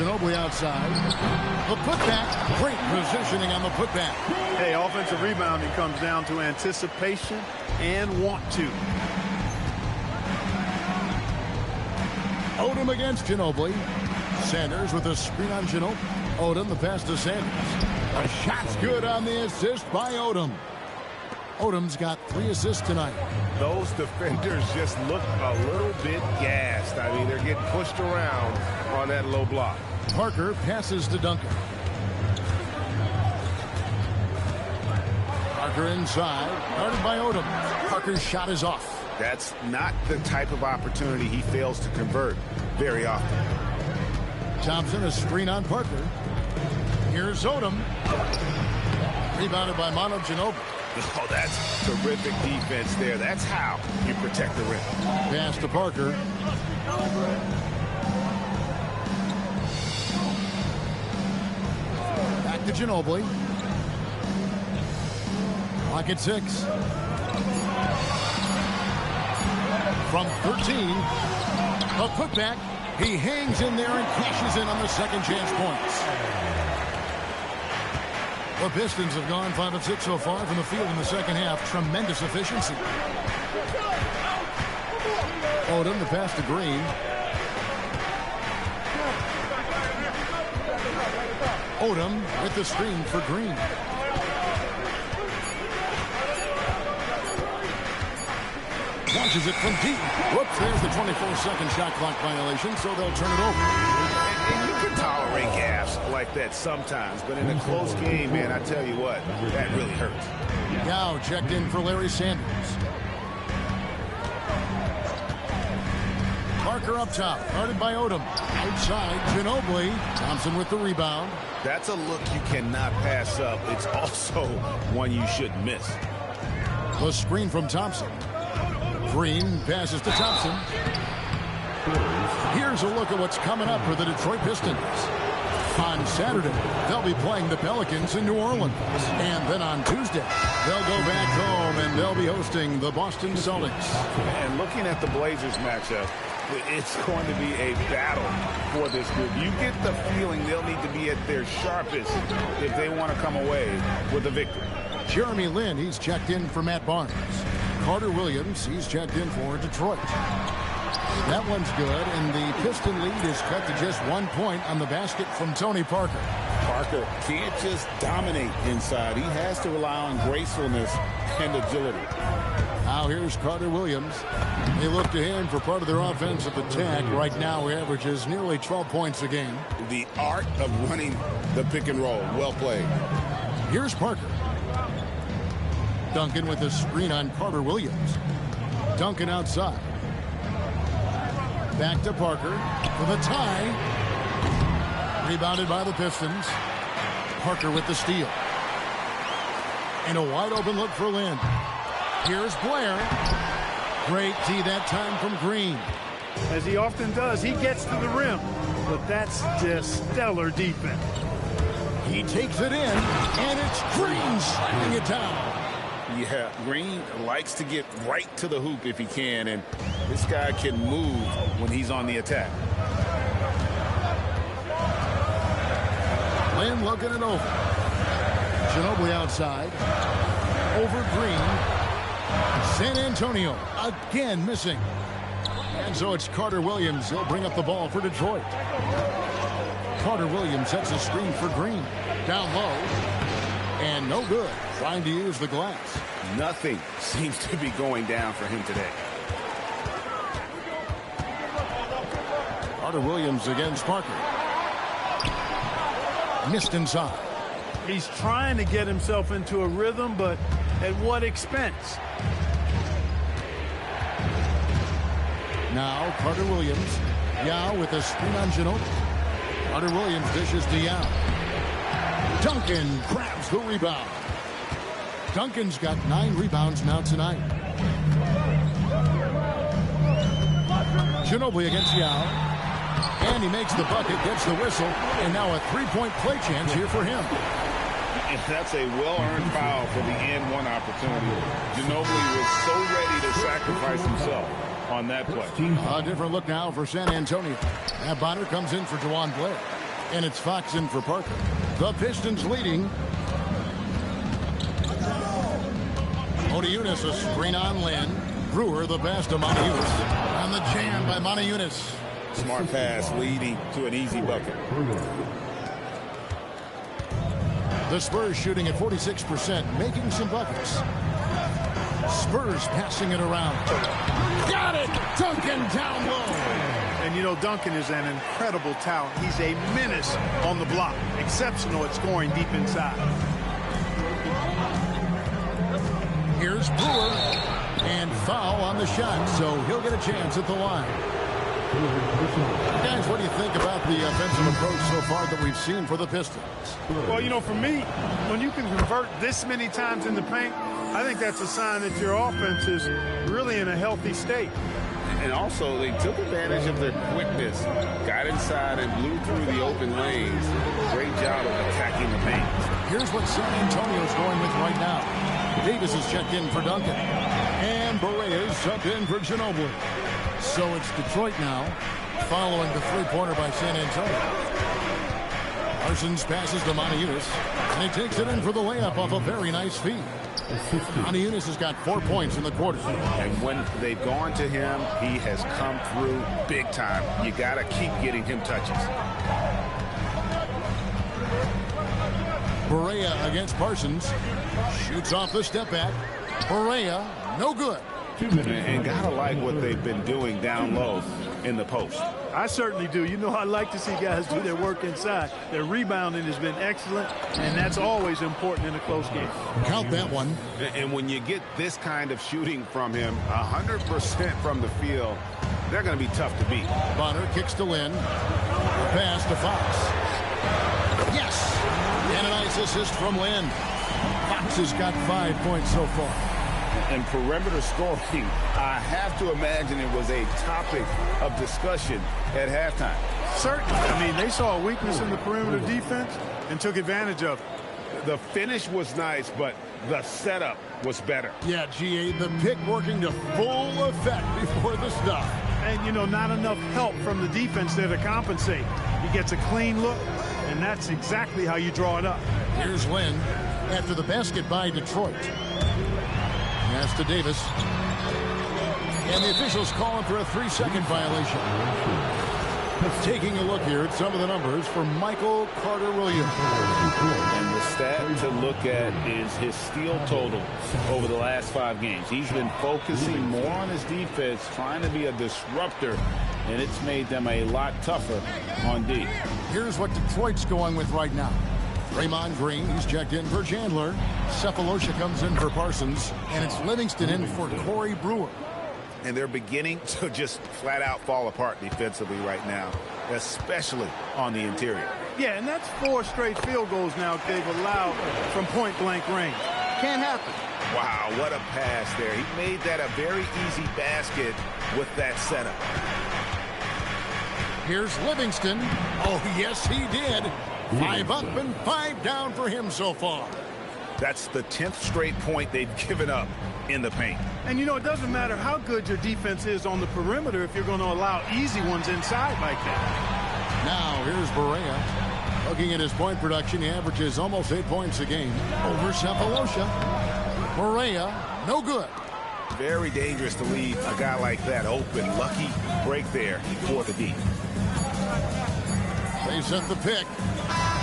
Ginobili outside. The putback. Great positioning on the putback. Hey, offensive rebounding comes down to anticipation and want to. Odom against Ginobili. Sanders with a screen on Ginobili. Odom, the pass to Sanders. A shot's good on the assist by Odom. Odom's got 3 assists tonight. Those defenders just look a little bit gassed. I mean, they're getting pushed around on that low block. Parker passes to Duncan. Parker inside, guarded by Odom. Parker's shot is off. That's not the type of opportunity he fails to convert very often. Thompson, a screen on Parker. Here's Odom. Rebounded by Manu Ginobili. Oh, that's terrific defense there. That's how you protect the rim. Pass to Parker. Back to Ginobili. Clock at 6. From 13. A putback. He hangs in there and cashes in on the second chance points. The Pistons have gone 5 of 6 so far from the field in the second half. Tremendous efficiency. Odom, the pass to Green. Odom with the screen for Green. Launches it from deep. Whoops, there's the 24-second shot clock violation, so they'll turn it over. And you can tolerate gaffes like that sometimes, but in a close game, man, I tell you what, that really hurts. Now checked in for Larry Sanders. Parker up top, guarded by Odom. Outside, Ginobili. Thompson with the rebound. That's a look you cannot pass up. It's also one you shouldn't miss. The screen from Thompson. Green passes to Thompson. Here's a look at what's coming up for the Detroit Pistons. On Saturday, they'll be playing the Pelicans in New Orleans. And then on Tuesday, they'll go back home and they'll be hosting the Boston Celtics. And looking at the Blazers matchup, it's going to be a battle for this group. You get the feeling they'll need to be at their sharpest if they want to come away with a victory. Jeremy Lin, he's checked in for Matt Barnes. Carter Williams, he's checked in for Detroit. That one's good, and the Piston lead is cut to just 1 point on the basket from Tony Parker. Parker can't just dominate inside. He has to rely on gracefulness and agility. Now here's Carter Williams. They look to him for part of their offensive attack. Right now, he averages nearly 12 points a game. The art of running the pick and roll. Well played. Here's Parker. Duncan with a screen on Carter Williams. Duncan outside. Back to Parker for the tie. Rebounded by the Pistons. Parker with the steal. And a wide open look for Lynn. Here's Blair. Great D that time from Green. As he often does, he gets to the rim. But that's just stellar defense. He takes it in, and it's Green slamming it down. Yeah, Green likes to get right to the hoop if he can, and this guy can move when he's on the attack. Lynn looking it over. Ginobili outside. Over Green. San Antonio again missing. And so it's Carter Williams. He'll bring up the ball for Detroit. Carter Williams sets a screen for Green. Down low. And no good. Trying to use the glass. Nothing seems to be going down for him today. Carter Williams against Parker. Missed inside. He's trying to get himself into a rhythm, but at what expense? Now Carter Williams. Yao with a screen on Ginobili. Carter Williams dishes to Yao. Duncan grabs the rebound. Duncan's got 9 rebounds now tonight. Ginobili against Yao. And he makes the bucket, gets the whistle, and now a 3-point play chance here for him. And that's a well-earned foul for the and-one opportunity. Ginobili was so ready to sacrifice himself on that play. A different look now for San Antonio. That Bonner comes in for Juwan Blair. And it's Fox in for Parker. The Pistons leading. Motiejunas a screen on Lynn. Brewer the pass to Motiejunas. On the jam by Motiejunas. Smart pass leading to an easy bucket. The Spurs shooting at 46%, making some buckets. Spurs passing it around. Got it! Duncan down low. And you know, Duncan is an incredible talent. He's a menace on the block. Exceptional at scoring deep inside. Here's Brewer. And foul on the shot, so he'll get a chance at the line. Guys, what do you think about the offensive approach so far that we've seen for the Pistons? Well, you know, for me, when you can convert this many times in the paint, I think that's a sign that your offense is really in a healthy state. And also, they took advantage of their quickness, got inside and blew through the open lanes. Great job of attacking the paint. Here's what San Antonio's going with right now. Davis is checked in for Duncan. And Berea's subbed in for Ginobili. So it's Detroit now, following the three-pointer by San Antonio. Parsons passes to Motiejunas, and he takes it in for the layup off a very nice feed. Motiejunas has got 4 points in the quarter. And when they've gone to him, he has come through big time. You got to keep getting him touches. Berea against Parsons. Shoots off the step back. Berea, no good. And gotta like what they've been doing down low in the post. I certainly do. You know, I like to see guys do their work inside. Their rebounding has been excellent, and that's always important in a close game. Count that one. And when you get this kind of shooting from him, 100% from the field, they're going to be tough to beat. Bonner kicks to Lynn. Pass to Fox. Yes! And a nice assist from Lynn. Fox has got 5 points so far. And perimeter scoring, I have to imagine it was a topic of discussion at halftime. Certainly. I mean, they saw a weakness in the perimeter defense and took advantage of it. The finish was nice, but the setup was better. Yeah, GA, the pick working to full effect before the stop. And, you know, not enough help from the defense there to compensate. He gets a clean look, and that's exactly how you draw it up. Here's Lynn after the basket by Detroit. Pass to Davis. And the officials calling for a 3-second violation. Taking a look here at some of the numbers for Michael Carter-Williams. And the stat to look at is his steal total over the last 5 games. He's been focusing more on his defense, trying to be a disruptor, and it's made them a lot tougher on D. Here's what Detroit's going with right now. Draymond Green, he's checked in for Chandler. Cephalosha comes in for Parsons. And it's Livingston in for Corey Brewer. And they're beginning to just flat out fall apart defensively right now, especially on the interior. Yeah, and that's 4 straight field goals now they've allowed from point-blank range. Can't happen. Wow, what a pass there. He made that a very easy basket with that setup. Here's Livingston. Oh, yes, he did. 5 up and 5 down for him so far. That's the 10th straight point they've given up in the paint. And, you know, it doesn't matter how good your defense is on the perimeter if you're going to allow easy ones inside like that. Now, here's Berea. Looking at his point production, he averages almost 8 points a game over Cephalosha. Berea, no good. Very dangerous to leave a guy like that open. Lucky break there for the D. They set the pick.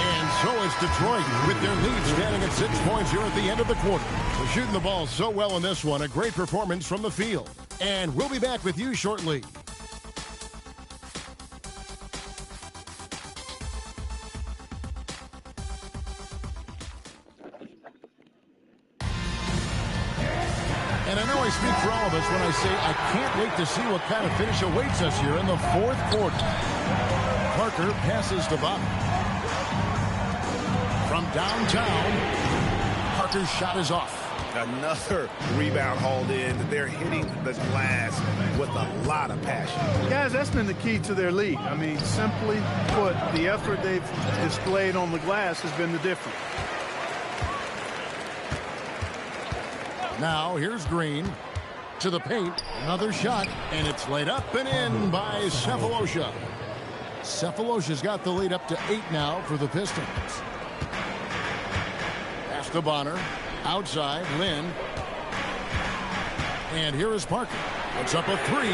And so is Detroit with their lead standing at 6 points here at the end of the quarter. They're shooting the ball so well in this one. A great performance from the field. And we'll be back with you shortly. And I know I speak for all of us when I say I can't wait to see what kind of finish awaits us here in the 4th quarter. Parker passes to Bob. From downtown, Parker's shot is off. Another rebound hauled in. They're hitting the glass with a lot of passion. Guys, that's been the key to their lead. I mean, simply put, the effort they've displayed on the glass has been the difference. Now, here's Green to the paint. Another shot, and it's laid up and in by Cephalosha. Cephalosha's got the lead up to 8 now for the Pistons. Pass to Bonner. Outside, Lynn. And here is Parker. Puts up a 3.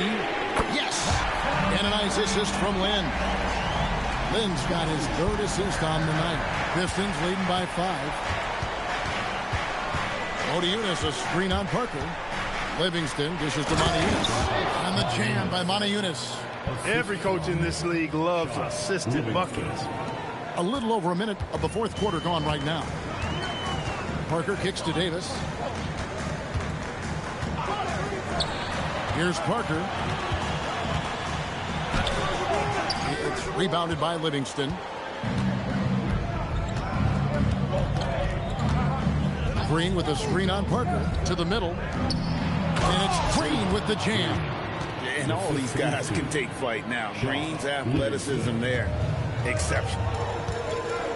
Yes! And a nice assist from Lynn. Lynn's got his 3rd assist on the night. Pistons leading by 5. Motiejunas a screen on Parker. Livingston dishes to Motiejunas. And the jam by Motiejunas. Every coach in this league loves assisted buckets. A little over a minute of the 4th quarter gone right now. Parker kicks to Davis. Here's Parker. It's rebounded by Livingston. Green with a screen on Parker to the middle. And it's Green with the jam. And all these guys can take flight now. Green's athleticism there, exceptional.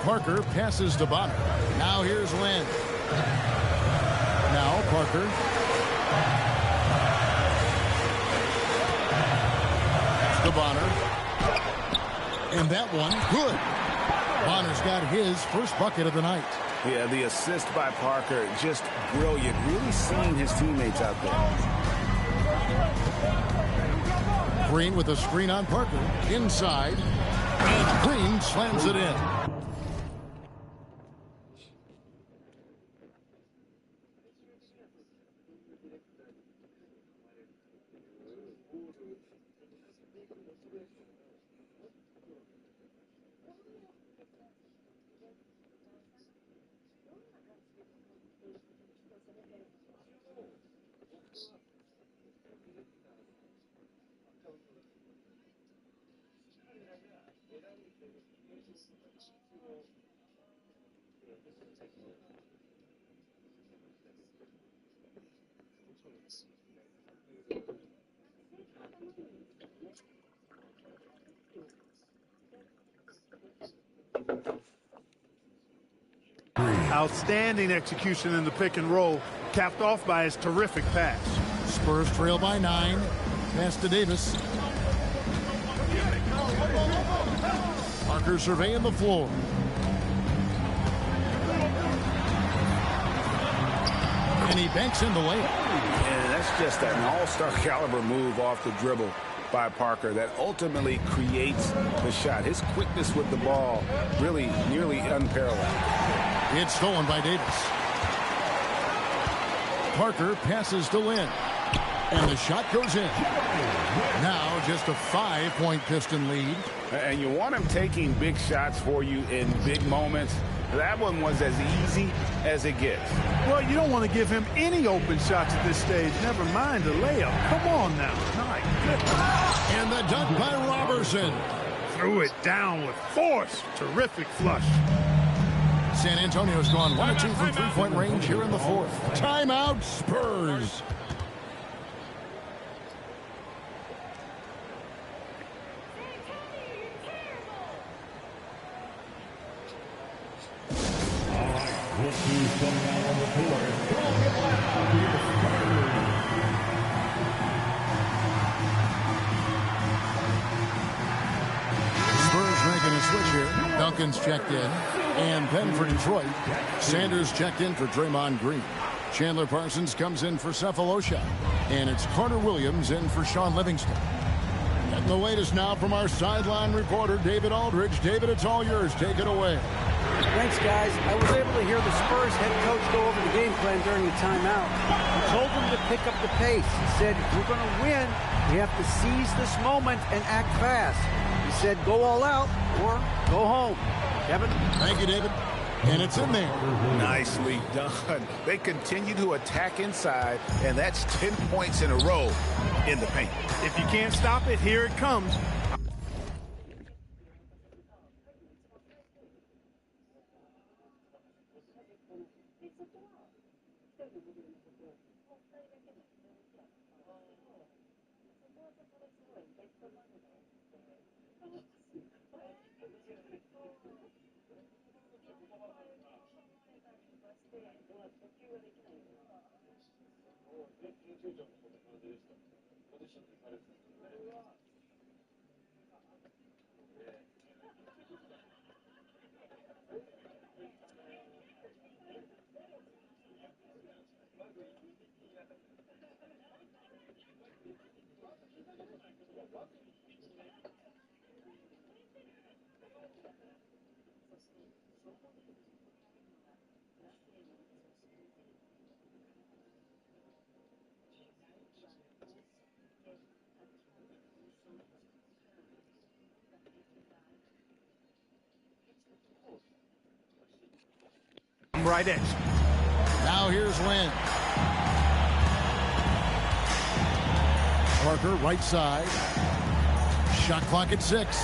Parker passes to Bonner. Now here's Lynn. Now Parker. That's to Bonner. And that one, good. Bonner's got his first bucket of the night. Yeah, the assist by Parker, just brilliant. Really seeing his teammates out there. Green with a screen on Parker. Inside. And Green slams it in. Outstanding execution in the pick and roll, capped off by his terrific pass. Spurs trail by 9. Pass to Davis. Parker surveying the floor. And he banks in the layup. And that's just an all-star caliber move off the dribble by Parker that ultimately creates the shot. His quickness with the ball really nearly unparalleled. It's stolen by Davis. Parker passes to Lynn. And the shot goes in. Now just a 5-point Piston lead. And you want him taking big shots for you in big moments. That one was as easy as it gets. Well, you don't want to give him any open shots at this stage. Never mind a layup. Come on now. My goodness. And the dunk by Robertson. Threw it down with force. Terrific flush. San Antonio's gone 1 of 2 from 3-point range here in the 4th. Timeout, Spurs. Spurs making a switch here. Duncan's checked in. And Ben for Detroit. Sanders checked in for Draymond Green. Chandler Parsons comes in for Cephalosha. And it's Carter Williams in for Sean Livingston. Getting the latest now from our sideline reporter, David Aldridge. David, it's all yours. Take it away. Thanks, guys. I was able to hear the Spurs head coach go over the game plan during the timeout. He told them to pick up the pace. He said, if we're going to win, we have to seize this moment and act fast. He said, go all out or go home. Kevin? Thank you, David. And it's in there. Nicely done. They continue to attack inside, and that's 10 points in a row in the paint. If you can't stop it, here it comes. Right edge. Now here's Lynn. Parker, right side. Shot clock at 6.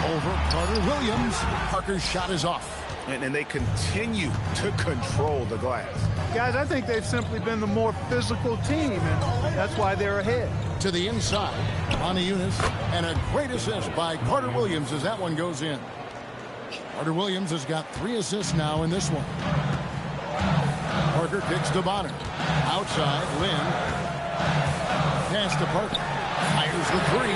Over Carter Williams. Parker's shot is off. And they continue to control the glass. Guys, I think they've simply been the more physical team, and that's why they're ahead. To the inside, Eunice, and a great assist by Carter Williams as that one goes in. Carter Williams has got 3 assists now in this one. Parker kicks to Bonner. Outside, Lynn. Pass to Parker. Fires the 3.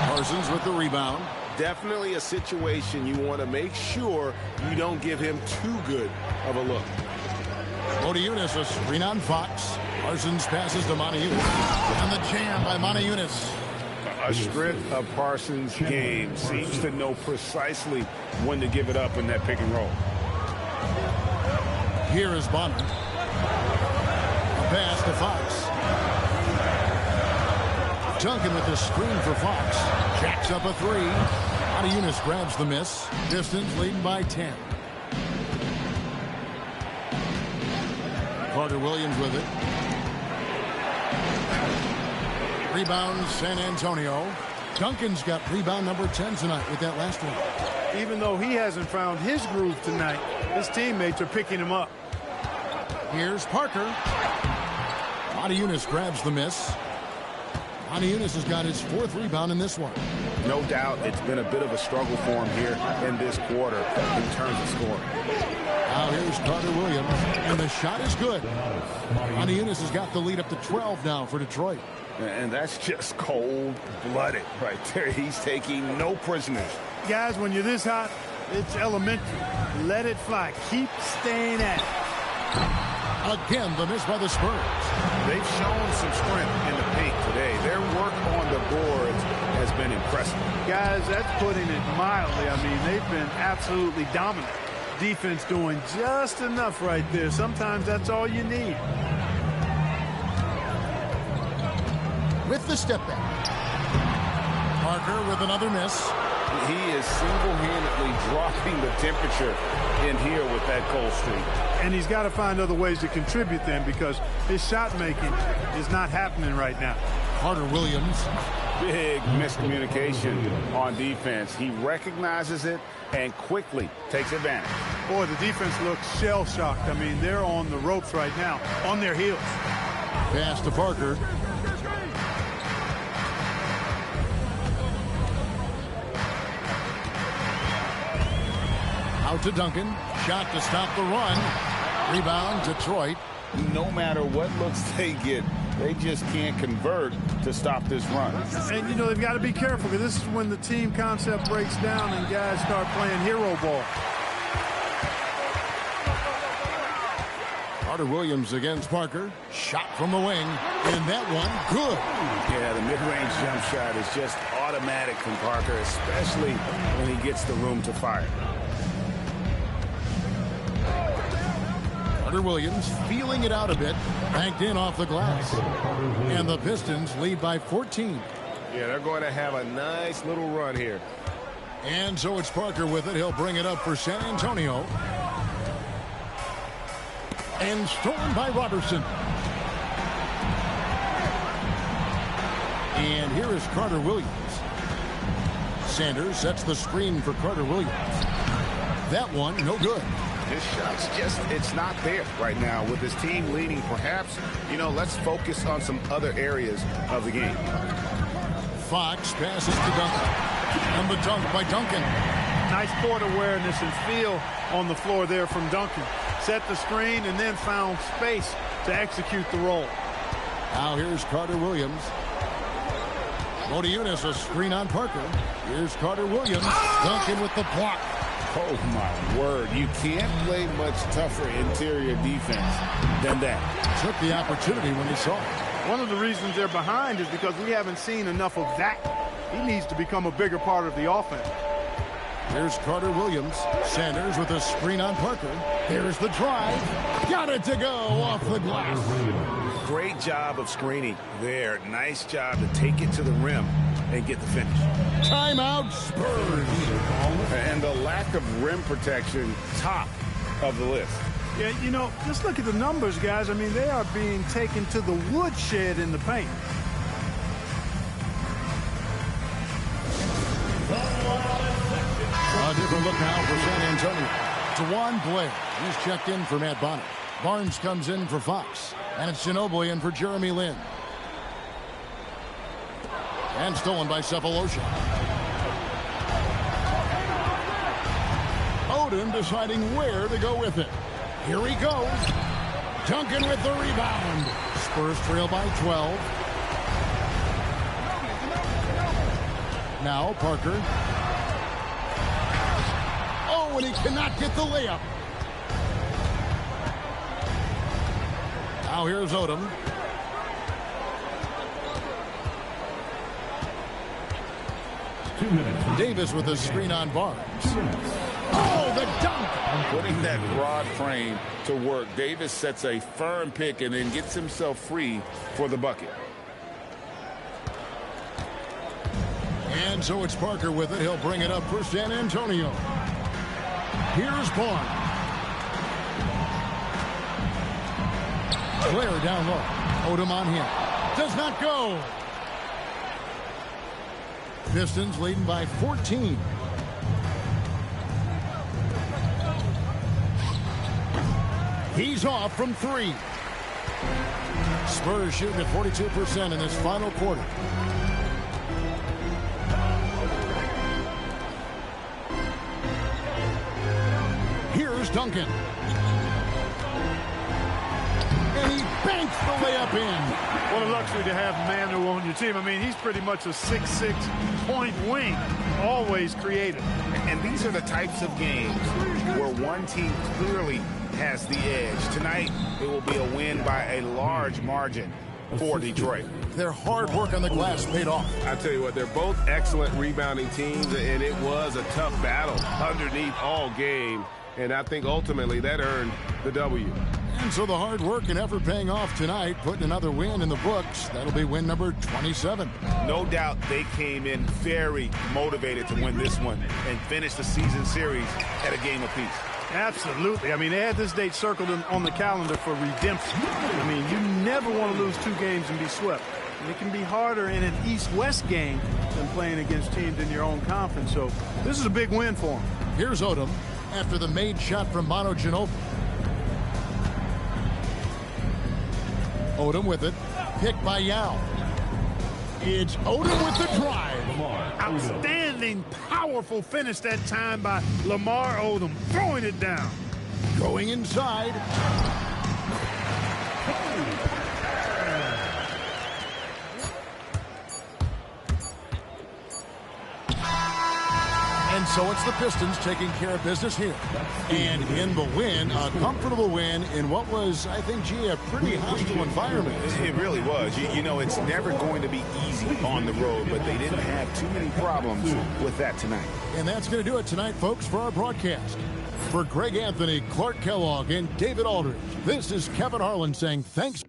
Parsons with the rebound. Definitely a situation you want to make sure you don't give him too good of a look. Eunice, a screen on Fox. Parsons passes to Eunice. And the jam by Eunice. A strength of Parsons' game. Seems to know precisely when to give it up in that pick and roll. Here is Bonner. A pass to Fox. Duncan with the screen for Fox. Jacks up a 3. Eunice grabs the miss. Distance leading by 10. Carter Williams with it. Rebound San Antonio. Duncan's got rebound number 10 tonight with that last one. Even though he hasn't found his groove tonight, his teammates are picking him up. Here's Parker. Eunice grabs the miss. Eunice has got his 4th rebound in this one. No doubt it's been a bit of a struggle for him here in this quarter in terms of scoring. Now here's Carter Williams, and the shot is good. Eunice has got the lead up to 12 now for Detroit. And that's just cold-blooded right there. He's taking no prisoners. Guys, when you're this hot, it's elementary. Let it fly. Keep staying at it. Again, the miss by the Spurs. They've shown some strength in the paint today. Their work on the boards has been impressive. Guys, that's putting it mildly. I mean, they've been absolutely dominant. Defense doing just enough right there. Sometimes that's all you need. With the step back. Parker with another miss. He is single-handedly dropping the temperature in here with that cold streak. And he's got to find other ways to contribute then, because his shot making is not happening right now. Carter Williams. Big miscommunication on defense. He recognizes it and quickly takes advantage. Boy, the defense looks shell-shocked. I mean, they're on the ropes right now, on their heels. Pass to Parker. Out to Duncan. Shot to stop the run. Rebound, Detroit. No matter what looks they get, they just can't convert to stop this run. And, you know, they've got to be careful, because this is when the team concept breaks down and guys start playing hero ball. Carter Williams against Parker. Shot from the wing. And that one, good. Yeah, the mid-range jump shot is just automatic from Parker, especially when he gets the room to fire. Carter Williams feeling it out a bit. Banked in off the glass. And the Pistons lead by 14. Yeah, they're going to have a nice little run here. And so it's Parker with it. He'll bring it up for San Antonio. And stolen by Robertson. And here is Carter Williams. Sanders sets the screen for Carter Williams. That one, no good. His shot's just, it's not there right now with his team leading. Perhaps, you know, let's focus on some other areas of the game. Fox passes to Duncan. And the dunk by Duncan. Nice court awareness and feel on the floor there from Duncan. Set the screen and then found space to execute the roll. Now here's Carter Williams. Eunice, a screen on Parker. Here's Carter Williams. Duncan with the block. Oh, my word. You can't play much tougher interior defense than that. Took the opportunity when he saw it. One of the reasons they're behind is because we haven't seen enough of that. He needs to become a bigger part of the offense. Here's Carter Williams. Sanders with a screen on Parker. Here's the drive. Got it to go off the glass. Great job of screening there. Nice job to take it to the rim and get the finish. Timeout Spurs. And the lack of rim protection, top of the list. Yeah, you know, just look at the numbers, guys. I mean, they are being taken to the woodshed in the paint. A different look now for San Antonio. Dewan Blair. He's checked in for Matt Bonner. Barnes comes in for Fox. And it's Ginobili in for Jeremy Lin. And stolen by Cephalosha. Odom deciding where to go with it. Here he goes. Duncan with the rebound. Spurs trail by 12. Now Parker. Oh, and he cannot get the layup. Now here's Odom. Davis with a screen on Barnes. Oh, the dunk! Putting that broad frame to work. Davis sets a firm pick and then gets himself free for the bucket. And so it's Parker with it. He'll bring it up for San Antonio. Here's Barnes. Blair down low. Odom on him. Does not go. Pistons leading by 14. He's off from 3. Spurs shooting at 42% in this final quarter. Here's Duncan. And he banks the layup in. What a luxury to have Manu on your team. I mean, he's pretty much a 6'6" point wing, always creative. And these are the types of games where one team clearly has the edge. Tonight, it will be a win by a large margin for Detroit. Their hard work on the glass paid off. I tell you what, they're both excellent rebounding teams, and it was a tough battle underneath all game. And I think ultimately that earned the W. And so the hard work and effort paying off tonight, putting another win in the books. That'll be win number 27. No doubt they came in very motivated to win this one and finish the season series at a game apiece. Absolutely. I mean, they had this date circled on the calendar for redemption. I mean, you never want to lose 2 games and be swept. And it can be harder in an East-West game than playing against teams in your own conference. So this is a big win for them. Here's Odom after the made shot from Manu Ginobili. Odom with it. Picked by Yao. It's Odom with the drive. Outstanding, powerful finish that time by Lamar Odom, throwing it down. Going inside. And so it's the Pistons taking care of business here. And in the win, a comfortable win in what was, I think, a pretty hostile environment. It really was. You know, it's never going to be easy on the road, but they didn't have too many problems with that tonight. And that's going to do it tonight, folks, for our broadcast. For Greg Anthony, Clark Kellogg, and David Aldridge, this is Kevin Harlan saying thanks.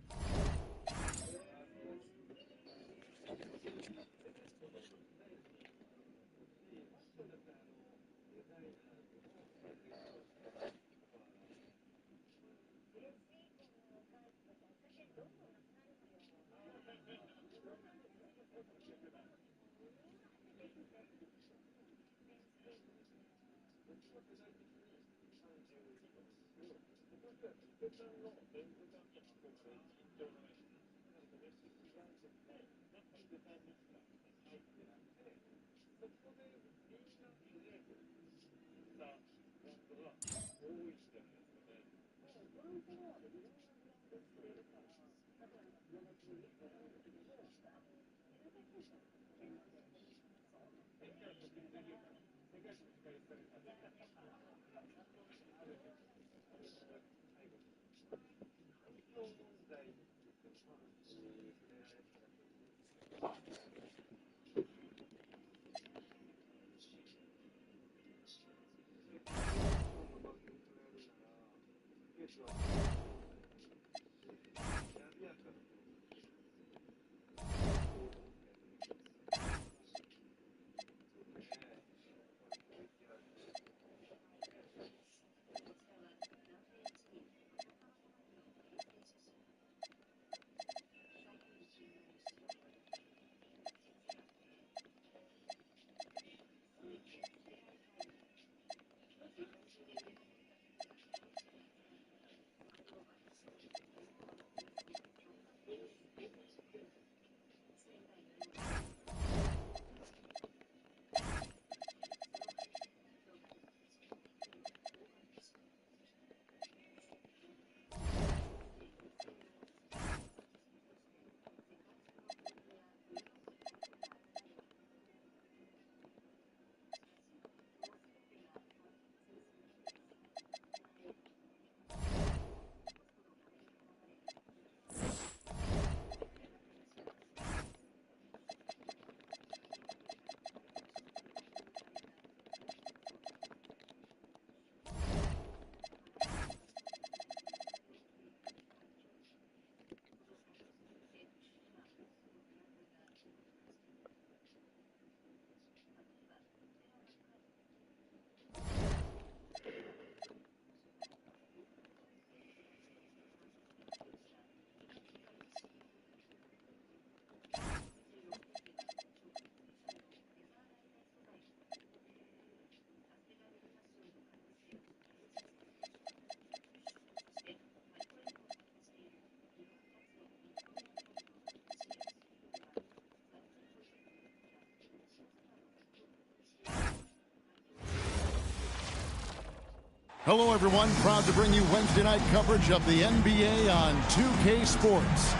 Hello, everyone. Proud to bring you Wednesday night coverage of the NBA on 2K Sports.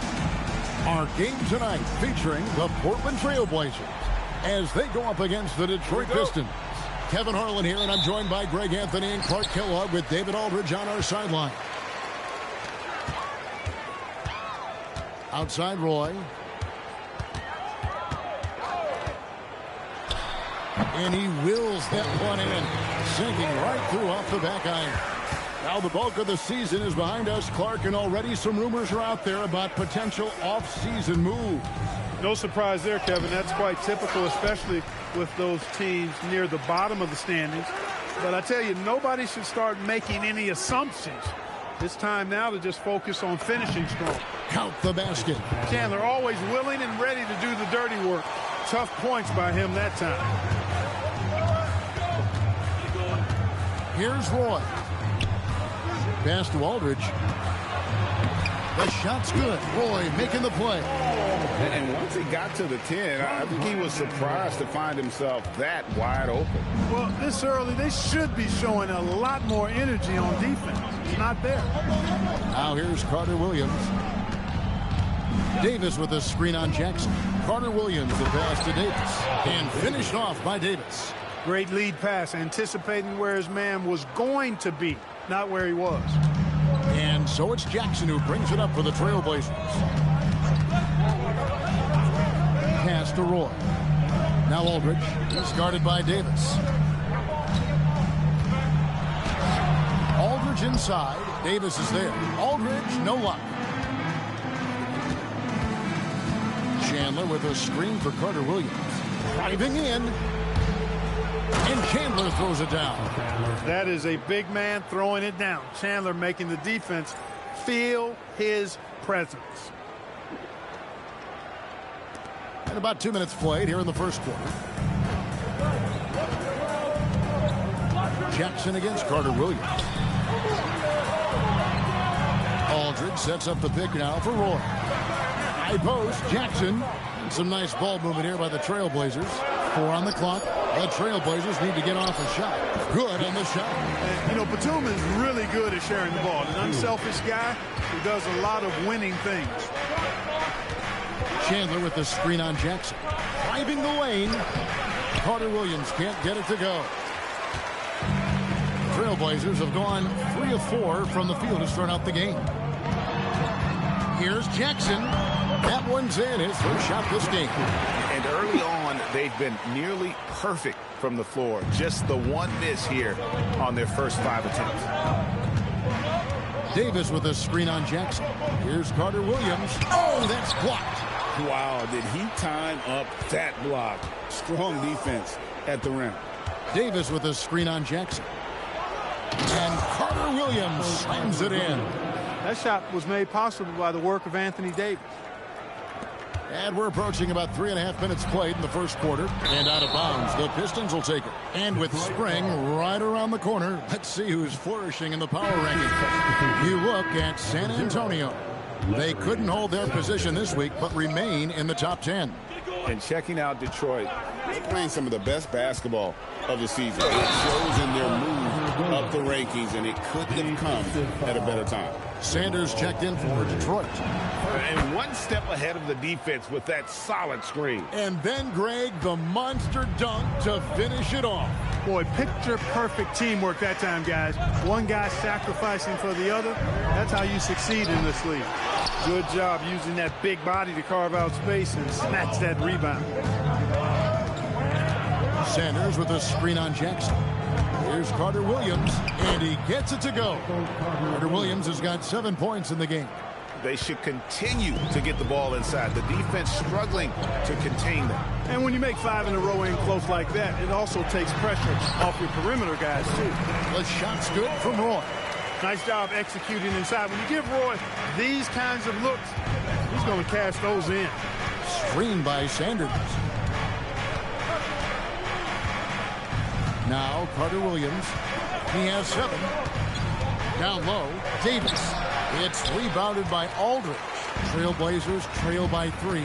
Our game tonight featuring the Portland Trail Blazers as they go up against the Detroit Pistons. Kevin Harlan here, and I'm joined by Greg Anthony and Clark Kellogg with David Aldridge on our sideline. Outside Roy. And he wills that one in, sinking right through off the back iron. Now the bulk of the season is behind us, Clark, and already some rumors are out there about potential off-season moves. No surprise there, Kevin. That's quite typical, especially with those teams near the bottom of the standings. But I tell you, nobody should start making any assumptions. It's time now to just focus on finishing strong. Count the basket. Chandler always willing and ready to do the dirty work. Tough points by him that time. Here's Roy. Pass to Aldridge. The shot's good. Roy making the play. And once he got to the 10, I think he was surprised to find himself that wide open. Well, this early, they should be showing a lot more energy on defense. It's not there. Now here's Carter Williams. Davis with a screen on Jackson. Carter Williams the pass to Davis. And finished off by Davis. Great lead pass, anticipating where his man was going to be, not where he was. And so it's Jackson who brings it up for the Trailblazers. Pass to Roy. Now Aldridge. He's guarded by Davis. Aldridge inside. Davis is there. Aldridge, no luck. Chandler with a screen for Carter Williams. Driving in. And Chandler throws it down. That is a big man throwing it down. Chandler making the defense feel his presence. And about 2 minutes played here in the first quarter. Jackson against Carter Williams. Aldridge sets up the pick now for Roy. High post, Jackson. And some nice ball movement here by the Trailblazers. 4 on the clock. The Trailblazers need to get off a shot. Good on the shot. And, you know, Batum is really good at sharing the ball. An unselfish guy who does a lot of winning things. Chandler with the screen on Jackson. Driving the lane. Carter Williams can't get it to go. Trailblazers have gone 3 of 4 from the field to start out the game. Here's Jackson. That one's in, his first shot this game. And early on, they've been nearly perfect from the floor. Just the one miss here on their first 5 attempts. Davis with a screen on Jackson. Here's Carter Williams. Oh, that's blocked. Wow, did he time up that block? Strong defense at the rim. Davis with a screen on Jackson. And Carter Williams slams it in. That shot was made possible by the work of Anthony Davis. And we're approaching about 3.5 minutes played in the first quarter. And out of bounds, the Pistons will take it. And with spring right around the corner, let's see who's flourishing in the power ranking. You look at San Antonio. They couldn't hold their position this week, but remain in the top 10. And checking out Detroit, they're playing some of the best basketball of the season. It shows in their move up the rankings, and it couldn't have come at a better time. Sanders checked in for Detroit. And one step ahead of the defense with that solid screen. And then, Greg, the monster dunk to finish it off. Boy, picture-perfect teamwork that time, guys. One guy sacrificing for the other. That's how you succeed in this league. Good job using that big body to carve out space and snatch that rebound. Sanders with a screen on Jackson. Here's Carter Williams, and he gets it to go. Carter Williams has got 7 points in the game. They should continue to get the ball inside. The defense struggling to contain them. And when you make 5 in a row in close like that, it also takes pressure off your perimeter guys, too. The shot's good from Roy. Nice job executing inside. When you give Roy these kinds of looks, he's going to cash those in. Screened by Sanders. Now Carter Williams. He has 7. Down low, Davis. It's rebounded by Aldridge. Trailblazers trail by 3.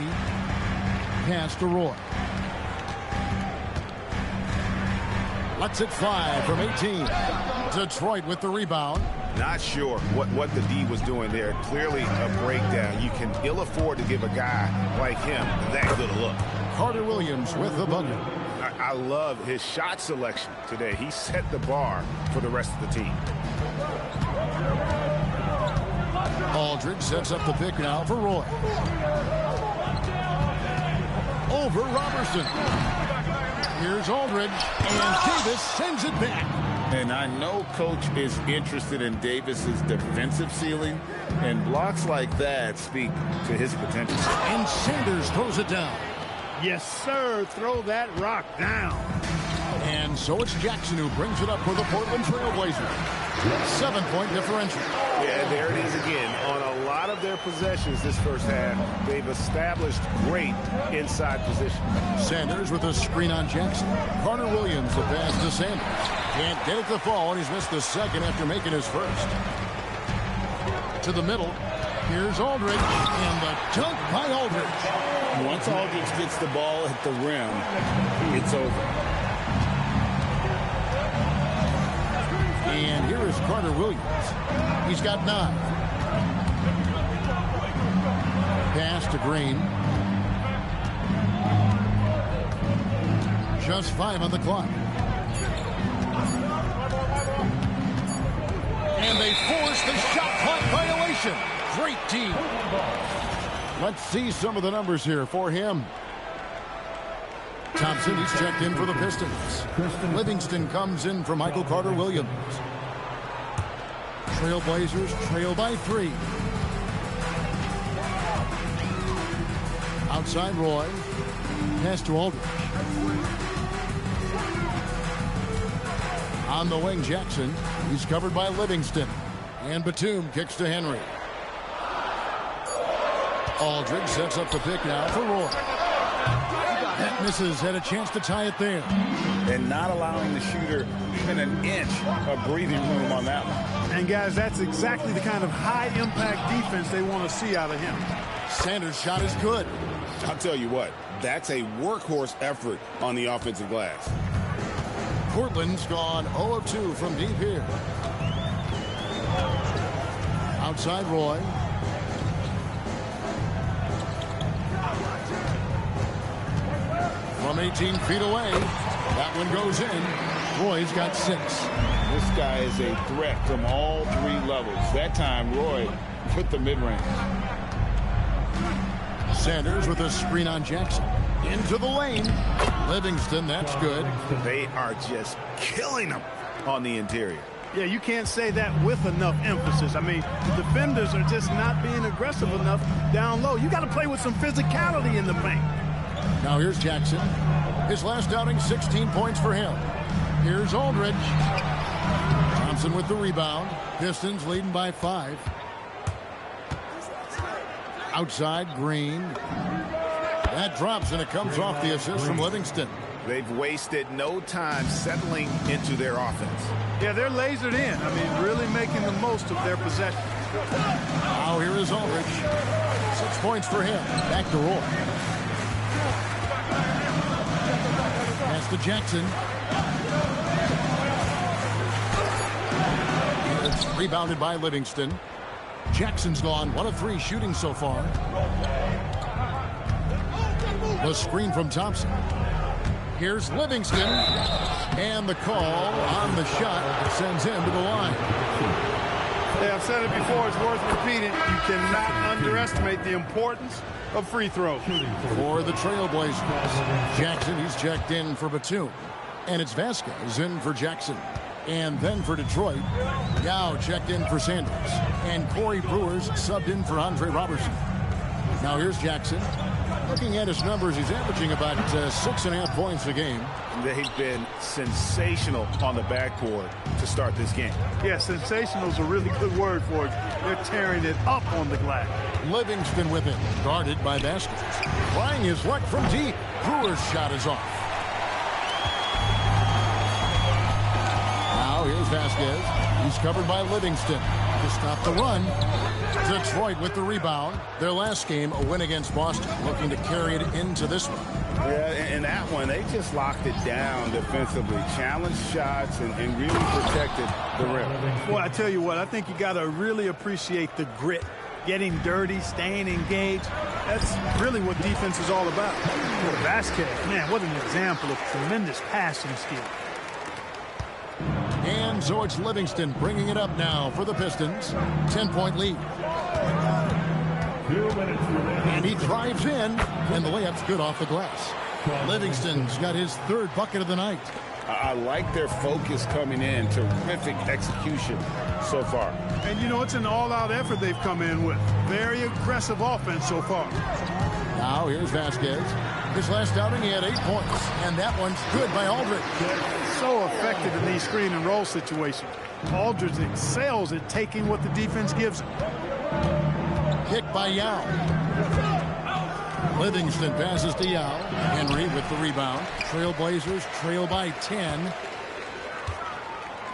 Pass to Roy. Lets it fly from 18. Detroit with the rebound. Not sure what the D was doing there. Clearly a breakdown. You can ill afford to give a guy like him that good a look. Carter Williams with the bucket. I love his shot selection today. He set the bar for the rest of the team. Aldridge sets up the pick now for Roy. Over Robertson. Here's Aldridge, and Davis sends it back. And I know Coach is interested in Davis's defensive ceiling, and blocks like that speak to his potential. And Sanders throws it down. Yes, sir. Throw that rock down. And so it's Jackson who brings it up for the Portland Trailblazers. 7-point differential. Yeah, there it is again. On a lot of their possessions this first half, they've established great inside position. Sanders with a screen on Jackson. Carter Williams the pass to Sanders. Can't get it to fall, and he's missed the second after making his first. To the middle. Here's Aldridge, and the dunk by Aldridge. Once Aldridge gets the ball at the rim, it's over. And here is Carter Williams. He's got 9. Pass to Green. Just 5 on the clock. And they force the shot clock violation. Great team. Let's see some of the numbers here for him. Thompson, he's checked in for the Pistons. Livingston comes in for Michael Carter Williams. Trailblazers trail by 3. Outside Roy. Pass to Aldridge. On the wing, Jackson. He's covered by Livingston. And Batum kicks to Henry. Aldridge sets up the pick now for Roy. That misses. Had a chance to tie it there. And not allowing the shooter even an inch of breathing room on that one. And, guys, that's exactly the kind of high-impact defense they want to see out of him. Sanders' shot is good. I'll tell you what, that's a workhorse effort on the offensive glass. Portland's gone 0 of 2 from deep here. Outside Roy. From 18 feet away. That one goes in. Roy's got 6. This guy is a threat from all 3 levels. That time, Roy put the mid-range. Sanders with a screen on Jackson. Into the lane. Livingston, that's good. They are just killing them on the interior. Yeah, you can't say that with enough emphasis. I mean, the defenders are just not being aggressive enough down low. You got to play with some physicality in the paint. Now here's Jackson. His last outing, 16 points for him. Here's Aldridge. Thompson with the rebound. Pistons leading by 5. Outside, Green. That drops, and it comes off the assist from Livingston. They've wasted no time settling into their offense. Yeah, they're lasered in. I mean, really making the most of their possession. Now here is Aldridge. 6 points for him. Back to Roy. Pass to Jackson. It's rebounded by Livingston. Jackson's gone 1 of 3 shooting so far. The screen from Thompson. Here's Livingston. And the call on the shot sends him to the line. Yeah, I've said it before. It's worth repeating. You cannot underestimate the importance of free throws. For the Trailblazers, Jackson, he's checked in for Batum. And it's Vasquez in for Jackson. And then for Detroit, Yao checked in for Sanders. And Corey Brewers subbed in for Andre Robertson. Now here's Jackson. Looking at his numbers, he's averaging about 6.5 points a game. They've been sensational on the backboard to start this game. Yeah, sensational is a really good word for it. They're tearing it up on the glass. Livingston with it, guarded by Vasquez. Trying his luck from deep. Brewer's shot is off. Now here's Vasquez. He's covered by Livingston to stop the run. Detroit with the rebound. Their last game, a win against Boston, looking to carry it into this one. Yeah, in that one, they just locked it down defensively, challenged shots, and really protected the rim. Well, I tell you what, I think you got to really appreciate the grit, getting dirty, staying engaged. That's really what defense is all about. Vasquez, man, what an example of tremendous passing skill. And so it's Livingston bringing it up now for the Pistons. 10-point lead. And he drives in, and the layup's good off the glass. Livingston's got his 3rd bucket of the night. I like their focus coming in. Terrific execution so far. And, you know, it's an all-out effort they've come in with. Very aggressive offense so far. Now here's Vasquez. His last outing, he had 8 points. And that one's good by Aldridge. So effective in these screen and roll situations. Aldridge excels at taking what the defense gives him. Kick by Yao. Livingston passes to Yao. Henry with the rebound. Trailblazers trail by 10.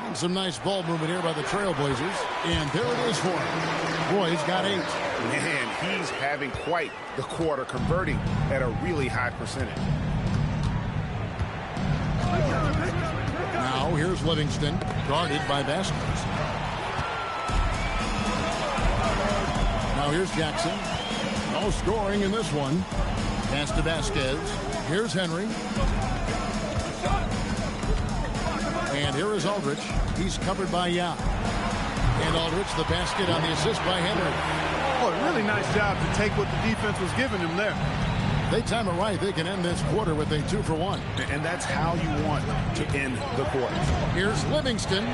And some nice ball movement here by the Trailblazers. And there it is for him. Roy's got 8. Man, he's having quite the quarter, converting at a really high percentage. Now here's Livingston, guarded by Vasquez. Now here's Jackson. No scoring in this one. Pass to Vasquez. Here's Henry. And here is Aldridge. He's covered by Yao. And Aldridge, the basket on the assist by Henry. Oh, really nice job to take what the defense was giving him there. They time it right. They can end this quarter with a 2-for-1. And that's how you want to end the quarter. Here's Livingston.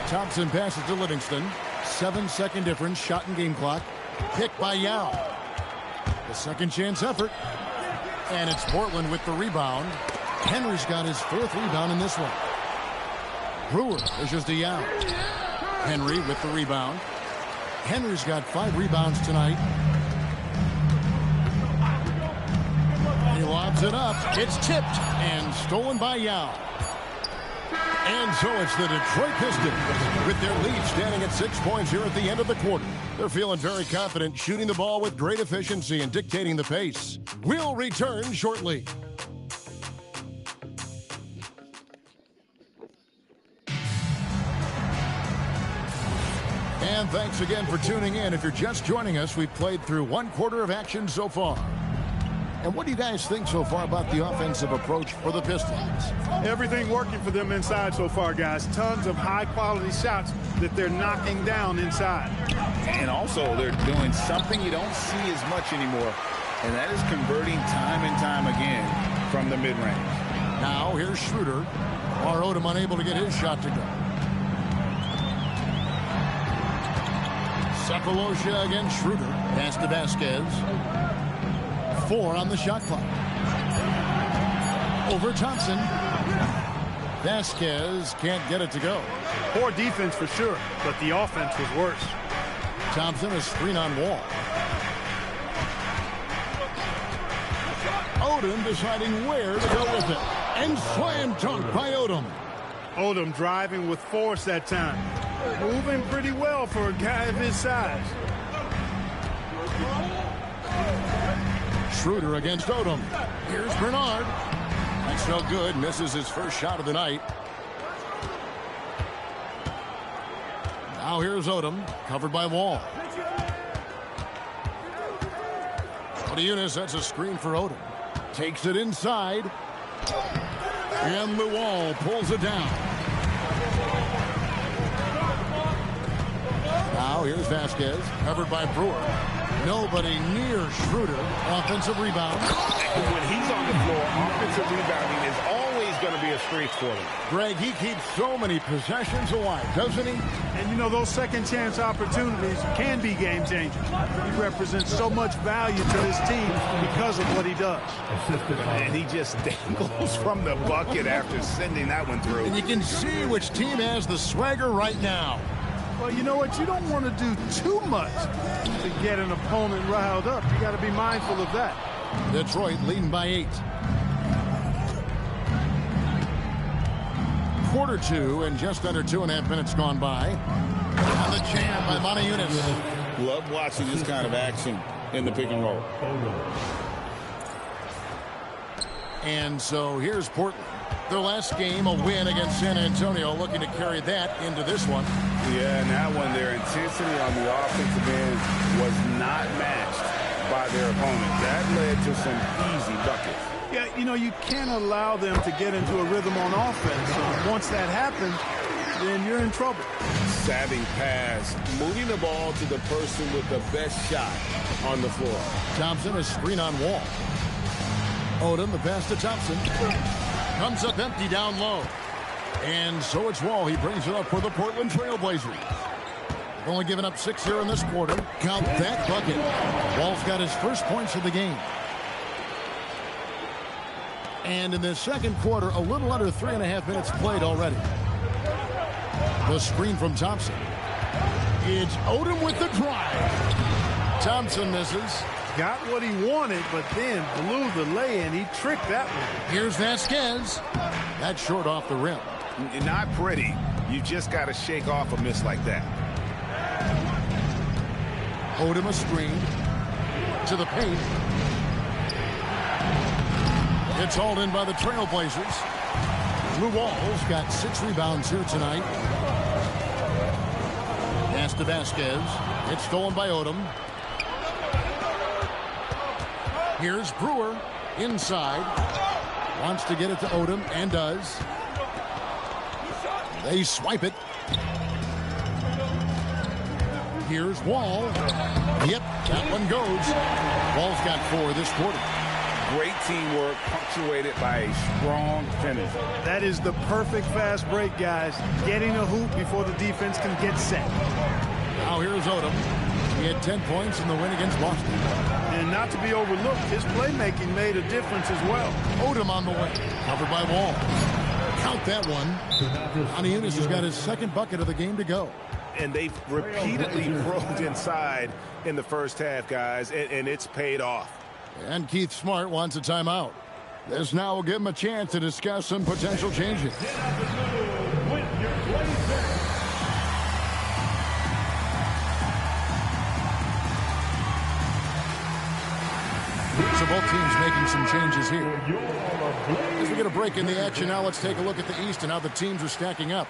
Thompson passes to Livingston. 7-second difference, shot and game clock. Picked by Yao. The second chance effort. And it's Portland with the rebound. Henry's got his 4th rebound in this one. Brewer pushes to Yao. Henry with the rebound. Henry's got 5 rebounds tonight. He lobs it up. It's tipped and stolen by Yao. And so it's the Detroit Pistons with their lead standing at 6 points here at the end of the quarter. They're feeling very confident, shooting the ball with great efficiency and dictating the pace. We'll return shortly. And thanks again for tuning in. If you're just joining us, we've played through 1 quarter of action so far. And what do you guys think so far about the offensive approach for the Pistons? Everything working for them inside so far, guys. Tons of high-quality shots that they're knocking down inside. And also, they're doing something you don't see as much anymore, and that is converting time and time again from the mid-range. Now, here's Schroeder. Odom unable to get his shot to go. Sefolosha against Schroeder. Pass to Vasquez. 4 on the shot clock. Over Thompson. Vasquez can't get it to go. Poor defense for sure, but the offense was worse. Thompson a screen on Wall. Odom deciding where to go with it. And slam dunk by Odom. Odom driving with force that time. Moving pretty well for a guy of his size. Schroeder against Odom. Here's Bernard. That's no good. Misses his first shot of the night. Now here's Odom. Covered by Wall. Eunice, that's a screen for Odom. Takes it inside. And the Wall pulls it down. Now here's Vasquez. Covered by Brewer. Nobody near Schroeder. Offensive rebound. When he's on the floor, offensive rebounding is always going to be a strength for him. Greg, he keeps so many possessions alive, doesn't he? And you know, those second chance opportunities can be game changers. He represents so much value to this team because of what he does. And he just dangles from the bucket after sending that one through. And you can see which team has the swagger right now. Well, you know what? You don't want to do too much to get an opponent riled up. You got to be mindful of that. Detroit leading by 8. Quarter 2 and just under 2.5 minutes gone by. On the jam by Monte Eunice. Love watching this kind of action in the pick and roll. And so here's Portland. Their last game, a win against San Antonio, looking to carry that into this one. Yeah, and that one, their intensity on the offensive end was not matched by their opponent. That led to some easy buckets. Yeah, you know, you can't allow them to get into a rhythm on offense. Once that happens, then you're in trouble. Savvy pass, moving the ball to the person with the best shot on the floor. Thompson, a screen on Wall. Odom, the pass to Thompson. Comes up empty down low. And so it's Wall. He brings it up for the Portland Trail Blazers. They've only given up 6 here in this quarter. Count that bucket. Wall's got his first points of the game. And in the second quarter, a little under 3.5 minutes played already. The screen from Thompson. It's Odom with the drive. Thompson misses. Got what he wanted, but then blew the lay-in. He tricked that one. Here's Vasquez. That's short off the rim. Not pretty. You just got to shake off a miss like that. Odom a screen. To the paint. It's hauled in by the Trailblazers. Lou Wall's got 6 rebounds here tonight. Pass to Vasquez. It's stolen by Odom. Here's Brewer inside. Wants to get it to Odom and does. They swipe it. Here's Wall. Yep, that one goes. Wall's got 4 this quarter. Great teamwork punctuated by a strong finish. That is the perfect fast break, guys. Getting a hoop before the defense can get set. Now here's Odom. He had 10 points in the win against Boston. And not to be overlooked, his playmaking made a difference as well. Odom on the way. Covered by Wall. Count that one. Monte Eunice has got his second bucket of the game to go. And they've repeatedly probed inside in the first half, guys, and it's paid off. And Keith Smart wants a timeout. This now will give him a chance to discuss some potential changes. So both teams making some changes here. As we get a break in the action now, let's take a look at the East and how the teams are stacking up.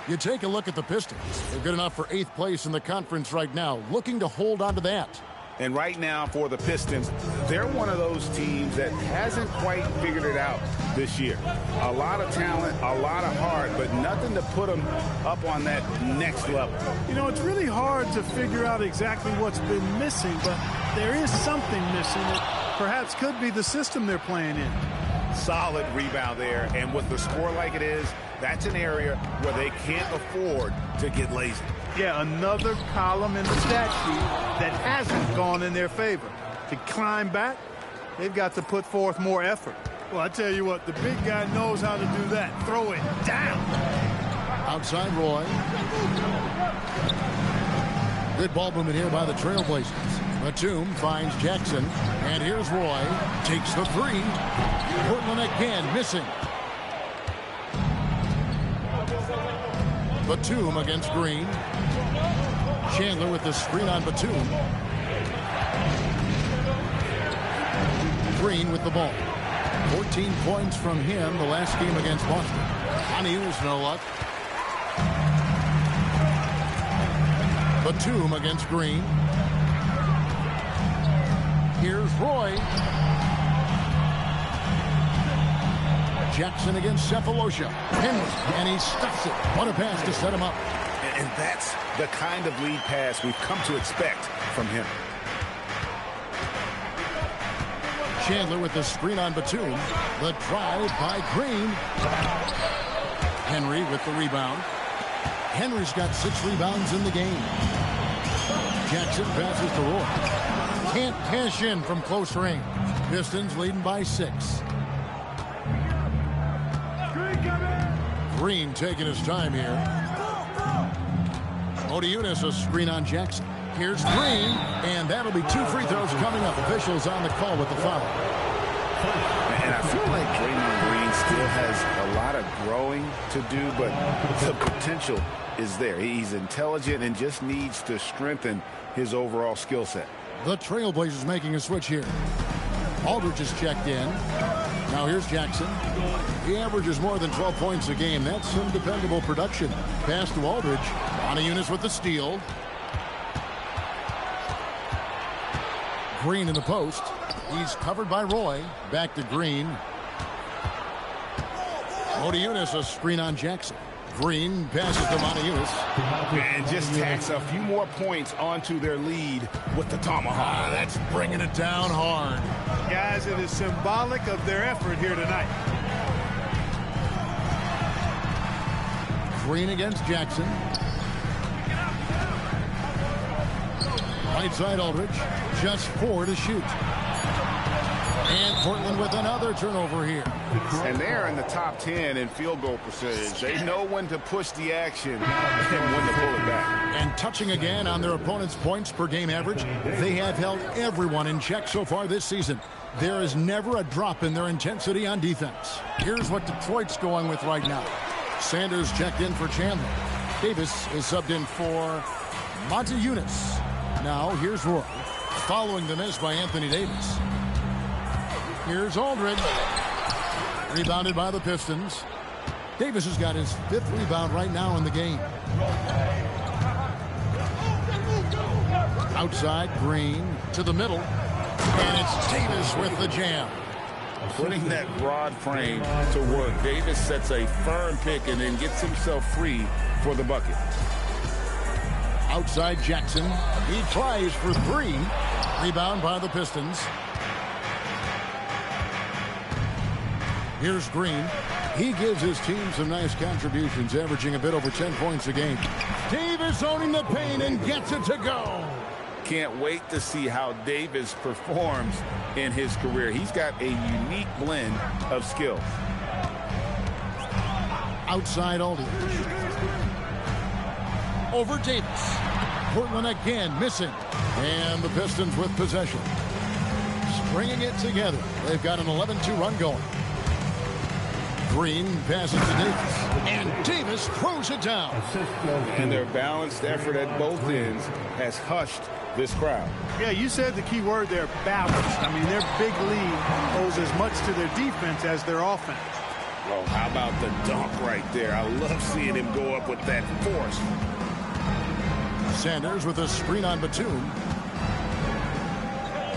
You take a look at the Pistons. They're good enough for 8th place in the conference right now, looking to hold on to that. And right now for the Pistons, they're one of those teams that hasn't quite figured it out this year. A lot of talent, a lot of heart, but nothing to put them up on that next level. You know, it's really hard to figure out exactly what's been missing, but there is something missing that perhaps could be the system they're playing in. Solid rebound there, and with the score like it is, that's an area where they can't afford to get lazy. Yeah, another column in the stat sheet that hasn't gone in their favor. To climb back, they've got to put forth more effort. Well, I tell you what, the big guy knows how to do that. Throw it down. Outside Roy. Good ball movement here by the Trailblazers. Batum finds Jackson. And here's Roy. Takes the three. Portland again missing. Batum against Green. Chandler with the screen on Batum. Green with the ball. 14 points from him the last game against Boston. Aniu's no luck. Batum against Green. Here's Roy. Jackson against Cephalosha. And he stuffs it. What a pass to set him up. And that's the kind of lead pass we've come to expect from him. Chandler with the screen on Batum. The drive by Green. Henry with the rebound. Henry's got 6 rebounds in the game. Jackson passes to Roy. Can't cash in from close range. Pistons leading by 6. Green taking his time here. Odiunas a screen on Jackson. Here's Green, and that'll be 2 free throws coming up. Officials on the call with the foul. And I feel like Draymond Green still has a lot of growing to do, but the potential is there. He's intelligent and just needs to strengthen his overall skill set. The Trailblazers making a switch here. Aldridge is checked in. Now here's Jackson. He averages more than 12 points a game. That's some dependable production. Pass to Aldridge. Oniunas with the steal. Green in the post. He's covered by Roy. Back to Green. Odiunas a screen on Jackson. Green passes to Oniunas. And just tacks a few more points onto their lead with the tomahawk. That's bringing it down hard. Guys, it is symbolic of their effort here tonight. Green against Jackson. Right side Aldridge. Just 4 to shoot. And Portland with another turnover here. And they're in the top 10 in field goal percentage. They know when to push the action and when to pull it back. And touching again on their opponent's points per game average, they have held everyone in check so far this season. There is never a drop in their intensity on defense. Here's what Detroit's going with right now. Sanders checked in for Chandler. Davis is subbed in for Montejunas. Now here's Roy. Following the miss by Anthony Davis. Here's Aldridge. Rebounded by the Pistons. Davis has got his 5th rebound right now in the game. Outside, Green to the middle. And it's Davis with the jam. Putting that broad frame to work. Davis sets a firm pick and then gets himself free for the bucket. Outside Jackson. He tries for 3. Rebound by the Pistons. Here's Green. He gives his team some nice contributions, averaging a bit over 10 points a game. Davis owning the paint and gets it to go. Can't wait to see how Davis performs in his career. He's got a unique blend of skills. Outside Aldridge. Over Davis. Portland again missing. And the Pistons with possession. Stringing it together. They've got an 11-2 run going. Green passes to Davis. And Davis throws it down. And their balanced effort at both ends has hushed this crowd. Yeah, you said the key word there, balanced. I mean, their big lead owes as much to their defense as their offense. Oh, how about the dunk right there? I love seeing him go up with that force. Sanders with a screen on Batum.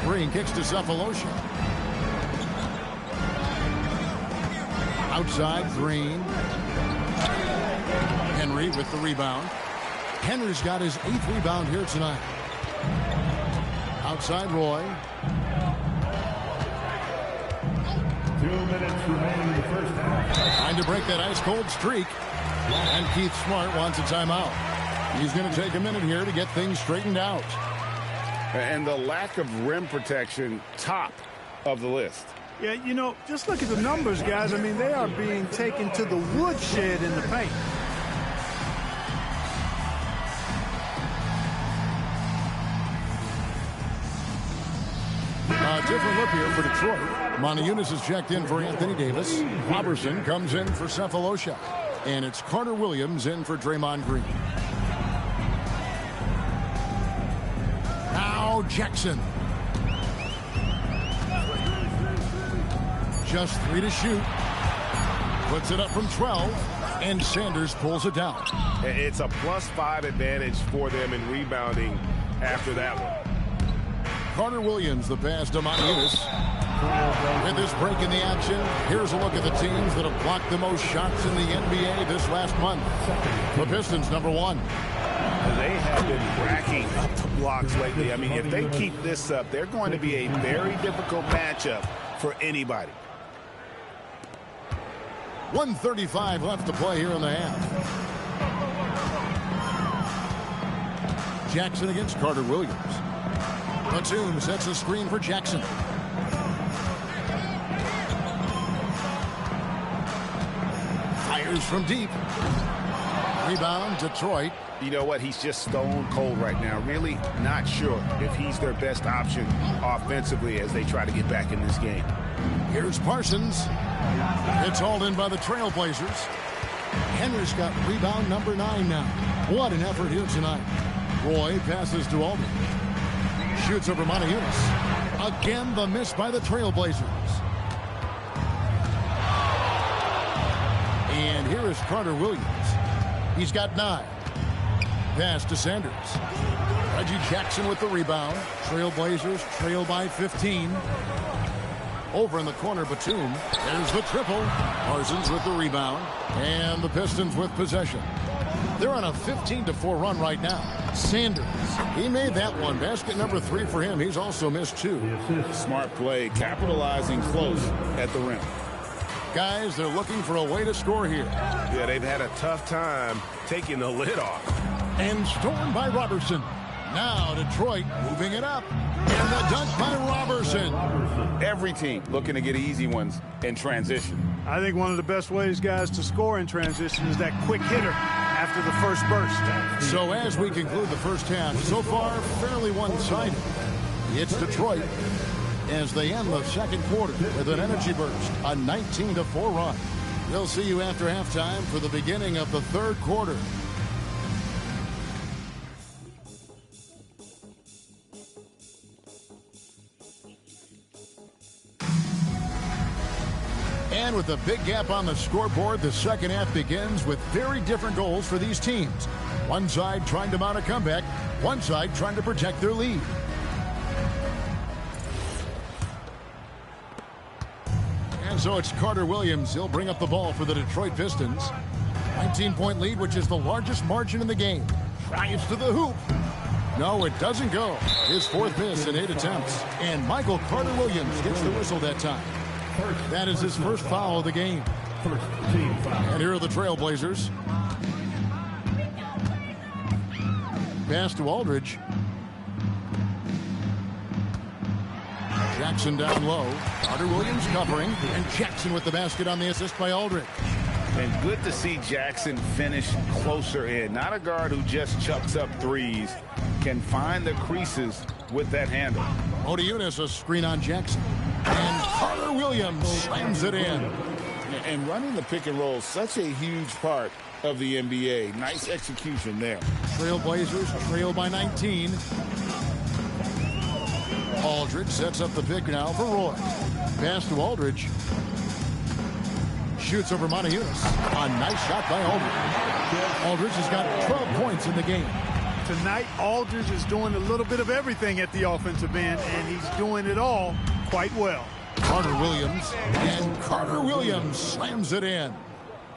Green kicks to Cephalosha. Outside, Green. Henry with the rebound. Henry's got his 8th rebound here tonight. Outside, Roy. 2 minutes remaining in the first half. Trying to break that ice-cold streak. And Keith Smart wants a timeout. He's going to take a minute here to get things straightened out. And the lack of rim protection, top of the list. Yeah, you know, just look at the numbers, guys. I mean, they are being taken to the woodshed in the paint. A different look here for Detroit. Montejunas is checked in for Anthony Davis. Robertson comes in for Cephalosha. And it's Carter Williams in for Draymond Green. Now Jackson. Just 3 to shoot. Puts it up from 12. And Sanders pulls it down. It's a +5 advantage for them in rebounding after that one. Carter Williams, the pass to Montejunas. With this break in the action, here's a look at the teams that have blocked the most shots in the NBA this last month. The Pistons, #1. They have been racking up the blocks lately. I mean, if they keep this up, they're going to be a very difficult matchup for anybody. 1:35 left to play here in the half. Jackson against Carter Williams. Batum sets a screen for Jackson. Fires from deep. Rebound, Detroit. You know what? He's just stone cold right now. Really not sure if he's their best option offensively as they try to get back in this game. Here's Parsons. It's hauled in by the Trailblazers. Henry's got rebound #9 now. What an effort here tonight. Roy passes to Aldridge. Shoots over Montejunas. Again, the miss by the Trailblazers. And here is Carter Williams. He's got 9. Pass to Sanders. Reggie Jackson with the rebound. Trailblazers trail by 15. Over in the corner, Batum. There's the triple. Parsons with the rebound. And the Pistons with possession. They're on a 15-4 run right now. Sanders, he made that one. Basket #3 for him. He's also missed 2. Smart play, capitalizing close at the rim. Guys, they're looking for a way to score here. Yeah, they've had a tough time taking the lid off. And stormed by Robertson. Now Detroit moving it up. And the dunk by Robertson. Every team looking to get easy ones in transition. I think one of the best ways, guys, to score in transition is that quick hitter after the first burst. So as we conclude the first half, so far fairly one-sided. It's Detroit as they end the second quarter with an energy burst, a 19-4 run. We'll see you after halftime for the beginning of the third quarter. And with a big gap on the scoreboard, the second half begins with very different goals for these teams. One side trying to mount a comeback, one side trying to protect their lead. And so it's Carter Williams. He'll bring up the ball for the Detroit Pistons. 19-point lead, which is the largest margin in the game. Drives to the hoop. No, it doesn't go. His 4th miss in 8 attempts. And Michael Carter Williams gets the whistle that time. That is his first foul of the game. And here are the Trailblazers. Pass to Aldridge. Jackson down low. Carter Williams covering. And Jackson with the basket on the assist by Aldridge. And good to see Jackson finish closer in. Not a guard who just chucks up threes. Can find the creases with that handle. Montejunas, a screen on Jackson. And Carter Williams slams it in. And running the pick and roll is such a huge part of the NBA. Nice execution there. Trailblazers trail by 19. Aldridge sets up the pick now for Roy. Pass to Aldridge. Shoots over Montejunas. A nice shot by Aldridge. Aldridge has got 12 points in the game. Tonight, Aldridge is doing a little bit of everything at the offensive end, and he's doing it all quite well. Carter Williams, and Carter Williams slams it in.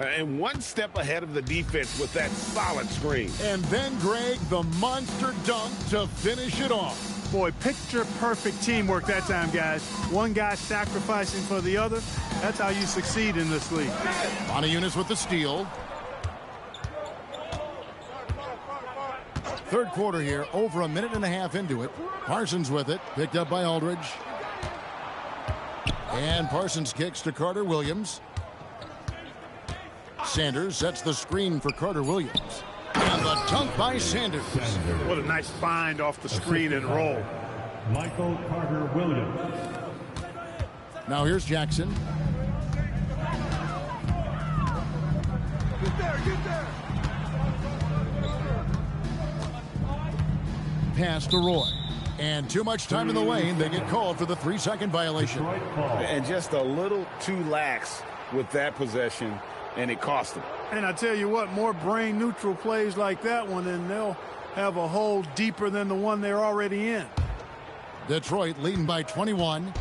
And one step ahead of the defense with that solid screen. And then, Greg, the monster dunk to finish it off. Boy, picture-perfect teamwork that time, guys. One guy sacrificing for the other. That's how you succeed in this league. Montejunas with the steal. Third quarter here, over a minute and a half into it. Parsons with it, picked up by Aldridge. And Parsons kicks to Carter Williams. Sanders sets the screen for Carter Williams. And the dunk by Sanders. What a nice find off the screen and roll. Michael Carter Williams. Now here's Jackson. Get there. Pass to Roy. And too much time in the lane. They get called for the 3-second violation. And just a little too lax with that possession, and it cost them. And I tell you what, more brain-neutral plays like that one, and they'll have a hole deeper than the one they're already in. Detroit leading by 21.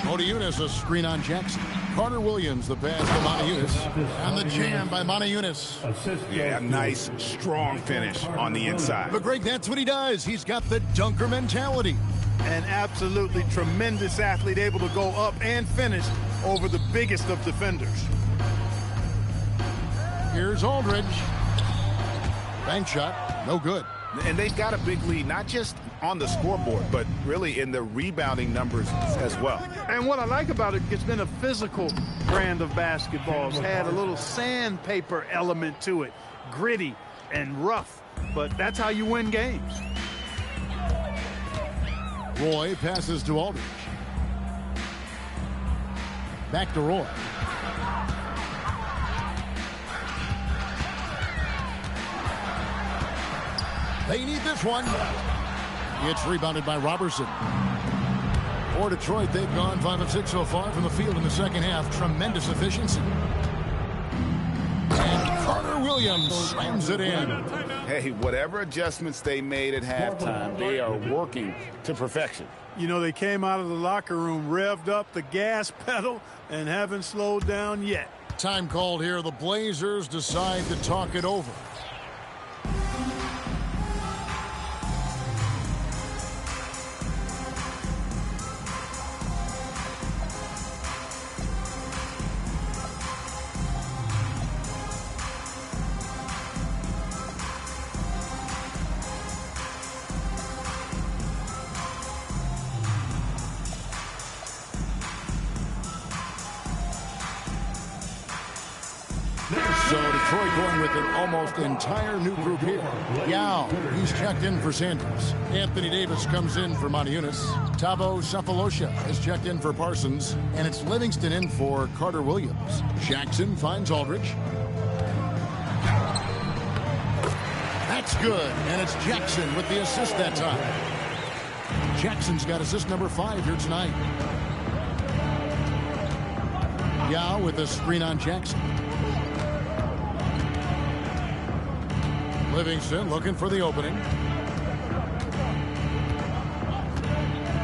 Motiejunas, a screen on Jackson. Carter Williams, the pass to Motiejunas. And the jam by Motiejunas. Yeah, nice, strong finish on the inside. But, Greg, that's what he does. He's got the dunker mentality. An absolutely tremendous athlete, able to go up and finish over the biggest of defenders. Here's Aldridge. Bank shot, no good. And they've got a big lead, not just on the scoreboard, but really in the rebounding numbers as well. And what I like about it, it's been a physical brand of basketball. It's had a little sandpaper element to it, gritty and rough, but that's how you win games. Roy passes to Aldridge. Back to Roy. They need this one. It's rebounded by Robertson. For Detroit, they've gone 5 of 6 so far from the field in the second half. Tremendous efficiency. And Carter Williams slams it in. Hey, whatever adjustments they made at halftime, they are working to perfection. You know, they came out of the locker room, revved up the gas pedal, and haven't slowed down yet. Time called here. The Blazers decide to talk it over. So Detroit going with an almost entire new group here. Yao, he's checked in for Sanders. Anthony Davis comes in for Motiejunas. Thabo Sefolosha is checked in for Parsons. And it's Livingston in for Carter Williams. Jackson finds Aldridge. That's good. And it's Jackson with the assist that time. Jackson's got assist number 5 here tonight. Yao with a screen on Jackson. Livingston looking for the opening.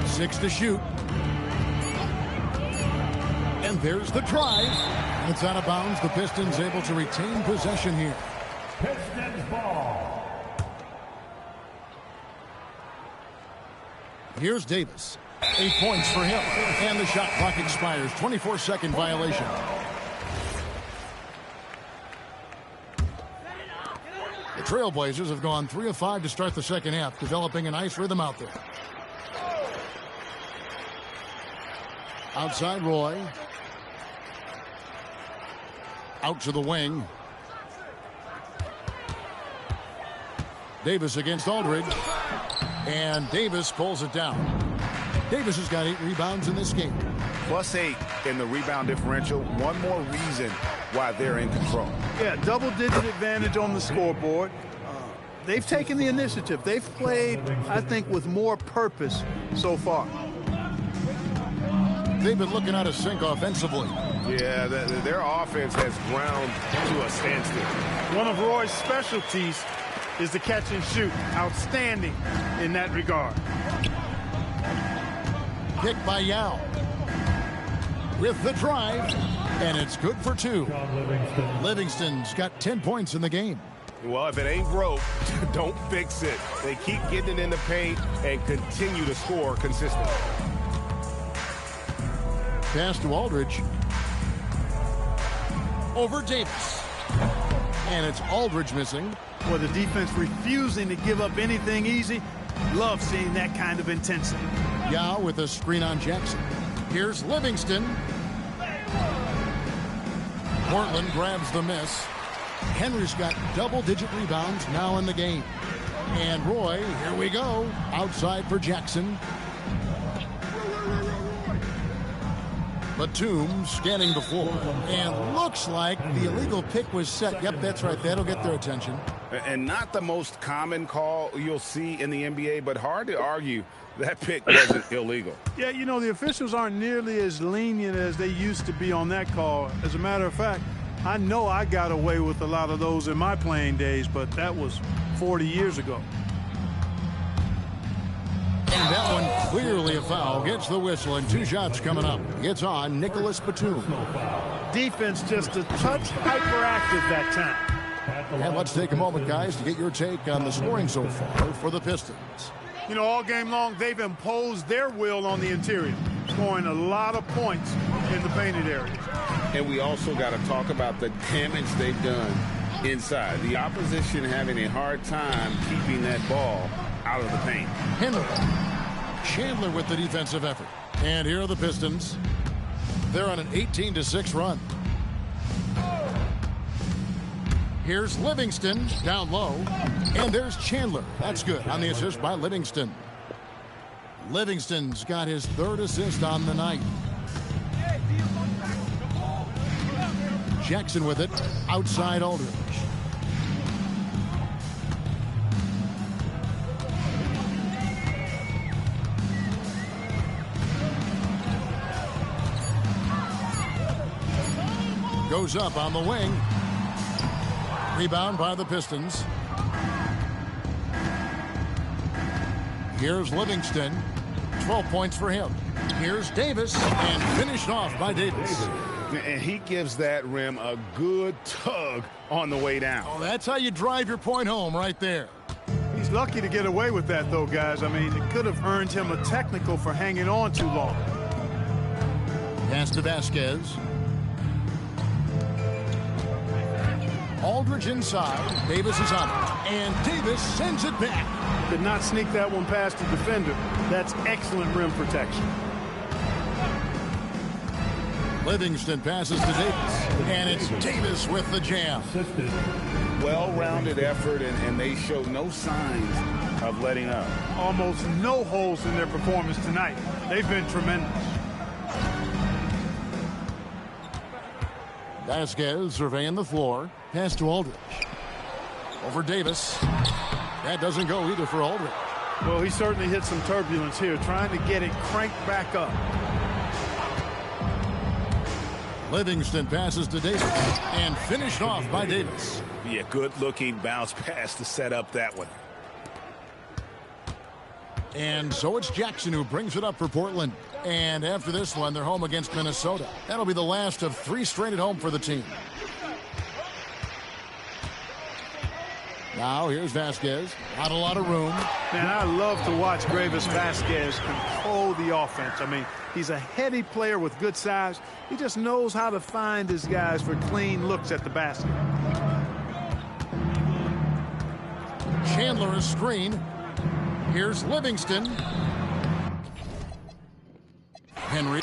6 to shoot. And there's the drive. It's out of bounds. The Pistons able to retain possession here. Pistons ball. Here's Davis. 8 points for him. And the shot clock expires. 24-second violation. The Trailblazers have gone 3 of 5 to start the second half, developing a nice rhythm out there. Outside Roy. Out to the wing. Davis against Aldridge. And Davis pulls it down. Davis has got 8 rebounds in this game. +8 in the rebound differential. One more reason why they're in control. Yeah, double-digit advantage on the scoreboard. They've taken the initiative. They've played, I think, with more purpose so far. They've been looking out of sync offensively. Yeah, their offense has ground to a standstill. One of Roy's specialties is the catch and shoot. Outstanding in that regard. Kick by Yao. With the drive. And it's good for 2. Livingston's got 10 points in the game. Well, if it ain't broke, don't fix it. They keep getting it in the paint and continue to score consistently. Pass to Aldridge. Over Davis. And it's Aldridge missing. Well, the defense refusing to give up anything easy. Love seeing that kind of intensity. Yao with a screen on Jackson. Here's Livingston. Portland grabs the miss. Henry's got double-digit rebounds now in the game. And Roy, here we go, outside for Jackson. Batum scanning the floor. And looks like the illegal pick was set. Yep, that's right. That'll get their attention. And not the most common call you'll see in the NBA, but hard to argue that pick wasn't illegal. Yeah, you know, the officials aren't nearly as lenient as they used to be on that call. As a matter of fact, I know I got away with a lot of those in my playing days, but that was 40 years ago. And that one clearly a foul. Gets the whistle, and 2 shots coming up. It's on Nicholas Batum. Defense just a touch hyperactive that time. And let's take a moment, guys, to get your take on the scoring so far for the Pistons. You know, all game long, they've imposed their will on the interior, scoring a lot of points in the painted areas. And we also got to talk about the damage they've done inside. The opposition having a hard time keeping that ball out of the paint. Henry. Chandler with the defensive effort. And here are the Pistons. They're on an 18-6 run. Here's Livingston down low. And there's Chandler. That's good on the assist by Livingston. Livingston's got his 3rd assist on the night. Jackson with it. Outside Aldridge. Goes up on the wing. Rebound by the Pistons. Here's Livingston. 12 points for him. Here's Davis, and finished off by Davis. And he gives that rim a good tug on the way down. Oh, that's how you drive your point home right there. He's lucky to get away with that, though, guys. I mean, it could have earned him a technical for hanging on too long. Pass to Vasquez. Aldridge inside. Davis is on it. And Davis sends it back. Did not sneak that one past the defender. That's excellent rim protection. Livingston passes to Davis. And it's Davis with the jam. Well-rounded effort, and they show no signs of letting up. Almost no holes in their performance tonight. They've been tremendous. Vasquez surveying the floor. Pass to Aldridge. Over Davis. That doesn't go either for Aldridge. Well, he certainly hit some turbulence here, trying to get it cranked back up. Livingston passes to Davis. And finished off by Davis. Yeah, good-looking bounce pass to set up that one. And so it's Jackson who brings it up for Portland. And after this one, they're home against Minnesota. That'll be the last of 3 straight at home for the team. Now here's Vasquez. Not a lot of room. Man, I love to watch Gravis Vasquez control the offense. I mean, he's a heady player with good size. He just knows how to find his guys for clean looks at the basket. Chandler is screen. Here's Livingston. Henry.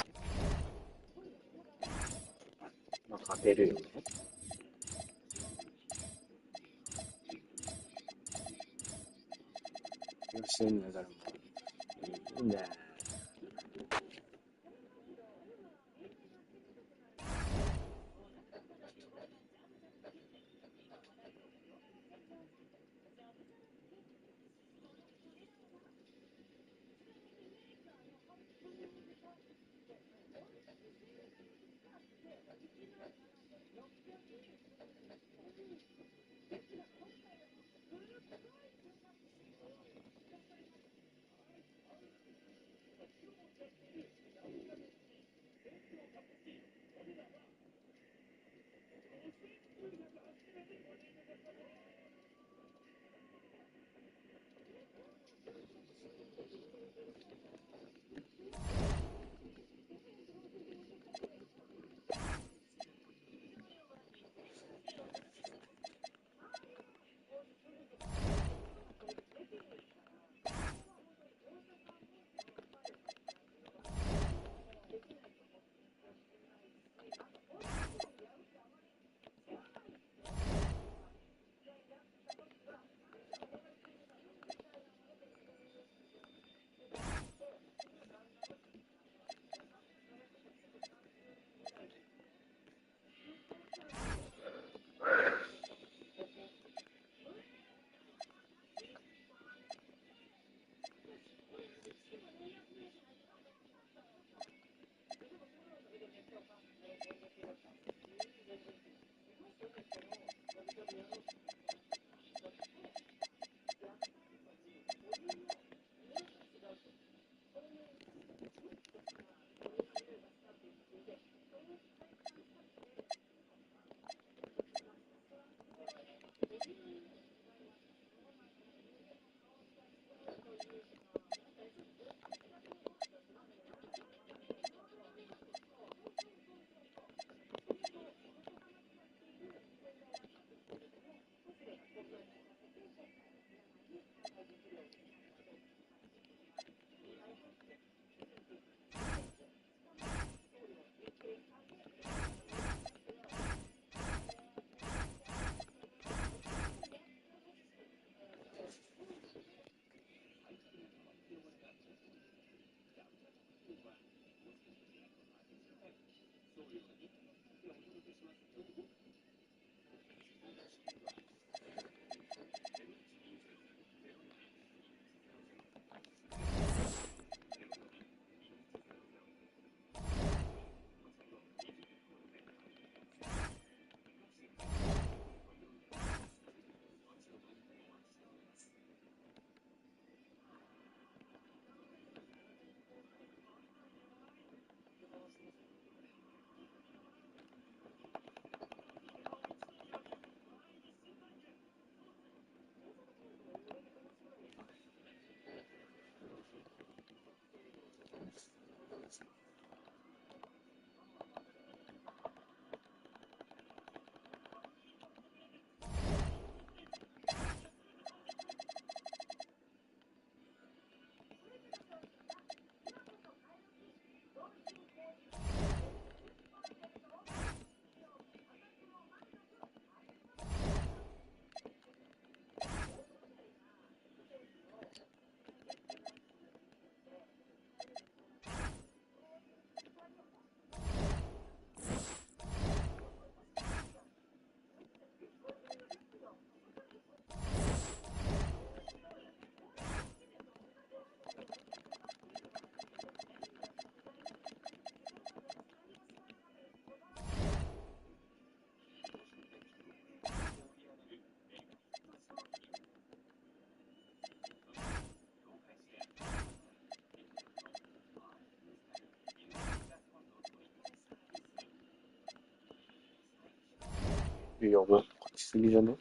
いや、もう、勝ちすぎじゃね？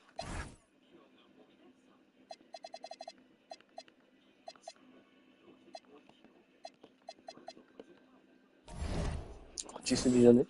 勝ちすぎじゃね？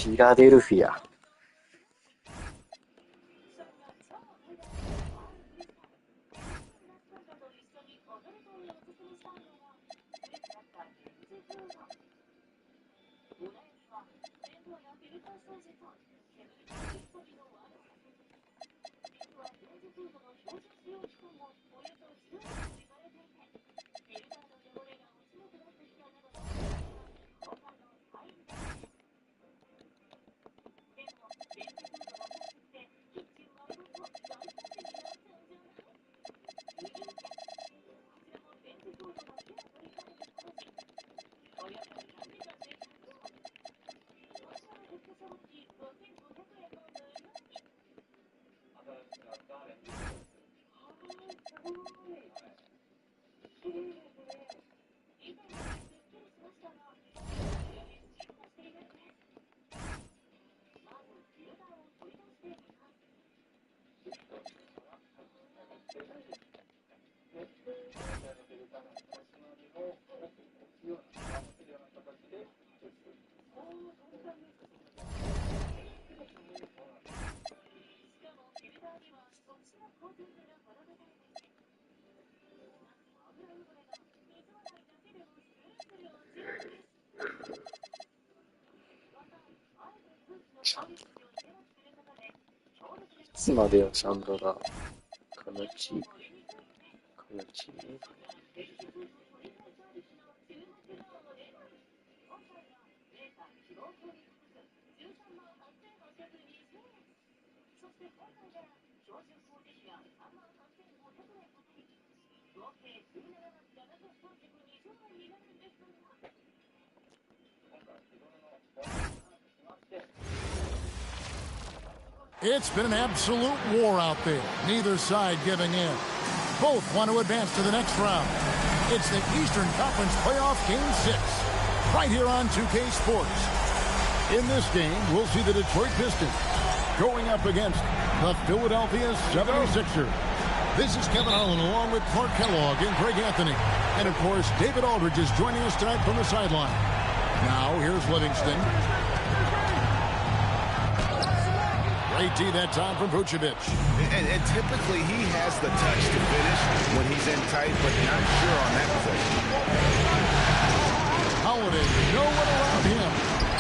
フィラデルフィア。いつまでよ、チャンドラー。カナチ。It's been an absolute war out there. Neither side giving in. Both want to advance to the next round. It's the Eastern Conference Playoff Game 6, right here on 2K Sports. In this game, we'll see the Detroit Pistons going up against the Philadelphia 76ers. This is Kevin Harlan along with Clark Kellogg and Greg Anthony. And, of course, David Aldridge is joining us tonight from the sideline. Now, here's Livingston. Great D that time from Vucevic. And typically he has the touch to finish when he's in tight, but not sure on that possession. Holiday, no one around him.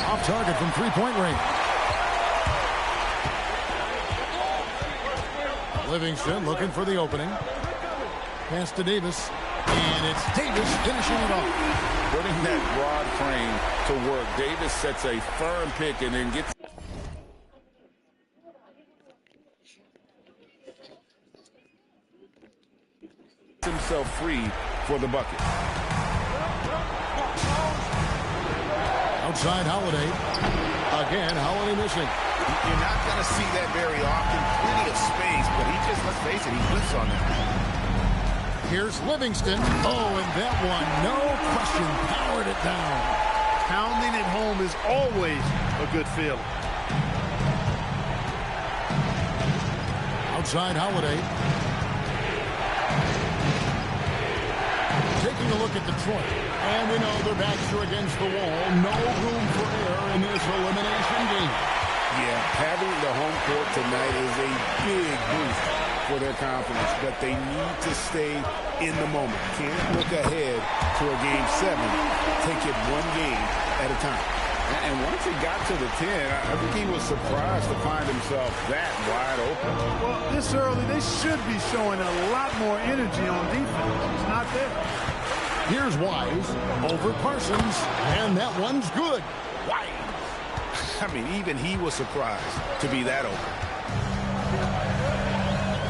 Off target from three-point range. Livingston looking for the opening. Pass to Davis. And it's Davis finishing it off. Putting that broad frame to work. Davis sets a firm pick and then gets himself free for the bucket. Outside Holiday. Again, Holiday missing. You're not going to see that very often. Plenty of space, but he just, let's face it, he whiffs on that. Here's Livingston. Oh, and that one, no question, powered it down. Pounding it home is always a good feeling. Outside Holiday. Taking a look at Detroit. And we know their backs are against the wall. No room for error in this elimination game. Yeah, having the home court tonight is a big boost for their confidence, but they need to stay in the moment. Can't look ahead to a game 7. Take it one game at a time. And once he got to the 10, I think he was surprised to find himself that wide open. Well, this early, they should be showing a lot more energy on defense. It's not there. Here's Wise over Parsons, and that one's good. Wise. I mean, even he was surprised to be that open.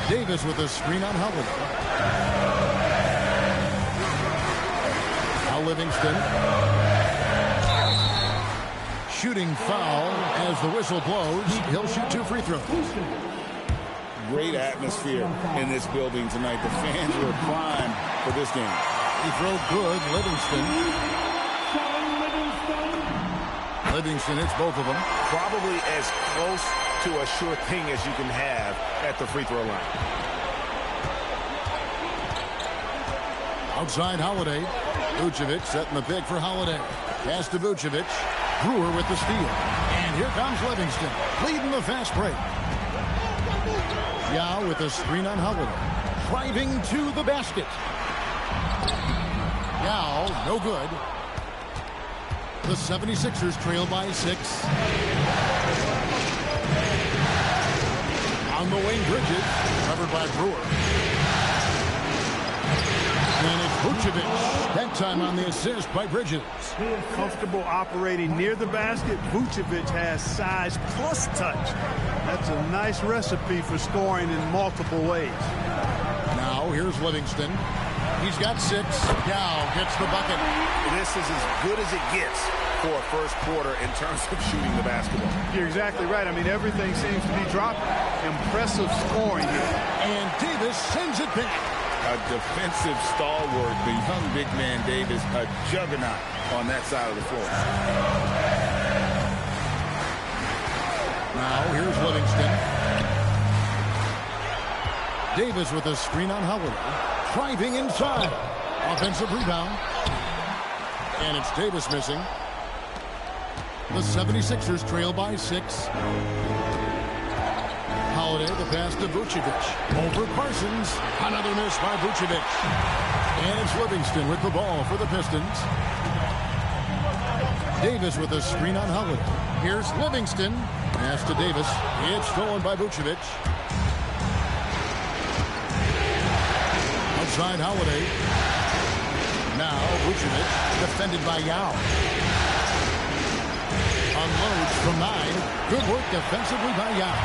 Davis with a screen on Holiday. Now Livingston. Shooting foul as the whistle blows. He'll shoot 2 free throws. Great atmosphere in this building tonight. The fans were primed for this game. He throw good, Livingston. Livingston hits both of them. Probably as close to a sure thing as you can have at the free throw line. Outside Holiday. Vucevic setting the pick for Holiday. Pass to Vucevic. Brewer with the steal. And here comes Livingston, leading the fast break. Yao with a screen on Holiday. Driving to the basket. Yao, no good. The 76ers trail by 6. On the wing, Bridges, covered by Brewer. And it's Vucevic, that time on the assist by Bridges. Comfortable operating near the basket. Vucevic has size plus touch. That's a nice recipe for scoring in multiple ways. Now, here's Livingston. He's got 6. Yao gets the bucket. This is as good as it gets for a first quarter in terms of shooting the basketball. You're exactly right. I mean, everything seems to be dropping. Impressive scoring here. And Davis sends it back. A defensive stalwart, the young big man Davis, a juggernaut on that side of the floor. Now, here's Livingston. Davis with a screen on Holiday. Driving inside. Offensive rebound. And it's Davis missing. The 76ers trail by 6. Holiday, the pass to Vucevic. Over Parsons. Another miss by Vucevic. And it's Livingston with the ball for the Pistons. Davis with a screen on Holiday. Here's Livingston. Pass to Davis. It's stolen by Vucevic. Outside Holiday. Now Vucevic defended by Yao. from 9. Good work defensively by Yao.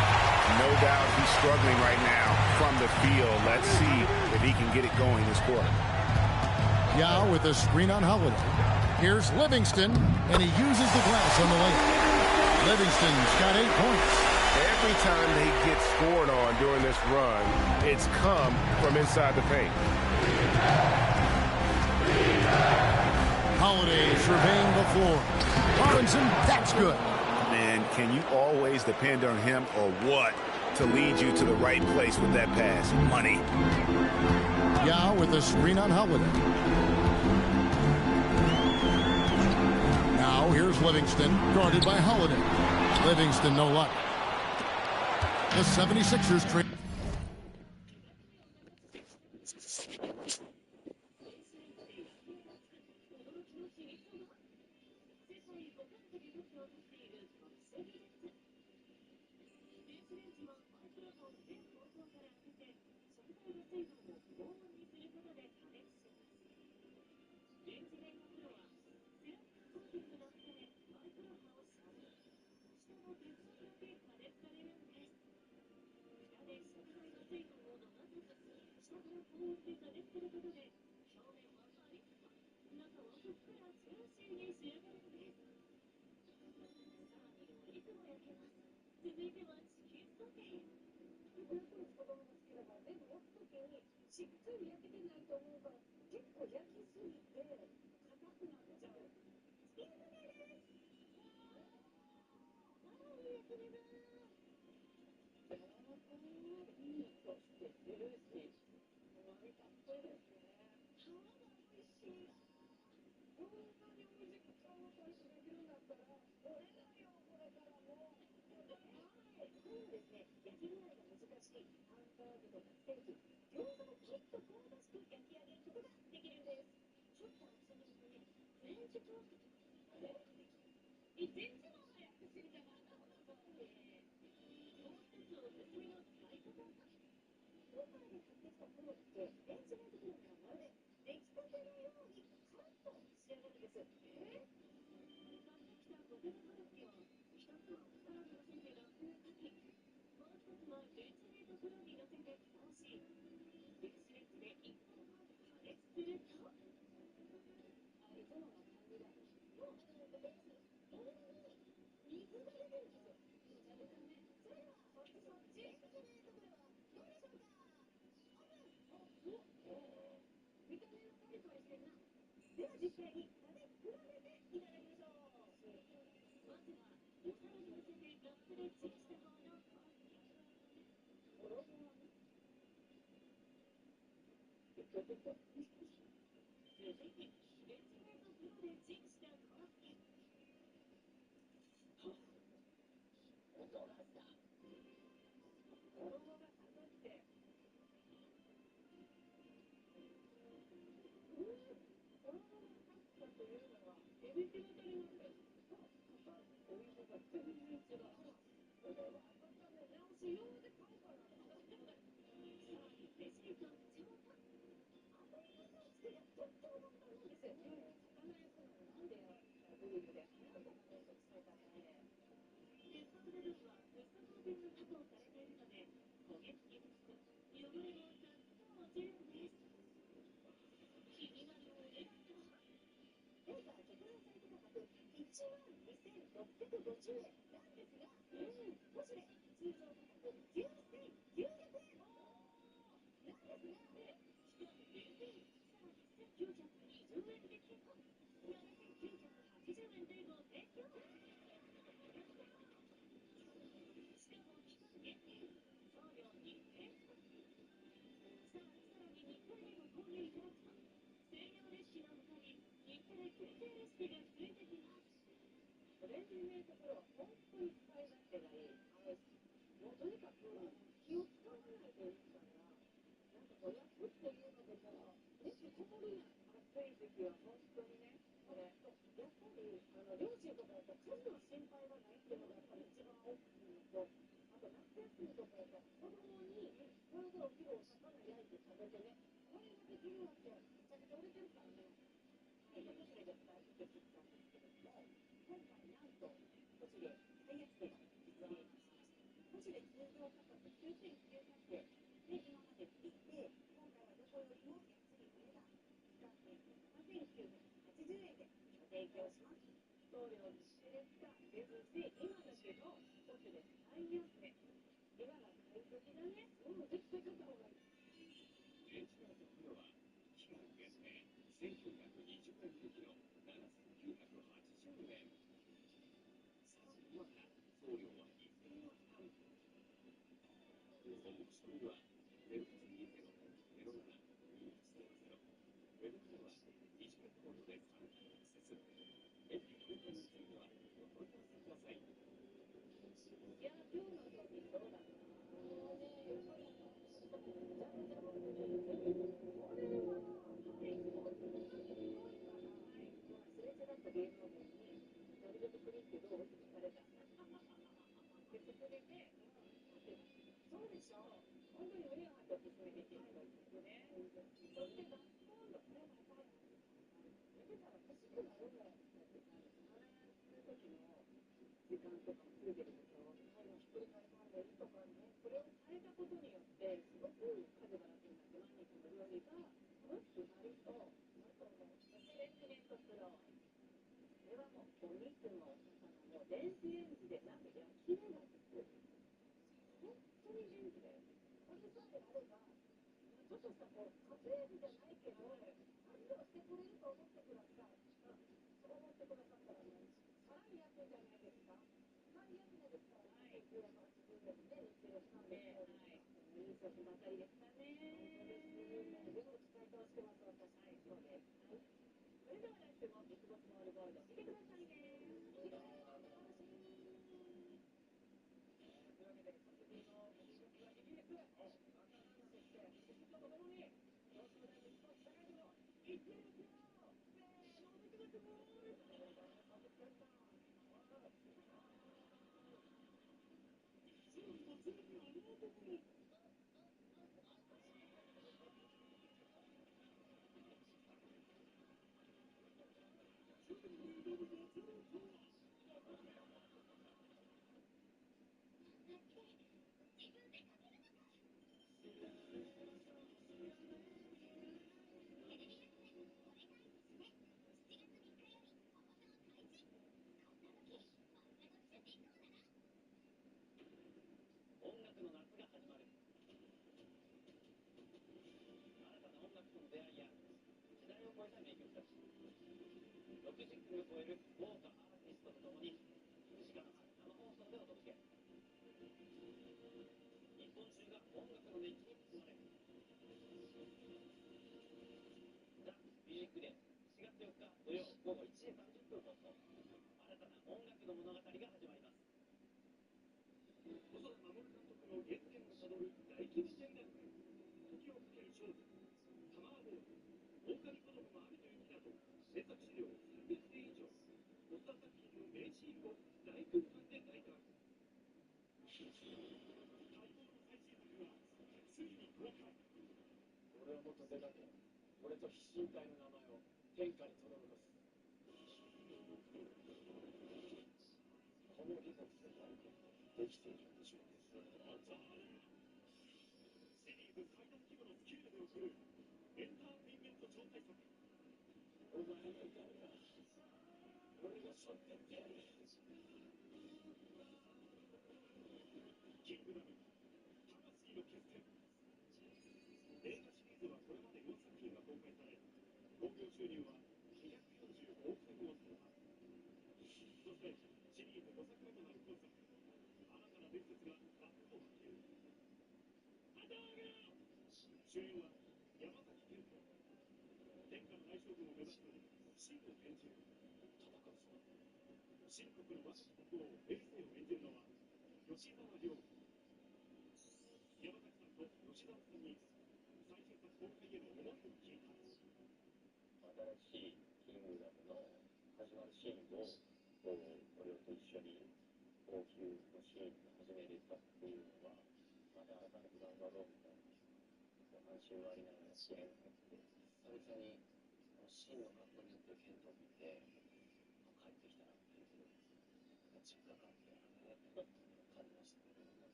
No doubt he's struggling right now from the field. Let's see if he can get it going this quarter. Yao with a screen on Holiday. Here's Livingston, and he uses the glass on the layup. Livingston's got 8 points. Every time they get scored on during this run, it's come from inside the paint. Holiday surveying the floor. Robinson, that's good. And can you always depend on him or what to lead you to the right place with that pass? Money. Yao with a screen on Holiday. Now here's Livingston, guarded by Holiday. Livingston, no luck. The 76ers trade.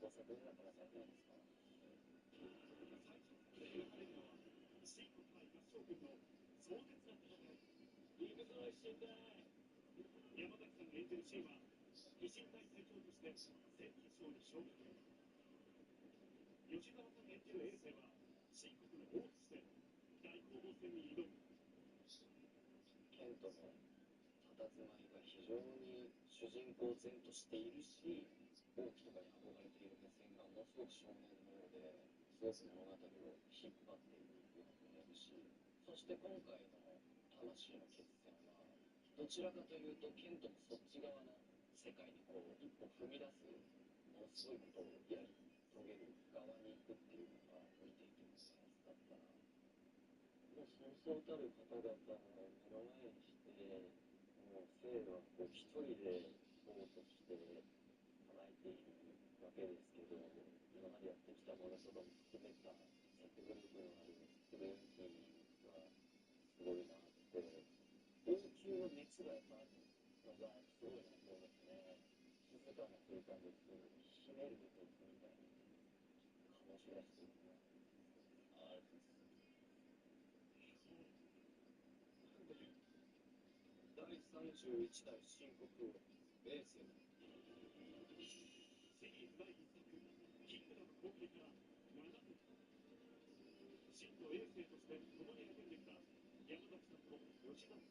どうせどんなからされないですか？ケントの佇まいが非常に主人公前としているし、王毅とかに憧れている目線がものすごく少年のようで、すごく物語を引っ張っているように見えるし、そして今回の魂の決戦は、どちらかというとケントもそっち側の世界にこう一歩踏み出す、ものすごいことをやり遂げる側に行くっていうのが見ていてもセンスだったな。もうそうそうたる方々を目の前にして、もう生はこう一人で王として唱えているわけですけど、今までやってきたものとかも含めた説グループのある雰囲気がすごいなって、王宮の熱がやっぱあるのがすごいなと思いますね。静かな空間です。秘める鉄みたいに醸し出しているね。あれです第31代新国王エーセン。シリーズ第1作キングダム公開から7年、真のエーセンとして共に歩んできた山崎さんと吉田さん、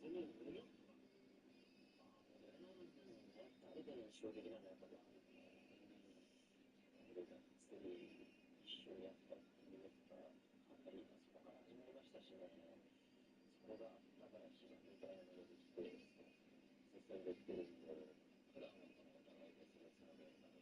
その思いとは。誰で印象的なのはやっぱり俺が作り一緒にやったっていうやつがかなりそこから始まりましたしね。それがだから基準みたいなのができて進んでいってるんで、普段はそのお互い別々の現場で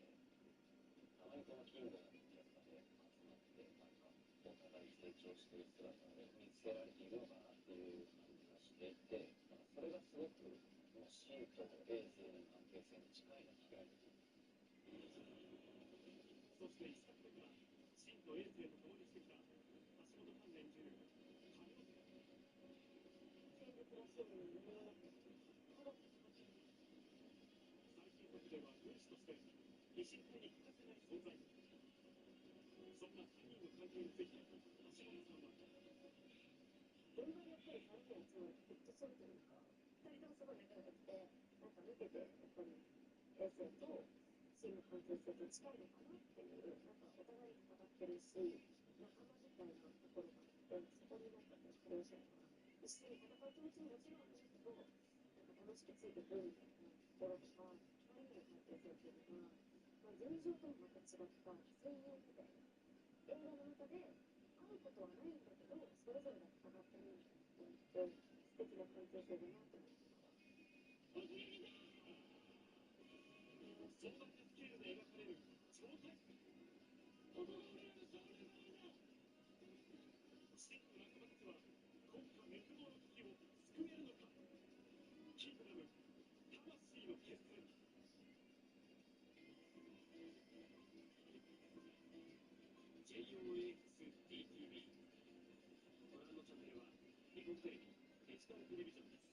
たまにこのキングダムの現場で集まってなんかお互い成長している姿に見つけられているのかなっていう感じがしていて、なんかそれがすごくもうシンとエースの関係性に近いな気がしている。そして一作目にはシンとエースと共にしてきた橋本環演じる最新作では軍師として維新隊に欠かせない存在。そんな3人の関係について橋本さんは現場でやっぱり3人集まるとグッとするというか、2人ともすごい仲良くて、なんか見ててやっぱりエースとシンの関係性と近いのかなっていう、なんかお互いに戦ってるし仲間みたいなところがあって、そこになんかねプレーシャーが一緒に戦う気持ちももちろんあるんだけど、なんか楽しくついてくるみたいなところとか、2人の関係性っていうのが、まあ、友情ともまた違った戦友みたいな、映画の中で会うことはないんだけどそれぞれが戦ってるみたいなって素敵な関係性だなと思って。壮大なスケールで描かれる超大作。真の仲間たちは国家滅亡の危機を救えるのか。キングダム魂の決戦。JOXDTV ご覧のチャンネルは日本テレビデジタルテレビジョンです。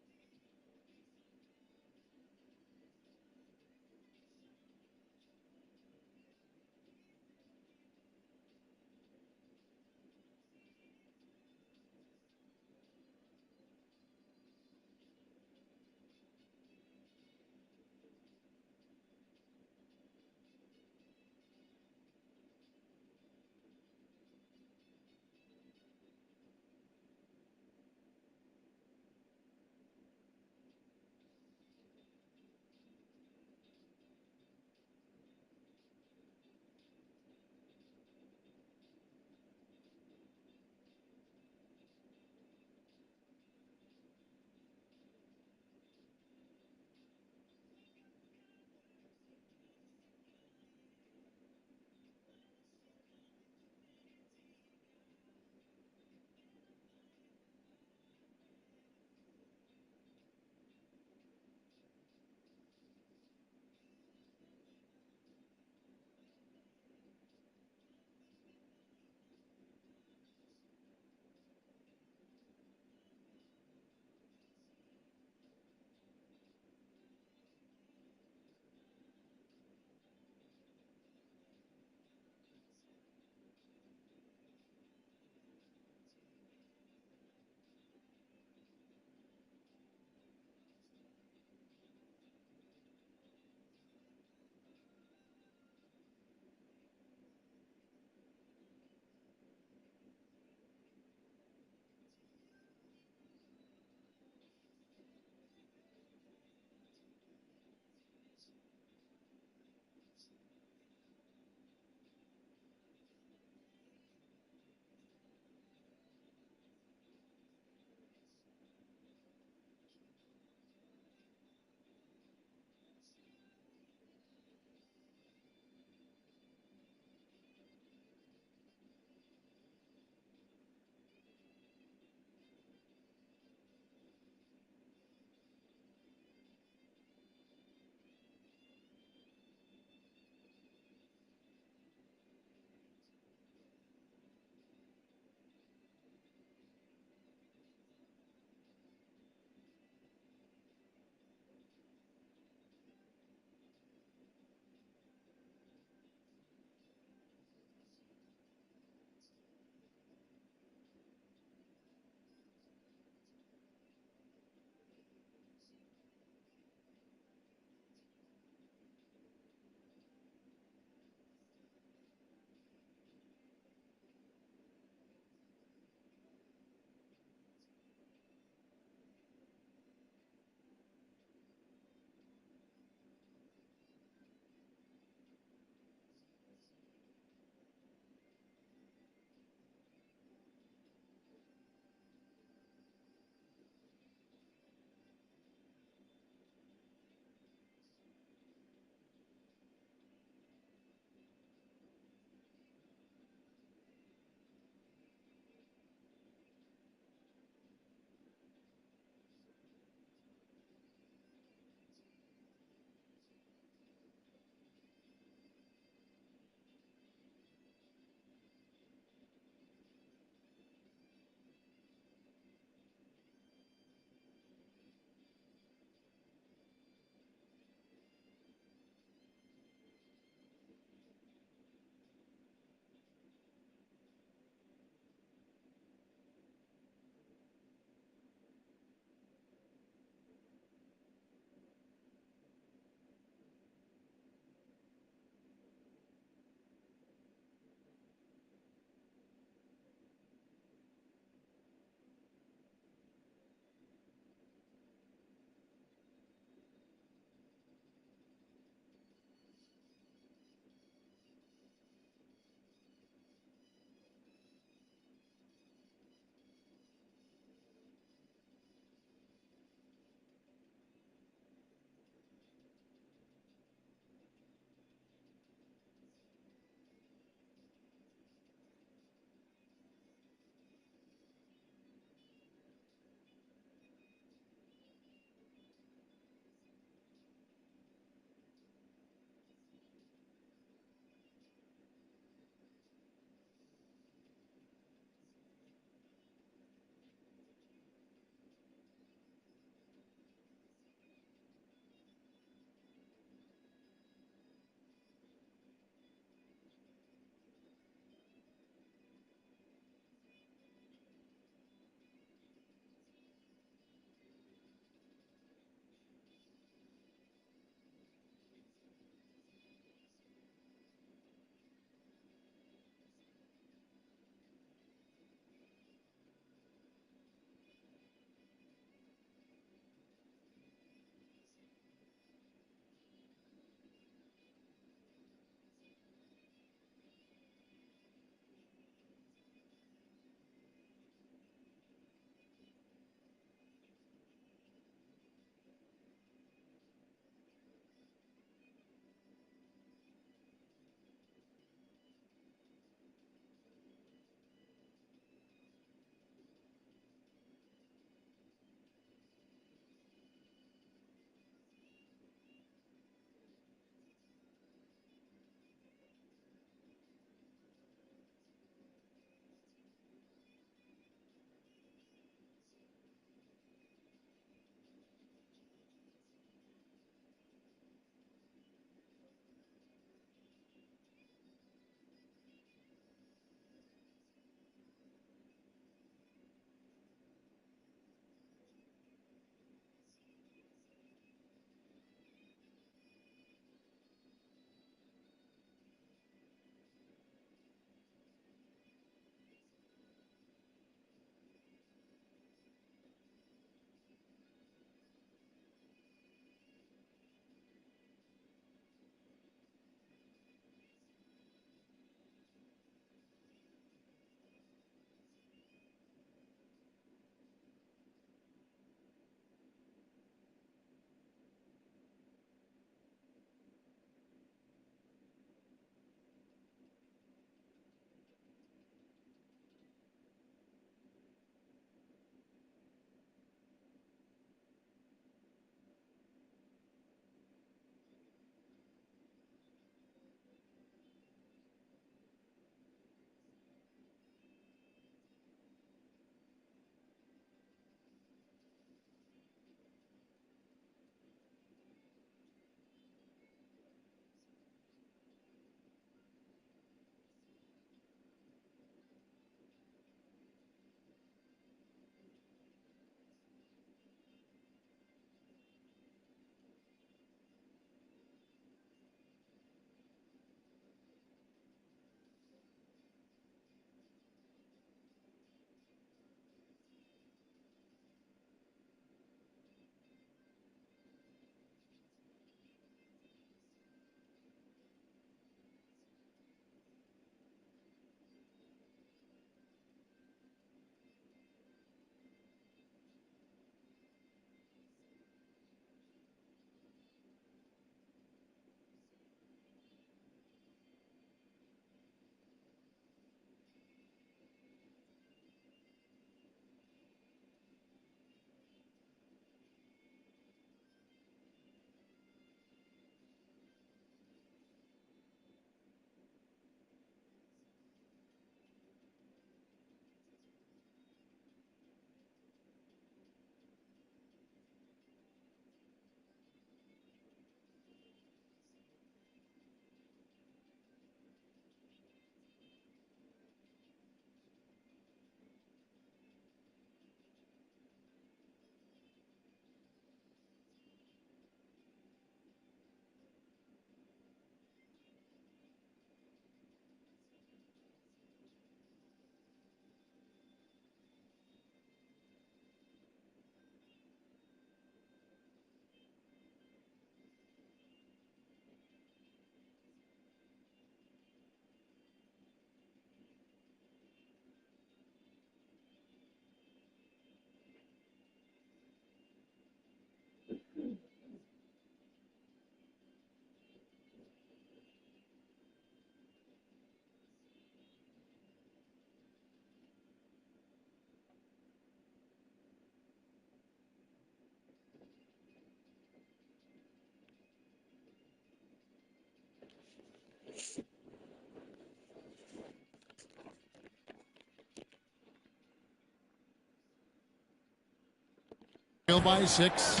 By 6.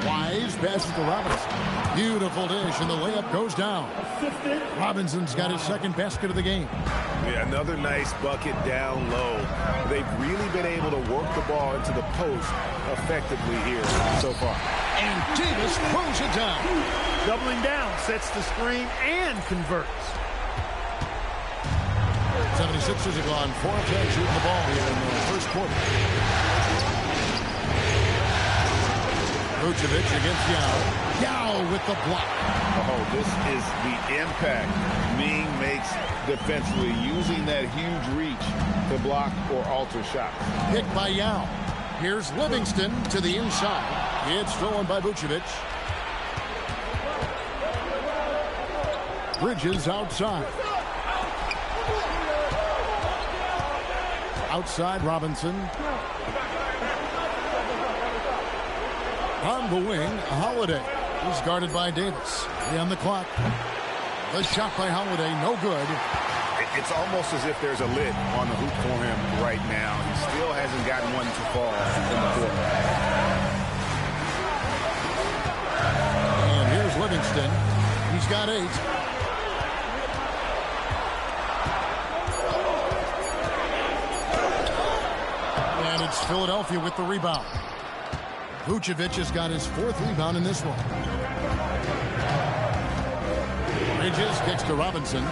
Wise passes to Robinson. Beautiful dish, and the layup goes down. Robinson's got his second basket of the game. Yeah, another nice bucket down low. They've really been able to work the ball into the post effectively here so far. And Davis throws it down. Doubling down, sets the screen, and converts. 76ers have gone 4 of 10 shooting the ball here in the first quarter. Vucevic against Yao. Yao with the block. Oh, this is the impact Ming makes defensively, using that huge reach to block or alter shots. Picked by Yao. Here's Livingston to the inside. It's stolen by Vucevic. Bridges outside. Outside Robinson. On the wing, Holiday. He's guarded by Davis. 3 on the clock. The shot by Holiday, no good. It's almost as if there's a lid on the hoop for him right now. He still hasn't gotten one to fall in the court. And here's Livingston. He's got 8. And it's Philadelphia with the rebound. Vucevic has got his 4th rebound in this one. Bridges kicks to Robinson.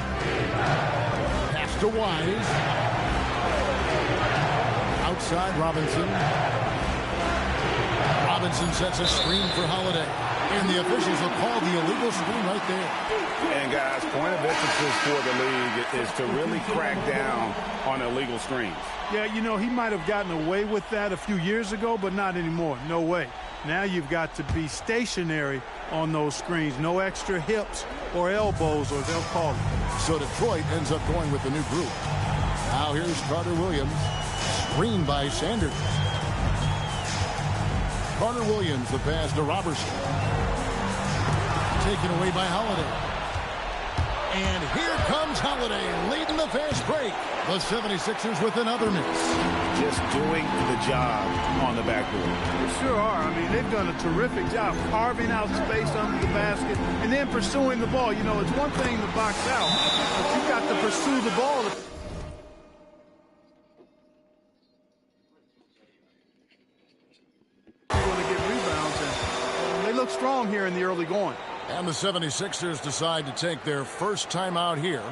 Pass to Wise. Outside Robinson. Robinson sets a screen for Holiday. And the officials will call the illegal screen right there. And guys, point of emphasis for the league is to really crack down on illegal screens. Yeah, you know, he might have gotten away with that a few years ago, but not anymore. No way. Now you've got to be stationary on those screens. No extra hips or elbows, or they'll call it. So Detroit ends up going with the new group. Now here's Carter Williams. Screened by Sanders. Carter Williams, the pass to Robertson. Taken away by Holiday. And here comes Holiday leading the fast break. The 76ers with another miss. Just doing the job on the backboard. They sure are. I mean, they've done a terrific job carving out space under the basket and then pursuing the ball. You know, it's one thing to box out, but you've got to pursue the ball. You're going to get rebounds, and they look strong here in the early going. And the 76ers decide to take their first time out here.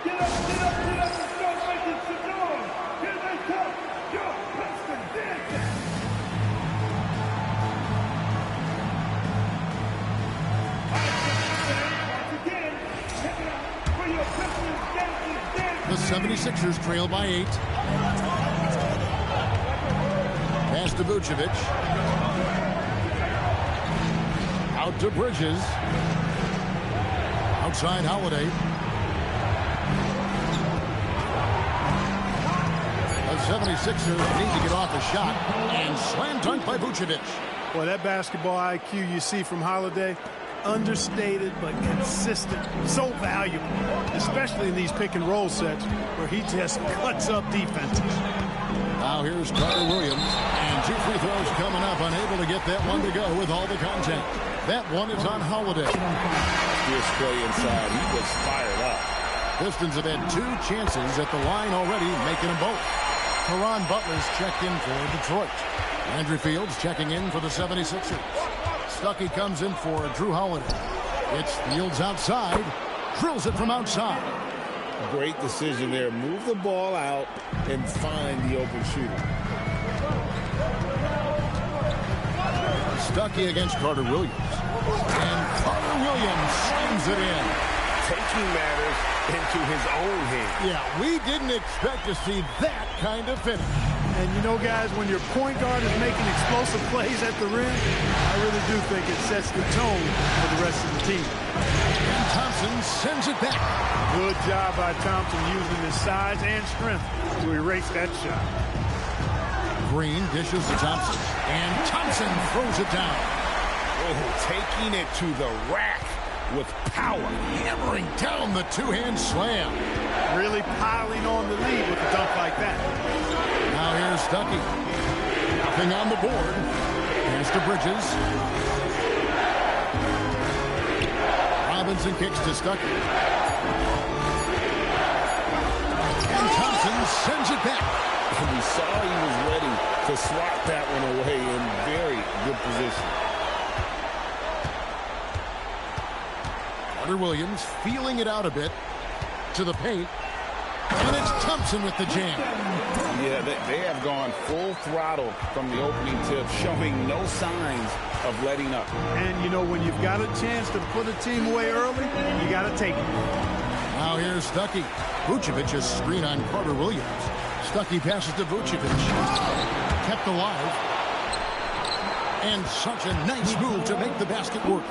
Get up, get up, get up, and start making some noise. Here they come, your Pistons dancing. Once again, take it up for your Pistons dancing. The 76ers trail by 8. Pass to Vucevic. Out to Bridges. Outside Holiday. The 76ers need to get off a shot. And slam dunk by Vucevic. Boy, that basketball IQ you see from Holiday, understated but consistent. So valuable, especially in these pick and roll sets where he just cuts up defenses. Now here's Carter Williams. And 2 free throws coming up. Unable to get that one to go with all the contact. That one is on Holiday. Fierce play inside. He was fired up. Pistons have had 2 chances at the line already, making them both. Caron Butler's checked in for Detroit. Andrew Fields checking in for the 76ers. Stuckey comes in for Drew Holiday. It's Fields outside. Drills it from outside. Great decision there. Move the ball out and find the open shooter. Stuckey against Carter Williams. And Carter Williams slams it in. Taking matters into his own hands. Yeah, we didn't expect to see that kind of finish. And you know, guys, when your point guard is making explosive plays at the rim, I really do think it sets the tone for the rest of the team. And Thompson sends it back. Good job by Thompson using his size and strength to erase that shot. Green dishes to Thompson. And Thompson throws it down. Oh, taking it to the rack with power. Hammering down the 2-hand slam. Really piling on the lead with a dunk like that. Now here's Stuckey. Nothing on the board. Pass to Bridges. Robinson kicks to Stuckey. And Thompson sends it back. And we saw he was ready to swat that one away in very good position. Carter Williams feeling it out a bit to the paint. And it's Thompson with the jam. Yeah, they have gone full throttle from the opening tip, showing no signs of letting up. And, you know, when you've got a chance to put a team away early, you got to take it. Now here's Stuckey. Vucevic's screen on Carter Williams. Stuckey passes to Vucevic. Kept alive. And such a nice move to make the basket work.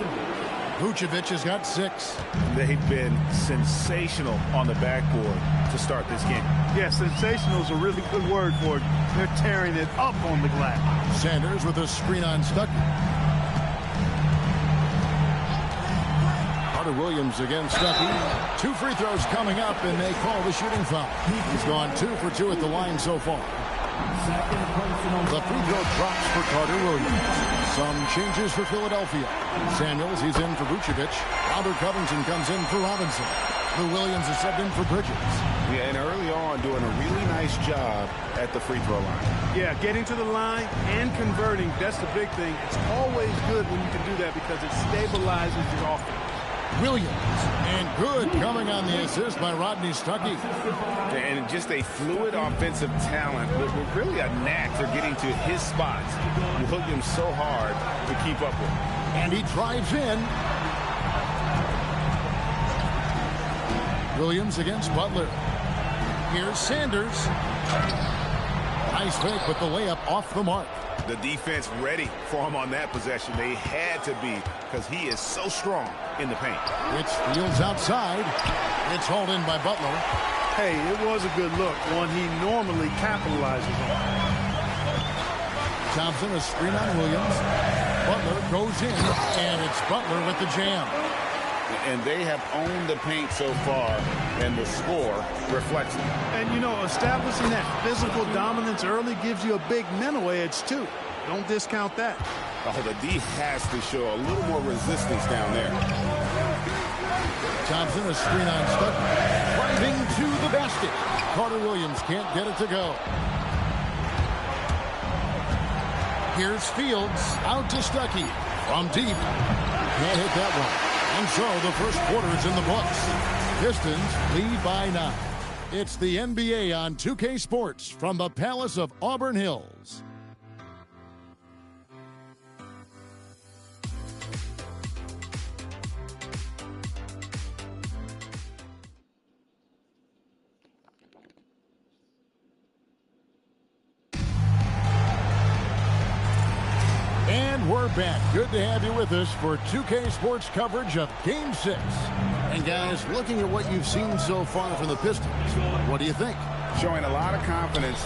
Vucevic has got 6. They've been sensational on the backboard to start this game. Yeah, sensational is a really good word for it. They're tearing it up on the glass. Sanders with a screen on Stuckey. Carter Williams against Stuckey. 2 free throws coming up, and they call the shooting foul. He's gone 2 for 2 at the line so far. The free throw drops for Carter Williams. Some changes for Philadelphia. Samuels, he's in for Vucevic. Robert Covington comes in for Robinson. Lou Williams is subbed in for Bridges. Yeah, and early on doing a really nice job at the free throw line. Yeah, getting to the line and converting, that's the big thing. It's always good when you can do that because it stabilizes your offense. Williams, and good coming on the assist by Rodney Stuckey. And just a fluid offensive talent with really a knack for getting to his spots. Williams so hard to keep up with. And he drives in. Williams against Butler. Here's Sanders. Nice fake, but the layup off the mark. The defense ready for him on that possession. They had to be because he is so strong in the paint. It's Fields outside. It's hauled in by Butler. Hey, it was a good look, one he normally capitalizes on. Thompson, a screen on Williams. Butler goes in, and it's Butler with the jam. And they have owned the paint so far, and the score reflects it. And, you know, establishing that physical dominance early gives you a big mental edge, too. Don't discount that. Oh, the D has to show a little more resistance down there. Thompson, a screen on Stuckey. Driving to the basket. Carter Williams can't get it to go. Here's Fields out to Stuckey. From deep. Can't hit that one. And so the first quarter is in the books. Pistons lead by 9. It's the NBA on 2K Sports from the Palace of Auburn Hills. And we're back. Good to have you with us for 2K Sports coverage of Game 6. And guys, looking at what you've seen so far from the Pistons, what do you think? Showing a lot of confidence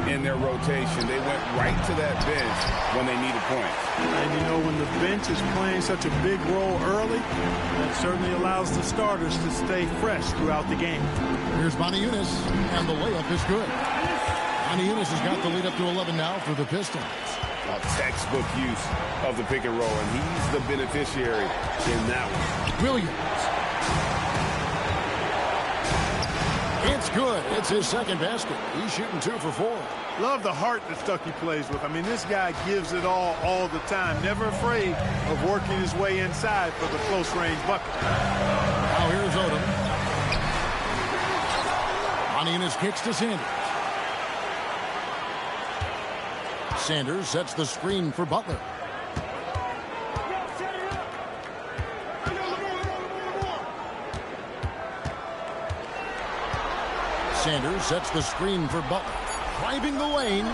in their rotation. They went right to that bench when they needed points. And you know, when the bench is playing such a big role early, that certainly allows the starters to stay fresh throughout the game. Here's Moniunas, and the layup is good. Moniunas has got the lead up to 11 now for the Pistons. A textbook use of the pick and roll, and he's the beneficiary in that one. Williams. It's good. It's his second basket. He's shooting 2 for 4. Love the heart that Stuckey plays with. I mean, this guy gives it all the time. Never afraid of working his way inside for the close-range bucket. Now here's Odom. Moniunas kicks to Sanders. Sanders sets the screen for Butler. Sanders sets the screen for Butler. Driving the lane.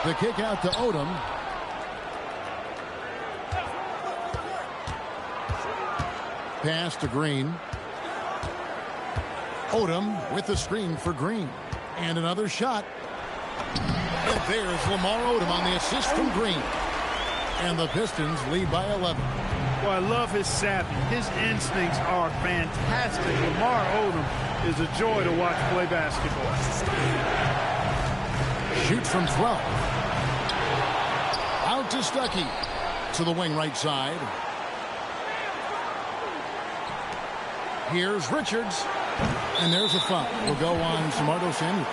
The kick out to Odom. Pass to Green. Odom with the screen for Green. And another shot. And there's Lamar Odom on the assist from Green. And the Pistons lead by 11. Well, I love his savvy. His instincts are fantastic. Lamar Odom is a joy to watch play basketball. Shoots from 12. Out to Stuckey. To the wing right side. Here's Richards. And there's a foul. Will go on Samardo Samuels.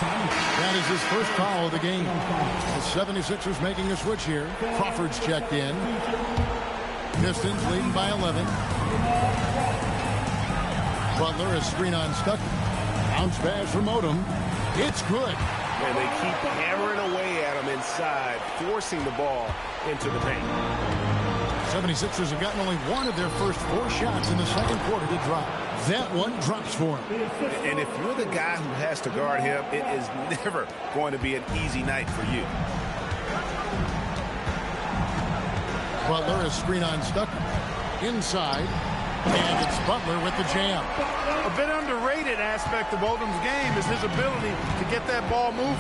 That is his first foul of the game. The 76ers making a switch here. Crawford's checked in. Pistons leading by 11. Butler is screen on Stuckey. Bounce pass from Odom. It's good. And they keep hammering away at him inside, forcing the ball into the paint. 76ers have gotten only one of their first 4 shots in the second quarter to drop. That one drops for him. And if you're the guy who has to guard him, it is never going to be an easy night for you. Butler is screen on Stuckey. Inside. And it's Butler with the jam. A bit underrated aspect of Odom's game is his ability to get that ball moving.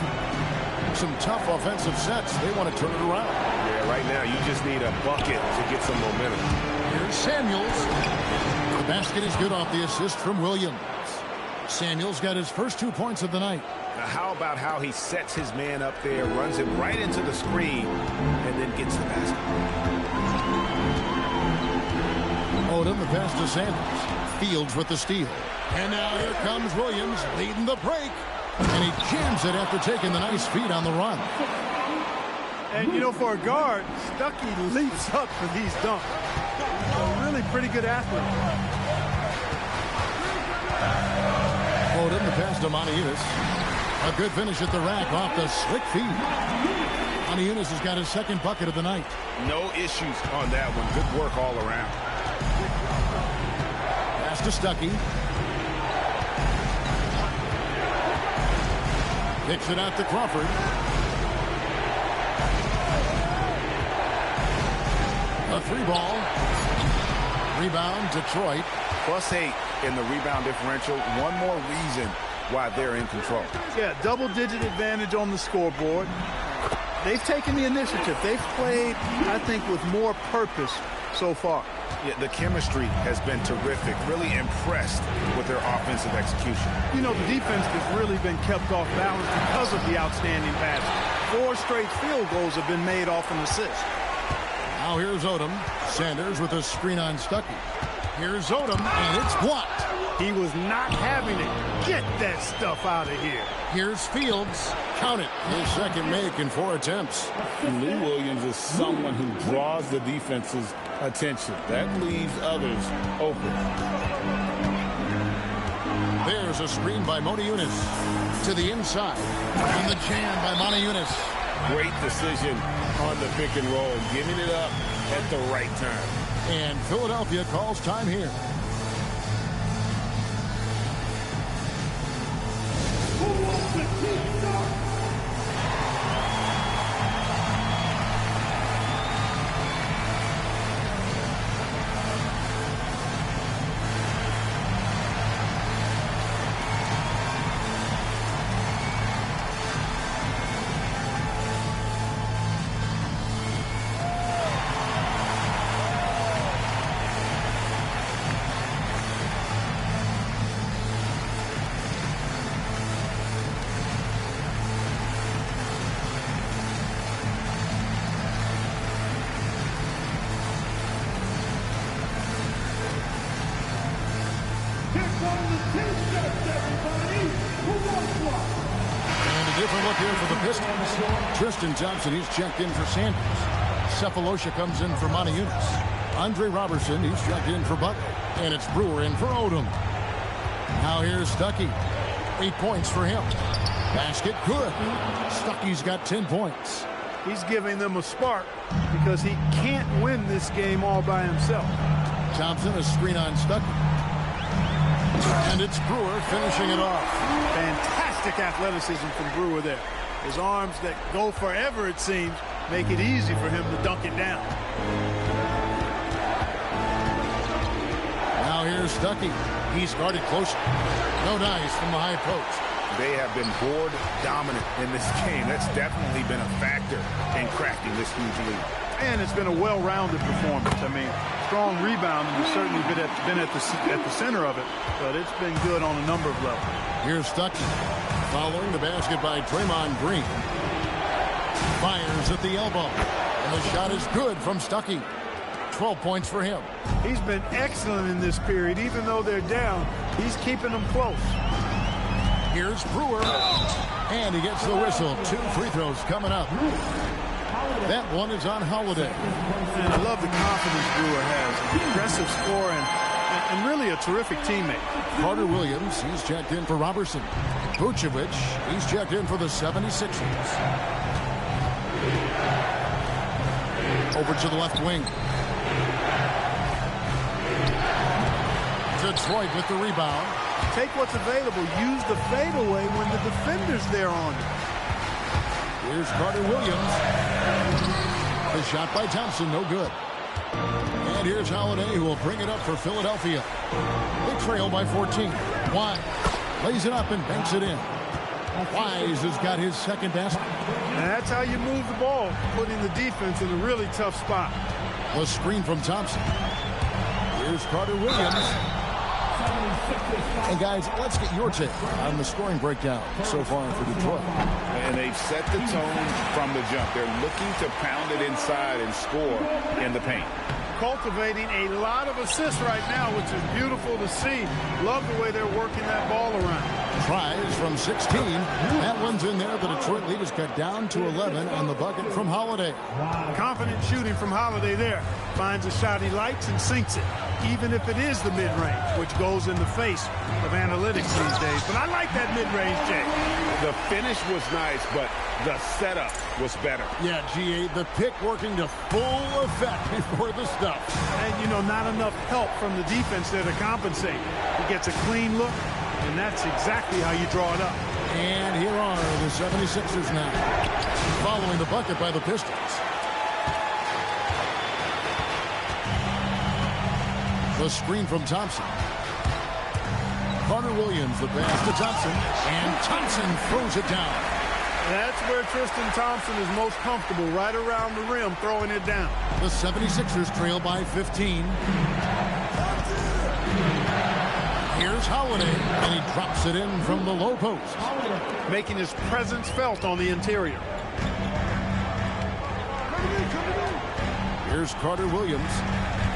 Some tough offensive sets. They want to turn it around. Yeah, right now you just need a bucket to get some momentum. Here's Samuels. The basket is good off the assist from Williams. Samuels got his first 2 points of the night. Now how about how he sets his man up there, runs him right into the screen, and then gets the basket. Odom, the pass to Sanders. Fields with the steal. And now here comes Williams leading the break. And he jams it after taking the nice feed on the run. And, you know, for a guard, Stuckey leaps up for these dunks. A really pretty good athlete. Odom, the pass to Monteunus. A good finish at the rack off the slick feed. Monteunus has got his second bucket of the night. No issues on that one. Good work all around. Pass to Stuckey. Kicks it out to Crawford. A 3-ball. Rebound, Detroit. +8 in the rebound differential. One more reason why they're in control. Yeah, double-digit advantage on the scoreboard. They've taken the initiative. They've played, I think, with more purpose so far. Yeah, the chemistry has been terrific. Really impressed with their offensive execution. You know, the defense has really been kept off balance because of the outstanding pass. 4 straight field goals have been made off an assist. Now here's Odom. Sanders with a screen on Stuckey. Here's Odom, and it's blocked. He was not having it. Get that stuff out of here. Here's Fields. Count it. His second make in 4 attempts. Lou Williams is someone who draws the defense's attention. That leaves others open. There's a screen by Monteunus to the inside. And the jam by Monteunus. Great decision on the pick and roll, giving it up at the right time. And Philadelphia calls time here. Who wants to keep start? Different look here for the Pistons. Tristan Thompson, he's checked in for Sanders. Cephalosha comes in for Monteunus. Andre Robertson, he's checked in for Butler. And it's Brewer in for Odom. Now here's Stuckey. 8 points for him. Basket good. Stuckey's got 10 points. He's giving them a spark because he can't win this game all by himself. Thompson, a screen on Stuckey. And it's Brewer finishing it off. Fantastic athleticism from Brewer there. His arms that go forever, it seems, make it easy for him to dunk it down. Now here's Stuckey. He's guarded close. No dice from the high post. They have been board dominant in this game. That's definitely been a factor in cracking this huge lead. And it's been a well-rounded performance. I mean, strong rebounding has certainly been at the center of it, but it's been good on a number of levels. Here's Stuckey. Following the basket by Draymond Green. Fires at the elbow. And the shot is good from Stuckey. 12 points for him. He's been excellent in this period. Even though they're down, he's keeping them close. Here's Brewer. And he gets the whistle. 2 free throws coming up. That one is on Holiday. And I love the confidence Brewer has. Aggressive scoring and really a terrific teammate. Carter Williams, he's checked in for Robertson. Vucevic, he's checked in for the 76ers. Over to the left wing. Detroit with the rebound. Take what's available. Use the fadeaway when the defender's there on it. Here's Carter Williams. The shot by Thompson, no good. And here's Holiday, who will bring it up for Philadelphia. They trail by 14. Wise lays it up and banks it in. Wise has got his second basket. And that's how you move the ball, putting the defense in a really tough spot. The screen from Thompson. Here's Carter Williams. And guys, let's get your take on the scoring breakdown so far for Detroit. And they've set the tone from the jump. They're looking to pound it inside and score in the paint. Cultivating a lot of assists right now, which is beautiful to see. Love the way they're working that ball around. Tries from 16. That one's in there. The Detroit lead is cut down to 11, and the bucket from Holiday. Confident shooting from Holiday there. Finds a shot he likes and sinks it, even if it is the mid-range, which goes in the face of analytics these days. But I like that mid-range, Jay. The finish was nice, but the setup was better. Yeah, GA, the pick working to full effect before the stuff. And, you know, not enough help from the defense there to compensate. He gets a clean look, and that's exactly how you draw it up. And here are the 76ers now, following the bucket by the Pistons. The screen from Thompson. Carter Williams, the pass to Thompson, and Thompson throws it down. That's where Tristan Thompson is most comfortable, right around the rim, throwing it down. The 76ers trail by 15. Here's Holiday, and he drops it in from the low post. Making his presence felt on the interior. Here's Carter Williams,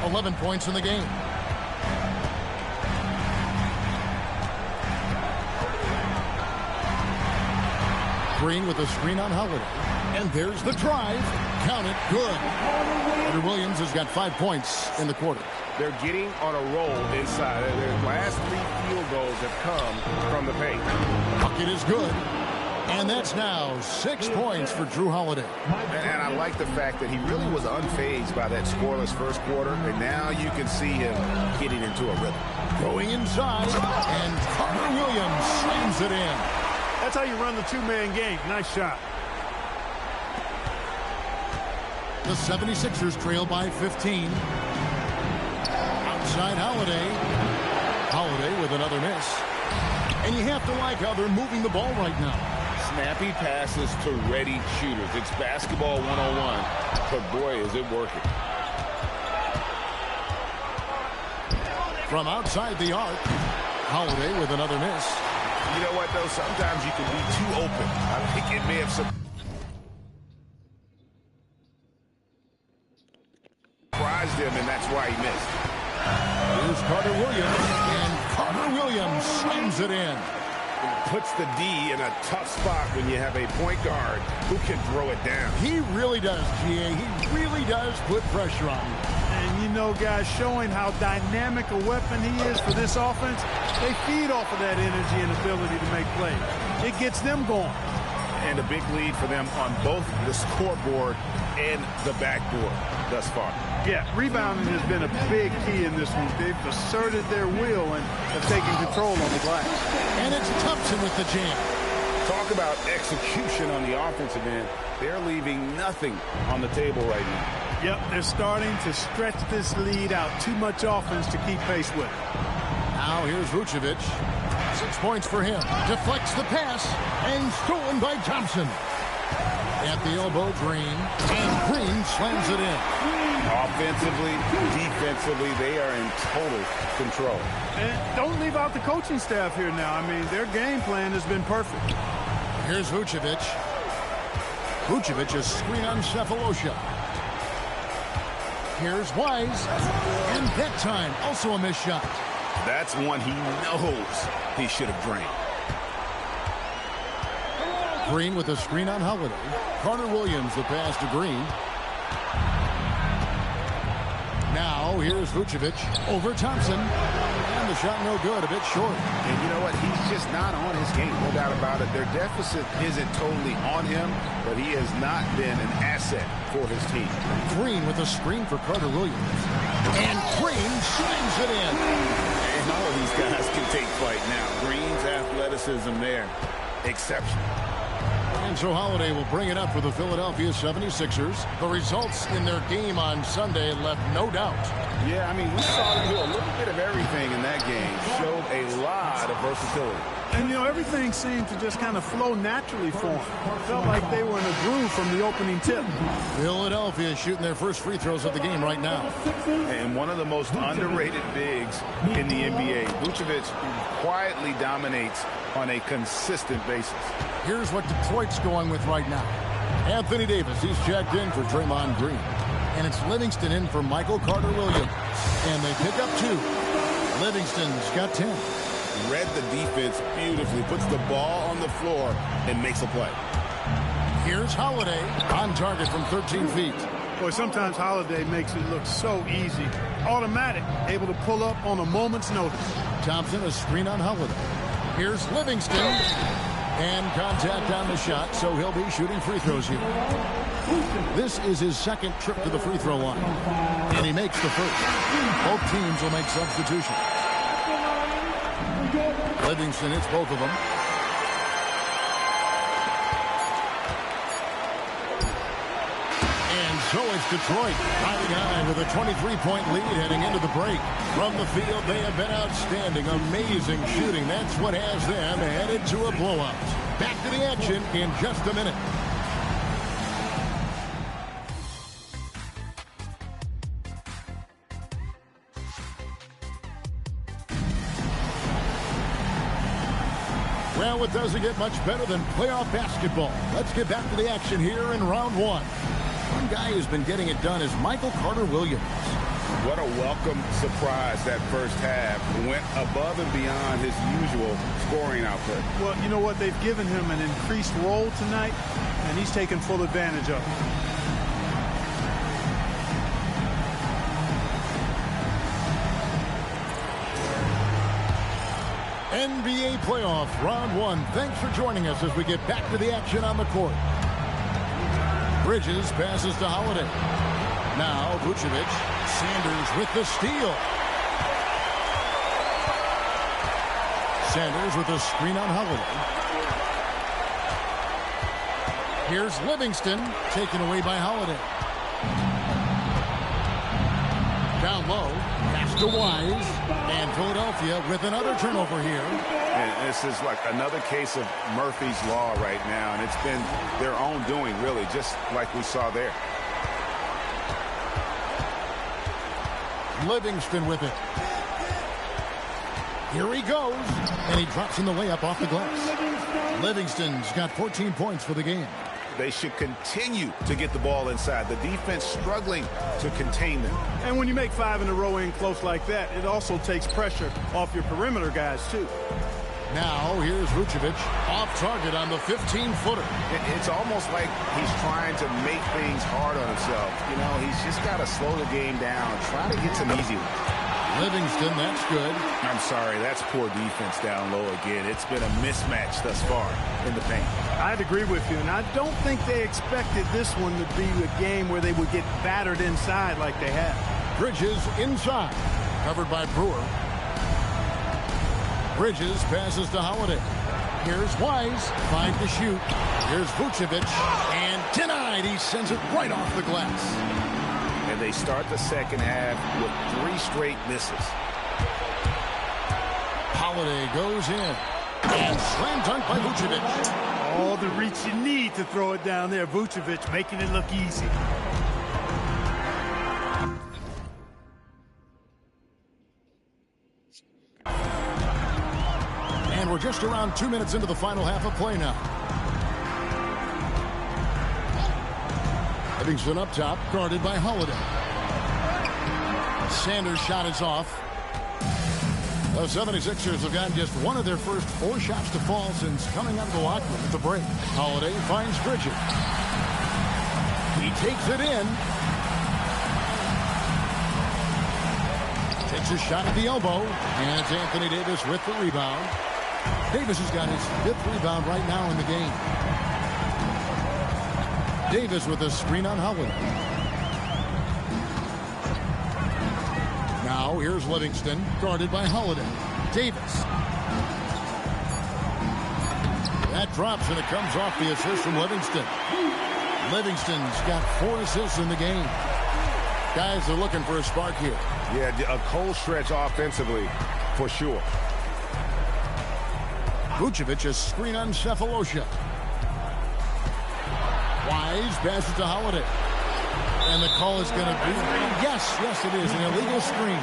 11 points in the game. Green with a screen on Holiday. And there's the drive. Count it. Good. Carter Williams has got 5 points in the quarter. They're getting on a roll inside. Their last 3 field goals have come from the paint. Bucket is good. And that's now 6 points for Drew Holiday. And I like the fact that he really was unfazed by that scoreless first quarter. And now you can see him getting into a rhythm. Going inside. And Carter Williams slams it in. That's how you run the two-man game. Nice shot. The 76ers trail by 15. Outside Holiday. Holiday with another miss. And you have to like how they're moving the ball right now. Snappy passes to ready shooters. It's basketball 101, but boy, is it working. From outside the arc, Holiday with another miss. You know what, though? Sometimes you can be too open. I think it may have surprised him, and that's why he missed. Here's Carter Williams, and Carter Williams slams it in. Puts the D in a tough spot when you have a point guard who can throw it down. He really does, GA. He really does put pressure on him. And, you know, guys, showing how dynamic a weapon he is for this offense, they feed off of that energy and ability to make plays. It gets them going. And a big lead for them on both the scoreboard and the backboard thus far. Yeah, rebounding has been a big key in this one. They've asserted their will and have taken control on the glass. And it's Thompson with the jam. Talk about execution on the offensive end. They're leaving nothing on the table right now. Yep, they're starting to stretch this lead out. Too much offense to keep pace with. Now here's Vucevic. 6 points for him. Deflects the pass and stolen by Thompson. At the elbow, Green. And Green slams it in. Offensively, defensively, they are in total control. And don't leave out the coaching staff here now. I mean, their game plan has been perfect. Here's Vucevic. Vucevic is screen on Cephalosha. Here's Wise. And that time, also a missed shot. That's one he knows he should have drained. Green with a screen on Holiday. Carter Williams, the pass to Green. Now, here's Vucevic over Thompson. And the shot no good, a bit short. And you know what? He's just not on his game, no doubt about it. Their deficit isn't totally on him, but he has not been an asset for his team. Green with a screen for Carter Williams. And Green slams it in. And all of these guys can take flight now. Green's athleticism there, exceptional. And so Holiday will bring it up for the Philadelphia 76ers. The results in their game on Sunday left no doubt. Yeah, I mean, we saw them do a little bit of everything in that game. Showed a lot of versatility. And, you know, everything seemed to just kind of flow naturally for them. Felt like they were in a groove from the opening tip. Philadelphia shooting their first free throws of the game right now. And one of the most underrated bigs in the NBA. Vucevic quietly dominates on a consistent basis. Here's what Detroit's going with right now. Anthony Davis, he's checked in for Draymond Green. And it's Livingston in for Michael Carter Williams. And they pick up 2. Livingston's got 10. Read the defense beautifully, puts the ball on the floor, and makes a play. Here's Holiday on target from 13 feet. Boy, sometimes Holiday makes it look so easy. Automatic, able to pull up on a moment's notice. Thompson, a screen on Holiday. Here's Livingston. And contact on the shot, so he'll be shooting free throws here. This is his second trip to the free throw line. And he makes the first. Both teams will make substitutions. Livingston hits both of them. And so it's Detroit riding high with a 23-point lead heading into the break. From the field, they have been outstanding. Amazing shooting. That's what has them headed to a blowout. Back to the action in just a minute. Well, it doesn't get much better than playoff basketball. Let's get back to the action here in round 1. One guy who's been getting it done is Michael Carter Williams. What a welcome surprise that first half. Went above and beyond his usual scoring output. Well, you know what? They've given him an increased role tonight, and he's taken full advantage of it. NBA playoff round 1. Thanks for joining us as we get back to the action on the court. Bridges passes to Holiday. Now Vucevic. Sanders with the steal. Sanders with a screen on Holiday. Here's Livingston, taken away by Holiday. Down low, pass to Wise, and Philadelphia with another turnover here. And this is like another case of Murphy's Law right now, and it's been their own doing, really, just like we saw there. Livingston with it. Here he goes, and he drops in the layup off the glass. Livingston's got 14 points for the game. They should continue to get the ball inside. The defense struggling to contain them. And when you make 5 in a row in close like that, it also takes pressure off your perimeter guys, too. Now, here's Vucevic off target on the 15-footer. It's almost like he's trying to make things hard on himself. You know, he's just got to slow the game down, try to get some easy ones. Livingston, that's good. I'm sorry, that's poor defense down low again. It's been a mismatch thus far in the paint. I'd agree with you, and I don't think they expected this one to be a game where they would get battered inside like they have. Bridges inside, covered by Brewer. Bridges passes to Holiday. Here's Wise, 5 to shoot. Here's Vucevic, and denied. He sends it right off the glass. And they start the second half with 3 straight misses. Holiday goes in. And slam dunk by Vucevic. All the reach you need to throw it down there. Vucevic making it look easy. And we're just around 2 minutes into the final half of play now. Livingston up top, guarded by Holiday. Sanders' shot is off. The 76ers have gotten just one of their first 4 shots to fall since coming out of the locker room at the break. Holiday finds Bridget. He takes it in. Takes a shot at the elbow. And it's Anthony Davis with the rebound. Davis has got his 5th rebound right now in the game. Davis with a screen on Holiday. Now here's Livingston, guarded by Holiday. Davis. That drops and it comes off the assist from Livingston. Livingston's got 4 assists in the game. Guys are looking for a spark here. Yeah, a cold stretch offensively, for sure. Vucevic, a screen on Cephalosha. Wise passes to Holiday. And the call is going to be, yes, it is, an illegal screen.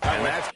And that's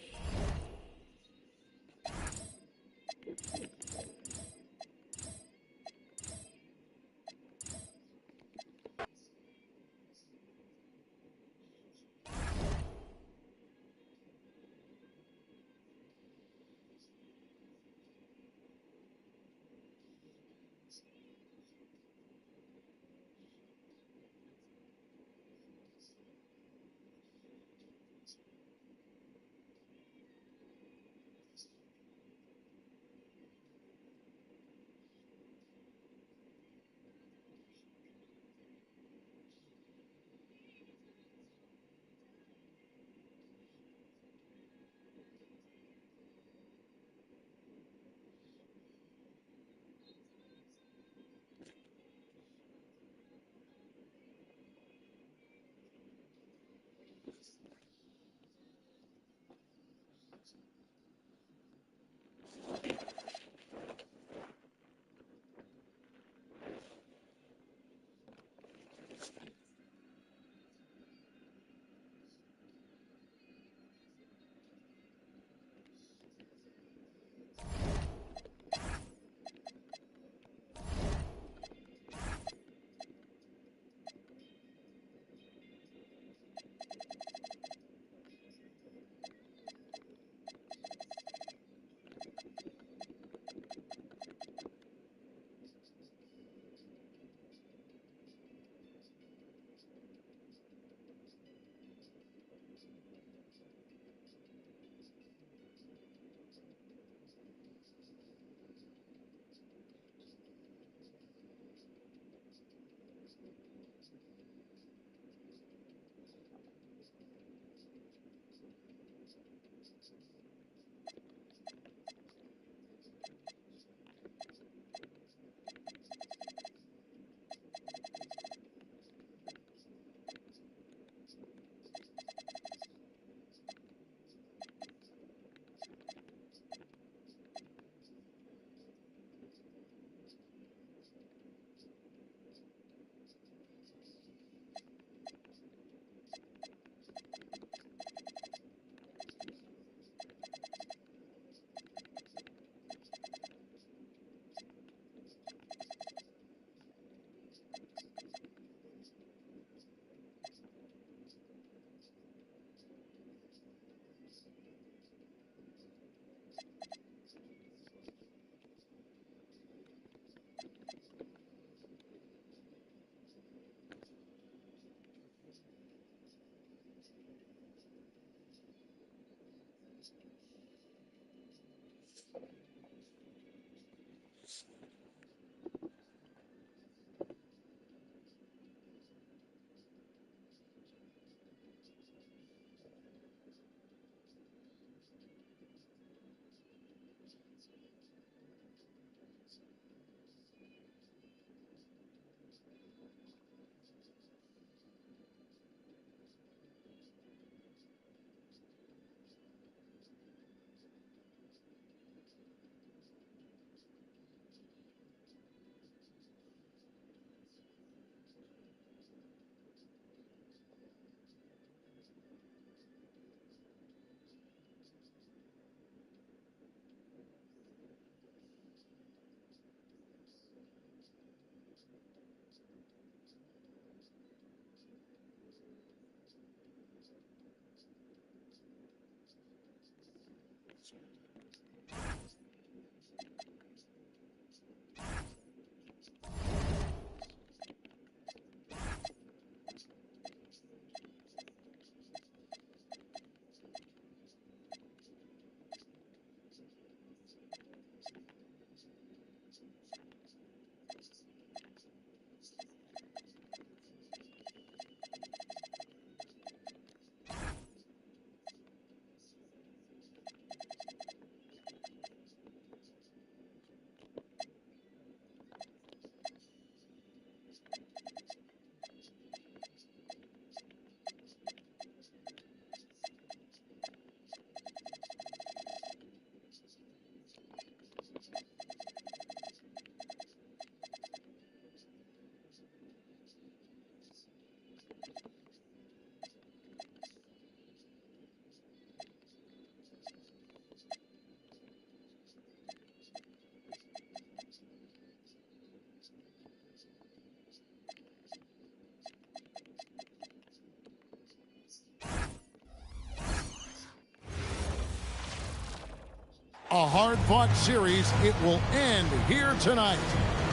A hard-fought series. It will end here tonight.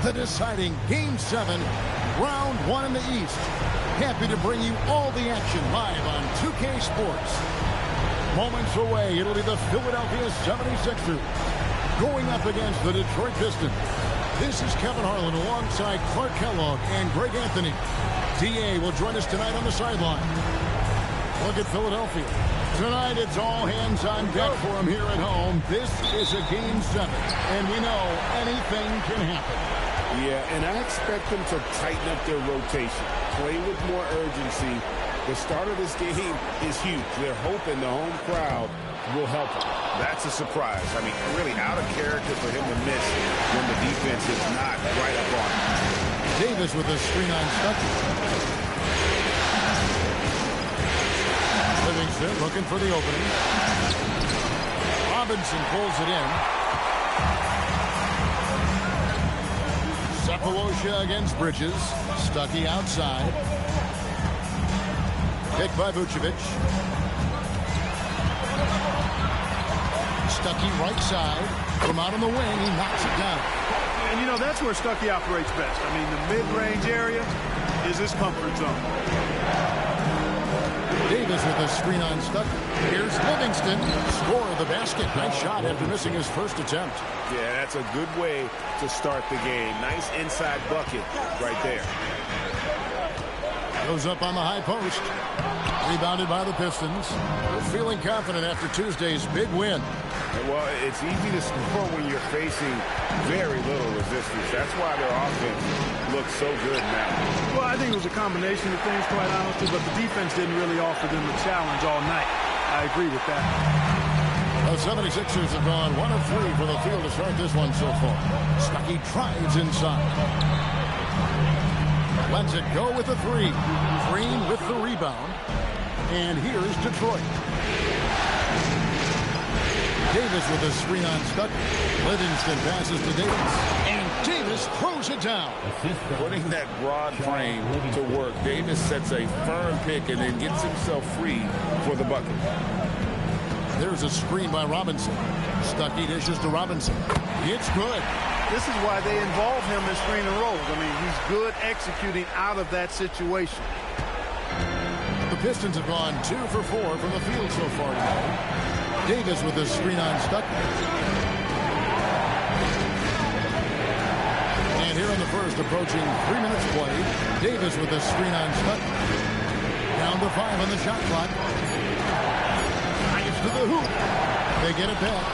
The deciding Game 7, Round 1 in the East. Happy to bring you all the action live on 2K Sports. Moments away, it'll be the Philadelphia 76ers going up against the Detroit Pistons. This is Kevin Harlan alongside Clark Kellogg and Greg Anthony. DA will join us tonight on the sideline. Look at Philadelphia. Tonight, it's all hands on deck for them here at home. This is a Game 7, and we know anything can happen. Yeah, and I expect them to tighten up their rotation, play with more urgency. The start of this game is huge. They're hoping the home crowd will help them. That's a surprise. I mean, really out of character for him to miss when the defense is not right up on him. Davis with a screen on Stuckey. Livingston looking for the opening. Robinson pulls it in. Sepulosha against Bridges. Stuckey outside. Picked by Vucevic. Stuckey right side. From out on the wing, he knocks it down. And, you know, that's where Stuckey operates best. I mean, the mid-range area is his comfort zone. Davis with a screen on Stuckey. Here's Livingston. Score of the basket. Nice shot after missing his first attempt. Yeah, that's a good way to start the game. Nice inside bucket right there. Goes up on the high post. Rebounded by the Pistons. They're feeling confident after Tuesday's big win. Well, it's easy to score when you're facing very little resistance. That's why their offense looks so good now. Well, I think it was a combination of things, quite honestly, but the defense didn't really offer them the challenge all night. I agree with that. The 76ers have gone 1 of 3 from the field to start this one so far. Stuckey drives inside. Lets it go with the 3. Green with the rebound. And here's Detroit. Davis with a screen on Stuckey. Livingston passes to Davis. And Davis throws it down. Putting that broad frame to work, Davis sets a firm pick and then gets himself free for the bucket. There's a screen by Robinson. Stuckey dishes to Robinson. It's good. This is why they involve him in screen and rolls. I mean, he's good executing out of that situation. The Pistons have gone 2 for 4 from the field so far tonight. Davis with a screen on Stuckey. And here in the first, approaching 3 minutes played, Davis with a screen on Stuckey. Down to 5 on the shot clock. Drives to the hoop. They get it back.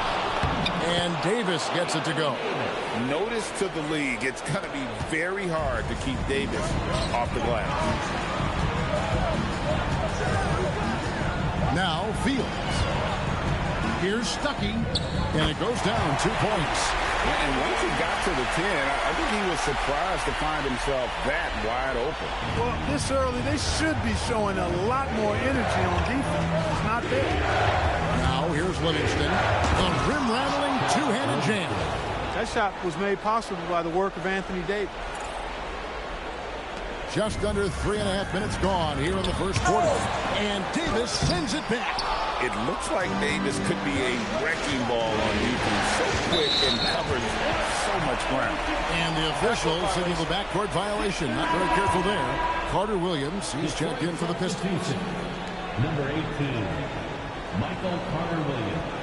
And Davis gets it to go. Notice to the league, it's going to be very hard to keep Davis off the glass. Now Fields. Here's Stuckey, and it goes down 2 points. And once he got to the 10, I think he was surprised to find himself that wide open. Well, this early, they should be showing a lot more energy on defense. It's not there. Now here's Livingston. A rim-rattling two-handed jam. That shot was made possible by the work of Anthony Davis. Just under 3.5 minutes gone here in the first quarter. And Davis sends it back. It looks like Davis could be a wrecking ball on defense. So quick and covers so much ground. And the official signaled the backcourt violation. Not very careful there. Carter Williams, he's checked in for the Pistons. Number 18, Michael Carter Williams.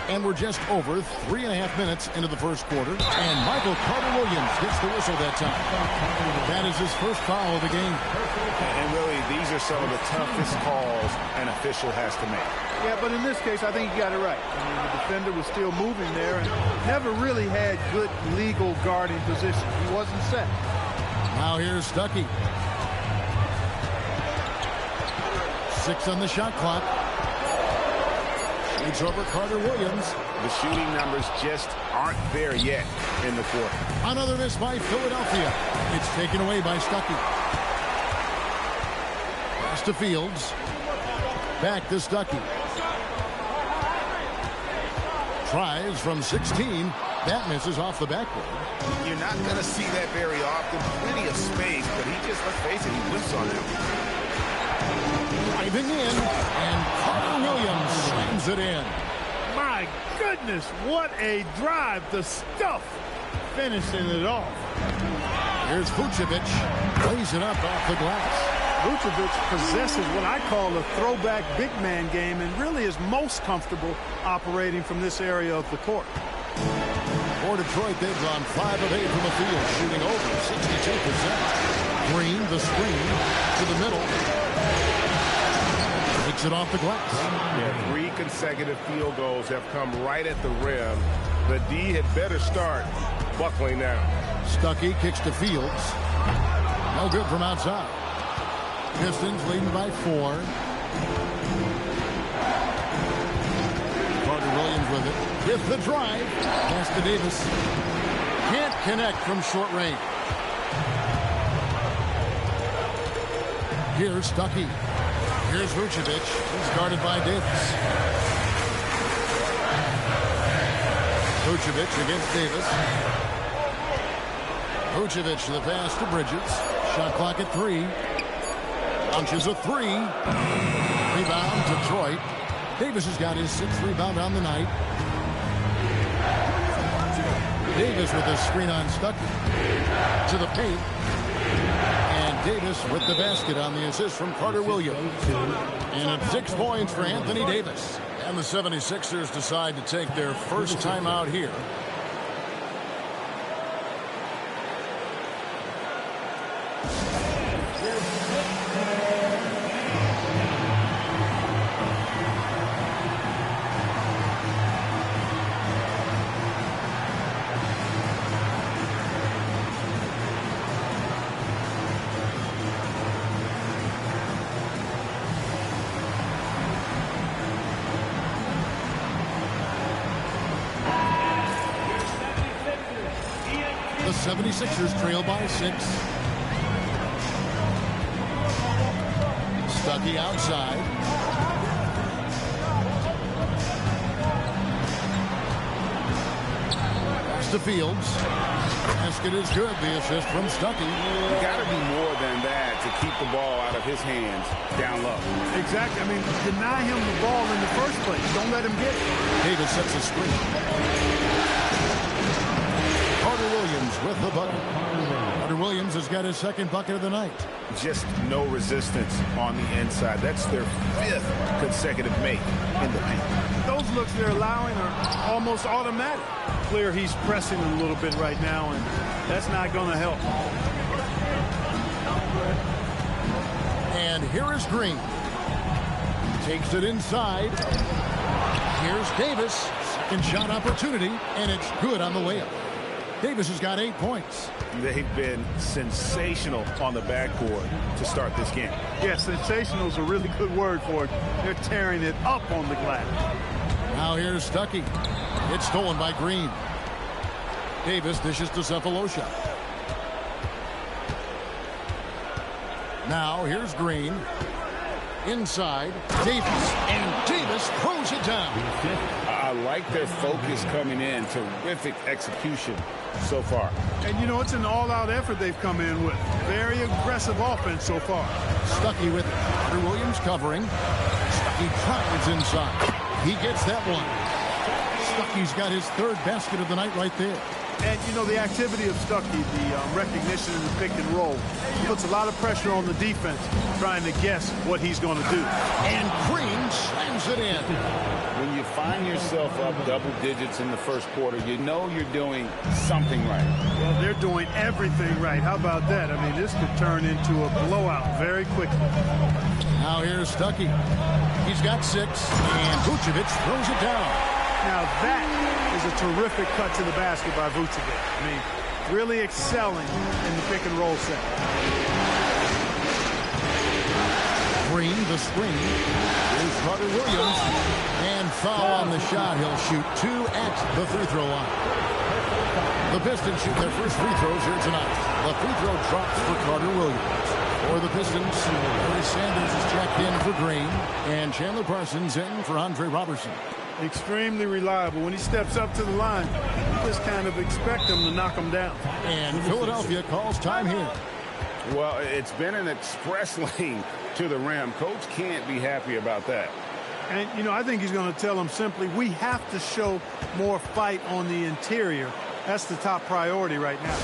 And we're just over 3.5 minutes into the first quarter. And Michael Carter Williams gets the whistle that time. That is his first foul of the game. And really, these are some of the toughest calls an official has to make. Yeah, but in this case, I think he got it right. I mean, the defender was still moving there and never really had good legal guarding position. He wasn't set. Now here's Stuckey. 6 on the shot clock. It's over Carter Williams. The shooting numbers just aren't there yet in the quarter. Another miss by Philadelphia. It's taken away by Stuckey. Pass to Fields. Back to Stuckey. Tries from 16. That misses off the backboard. You're not going to see that very often. Plenty of space, but he just, let's face it, he whiffs on him. Driving in, and Carter Williams slams it in. My goodness, what a drive. The stuff finishing it off. Here's Vucevic. Plays it up off the glass. Vucevic possesses what I call a throwback big man game and really is most comfortable operating from this area of the court. For Detroit, they've gone 5 of 8 from the field, shooting over 62%. Green, the screen, to the middle. Takes it off the glass. Yeah, 3 consecutive field goals have come right at the rim. The D had better start buckling now. Stuckey kicks to Fields. No good from outside. Pistons leading by 4. Carter Williams with it. With the drive. Pass to Davis. Can't connect from short range. Here's Stuckey. Here's Vucevic. He's guarded by Davis. Vucevic against Davis. Vucevic to the pass to Bridges. Shot clock at 3. Launches a 3. Rebound, Detroit. Davis has got his 6th rebound on the night. Davis with a screen on Stuckey. To the paint. And Davis with the basket on the assist from Carter Williams. And it's 6 points for Anthony Davis. And the 76ers decide to take their first timeout here. The 76ers trail by 6. Stuckey outside. Pass to Fields. Basket is good. The assist from Stuckey. You got to do more than that to keep the ball out of his hands down low. Exactly. I mean, deny him the ball in the first place. Don't let him get it. Davis sets a screen. Carter Williams with the bucket. Carter Williams has got his 2nd bucket of the night. Just no resistance on the inside. That's their 5th consecutive make in the paint. Those looks they're allowing are almost automatic. Clear he's pressing a little bit right now, and that's not going to help. And here is Green. Takes it inside. Here's Davis. Second shot opportunity, and it's good on the layup. Davis has got 8 points. They've been sensational on the backboard to start this game. Yeah, sensational is a really good word for it. They're tearing it up on the glass. Now here's Stuckey. It's stolen by Green. Davis dishes to Cephalosha. Now here's Green. Inside, Davis. And Davis throws it down. I like their focus coming in. Terrific execution so far. And, you know, it's an all-out effort they've come in with. Very aggressive offense so far. Stuckey with it. Carter Williams covering. Stuckey drives inside. He gets that one. Stuckey's got his third basket of the night right there. And, you know, the activity of Stuckey, the recognition in the pick and roll, puts a lot of pressure on the defense trying to guess what he's going to do. And Green slams it in. When you find yourself up double digits in the first quarter, you know you're doing something right. Well, they're doing everything right. How about that? I mean, this could turn into a blowout very quickly. Now here's Stuckey. He's got 6, and Vucevic throws it down. Now that is a terrific cut to the basket by Vucevic. I mean, really excelling in the pick and roll set. Green, the screen. Here's Carter Williams. And foul on the shot. He'll shoot 2 at the free throw line. The Pistons shoot their first free throws here tonight. The free throw drops for Carter Williams. For the Pistons, Larry Sanders is checked in for Green. And Chandler Parsons in for Andre Robertson. Extremely reliable. When he steps up to the line, you just kind of expect him to knock him down. And Philadelphia calls time here. Well, it's been an express lane to the rim. Coach can't be happy about that. And, you know, I think he's going to tell them simply, we have to show more fight on the interior. That's the top priority right now.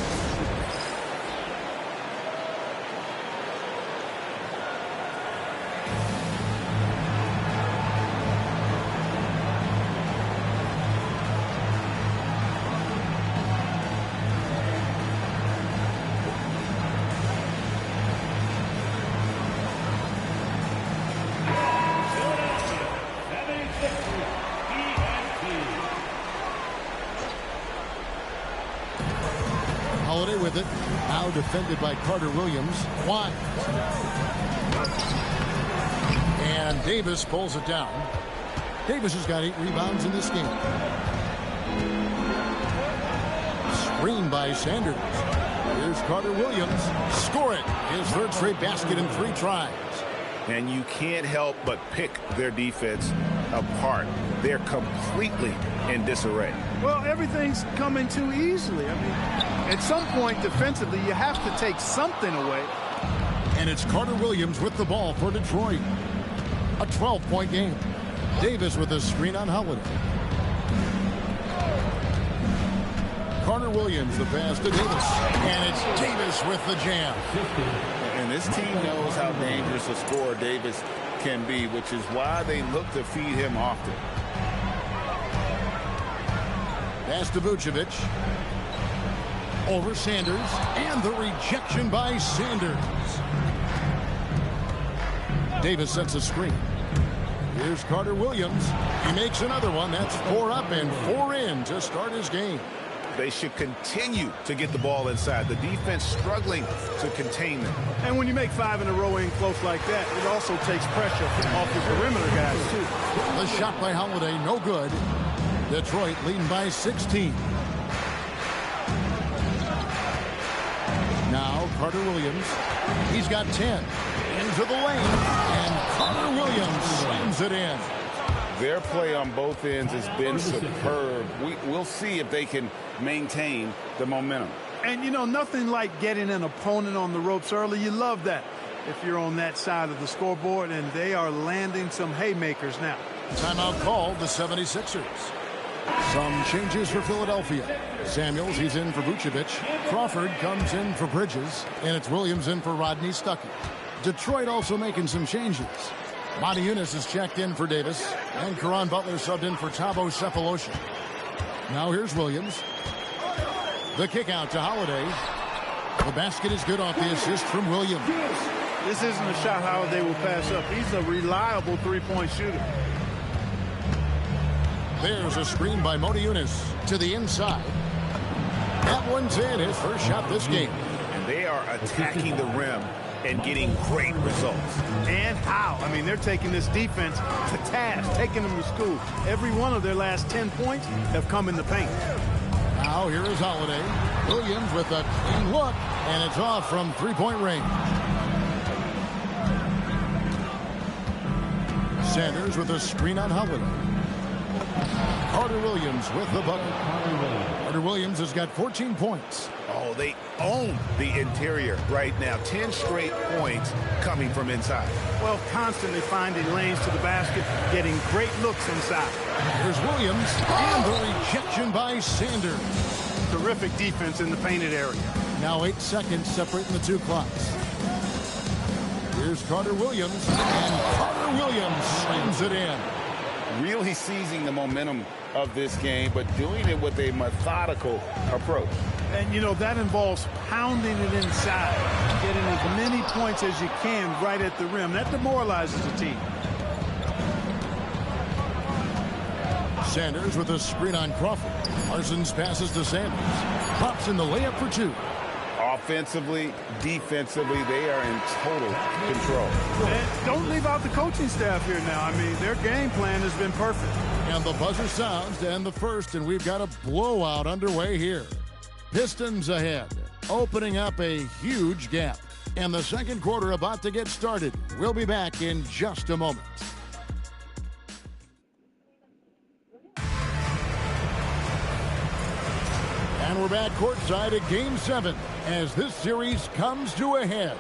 With it. Now defended by Carter Williams. Wide. And Davis pulls it down. Davis has got 8 rebounds in this game. Screen by Sanders. Here's Carter Williams. Score it. His third straight basket in 3 tries. And you can't help but pick their defense apart. They're completely in disarray. Well, everything's coming too easily. I mean, at some point defensively, you have to take something away. And it's Carter Williams with the ball for Detroit. A 12-point game. Davis with a screen on Holiday. Carter Williams, the pass to Davis. And it's Davis with the jam. And this team knows how dangerous a scorer Davis can be, which is why they look to feed him often. Pass to Vucevic. Over Sanders. And the rejection by Sanders. Davis sets a screen. Here's Carter Williams. He makes another one. That's 4 up and 4 in to start his game. They should continue to get the ball inside. The defense struggling to contain them. And when you make 5 in a row in close like that, it also takes pressure off the perimeter guys, too. The shot by Holiday, no good. Detroit leading by 16. Now Carter Williams. He's got 10. Into the lane. And Carter Williams slams it in. Their play on both ends has been superb. We'll see if they can maintain the momentum. And, you know, nothing like getting an opponent on the ropes early. You love that if you're on that side of the scoreboard, and they are landing some haymakers now. Timeout called the 76ers. Some changes for Philadelphia. Samuels, he's in for Vucevic. Crawford comes in for Bridges. And it's Williams in for Rodney Stuckey. Detroit also making some changes. Monty Eunice is checked in for Davis. And Caron Butler subbed in for Thabo Sefolosha. Now here's Williams. The kick out to Holiday. The basket is good off the assist from Williams. This isn't a shot Holiday will pass up. He's a reliable three-point shooter. There's a screen by Monty Eunice to the inside. That one's in, his first shot this game. And they are attacking the rim and getting great results. And how? I mean, they're taking this defense to task, taking them to school. Every one of their last 10 points have come in the paint. Now here is Holiday. Williams with a clean look, and it's off from three-point range. Sanders with a screen on Holiday. Carter Williams with the bucket. Carter Williams has got 14 points. Oh, they own the interior right now. 10 straight points coming from inside. Well, constantly finding lanes to the basket, getting great looks inside. Here's Williams, and the rejection by Sanders. Terrific defense in the painted area. Now 8 seconds separating the two clocks. Here's Carter Williams, and Carter Williams slams it in. Really seizing the momentum of this game, but doing it with a methodical approach. And, you know, that involves pounding it inside, getting as many points as you can right at the rim. That demoralizes the team. Sanders with a screen on Crawford. Parsons passes to Sanders. Pops in the layup for 2. Offensively, defensively, they are in total control. And don't leave out the coaching staff here now. I mean, their game plan has been perfect. And the buzzer sounds to end the first, and we've got a blowout underway here. Pistons ahead, opening up a huge gap. And the second quarter about to get started. We'll be back in just a moment. And we're back courtside at Game 7 as this series comes to a head.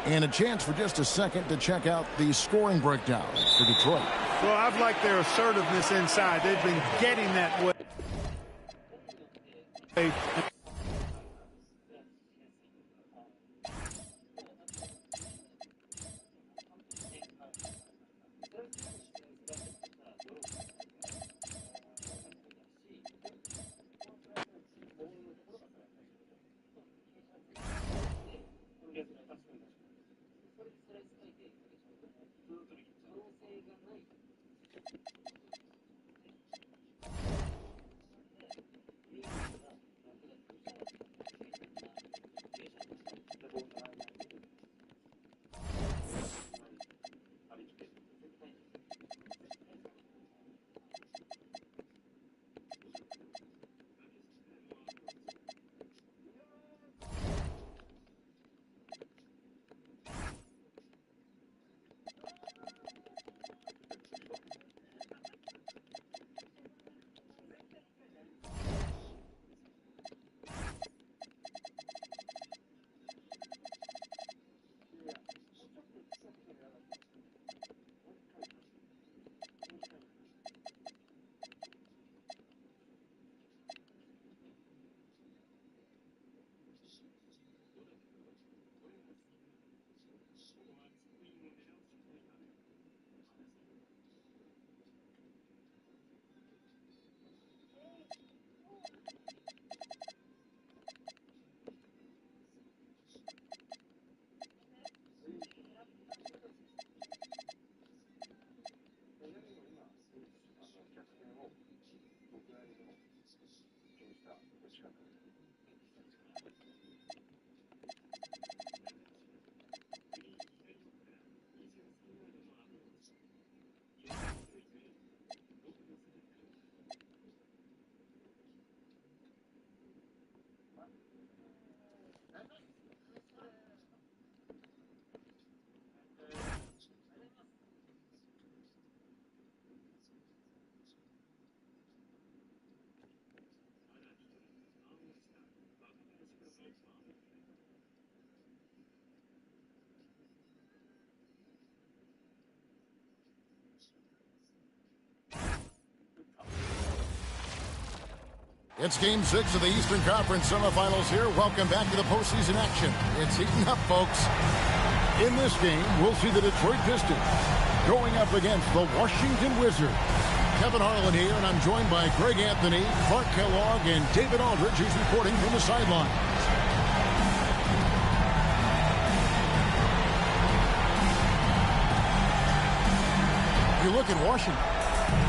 And a chance for just a second to check out the scoring breakdown for Detroit. Well, I've liked their assertiveness inside. They've been getting that way. It's Game 6 of the Eastern Conference semifinals here. Welcome back to the postseason action. It's heating up, folks. In this game, we'll see the Detroit Pistons going up against the Washington Wizards. Kevin Harlan here, and I'm joined by Greg Anthony, Clark Kellogg, and David Aldridge, who's reporting from the sidelines. You look at Washington.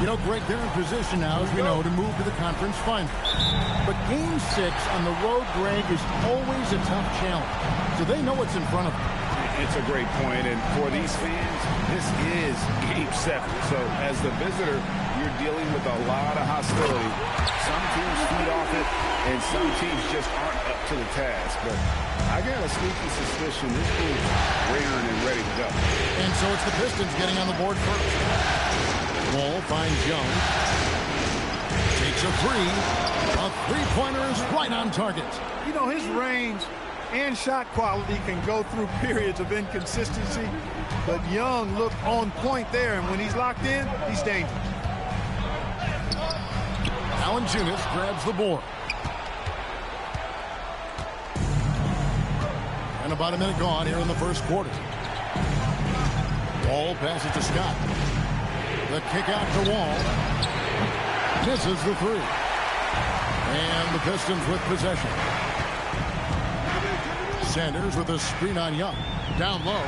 You know, Greg, they're in position now, as we know, to move to the conference finals. But Game 6 on the road, Greg, is always a tough challenge. So they know what's in front of them. It's a great point, and for these fans, this is Game 7. So as the visitor, you're dealing with a lot of hostility. Some teams feed off it, and some teams just aren't up to the task. But I got a sneaky suspicion this team's raring and ready to go. And so it's the Pistons getting on the board first. Wall finds Young. Takes a three. A three-pointer is right on target. You know, his range and shot quality can go through periods of inconsistency, but Young looked on point there, and when he's locked in, he's dangerous. Valanciunas grabs the board. And about a minute gone here in the first quarter. Wall passes to Scott. The kick out to Wall. Misses the three. And the Pistons with possession. Sanders with a screen on Young. Down low.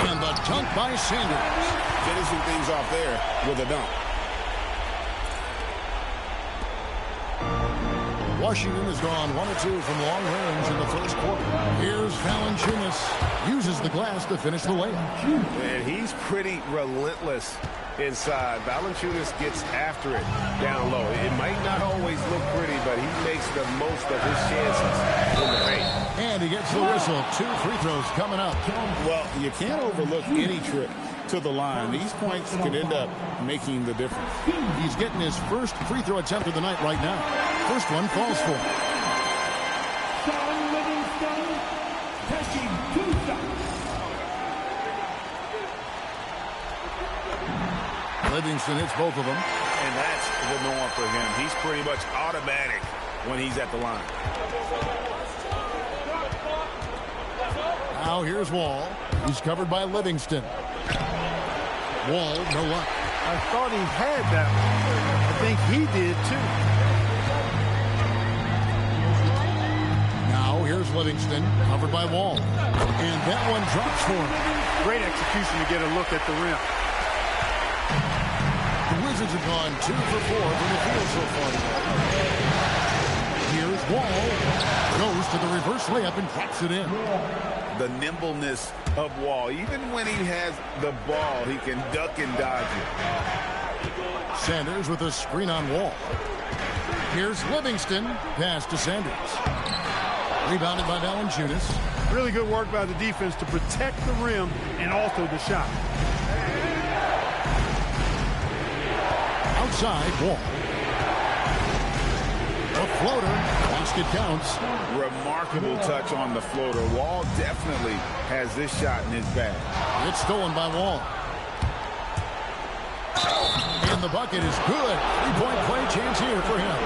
And the dunk by Sanders. Finishing things off there with a dunk. Washington has gone 1 or 2 from long range in the first quarter. Here's Valanciunas. Uses the glass to finish the layup. And he's pretty relentless inside. Valanciunas gets after it down low. It might not always look pretty, but he makes the most of his chances in the paint. And he gets the whistle. 2 free throws coming up. Well, you can't overlook any trip to the line. These points could end up making the difference. He's getting his first free throw attempt of the night right now. First one falls for him. Sean Livingston taking 2 shots. Livingston hits both of them. And that's the norm for him. He's pretty much automatic when he's at the line. Now here's Wall. He's covered by Livingston. Wall, no luck. I thought he had that one. I think he did, too. Now here's Livingston, covered by Wall. And that one drops for him. Great execution to get a look at the rim. The Wizards have gone 2 for 4 from the field so far today. Here's Wall. Goes to the reverse layup and drops it in. The nimbleness of Wall. Even when he has the ball, he can duck and dodge it. Sanders with a screen on Wall. Here's Livingston. Pass to Sanders. Rebounded by Valanciunas. Really good work by the defense to protect the rim and alter the shot. Outside, Wall. A floater. Basket counts. Remarkable touch on the floater. Wall definitely has this shot in his bag. It's stolen by Wall. And the bucket is good. 3-point play chance here for him.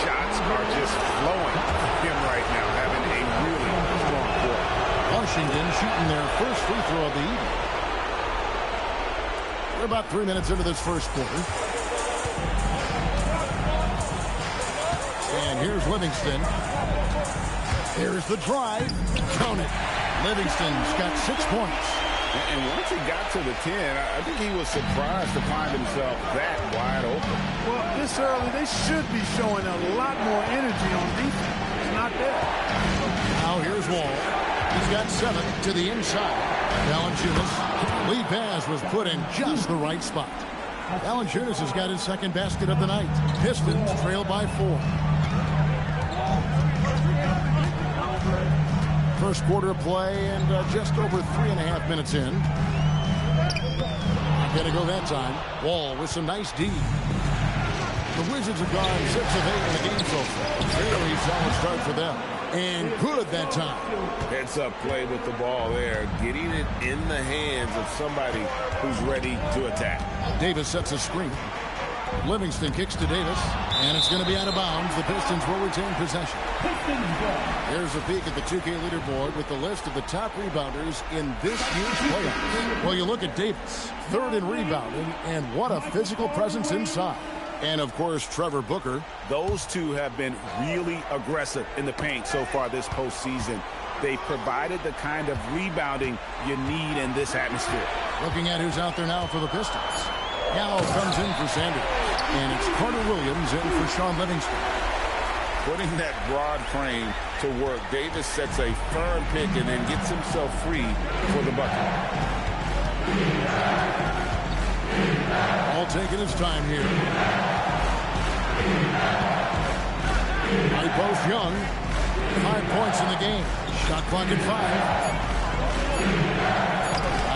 Shots are just flowing for him right now, having a really strong quarter. Washington shooting their first free throw of the evening. We're about 3 minutes into this first quarter. And here's Livingston. Here's the drive. Count it. Livingston's got 6 points. And once he got to the 10, I think he was surprised to find himself that wide open. Well, this early, they should be showing a lot more energy on defense. It's not there. Now here's Wall. He's got 7 to the inside. Valanciunas. Lead pass was put in just the right spot. Valanciunas has got his second basket of the night. Pistons trail by 4. First quarter of play and just over 3.5 minutes in. Not going to go that time. Wall with some nice D. The Wizards have gone 6 of 8 in the game so far. Very solid start for them. And good that time. Heads-up play with the ball there, getting it in the hands of somebody who's ready to attack. Davis sets a screen. Livingston kicks to Davis, and it's going to be out of bounds. The Pistons will retain possession. Here's a peek at the 2K leaderboard with the list of the top rebounders in this year's playoffs. Well, you look at Davis, 3rd in rebounding, and what a physical presence inside. And, of course, Trevor Booker. Those two have been really aggressive in the paint so far this postseason. They provided the kind of rebounding you need in this atmosphere. Looking at who's out there now for the Pistons. Gallo comes in for Sanders. And it's Carter Williams in for Sean Livingston. Putting that broad frame to work, Davis sets a firm pick and then gets himself free for the bucket. All taking his time here. High post Young. 5 points in the game. Shot clock at 5.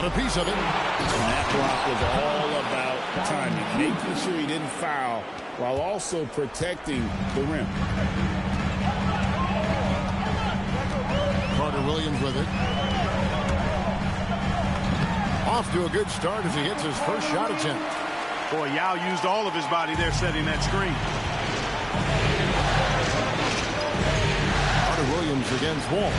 Got a piece of it. And that block was all about timing, making sure he didn't foul while also protecting the rim. Carter Williams with it. Off to a good start as he hits his first shot attempt. Boy, Yao used all of his body there setting that screen. Carter Williams against Wall.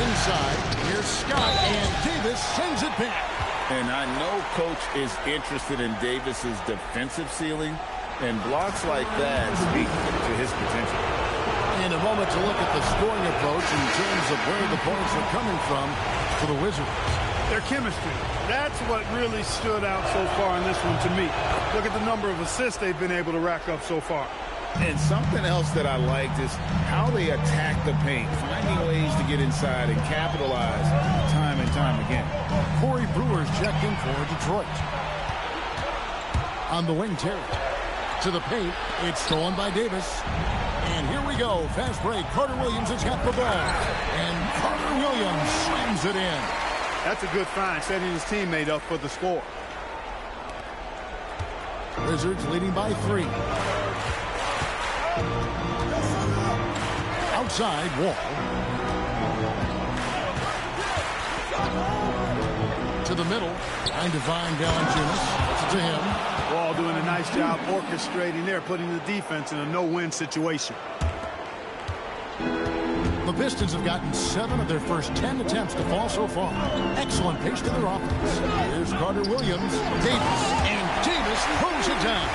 Inside, here's Scott, and Davis sends it back. And I know Coach is interested in Davis's defensive ceiling, and blocks like that speak to his potential. In a moment to look at the scoring approach in terms of where the points are coming from for the Wizards. Their chemistry. That's what really stood out so far in this one to me. Look at the number of assists they've been able to rack up so far. And something else that I liked is how they attack the paint, finding ways to get inside and capitalize time and time again. Corey Brewer's checked in for Detroit. On the wing, Terry. To the paint. It's stolen by Davis. And here we go. Fast break. Carter Williams has got the ball. And Carter Williams slams it in. That's a good find, setting his teammate up for the score. Wizards leading by 3. Outside, Wall. To the middle. Trying to find Valanciunas. It's to him. Wall doing a nice job orchestrating there, putting the defense in a no-win situation. The Pistons have gotten 7 of their first 10 attempts to fall so far. Excellent pace to their offense. Here's Carter Williams, Davis, and Davis pulls it down.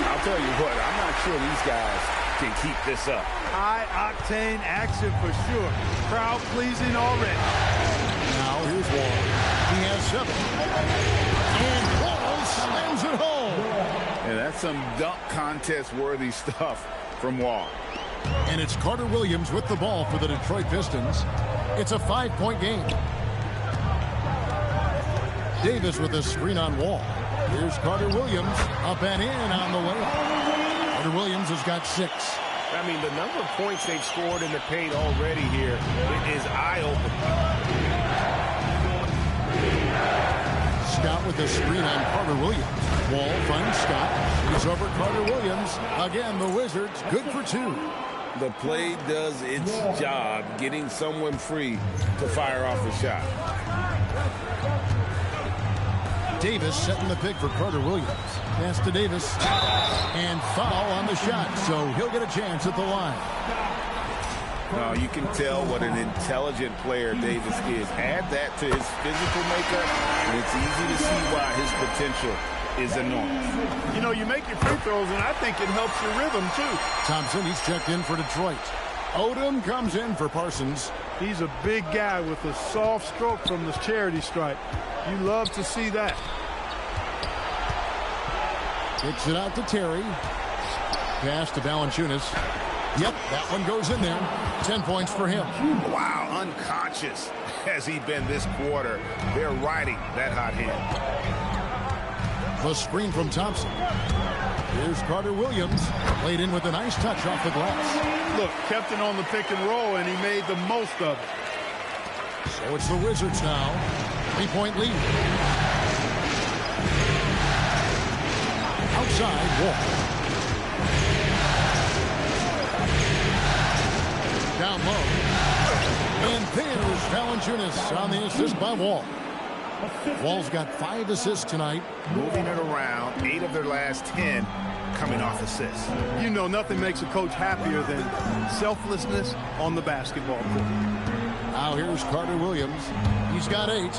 I'll tell you what, I'm not sure these guys can keep this up. High-octane action for sure. Crowd-pleasing already. Now here's Wall. He has 7. And Wall slams it home. And that's some dunk contest-worthy stuff from Wall. And it's Carter Williams with the ball for the Detroit Pistons. It's a 5-point game. Davis with a screen on Wall. Here's Carter Williams up and in on the way. Carter Williams has got 6. I mean, the number of points they've scored in the paint already here is eye-opening. Scott with a screen on Carter Williams. Wall finds Scott. He's over Carter Williams. Again, the Wizards good for 2. The play does its job getting someone free to fire off a shot. Davis setting the pick for Carter Williams. Pass to Davis. And foul on the shot, so he'll get a chance at the line. You can tell what an intelligent player Davis is. Add that to his physical makeup, and it's easy to see why his potential is enormous. You know, you make your free throws, and I think it helps your rhythm, too. Thompson, he's checked in for Detroit. Odom comes in for Parsons. He's a big guy with a soft stroke from the charity stripe. You love to see that. Kicks it out to Terry. Pass to Valanciunas. Yep, that one goes in there. 10 points for him. Wow, unconscious has he been this quarter. They're riding that hot hand. The screen from Thompson. Here's Carter Williams. Played in with a nice touch off the glass. Look, kept it on the pick and roll, and he made the most of it. So it's the Wizards now. 3-point lead. Outside, Wall. Down low. And there's Valanciunas on the assist by Wall. Wall's got 5 assists tonight. Moving it around, 8 of their last 10 coming off assists. You know, nothing makes a coach happier than selflessness on the basketball court. Now here's Carter Williams. He's got 8.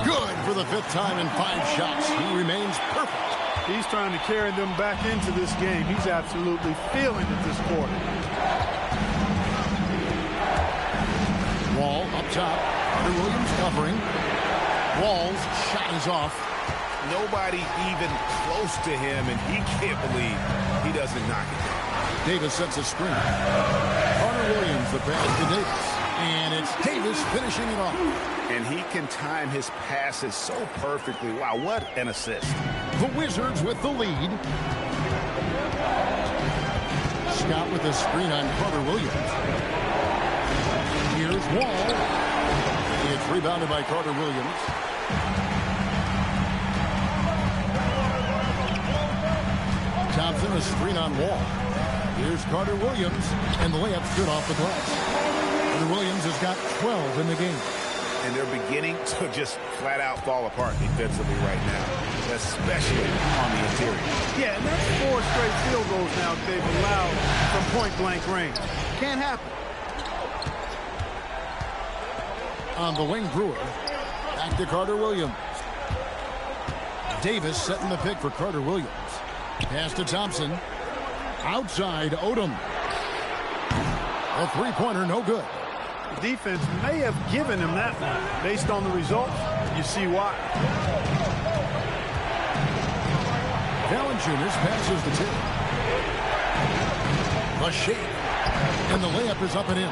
Good for the 5th time in 5 shots. He remains perfect. He's trying to carry them back into this game. He's absolutely feeling it this quarter. Wall up top. Carter Williams covering. Wall's shot is off. Nobody even close to him, and he can't believe he doesn't knock it down. Davis sets a screen. Carter Williams, the pass to Davis. And it's Davis finishing it off. And he can time his passes so perfectly. Wow, what an assist. The Wizards with the lead. Scott with a screen on Carter Williams. Here's Wall. It's rebounded by Carter Williams. Thompson is screen on Wall. Here's Carter Williams, and the layup's good off the glass. Carter Williams has got 12 in the game. And they're beginning to just flat out fall apart defensively right now, especially on the interior. Yeah, and that's 4 straight field goals now that they've allowed from point-blank range. Can't happen. On the wing, Brewer. Back to Carter Williams. Davis setting the pick for Carter Williams. Pass to Thompson. Outside, Odom. A three-pointer, no good. The defense may have given him that one. Based on the results, you see why. Valanciunas passes the tip. A shake. And the layup is up and in.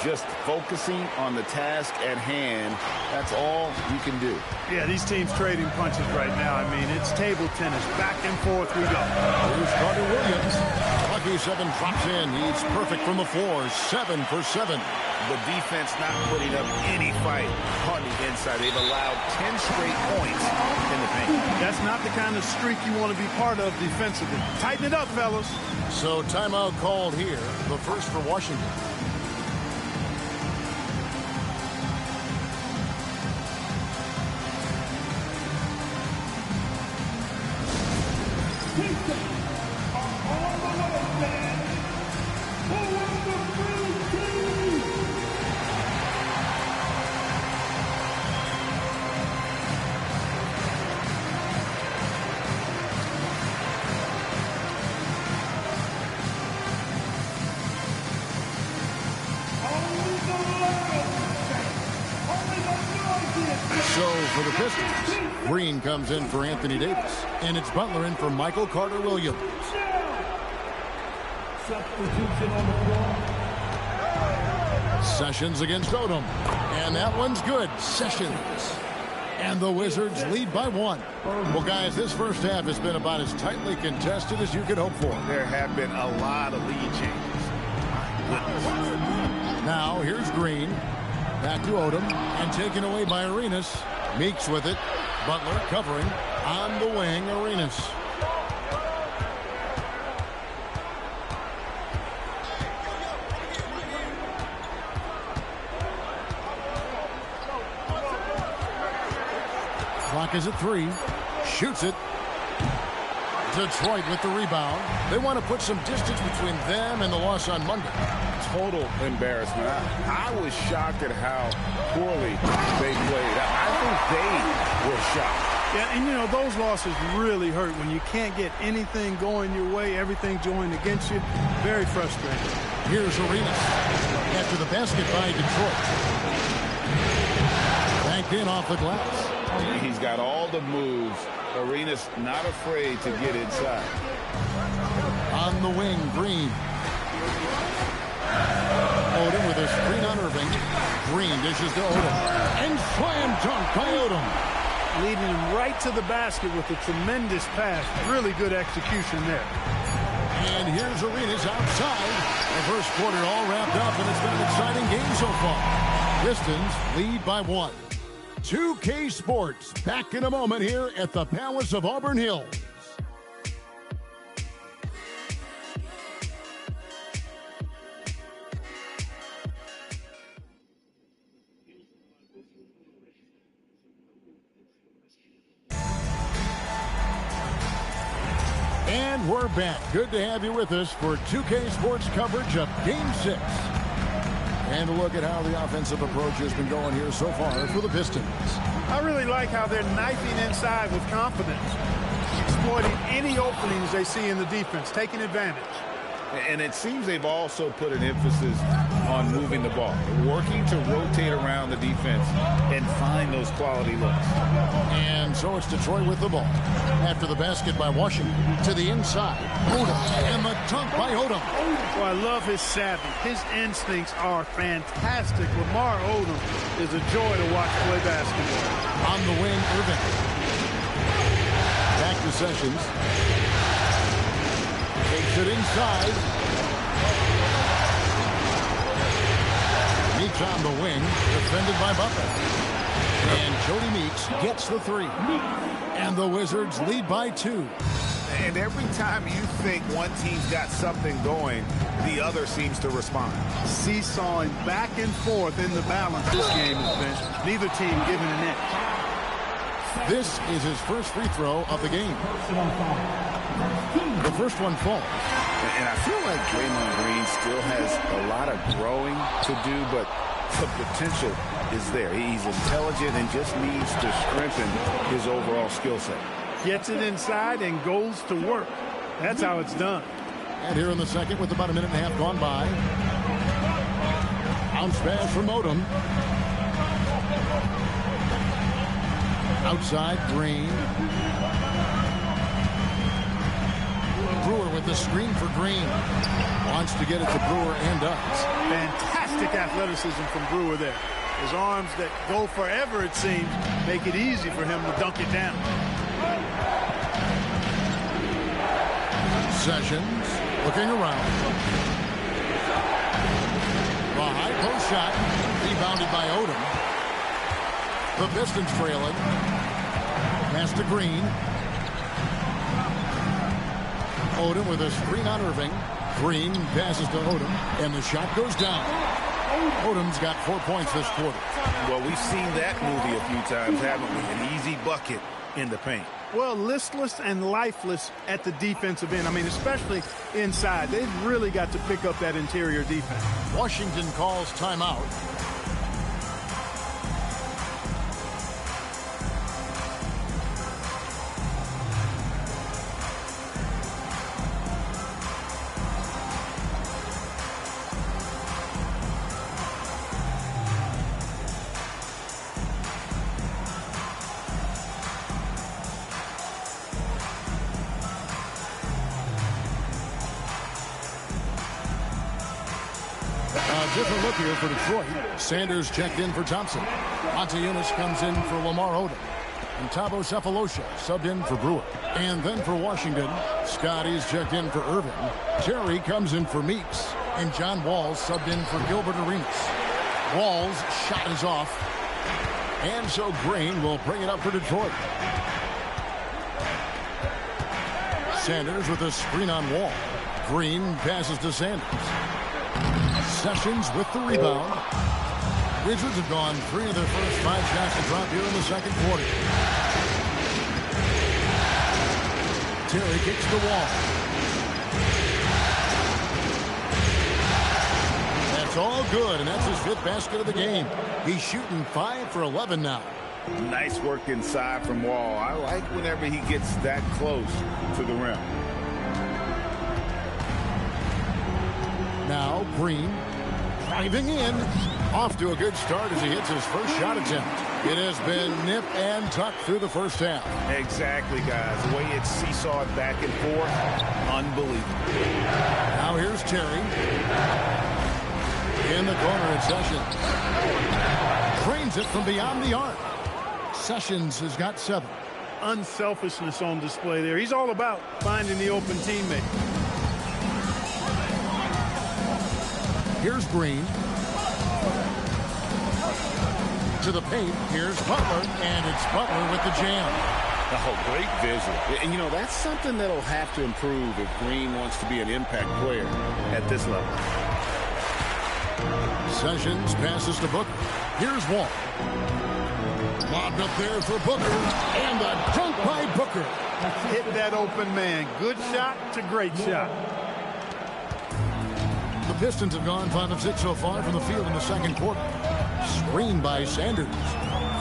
Just focusing on the task at hand, that's all you can do. Yeah, these teams trading punches right now. I mean, it's table tennis. Back and forth we go. Here's Carter Williams. Lucky 7 drops in. He's perfect from the floor. 7 for 7. The defense not putting up any fight on the inside. They've allowed 10 straight points in the paint. That's not the kind of streak you want to be part of defensively. Tighten it up, fellas. So timeout called here. The first for Washington. So for the Pistons, Green comes in for Anthony Davis, and it's Butler in for Michael Carter Williams. Substitution on the floor. Sessions against Odom, and that one's good. Sessions. And the Wizards lead by 1. Well, guys, this first half has been about as tightly contested as you could hope for. There have been a lot of lead changes. Now, here's Green. Back to Odom, and taken away by Arenas. Meeks with it. Butler covering. On the wing, Arenas. Clock is at 3. Shoots it. Detroit with the rebound. They want to put some distance between them and the loss on Monday. Total embarrassment. I was shocked at how poorly they played. I think they were shocked. Yeah, and you know, those losses really hurt when you can't get anything going your way, everything going against you. Very frustrating. Here's Arenas after the basket by Detroit. Banked in off the glass. He's got all the moves. Arenas not afraid to get inside. On the wing, Green. Odom with a screen on Irving. Green dishes to Odom. And slam dunk by Odom. Leading him right to the basket with a tremendous pass. Really good execution there. And here's Arenas outside. The first quarter all wrapped up, and it's been an exciting game so far. Pistons lead by 1. 2K Sports back in a moment here at the Palace of Auburn Hills. And we're back. Good to have you with us for 2K Sports coverage of Game 6. And a look at how the offensive approach has been going here so far for the Pistons. I really like how they're knifing inside with confidence, exploiting any openings they see in the defense, taking advantage. And it seems they've also put an emphasis on moving the ball, working to rotate around the defense and find those quality looks. And so it's Detroit with the ball. After the basket by Washington to the inside. Odom, and the dunk by Odom. Oh, I love his savvy. His instincts are fantastic. Lamar Odom is a joy to watch play basketball. On the wing, Irving. Back to Sessions. Takes it inside. Meeks on the wing, defended by Butler. And Jody Meeks gets the three. And the Wizards lead by 2. And every time you think one team's got something going, the other seems to respond. Seesawing back and forth in the balance this game has been. Neither team giving an inch. This is his first free throw of the game. The first one falls. And I feel like Draymond Green still has a lot of growing to do, but the potential is there. He's intelligent and just needs to strengthen his overall skill set. Gets it inside and goes to work. That's how it's done. And here in the second with about a minute and a half gone by. Bounce pass from Odom. Outside, Green. Brewer with the screen for Green. Wants to get it to Brewer and does. Fantastic athleticism from Brewer there. His arms that go forever, it seems, make it easy for him to dunk it down. Sessions looking around. The high post shot rebounded by Odom. The Pistons trailing. Pass to Green. Odom with a screen on Irving. Green passes to Odom, and the shot goes down. Odom's got 4 points this quarter. Well, we've seen that movie a few times, haven't we? An easy bucket in the paint. Well, listless and lifeless at the defensive end. I mean, especially inside. They've really got to pick up that interior defense. Washington calls timeout. Different look here for Detroit. Sanders checked in for Thompson. Montezumas comes in for Lamar Odom. And Thabo Cephalosha subbed in for Brewer. And then for Washington, Scotty's checked in for Irving. Terry comes in for Meeks. And John Walls subbed in for Gilbert Arenas. Walls' shot is off. And so Green will bring it up for Detroit. Sanders with a screen on Wall. Green passes to Sanders. Sessions with the rebound. Wizards have gone 3 of their first 5 shots to drop here in the second quarter. Terry kicks the wall. That's all good, and that's his 5th basket of the game. He's shooting 5 for 11 now. Nice work inside from Wall. I like whenever he gets that close to the rim. Now Green driving in. Off to a good start as he hits his first shot attempt. It has been nip and tuck through the first half. Exactly, guys. The way it's seesawed back and forth, unbelievable. Now here's Terry. In the corner at Sessions. Drains it from beyond the arc. Sessions has got 7. Unselfishness on display there. He's all about finding the open teammate. Here's Green. To the paint. Here's Butler. And it's Butler with the jam. Oh, great vision. And, you know, that's something that'll have to improve if Green wants to be an impact player at this level. Sessions passes to Booker. Here's Wall. Lobbed up there for Booker. And the dunk by Booker. Hit that open man. Good shot to great shot. The Pistons have gone 5 of 6 so far from the field in the second quarter. Screen by Sanders.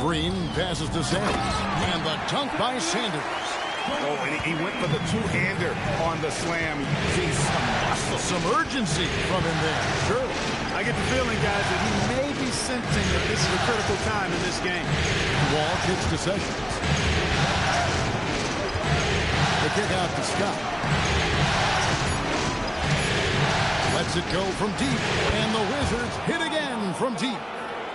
Green passes to Sanders. And the dunk by Sanders. Oh, and he went for the two-hander on the slam. You see some muscle, some urgency from him there. Sure. I get the feeling, guys, that he may be sensing that this is a critical time in this game. Wall kicks to Sessions. The kick out to Scott. Lets it go from deep. And the Wizards hit again from deep.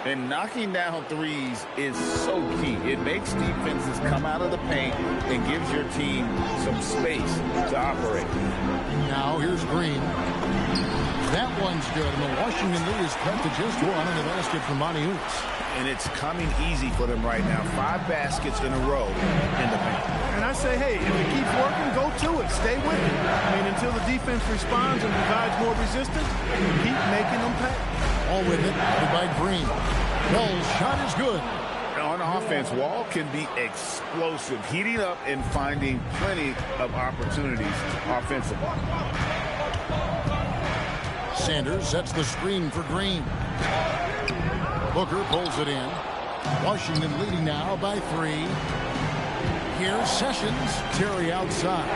And knocking down threes is so key. It makes defenses come out of the paint and gives your team some space to operate. Now here's Green. That one's good, and the Washington lead is cut to just one on the basket from Maniunas. And it's coming easy for them right now. 5 baskets in a row in the paint. And I say, hey, if it keeps working, go to it. Stay with it. I mean, until the defense responds and provides more resistance, keep making them pay. All with it by Green. Bell's shot is good. On offense, Wall can be explosive, heating up and finding plenty of opportunities offensively. Sanders sets the screen for Green. Booker pulls it in. Washington leading now by 3. Here's Sessions. Terry outside.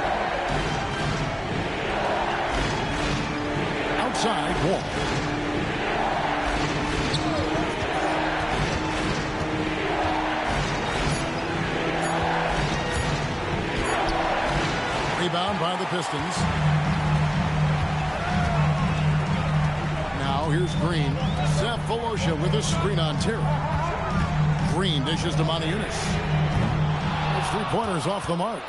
Outside, Wall. Rebound by the Pistons. Now here's Green. Seth Volosha with a screen on Terry. Green dishes to Maniunas. Those 3-pointers off the mark.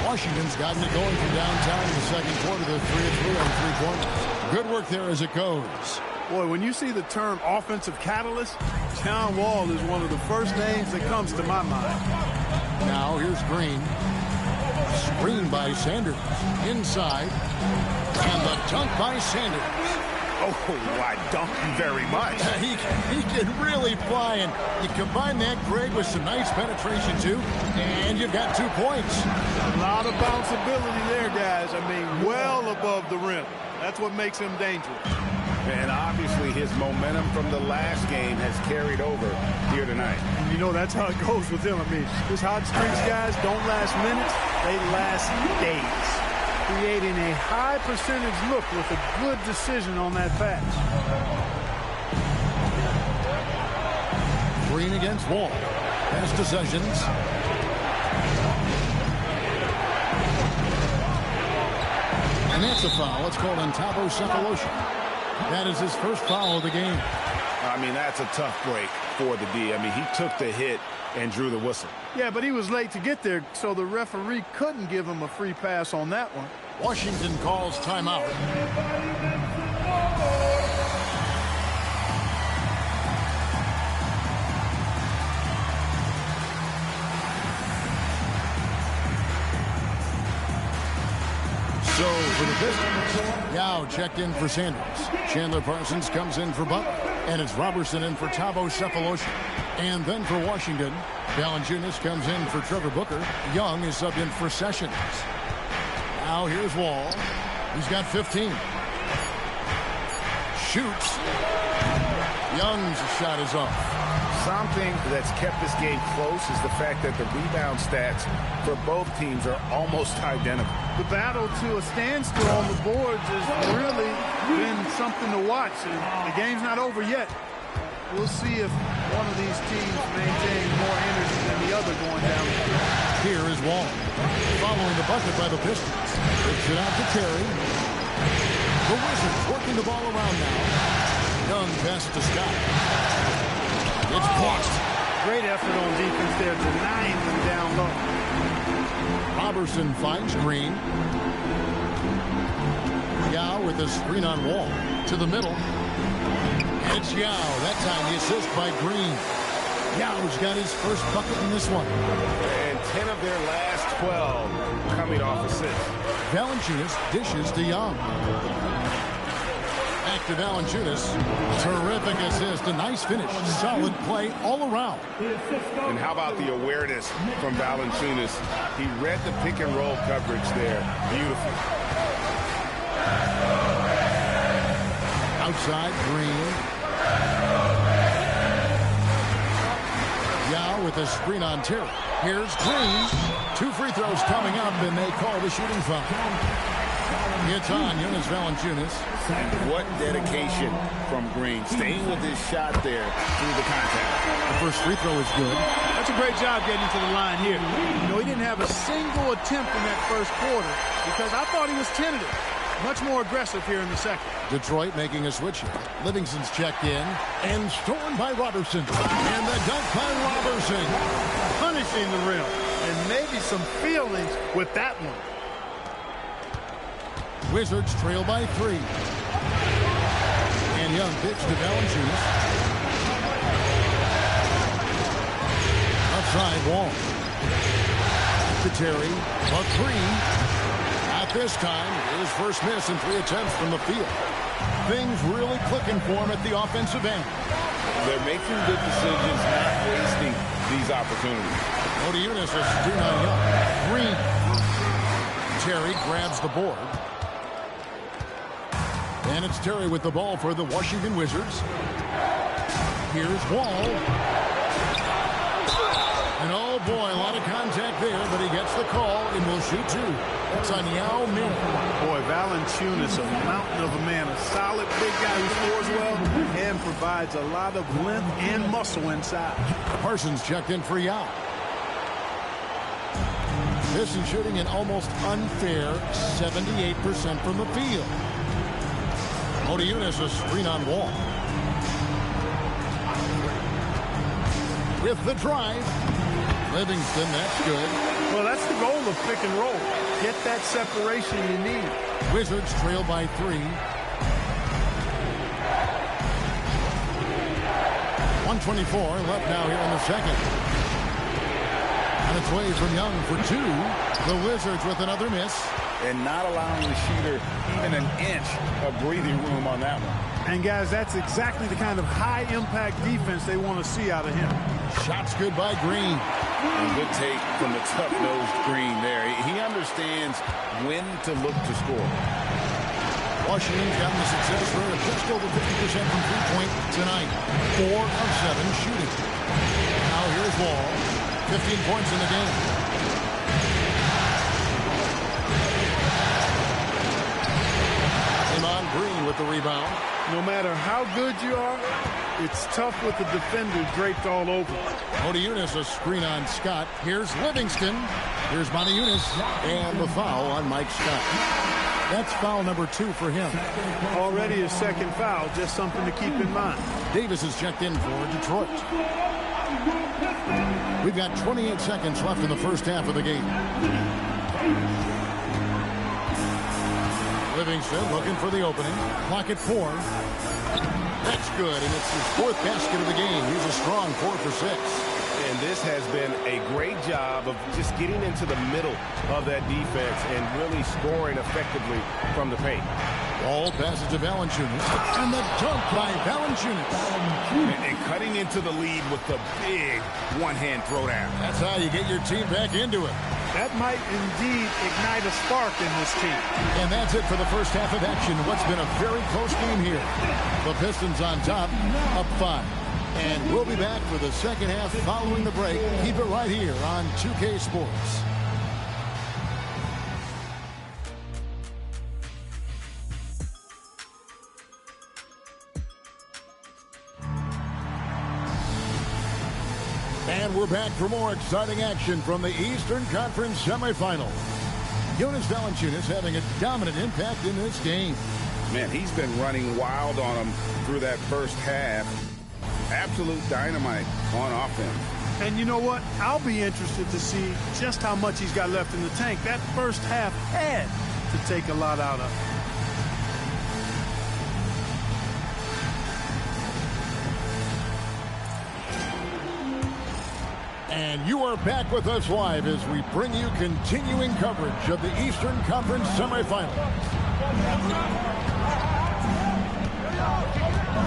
Washington's gotten it going from downtown in the second quarter. They're 3-3 on 3-pointers. Good work there as it goes. Boy, when you see the term offensive catalyst, John Wall is one of the first names that comes to my mind. Now here's Green. Screen by Sanders. Inside. And the dunk by Sanders. Oh, I dunk you very much. He can really fly, and you combine that, Greg, with some nice penetration, too, and you've got 2 points. A lot of bounceability there, guys. I mean, well above the rim. That's what makes him dangerous. And obviously his momentum from the last game has carried over here tonight. You know, that's how it goes with him. I mean, his hot streaks, guys, don't last minutes. They last days. Creating a high percentage look with a good decision on that pass. Green against Wall. Pass to Sessions. And that's a foul. It's called on Thabo Sefolosha. That is his first foul of the game. I mean, that's a tough break for the D. I mean, he took the hit and drew the whistle. Yeah, but he was late to get there, so the referee couldn't give him a free pass on that one. Washington calls timeout. So for the Pistons, Yao checked in for Sanders. Chandler Parsons comes in for Butler. And it's Robertson in for Thabo Sefolosha. And then for Washington, Valanciunas comes in for Trevor Booker. Young is subbed in for Sessions. Now here's Wall. He's got 15. Shoots. Young's shot is off. Something that's kept this game close is the fact that the rebound stats for both teams are almost identical. The battle to a standstill on the boards has really been something to watch. And the game's not over yet. We'll see if one of these teams maintains more energy than the other going down the stretch. Here is Wall. Following the bucket by the Pistons. Takes it out to Terry. The Wizards working the ball around now. Young pass to Scott. It's blocked. Great effort on defense there, denying them down low. Robertson finds Green. Yao with a screen on Wall. To the middle. And it's Yao. That time the assist by Green. Yao's got his first bucket in this one. And 10 of their last 12 coming off assists. Valanciunas dishes to Young. Back to Valanciunas. Terrific assist. A nice finish. Solid play all around. And how about the awareness from Valanciunas? He read the pick and roll coverage there. Beautiful. Outside, Green. Yao with a screen on Terry. Here's Green. 2 free throws coming up, and they call the shooting foul. It's on Jonas Valanciunas. And what dedication from Green. Staying with his shot there through the contact. The first free throw is good. That's a great job getting to the line here. You know, he didn't have a single attempt in that first quarter because I thought he was tentative. Much more aggressive here in the second. Detroit making a switch here. Livingston's checked in and stolen by Robertson. And the dunk by Robertson. Punishing the rim. And maybe some feelings with that one. Wizards trail by 3. And Young pitch to Valanciunas. Outside Wall. To Terry. A 3. At this time, his first miss in 3 attempts from the field. Things really clicking for him at the offensive end. They're making good decisions, not wasting these opportunities. Odiunas is screen on Young. Green. Terry grabs the board. And it's Terry with the ball for the Washington Wizards. Here's Wall. And oh boy, a lot of contact there, but he gets the call and will shoot 2. That's on Yao Ming. Boy, Valanciunas, a mountain of a man, a solid big guy who scores well and provides a lot of length and muscle inside. Parsons checked in for Yao. This is shooting an almost unfair 78% from the field. Odiunas a screen on Wall. With the drive. Livingston, that's good. Well, that's the goal of pick and roll. Get that separation you need. Wizards trail by 3. 124 left now here in the second. On its way from Young for 2. The Wizards with another miss. And not allowing the shooter even an inch of breathing room on that one. And guys, that's exactly the kind of high-impact defense they want to see out of him. Shots good by Green. And good take from the tough-nosed Green there. He understands when to look to score. Washington's gotten the success rate of just over 50% from three-point tonight. 4 of 7 shooting. Now here's Wall. 15 points in the game. Draymond Green with the rebound. No matter how good you are, it's tough with the defender draped all over. Odiunas a screen on Scott. Here's Livingston. Here's Moniunas. And the foul on Mike Scott. That's foul number 2 for him. Already his second foul, just something to keep in mind. Davis is checked in for Detroit. We've got 28 seconds left in the first half of the game. Livingston looking for the opening. Clock at 4. That's good, and it's his 4th basket of the game. He's a strong 4 for 6. And this has been a great job of just getting into the middle of that defense and really scoring effectively from the paint. Ball passes to Valanciunas, and the dunk by Valanciunas. And cutting into the lead with the big one-hand throwdown. That's how you get your team back into it. That might indeed ignite a spark in this team. And that's it for the first half of action. What's been a very close game here. The Pistons on top, up 5. And we'll be back for the second half following the break. Keep it right here on 2K Sports. And we're back for more exciting action from the Eastern Conference semifinals. Jonas Valanciunas having a dominant impact in this game. Man, he's been running wild on him through that first half. Absolute dynamite on offense. And you know what? I'll be interested to see just how much he's got left in the tank. That first half had to take a lot out of him. And you are back with us live as we bring you continuing coverage of the Eastern Conference semifinal.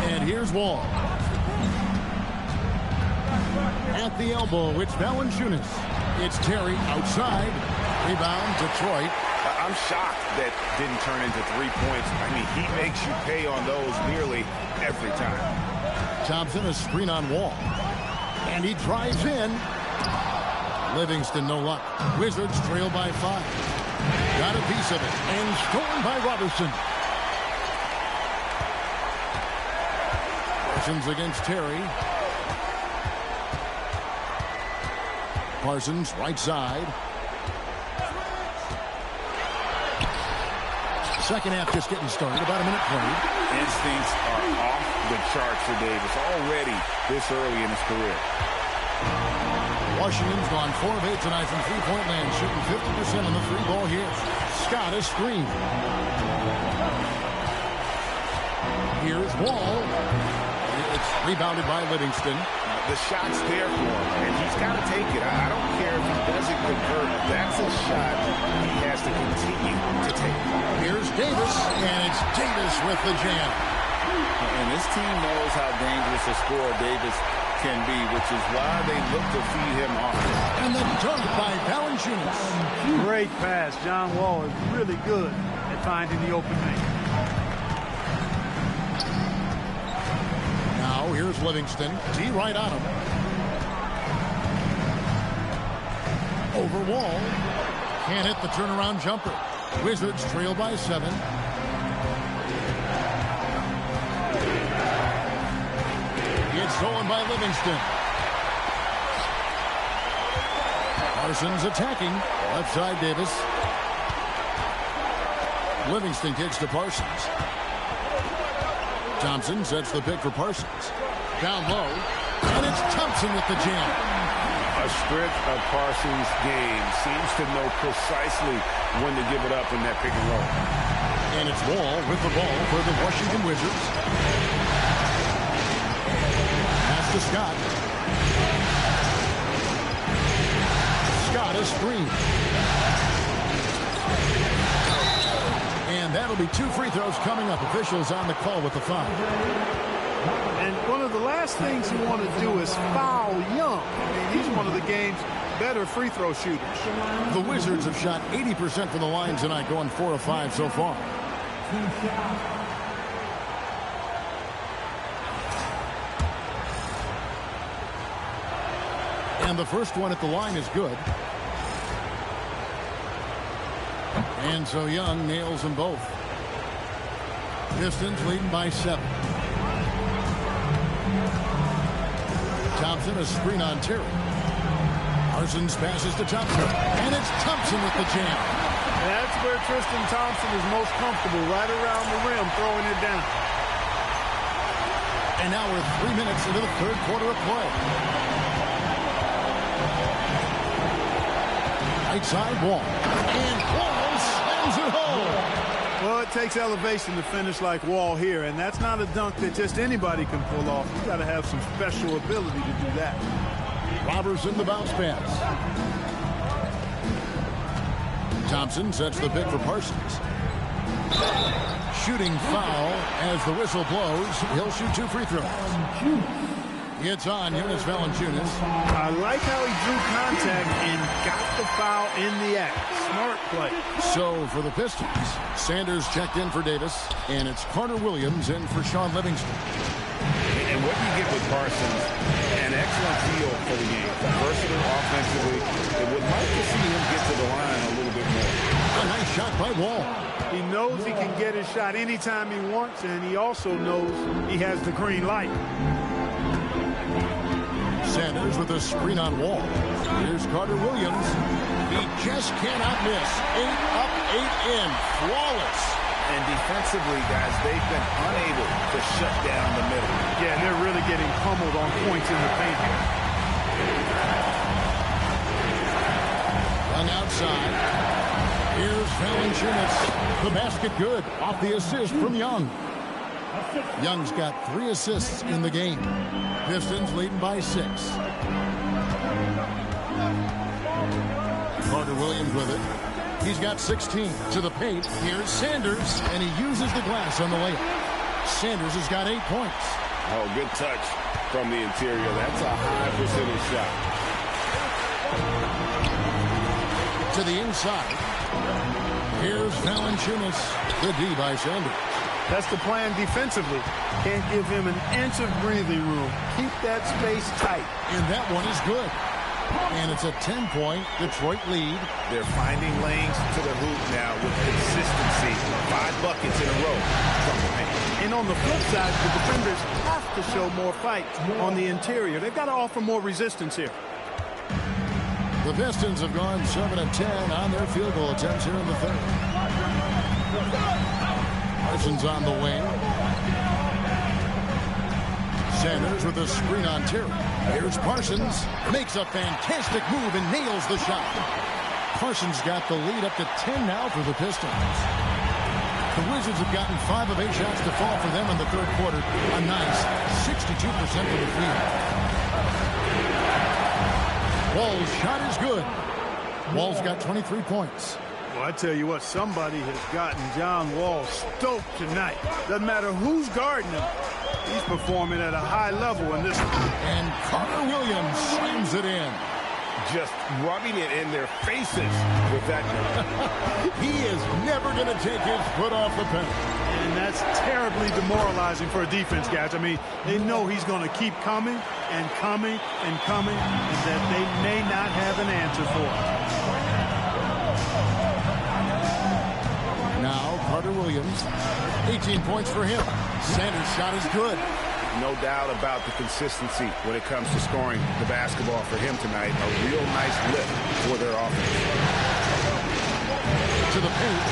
And here's Wall. At the elbow, it's Valanciunas. It's Terry outside. Rebound, Detroit. I'm shocked that didn't turn into 3 points. I mean, he makes you pay on those nearly every time. Thompson, a screen on Wall. And he drives in. Livingston, no luck. Wizards trail by 5. Got a piece of it. And stolen by Robertson. Parsons against Terry. Parsons, right side. Second half just getting started. About a minute played. Instincts are off the charts for Davis already this early in his career. Washington's gone 4 of 8 tonight from three-point land, shooting 50% on the three ball here. Scott is screen. Here's Wall. It's rebounded by Livingston. The shot's there for him, and he's got to take it. I don't care if he doesn't convert. That's a shot he has to continue to take. Here's Davis, and it's Davis with the jam. And this team knows how dangerous a scorer Davis can be, which is why they look to feed him off. And the dunk by Valanciunas. Great pass. John Wall is really good at finding the open man. Now here's Livingston. D right on him. Over Wall. Can't hit the turnaround jumper. Wizards trail by 7. It's stolen by Livingston. Parsons attacking. Left side Davis. Livingston kicks to Parsons. Thompson sets the pick for Parsons. Down low. And it's Thompson with the jam. A stretch of Parsons' game seems to know precisely when to give it up in that pick and roll. And it's Wall with the ball for the Washington Wizards. Pass to Scott. Scott is screened. And that'll be 2 free throws coming up. Officials on the call with the foul. And one of the last things you want to do is foul Young. I mean, he's one of the game's better free throw shooters. The Wizards have shot 80% from the line tonight, going 4 of 5 so far. And the first one at the line is good. And so Young nails them both. Pistons leading by 7. Thompson, a screen on Terry. Parsons passes to Thompson. And it's Thompson with the jam. That's where Tristan Thompson is most comfortable, right around the rim, throwing it down. And now we're 3 minutes into the third quarter of play. Right side Wall. And Wall slams it home. Well, it takes elevation to finish like Wall here, and that's not a dunk that just anybody can pull off. You got to have some special ability to do that. Robertson the bounce pass. Thompson sets the pick for Parsons. Shooting foul as the whistle blows. He'll shoot 2 free throws. It's on Jonas Valanciunas. I like how he drew contact and got the foul in the act. Smart play. So for the Pistons, Sanders checked in for Davis, and it's Carter Williams in for Sean Livingston. And what you get with Parsons, an excellent feel for the game. Versatile offensively. It would like to see him get to the line a little bit more. A nice shot by Wall. He knows he can get his shot anytime he wants, and he also knows he has the green light. Sanders with a screen on Wall. Here's Carter Williams. He just cannot miss. 8 up, 8 in. Flawless. And defensively, guys, they've been unable to shut down the middle. Yeah, they're really getting pummeled on points in the paint here. Young outside. Here's Valanciunas. The basket good. Off the assist from Young. Young's got 3 assists in the game. Pistons leading by 6. Carter Williams with it. He's got 16 to the paint. Here's Sanders, and he uses the glass on the layup. Sanders has got 8 points. Oh, good touch from the interior. That's a high percentage shot. To the inside. Here's Valanciunas. The D by Sanders. That's the plan defensively. Can't give him an inch of breathing room. Keep that space tight. And that one is good. And it's a 10-point Detroit lead. They're finding lanes to the hoop now with consistency. 5 buckets in a row from the paint. And on the flip side, the defenders have to show more fight on the interior. They've got to offer more resistance here. The Pistons have gone 7 of 10 on their field goal attempts here in the third. Parsons on the wing. Sanders with a screen on Terry. Here's Parsons. Makes a fantastic move and nails the shot. Parsons got the lead up to 10 now for the Pistons. The Wizards have gotten 5 of 8 shots to fall for them in the third quarter. A nice 62% for the field. Wall's shot is good. Wall's got 23 points. Well, I tell you what, somebody has gotten John Wall stoked tonight. Doesn't matter who's guarding him. He's performing at a high level in this one. And Carter Williams slams it in. Just rubbing it in their faces with that. He is never going to take his foot off the pedal. And that's terribly demoralizing for a defense, guys. I mean, they know he's going to keep coming and coming and coming, and that they may not have an answer for it. Now, Carter Williams, 18 points for him. Sanders' shot is good. No doubt about the consistency when it comes to scoring the basketball for him tonight. A real nice lift for their offense. To the paint.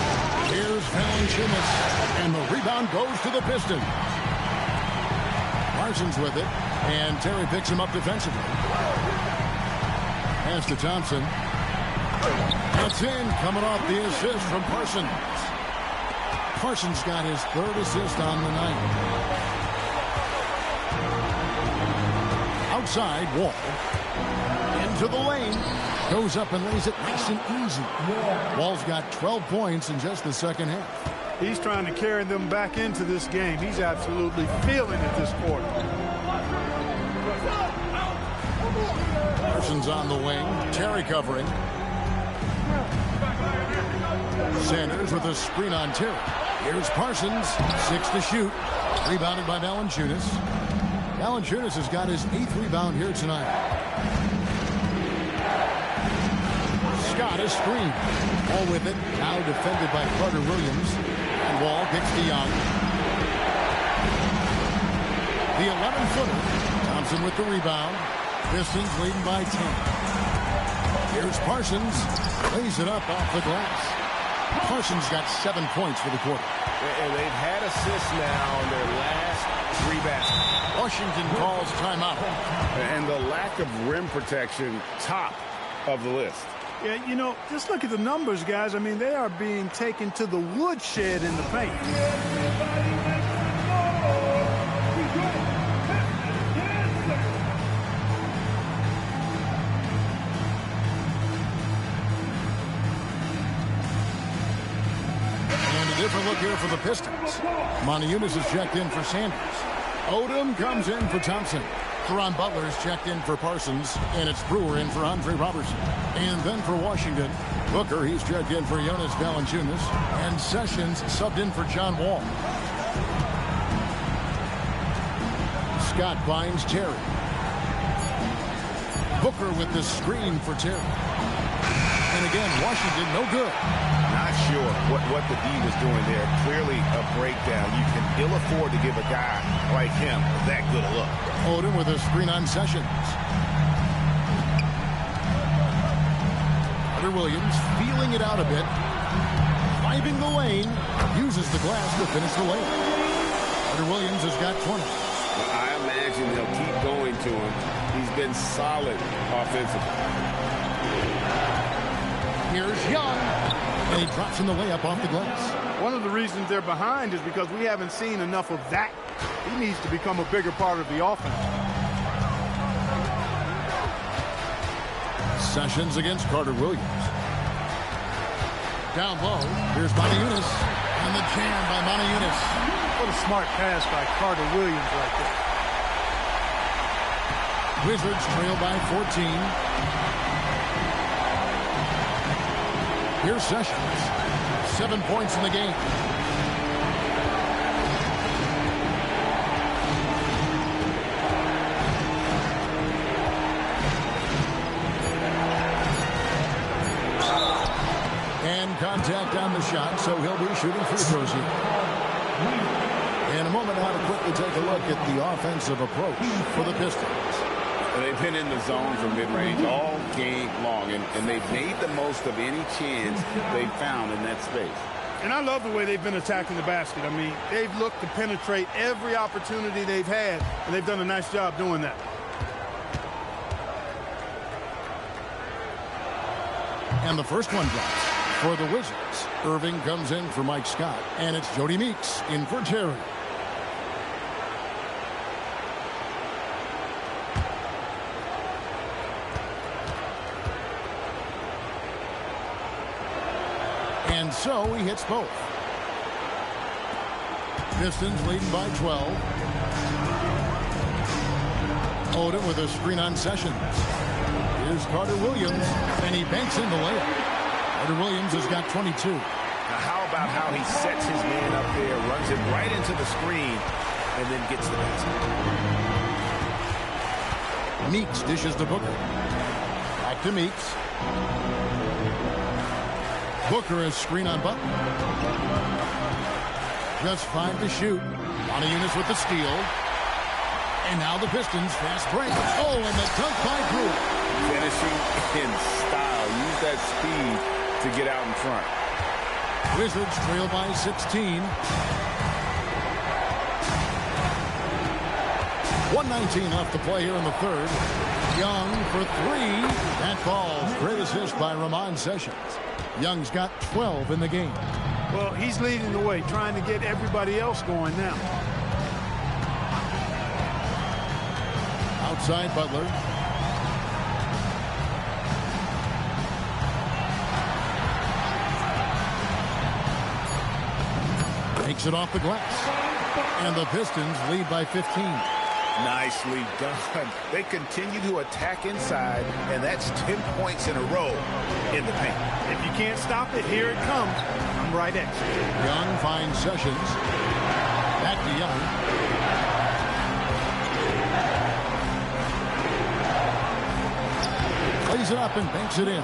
Here's Valanciunas. And the rebound goes to the Pistons. Parsons with it. And Terry picks him up defensively. Pass to Thompson. That's in. Coming off the assist from Parsons. Parsons got his 3rd assist on the night. Outside, Wall. Into the lane. Goes up and lays it nice and easy. Wall's got 12 points in just the second half. He's trying to carry them back into this game. He's absolutely feeling it this quarter. Parsons on the wing. Terry covering. Sanders with a screen on Terry. Here's Parsons. 6 to shoot. Rebounded by Valanciunas. Valanciunas has got his 8th rebound here tonight. Scott is screened. Wall with it. Now defended by Carter Williams. And Wall kicks to Young. The 11-footer. Thompson with the rebound. Pistons leading by 10. Here's Parsons. Lays it up off the glass. Parsons got 7 points for the quarter. And they've had assists now on their last 3 baskets. Washington calls timeout. And the lack of rim protection, top of the list. Yeah, you know, just look at the numbers, guys. I mean, they are being taken to the woodshed in the paint. And a different look here for the Pistons. Valanciunas is checked in for Sanders. Odom comes in for Thompson. Caron Butler is checked in for Parsons, and it's Brewer in for Andre Robertson. And then for Washington, Booker, he's checked in for Jonas Valanciunas, and Sessions subbed in for John Wall. Scott finds Terry. Booker with the screen for Terry. And again, Washington, no good. Not sure what the D was doing there. Clearly a breakdown. You can ill afford to give a guy like him that good a look. Odom with a screen on Sessions. Carter Williams feeling it out a bit. Driving the lane. Uses the glass to finish the lane. Carter Williams has got 20. I imagine they'll keep going to him. He's been solid offensively. Here's Young. And he drops in the layup off the glass. One of the reasons they're behind is because we haven't seen enough of that. He needs to become a bigger part of the offense. Sessions against Carter Williams. Down low. Here's Valanciunas. And the jam by Valanciunas. What a smart pass by Carter Williams right there. Wizards trail by 14. Here's Sessions. 7 points in the game. And contact on the shot, so he'll be shooting free throws here. In a moment now to quickly take a look at the offensive approach for the Pistons. They've been in the zone from mid-range all game long, and they've made the most of any chance they've found in that space. And I love the way they've been attacking the basket. I mean, they've looked to penetrate every opportunity they've had, and they've done a nice job doing that. And the first one drops for the Wizards. Irving comes in for Mike Scott, and it's Jody Meeks in for Terry. And so he hits both. Pistons leading by 12. Odom with a screen on Sessions. Here's Carter Williams, and he banks in the layup. Carter Williams has got 22. Now how about how he sets his man up there, runs it right into the screen, and then gets the basket. Meeks dishes to Booker. Back to Meeks. Booker is screen on Butler. Just 5 to shoot. Montejunas with the steal. And now the Pistons fast break. Oh, and the dunk by Drew. Finishing in style. Use that speed to get out in front. Wizards trail by 16. 1:19 left to play here in the third. Young for 3. That falls. Great assist by Ramon Sessions. Young's got 12 in the game. Well, he's leading the way, trying to get everybody else going now. Outside Butler. Takes it off the glass. And the Pistons lead by 15. Nicely done. They continue to attack inside, and that's 10 points in a row in the paint. If you can't stop it, here it comes. I'm right at you. Young finds Sessions. Back to Young. Plays it up and banks it in.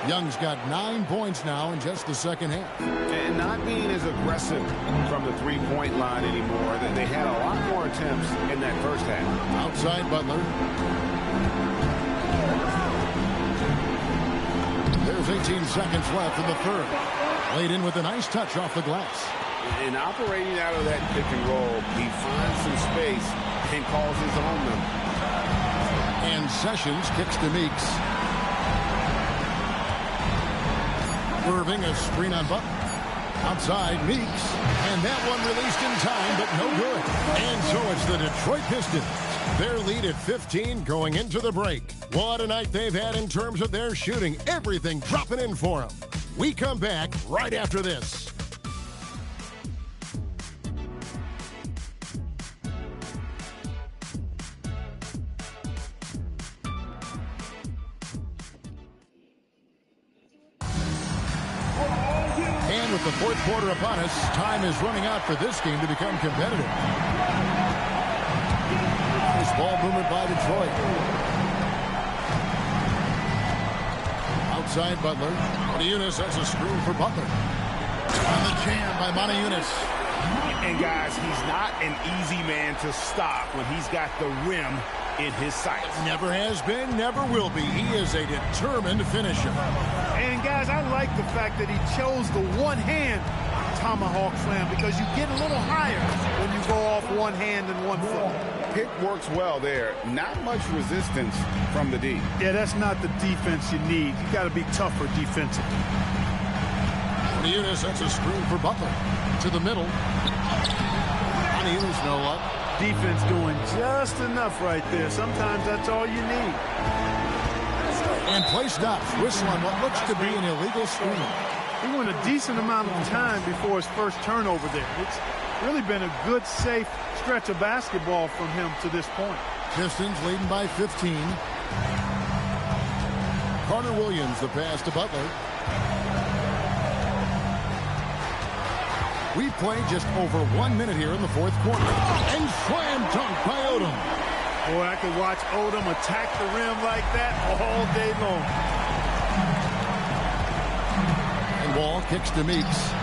Young's got 9 points now in just the second half. And not being as aggressive from the three-point line anymore. They had a lot more attempts in that first half. Outside Butler. There's 18 seconds left in the third. Laid in with a nice touch off the glass. In operating out of that pick and roll, he finds some space and calls his own number. And Sessions kicks to Meeks. Irving a screen on Butler. Outside Meeks. And that one released in time, but no good. And so it's the Detroit Pistons. Their lead at 15 going into the break. What a night they've had in terms of their shooting. Everything dropping in for them. We come back right after this. With the fourth quarter upon us, time is running out for this game to become competitive. This ball movement by Detroit. Outside Butler. Montejunas has a screen for Butler. On the jam by Montejunas. And guys, he's not an easy man to stop when he's got the rim in his sights. Never has been, never will be. He is a determined finisher. And guys, I like the fact that he chose the one-hand tomahawk slam because you get a little higher when you go off one hand and one foot. Pick works well there. Not much resistance from the D. Yeah, that's not the defense you need. You got to be tougher defensively. Montejunas, that's a screen for Butler. To the middle. Montejunas, no luck. Defense doing just enough right there. Sometimes that's all you need. And play stops. Whistle on what looks to be an illegal screen. He went a decent amount of time before his first turnover there. It's really been a good, safe stretch of basketball from him to this point. Pistons leading by 15. Carter Williams, the pass to Butler. We played just over 1 minute here in the fourth quarter. And slam dunk by Odom. Boy, I could watch Odom attack the rim like that all day long. And Wall kicks to Meeks.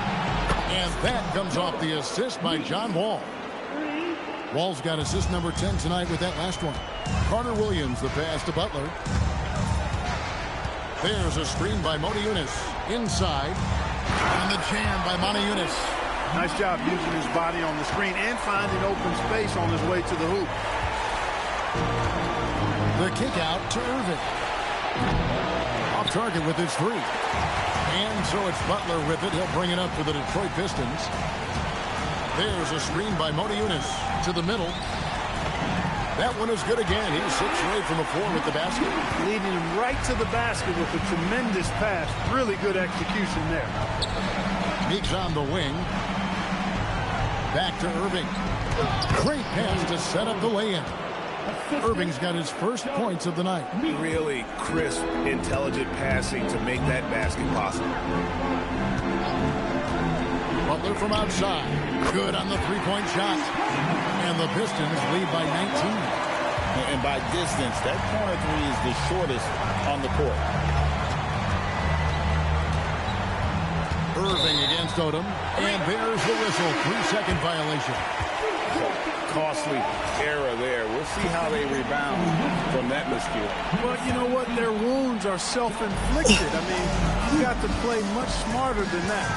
And that comes off the assist by John Wall. Wall's got assist number 10 tonight with that last one. Carter Williams, the pass to Butler. There's a screen by Montejunas. Inside. And the jam by Moniunas. Nice job using his body on the screen and finding open space on his way to the hoop. The kick out to Irving. Off target with his three. And so it's Butler with it. He'll bring it up for the Detroit Pistons. There's a screen by Moniunas to the middle. That one is good again. He's 6 away from a 4 with the basket. Leading him right to the basket with a tremendous pass. Really good execution there. Meeks on the wing. Back to Irving. Great pass to set up the lay-in. Irving's got his first points of the night. Really crisp, intelligent passing to make that basket possible. Butler from outside. Good on the three-point shot. And the Pistons lead by 19. And by distance, that corner three is the shortest on the court. Irving against Odom. And there's the whistle. 3-second violation. Costly error there. We'll see how they rebound from that miscue. Well, you know what? Their wounds are self-inflicted. I mean, you got to play much smarter than that.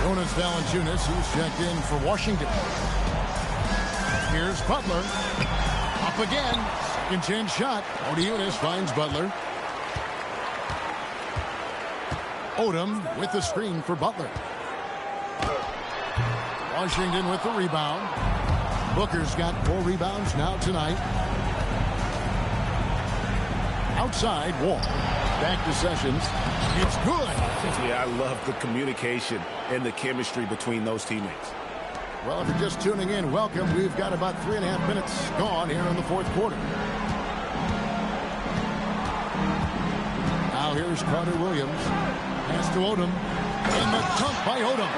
Jonas Valanciunas, who's checked in for Washington. Here's Butler. Up again. Second chance shot. Moniunas finds Butler. Odom with the screen for Butler. Washington with the rebound. Booker's got 4 rebounds now tonight. Outside, Wall. Back to Sessions. It's good. Yeah, I love the communication and the chemistry between those teammates. Well, if you're just tuning in, welcome. We've got about 3.5 minutes gone here in the fourth quarter. Now here's Carter Williams. Pass to Odom. And the dunk by Odom.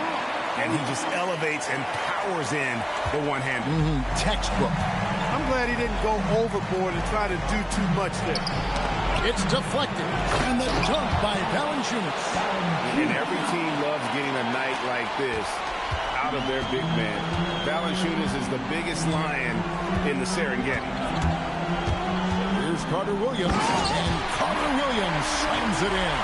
And he just elevates and powers in the one-hander. Textbook. I'm glad he didn't go overboard and try to do too much there. It's deflected. And the dunk by Valanciunas. And every team loves getting a night like this out of their big man. Valanciunas is the biggest lion in the Serengeti. Here's Carter Williams. And Carter Williams slams it in.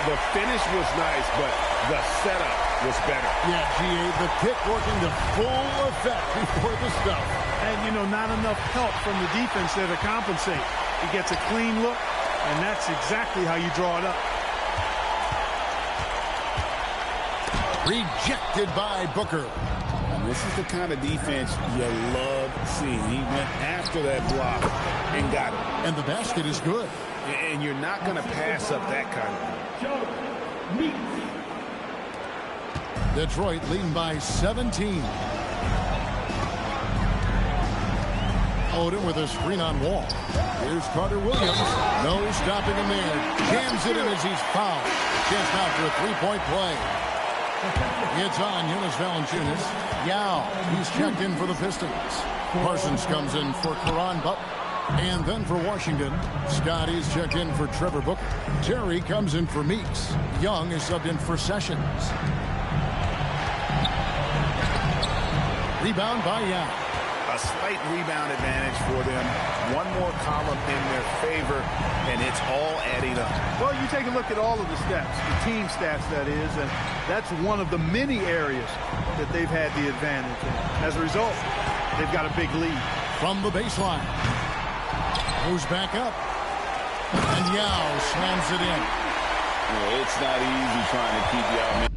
The finish was nice, but the setup was better. Yeah, G.A., the kick working to full effect before the stuff. And, you know, not enough help from the defense there to compensate. He gets a clean look, and that's exactly how you draw it up. Rejected by Booker. And this is the kind of defense you love seeing. He went after that block and got it. And the basket is good. And you're not going to pass up that kind of thing. Detroit leading by 17. Odom with a screen on Wall. Here's Carter Williams. No stopping him there. Jams it in as he's fouled. Chance now for a three-point play. It's on Jonas Valanciunas. Yao, he's checked in for the Pistons. Parsons comes in for Caron Butler. And then for Washington, Scotty's checked in for Trevor Booker. Terry comes in for Meeks. Young is subbed in for Sessions. Rebound by Yao. A slight rebound advantage for them. One more column in their favor, and it's all adding up. Well, you take a look at all of the stats, the team stats, that is, and that's one of the many areas that they've had the advantage. And as a result, they've got a big lead. From the baseline. Goes back up. And Yao slams it in. Yeah, it's not easy trying to keep Yao.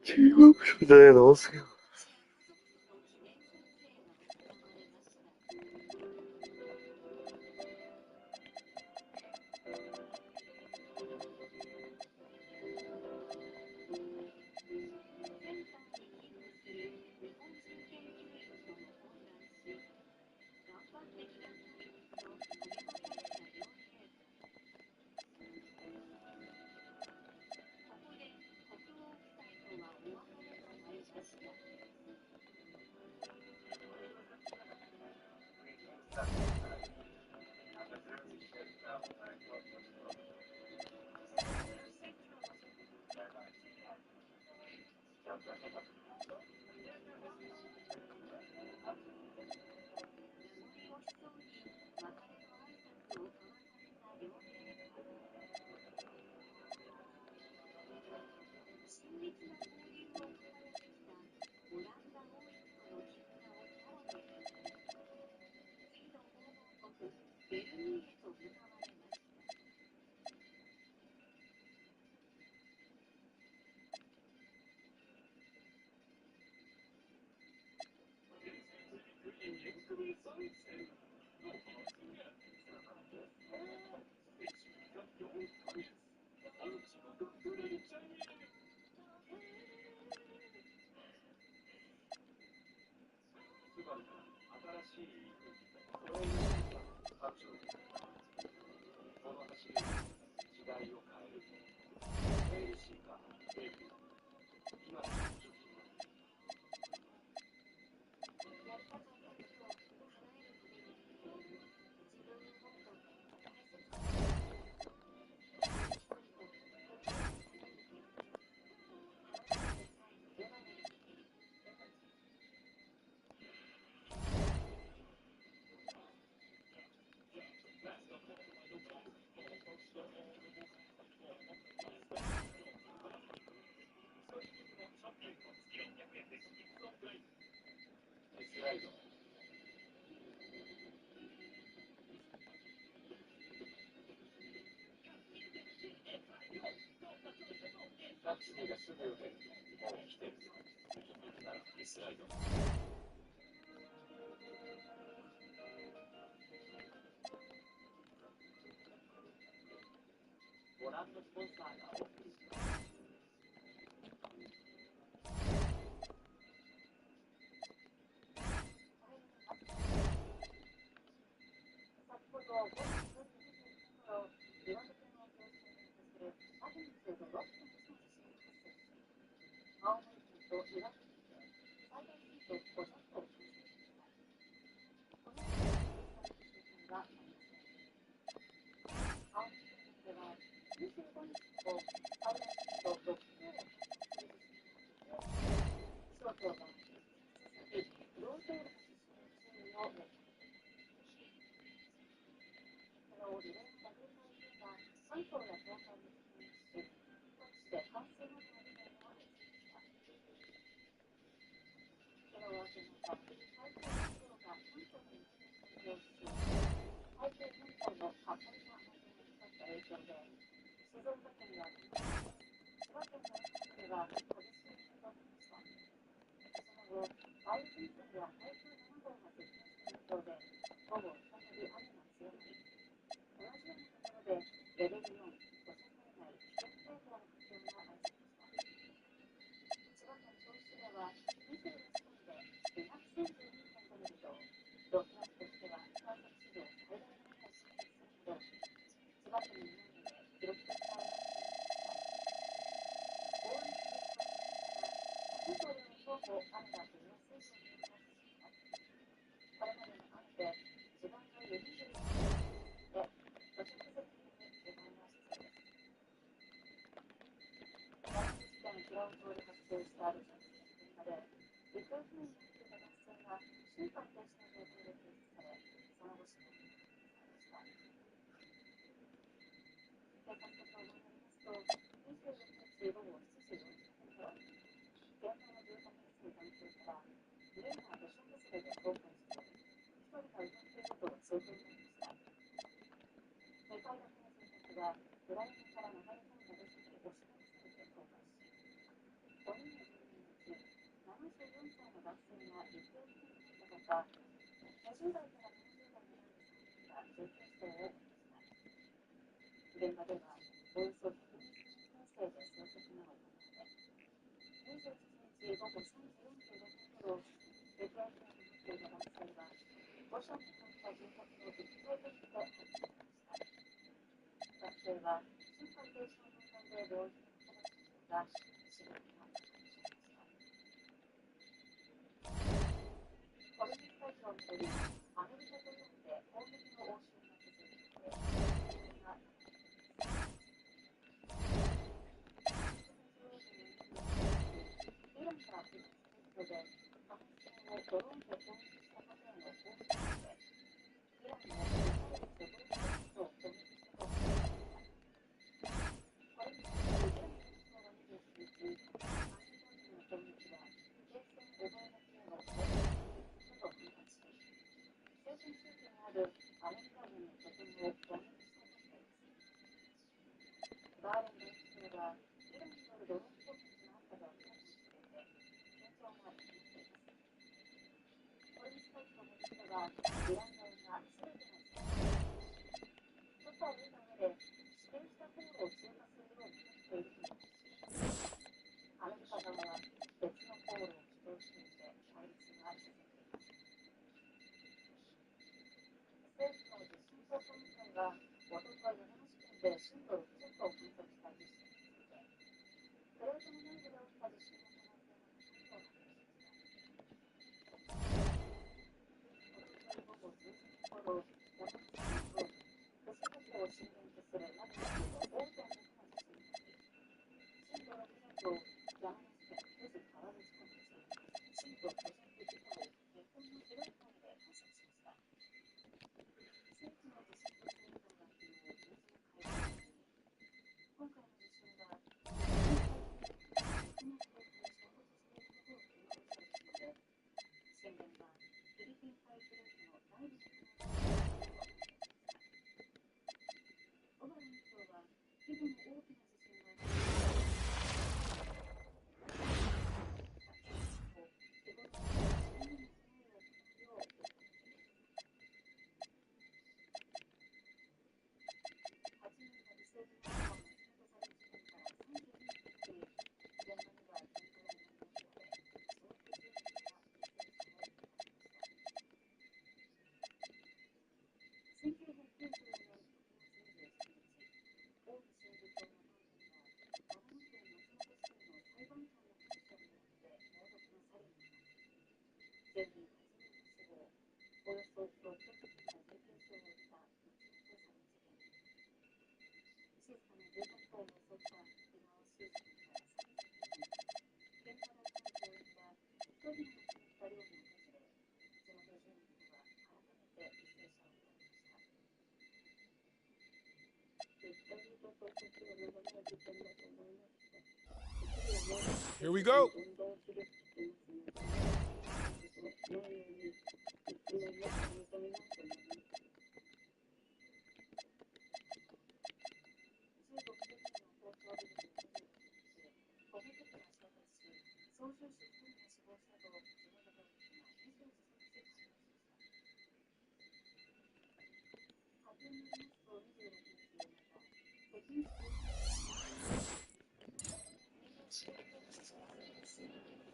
中国書じゃないの多すぎる。地震 Here we go.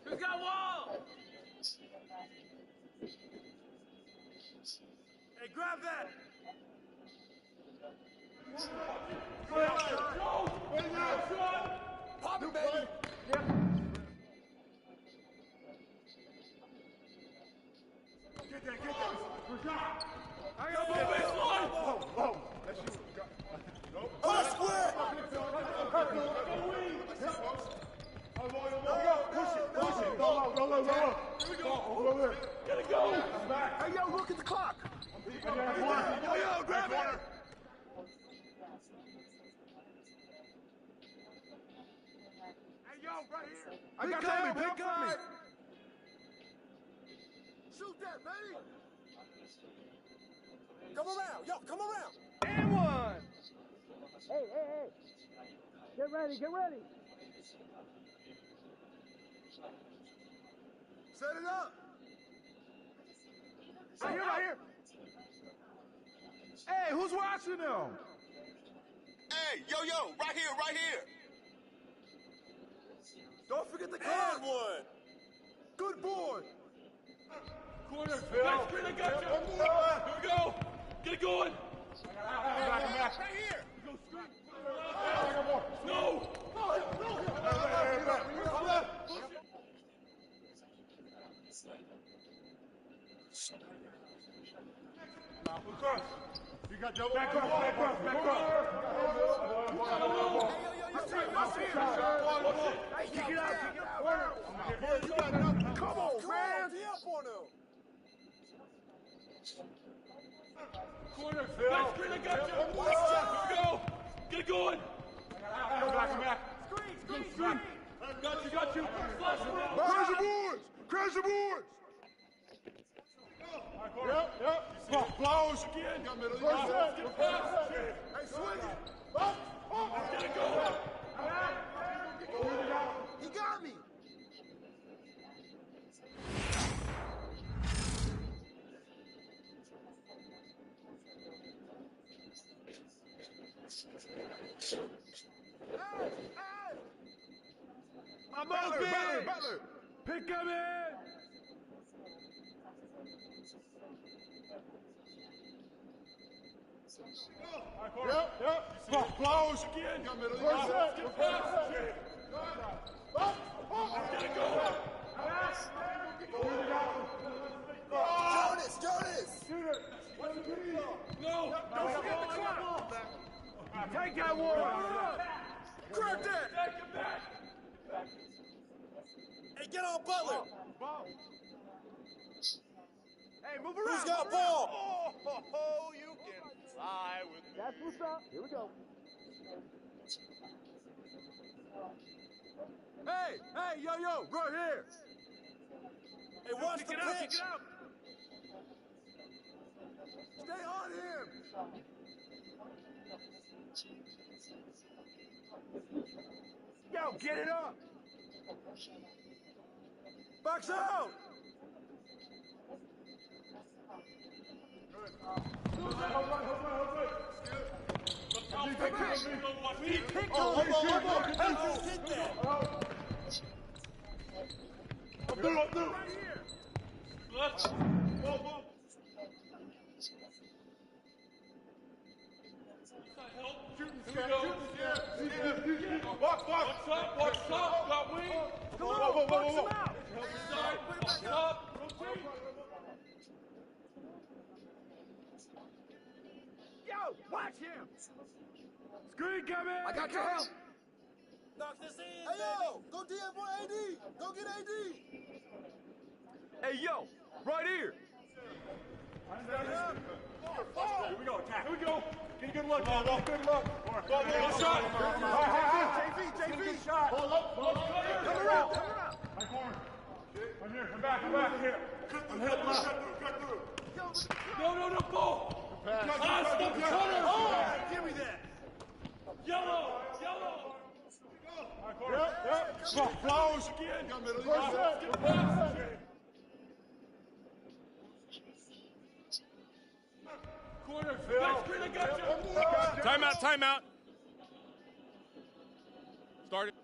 Who's got wall? Hey, grab that! Pop it, baby! Yep. Get that, get that! Good shot! I got the baseline! Oh, that's you. Oh, square! Push it, push it. Go low. Here we go. Get it go. Hey, yo, look at the clock. Yo, grab it. Hey, yo, right here. I got me, pick up me. Shoot that, baby. Come around, yo, come around. And one. Hey. Get ready. Set it up. Right here. Hey, who's watching them? Hey, yo, right here. Don't forget the card. One. Good boy. Corner, Phil. Next screen, I got you. Here we go. Get it going. Back. Right here. Go straight. No. Cross. You got double. Back cross. Hey, kick it out. Come on, man. Corner, Phil. Next screen, I got you. Here we go. Get it going. Back. Screen. Got you. Crash the boards. Yep. Blows again. Get past. Hey, swing it. Get it going. He got me. Hey. I'm Butler. Pick him in. Yep. Blows again. Get past. Get it going. Jonas. No. Don't forget the clock. Take that one. Grab that. Take it back. Hey, get on Butler. Hey, move around. Who's got ball? Oh, you can fly with me. That's what's up. Here we go. Hey, yo, right here. Hey, watch the pitch. Stay on him. Yo, get it up. Box out. Watch top, got wing. Come on, box him out. Side, watch top. Yo, watch him. Screen coming. I got your help. Knock this in. Hey, yo, go DM for AD. Go get AD. Hey, yo, right here. Here we go, attack. Here we go. Get a good look, man. Good look. Go, shot. JV, shot. Hold up. Come around. My corner. I'm here. I'm back here. I'm heading left. Cut through. No, ball. Stop the corner. Give me that. Yellow. My corner. Yep. Flowers again. Got middle. Corner, Phil. Next screen, I got you. Timeout. Start it.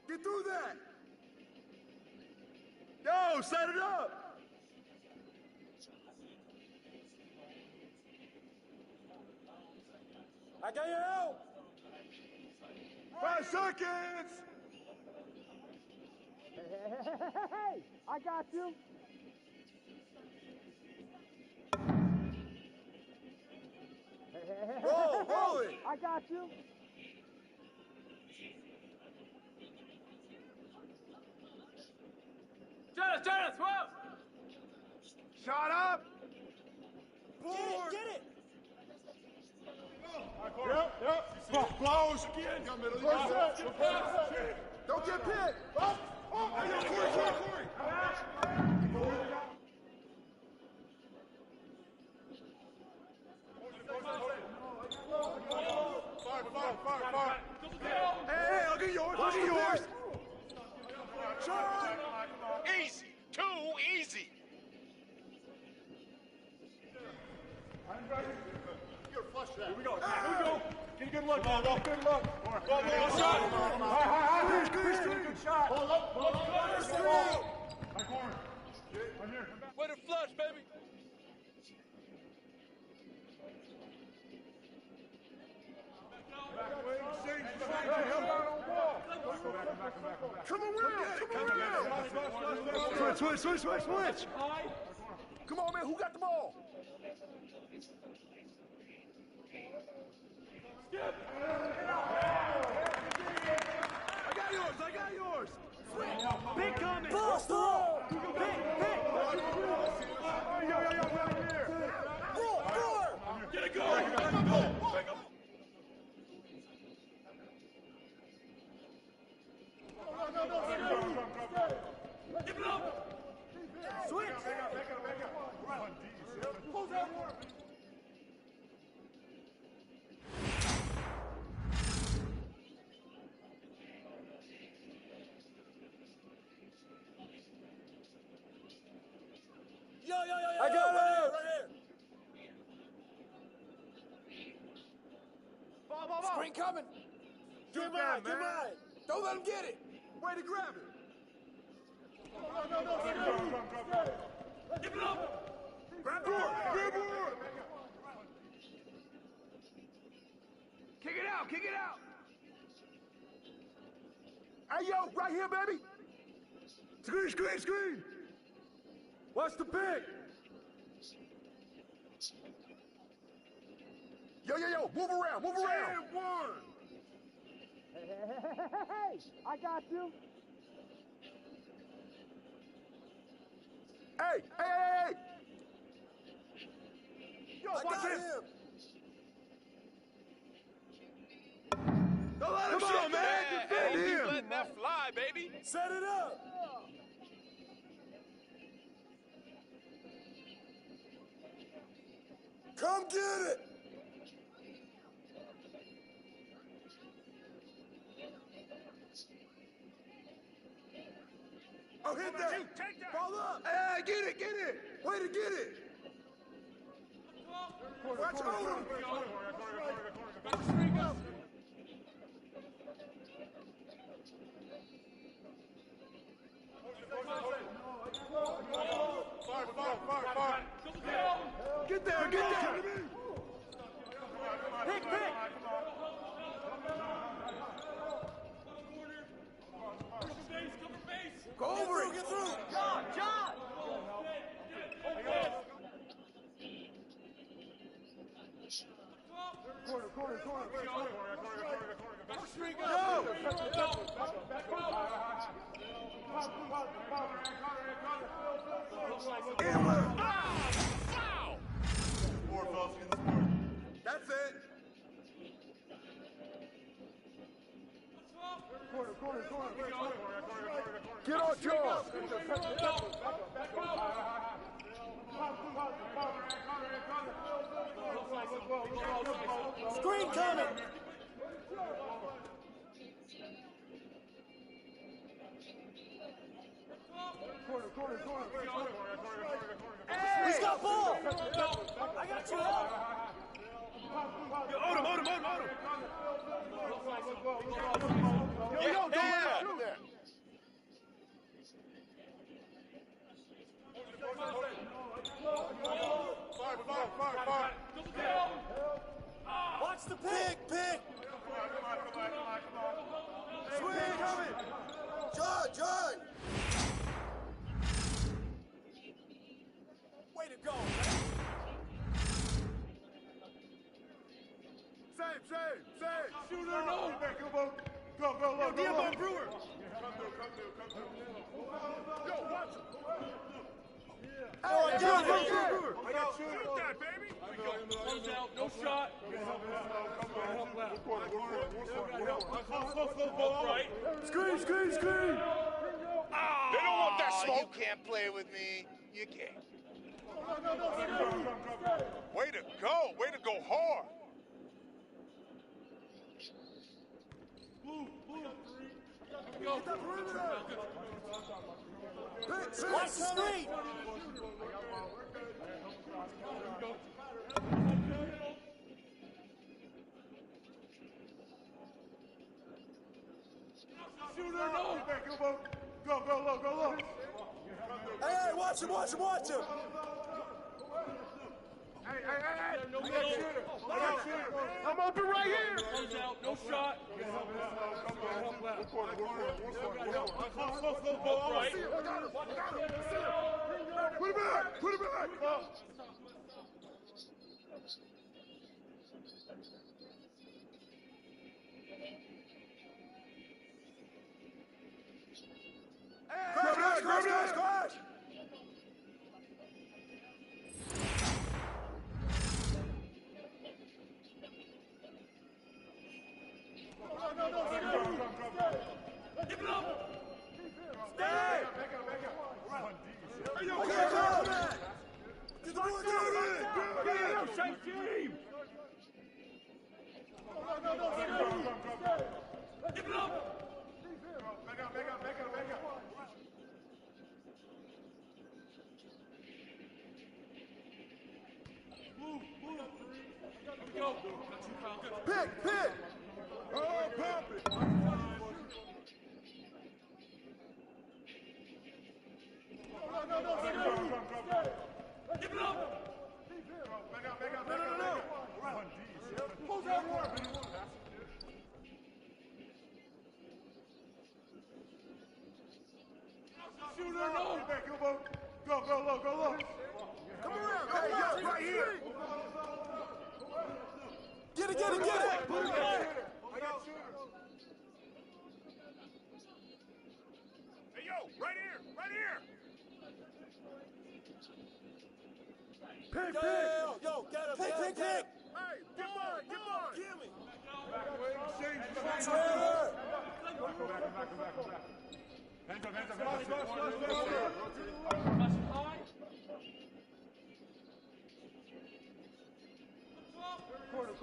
Get through that. Yo, set it up. I got your help. 5 seconds. Hey, I got you. Roll it. I got you. Jonas, whoa! Shot up! Get it. Yep. Flowers again. Got middle. Don't get pinned. Corey. Fire. Hey, I'll get yours. Easy. Too easy. You're flush that. Here we go. Get a good look, man. Good look. Go, shot. Good shot. Hold up. My corner. I'm here. Way to flush, baby. Come around. Switch. Come on, man. Who got the ball? Skip. I got yours. Big coming. Bust Big. Get it going. Give it up. Switch. Yo. I got it. Right here. Ball. Screen coming. Get mine. Don't let him get it. Way to grab it. Give it up! Grab board! Grab board! Kick it out! Kick it out! Hey, yo, right here, baby! Screen, screen, screen! Watch the pick! Yo, yo, yo, move around, move around! And one! Hey, I got you. Hey, hey, hey, hey! Yo, I watch got him! Don't let him Come shoot, on, man! man! Defend Hey, him! letting that fly, baby! Set it up! Come get it! Oh, hit that! Take that! Fall up! Hey, get it, get it! Way to get it! Watch Odom! Fire! Get there, get there! Pick, pick! Go over it! Get through! John! That's it! Get on Joe! Screen coming! He's got ball! I got you up! Yo, Odom! Yo, don't let him there! Fire! Watch the pick! Pick! Swing coming! John! Way to go, man! Save! Shooter, no! Go, Yo, Diablo Brewer! Yo, watch him! Oh, I got it! I got shoot that, baby! Close out, no shot. Screen! They don't want that smoke. You can't play with me. You can't. Way to go hard. Get that perimeter! Watch the screen! Shooter, no! Go low! Hey, watch him! Hey! No middle. I'm open right here! Close out, no shot. Right. I got him! Put him back! Crash! Give it up! Stay! Hey, yo, get the ball down! Get out, shite team! Give it up! Back up! Move! Here we go. Got you, pal. Good. Pick! Oh, pump it! Shooter, no! Go, low, go low. Come around, hey, yo, right here. Get it. Put it in. I got shooter. Hey, yo, right here. Pick. Yo, get him. Pick. Hey, get mine. Give me. Trevor. Back. Hands up. Corner.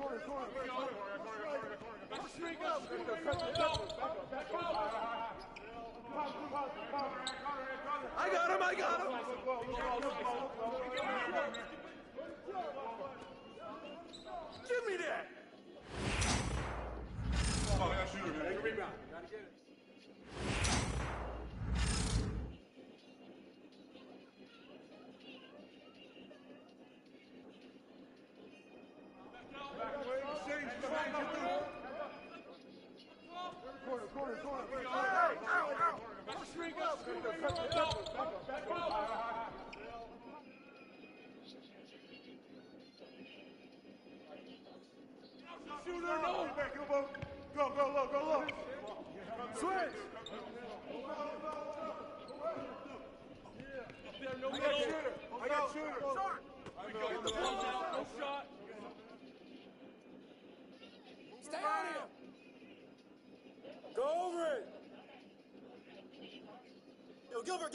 I got him. Give me that. Oh, yeah, shooter, man. Take a rebound. Gotta get it. Corner. Ow. Shooter, no! Go low. Switch. I got shooter. Shot. No shot. Stay on him. Go over it. Yo, Gilbert.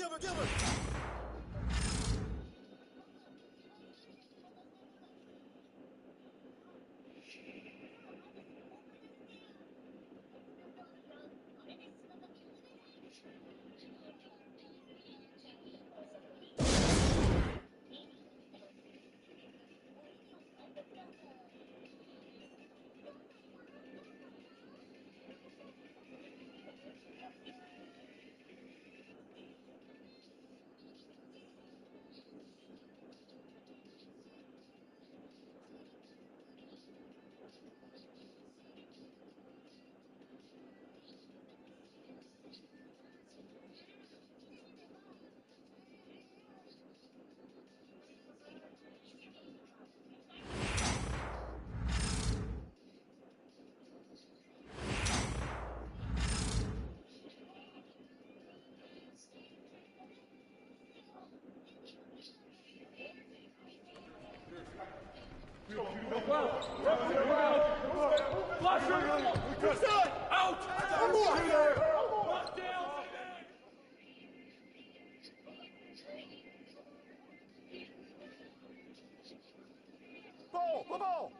Ball.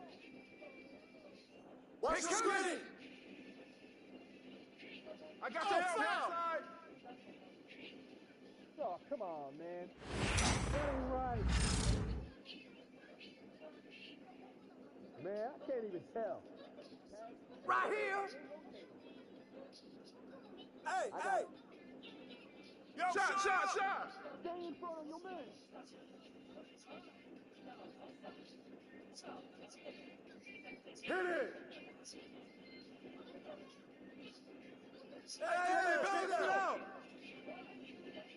Watch the screen. I got the outside. Oh, come on, man. That ain't right. Man, I can't even tell. Right here. Hey. Yo, shot. Stay in front of your man. Hit it. Hey, balance it out.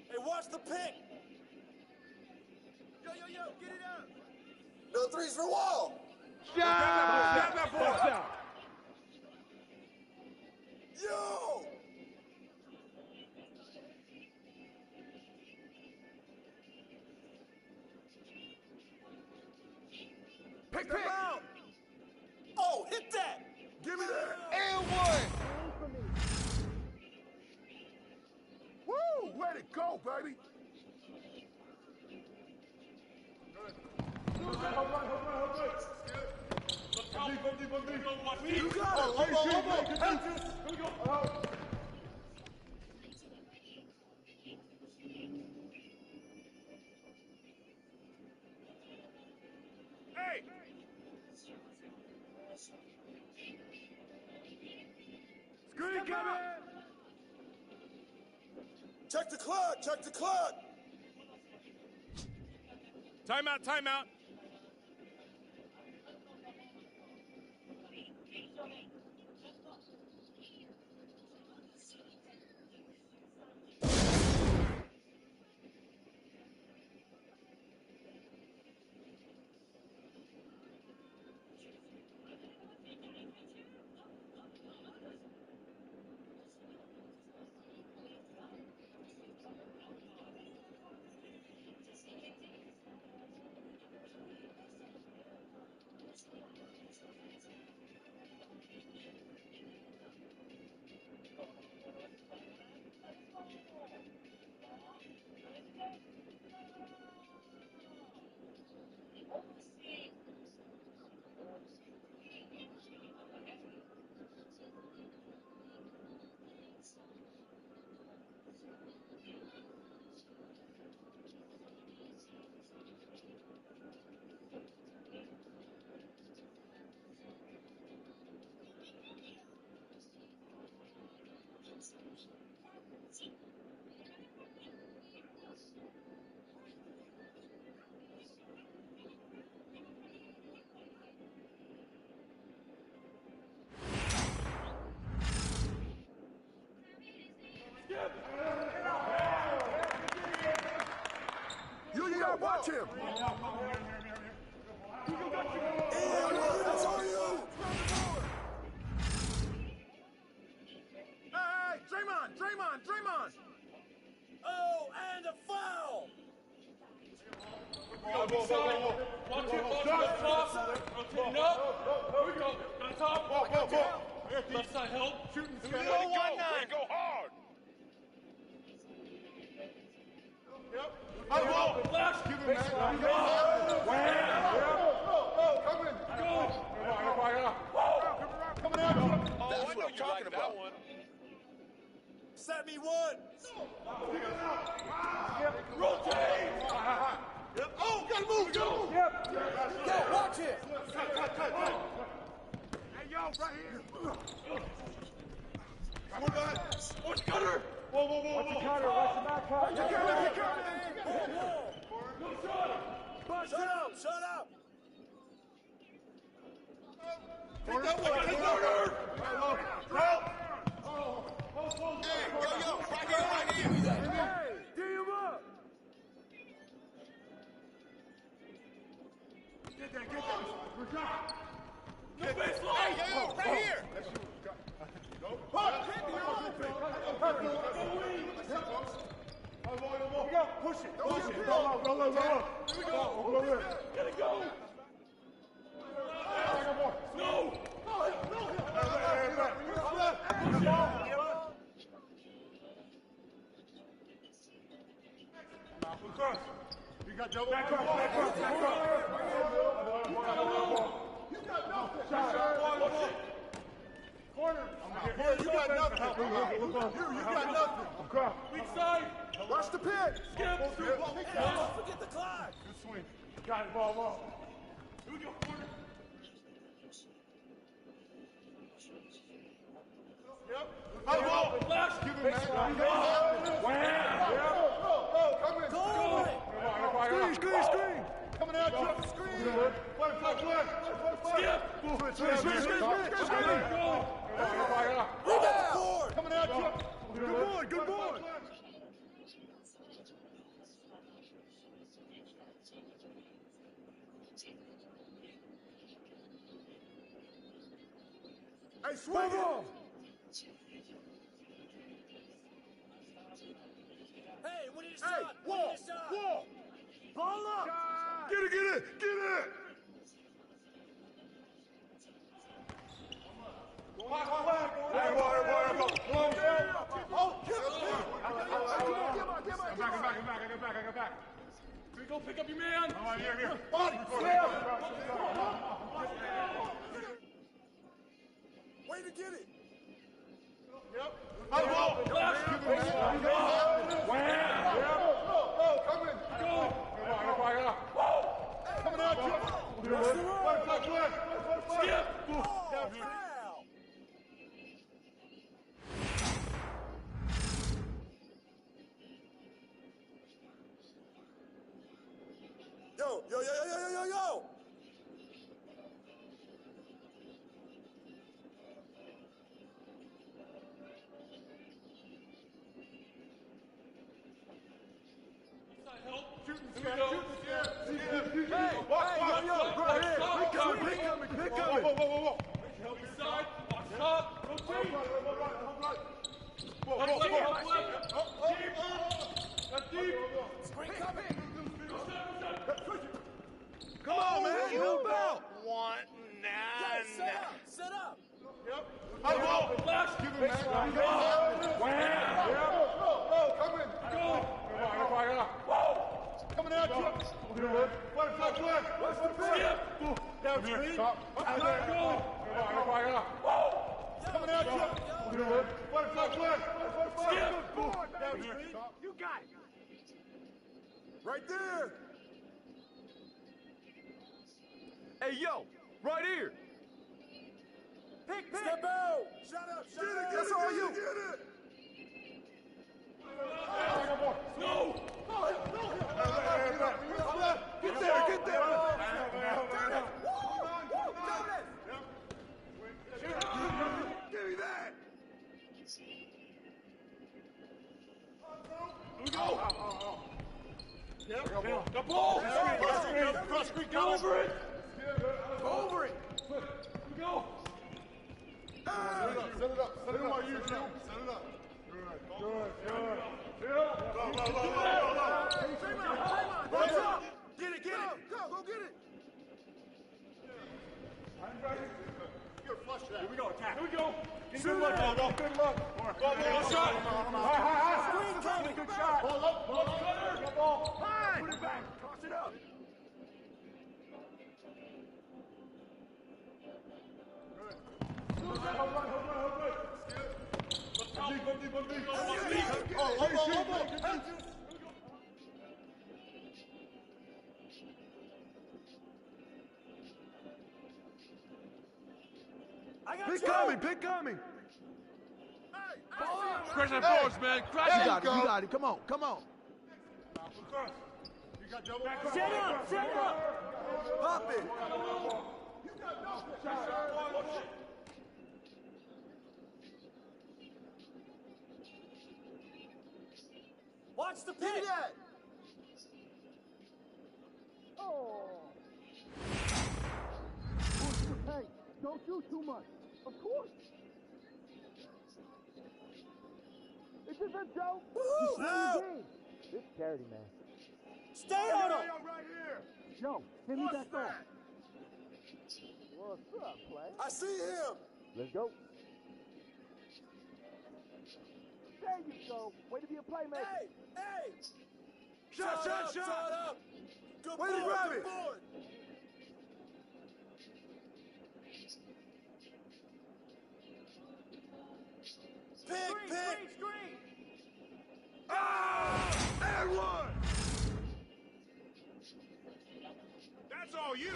Hey, watch the pick. Yo, get it up. No threes for Wall. Grab that ball. Yo. Pick. Out. Oh, hit that. Give me that. And one. Woo! Let it go, baby. You got it. Hey! Screen coming! Check the clock. Timeout, timeout. You gotta watch him. That's on you. Hey, Draymond. Oh, and a foul! Watch him, rotating up. Here we go, on top. Left side help, shooting. Go hard. Yep. Flash. Give him that. Coming out. That's what I'm talking about. Set me one. Rotate. Yep. Oh, gotta move. Yep. Go, watch it. Hey, yo, right here. Come on, back. Watch cutter. Whoa. Watch the cutter, watch the back cut. Shut up. Take that one. Right here. Hey, D him up. Get that. Good job. No baseline. Hey, right here. Push it. Roll. Here we go. Gotta go. No. You got double. Back up. You got nothing. Shot. Corner. You got nothing. You got nothing. Weak side. Watch the pit. Skip. Don't forget the clock. Good swing. Got it. Ball. Here we go, corner. Yep. Flash. Give him that. Come in. Screen. Coming out. Jump screen. Skip. Rebound. Coming out. Jump. Good boy. Hey, swing it. Hey, we need to stop. Wall. Ball up. Get it. Get back. Here we go, pick up your man. Here. Way to get it. Yep. Coming out. Skip. Yo, Yo, yo, yo, yo, yo, yo, yo! Come on, man. Help out. One, nine, Set up. Yep. Relax. Give him that. Come in. Go. Coming out you. What's the pitch? Down screen. Go. Coming out you. Down screen. You got it. Right there. Hey, yo. Right here. Pick. Step out. Shut up. That's all you. Get it. No. Get there. Give me that. Go. The ball. Cross screen. Go over it. Over it. Go. Set it up. Set it up. Good. Get it. Go get it. You're flush that. Here we go. Attack. Here we go. Good luck. Good luck. Go shot. Screen coming. Good shot. Ball up. Cutter. Ball. Fine. Put it back. Toss it up. Pick coming. Crash that boards, man. Crash it. You got it. Come on. You got double. Set up. Pop it. Watch the pitch. Oh. Hey, don't shoot too much. Of course. This is a joke. This charity, man. Stay on him. Right here. Yo, send me back on. What's up, play? I see him. Let's go. There you go. Way to be a playmaker. Hey. Shot. up. Good Way to board, grab good it. board. Pick. Screen. And one. That's all you.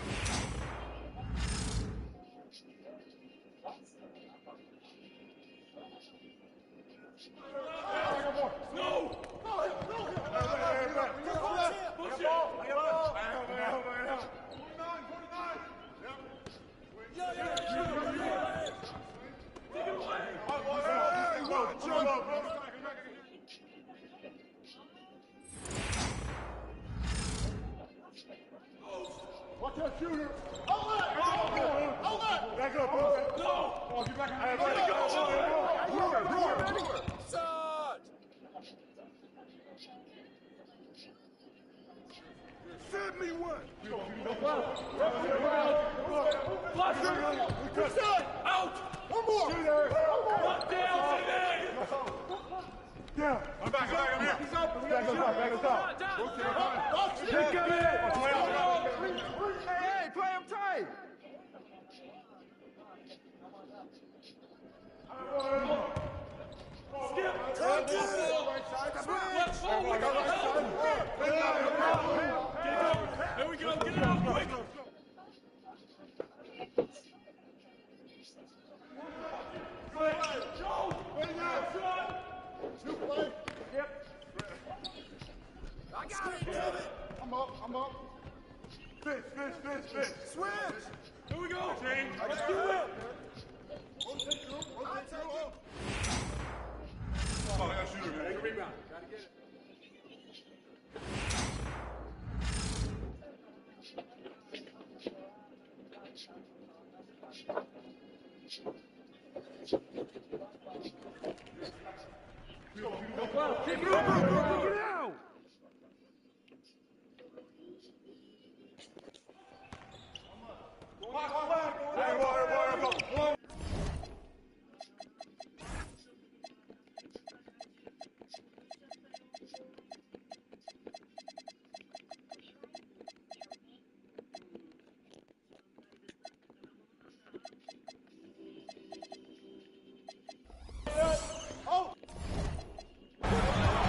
No. Push it. Take it away. Watch that shooter. Hold it. Back up. No. Oh, get back. Side. Send me one. Out. One more. One down. Yeah. I'm back. I'm here. He's up. Back us up. Pick him in. Hey, play him tight. Skip. Take it. Let's go. There we go. Get it out quick. I got it. I'm up. Switch! Here we go. Let's do it! Come on, I got a shooter, man. Take a rebound. Gotta get it. Kick it out!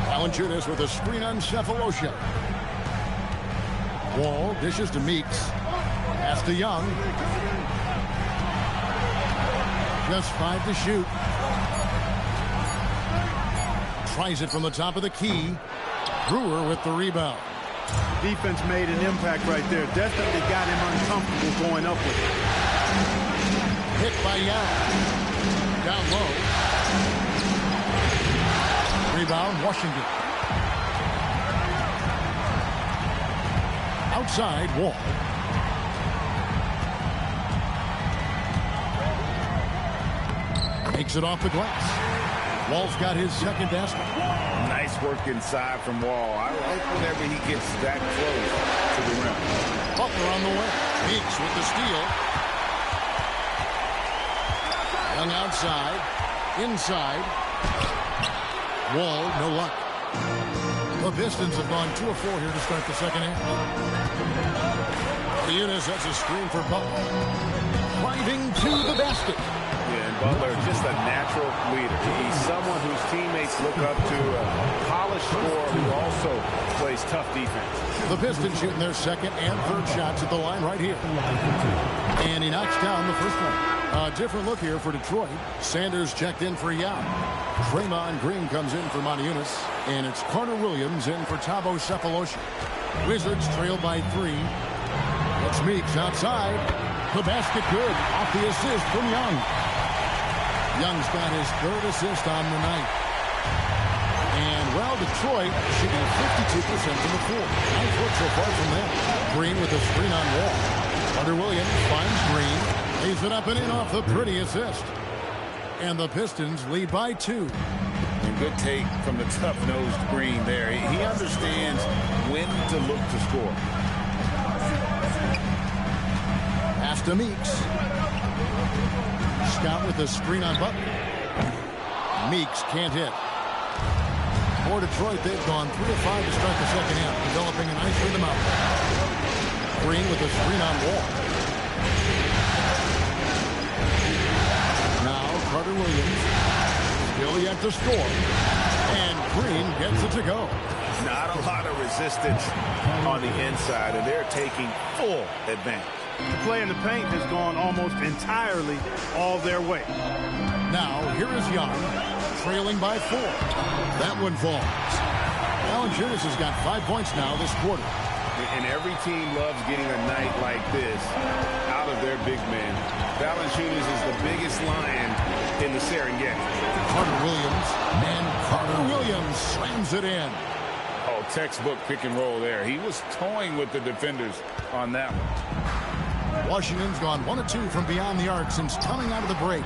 Valanciunas with a screen on Cephalosha. Wall dishes to Meeks. Pass to Young. Just 5 to shoot. Tries it from the top of the key. Brewer with the rebound. Defense made an impact right there. Definitely got him uncomfortable going up with it. Hit by Young. Down low. Rebound, Washington. Outside, Wall. Makes it off the glass. Wall's got his second basket. Nice work inside from Wall. I like whenever he gets that close to the rim. Butler on the way. Meeks with the steal. Young outside. Inside. Wall, no luck. The Pistons have gone 2 of 4 here to start the second half. Valanciunas has a screen for Butler. Driving to the basket. Yeah, and Butler, just a natural leader. He's someone whose teammates look up to, a polished scorer who also plays tough defense. The Pistons shooting their second and third shots at the line right here. And he knocks down the first one. A different look here for Detroit. Sanders checked in for Yao. Draymond Green comes in for Valanciunas. And it's Carter Williams in for Thabo Cephalosha. Wizards trail by 3. It's Meeks outside. The basket good. Off the assist from Young. Young's got his third assist on the night. And, well, Detroit shooting 52% from the floor. Nice work so far from them. Green with a screen on Wall. Carter Williams finds Green. Lays it up and in off the pretty assist. And the Pistons lead by 2. And good take from the tough-nosed Green there. He understands when to look to score. Pass to Meeks. Scott with the screen on Butler. Meeks can't hit. For Detroit, they've gone 3 of 5 to start the second half, developing a nice rhythm out there. Green with the screen on Wall. Now Carter Williams still yet to score. And Green gets it to go. Not a lot of resistance on the inside, and they're taking full advantage. The play in the paint has gone almost entirely all their way. Now, here is Young, trailing by 4. That one falls. Valanciunas has got 5 points now this quarter. And every team loves getting a night like this out of their big man. Valanciunas is the biggest lion in the Serengeti. Carter Williams, and Carter Williams slams it in. Oh, textbook pick and roll there. He was toying with the defenders on that one. Washington's gone 1 of 2 from beyond the arc since coming out of the break.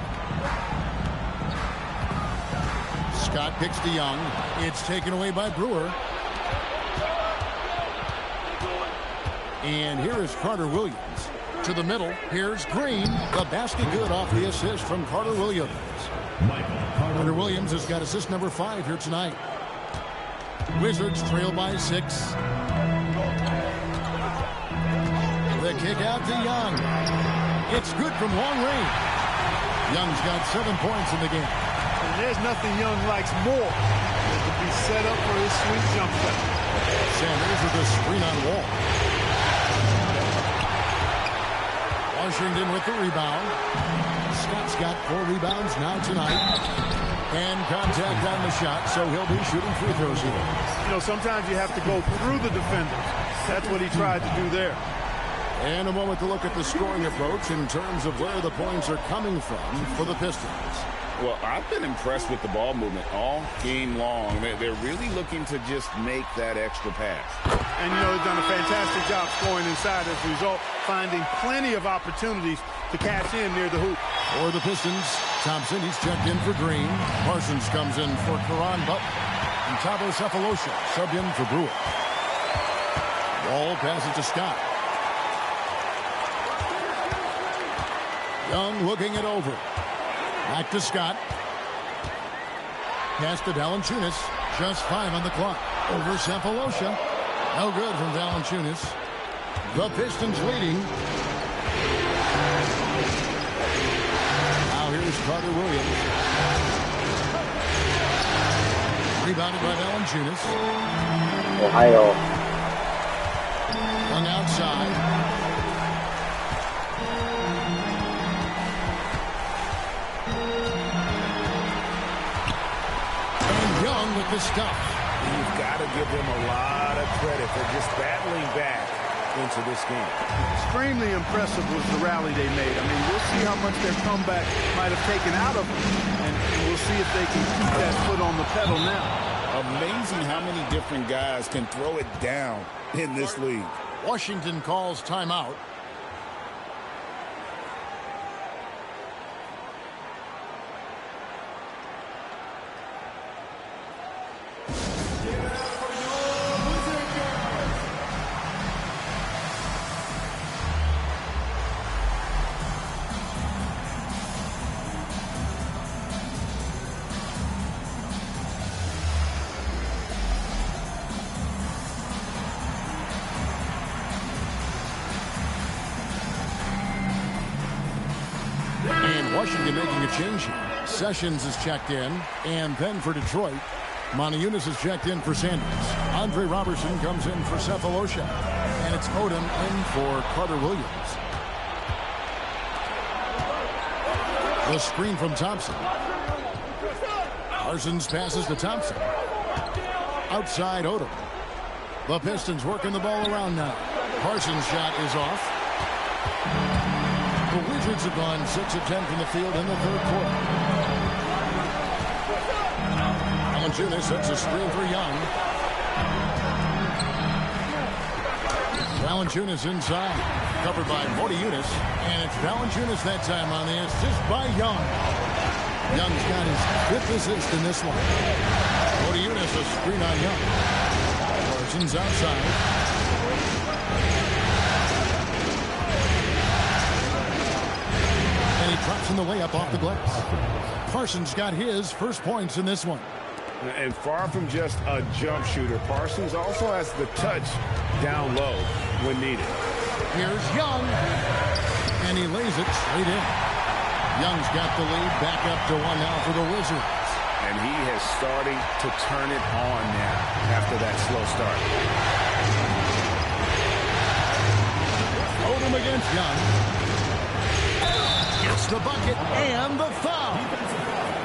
Scott picks to Young. It's taken away by Brewer. And here is Carter Williams. To the middle, here's Green. The basket good off the assist from Carter Williams. Carter Williams has got assist number 5 here tonight. Wizards trail by 6. The kick out to Young. It's good from long range. Young's got 7 points in the game. And there's nothing Young likes more than to be set up for his sweet jump shot. Sanders with a screen on Wall. Washington with the rebound. Scott's got 4 rebounds now tonight. And contact on the shot, so he'll be shooting free throws here. You know, sometimes you have to go through the defender. That's what he tried to do there. And a moment to look at the scoring approach in terms of where the points are coming from for the Pistons. Well, I've been impressed with the ball movement all game long. They're really looking to just make that extra pass. And, you know, they've done a fantastic job scoring inside as a result, finding plenty of opportunities to cash in near the hoop. For the Pistons, Thompson, he's checked in for Green. Parsons comes in for Karan Butler. And Tabo Cephalosha subbed in for Brewer. Ball passes to Scott. Young looking it over. Back to Scott. Pass to Valanciunas. Just 5 on the clock. Over Cephalosha. No good from Valanciunas. The Pistons leading. Now here's Carter Williams. Rebounded by Valanciunas. Ohio. Young outside. With the stuff. You've got to give them a lot of credit for just battling back into this game. Extremely impressive was the rally they made. I mean, we'll see how much their comeback might have taken out of them, and we'll see if they can keep that foot on the pedal now. Amazing how many different guys can throw it down in this league. Washington calls timeout. Washington making a change here. Sessions is checked in, and then for Detroit, Montejunas is checked in for Sanders. Andre Robertson comes in for Cephalosha, and it's Odom in for Carter Williams. The screen from Thompson. Parsons passes to Thompson. Outside Odom. The Pistons working the ball around now. Parsons' shot is off. The Wizards have gone 6 of 10 from the field in the third quarter. Valanciunas sets a screen for Young. Valanciunas inside, covered by Montejunas, and it's Valanciunas that time on the assist by Young. Young's got his 5th assist in this one. Montejunas a screen on Young. Parsons outside. Drops in the way up off the glass. Parsons got his first points in this one. And far from just a jump shooter, Parsons also has the touch down low when needed. Here's Young, and he lays it straight in. Young's got the lead back up to 1 now for the Wizards. And he has starting to turn it on now after that slow start. Odom against Young. Gets the bucket and the foul.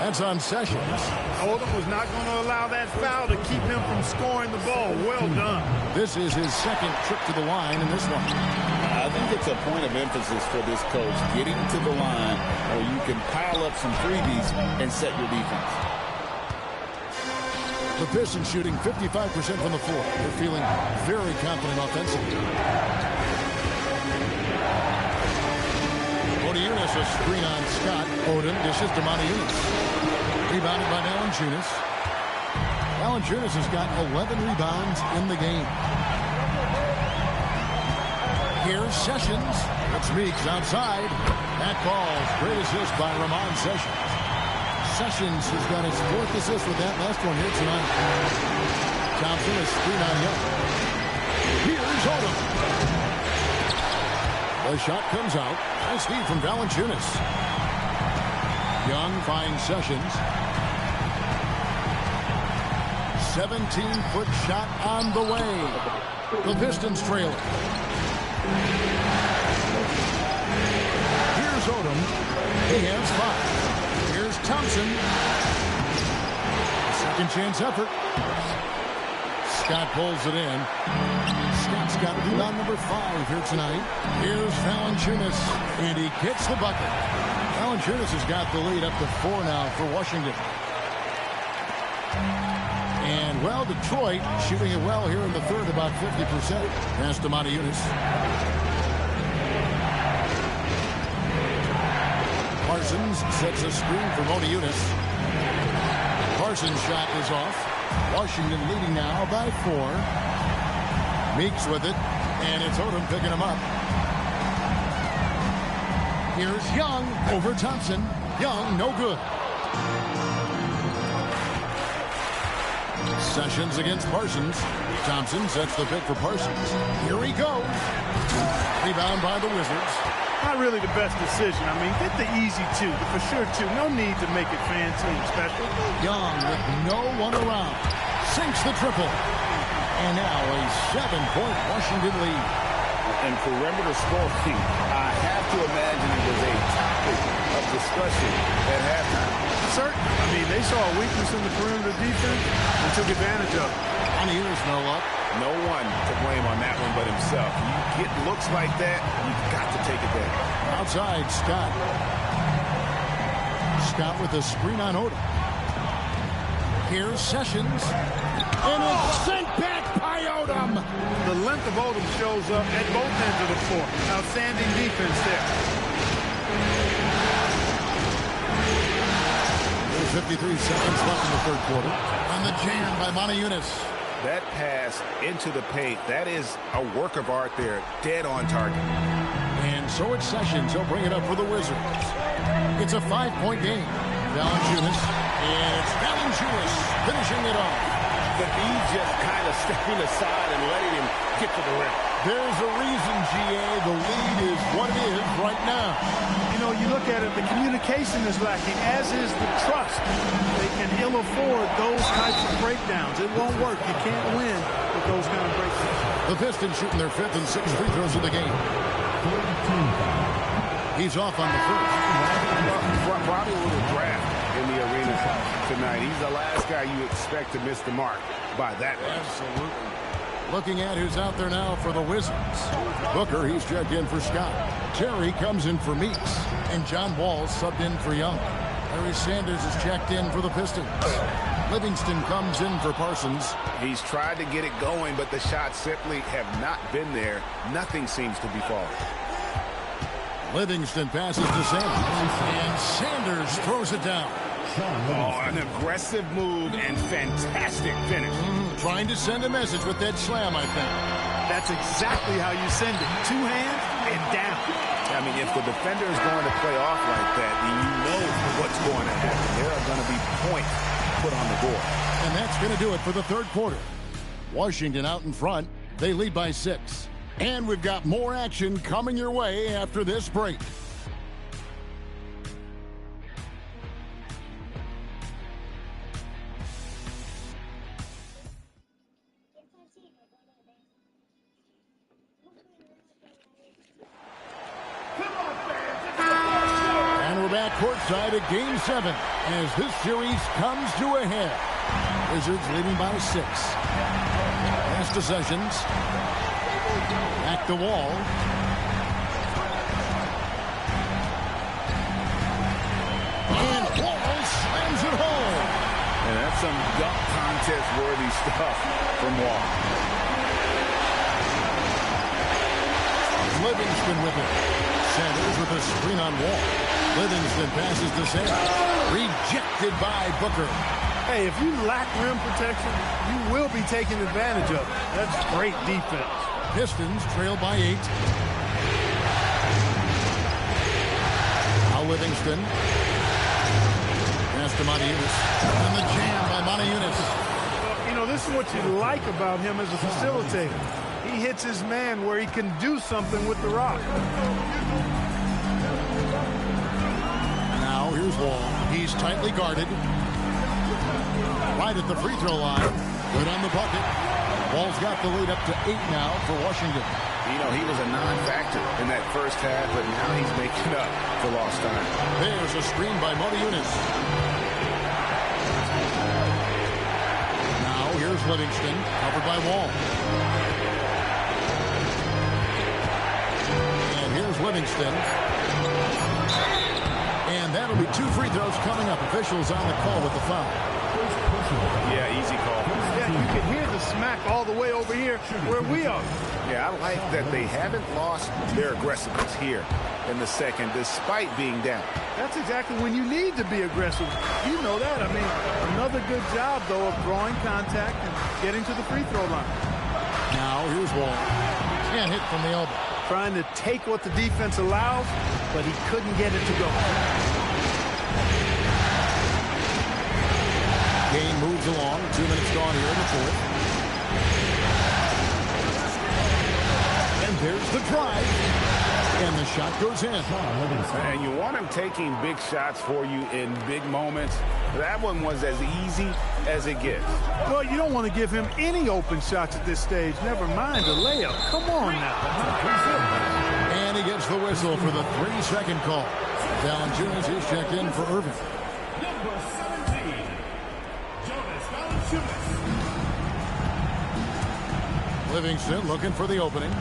That's on Sessions. Odom was not going to allow that foul to keep him from scoring the ball. Well done. This is his second trip to the line in this one. I think it's a point of emphasis for this coach, getting to the line where you can pile up some freebies and set your defense. The Pistons shooting 55% from the floor. They're feeling very confident offensively. Montejunas a screen on Scott. Odom dishes to Montejunas. Rebounded by Valanciunas. Valanciunas has got 11 rebounds in the game. Here's Sessions. It's Meeks outside. That ball's great assist by Ramon Sessions. Sessions has got his 4th assist with that last one here tonight. Thompson a screen on Young. Here's Odom. The shot comes out. Nice feed from Valanciunas. Young finds Sessions. 17-foot shot on the way. The Pistons trail. Here's Odom. He has 5. Here's Thompson. Second chance effort. Scott pulls it in. Scott's got rebound number 5 here tonight. Here's Valanciunas, and he gets the bucket. Valanciunas has got the lead up to 4 now for Washington. And, well, Detroit shooting it well here in the third, about 50%. Pass to Valanciunas. Parsons sets a screen for Valanciunas. Parsons' shot is off. Washington leading now by 4. Meeks with it, and it's Odom picking him up. Here's Young over Thompson. Young, no good. Sessions against Parsons. Thompson sets the pick for Parsons. Here he goes. Rebound by the Wizards. Not really the best decision. I mean, get the easy 2, the for sure 2. No need to make it fancy and special. Young with no one around. Sinks the triple. And now a 7-point Washington lead. And perimeter scoring, I have to imagine it was a topic of discussion at halftime. Certainly. I mean, they saw a weakness in the perimeter defense and took advantage of it. Here's no luck. No one to blame on that one but himself. You get looks like that, you've got to take it back. Outside, Scott. Scott with a screen on Odom. Here's Sessions. And it's sent back by Odom. The length of Odom shows up at both ends of the floor. Outstanding defense there. There's 53 seconds left in the third quarter. On the jam by Valanciunas. That pass into the paint, that is a work of art there. Dead on target. And so it's Sessions. He'll bring it up for the Wizards. It's a 5-point game. Valanciunas. And it's Valanciunas finishing it off. The D just kind of stepping aside and letting him get to the rim. There's a reason, GA. The lead is what it is right now. You know, you look at it, the communication is lacking, as is the trust. They can ill afford those types of breakdowns. It won't work. You can't win with those kind of breakdowns. The Pistons shooting their 5th and 6th free throws of the game. He's off on the first. Probably a little draft in the arena tonight. He's the last guy you expect to miss the mark by that much. Absolutely. Looking at who's out there now for the Wizards. Booker, he's checked in for Scott. Terry comes in for Meeks. And John Wall subbed in for Young. Larry Sanders is checked in for the Pistons. Livingston comes in for Parsons. He's tried to get it going, but the shots simply have not been there. Nothing seems to be falling. Livingston passes to Sanders. And Sanders throws it down. Oh, an aggressive move and fantastic finish. Trying to send a message with that slam, I think. That's exactly how you send it. 2 hands and down. I mean, if the defender is going to play off like that, then you know what's going to happen. There are going to be points put on the board. And that's going to do it for the third quarter. Washington out in front. They lead by 6. And we've got more action coming your way after this break. And we're back courtside at Game 7 as this series comes to a head. Wizards leading by 6. Pass to Sessions. Back to Wall. And Wall slams it home. And that's some dunk contest-worthy stuff from Wall. Livingston with it. Sanders with a screen on Wall. Livingston passes to Sanders. Rejected by Booker. Hey, if you lack rim protection, you will be taking advantage of it. That's great defense. Pistons trail by 8. Now Livingston. Pass to Valanciunas. And the jam by Valanciunas. You know, this is what you like about him as a facilitator. He hits his man where he can do something with the rock. Now here's Wall. He's tightly guarded. Right at the free throw line. Good on the bucket. Wall's got the lead up to 8 now for Washington. You know, he was a non-factor in that first half, but now he's making up for lost time. There's a screen by Valanciunas. Now here's Livingston, covered by Wall. And here's Livingston. And that'll be 2 free throws coming up. Officials on the call with the foul. Yeah, easy call. Yeah, you can hear the smack all the way over here where we are. Yeah, I like that they haven't lost their aggressiveness here in the second, despite being down. That's exactly when you need to be aggressive. You know that. I mean, another good job, though, of drawing contact and getting to the free throw line. Now, here's Wall. Can't hit from the elbow. Trying to take what the defense allows, but he couldn't get it to go. Game moves along. 2 minutes gone here in the fourth. And there's the drive. And the shot goes in. And you want him taking big shots for you in big moments. That one was as easy as it gets. Well, you don't want to give him any open shots at this stage. Never mind a layup. Come on now. And he gets the whistle for the 3-second call. Valanciunas is checked in for Irving. Number 17, Jonas Valanciunas. Livingston looking for the opening.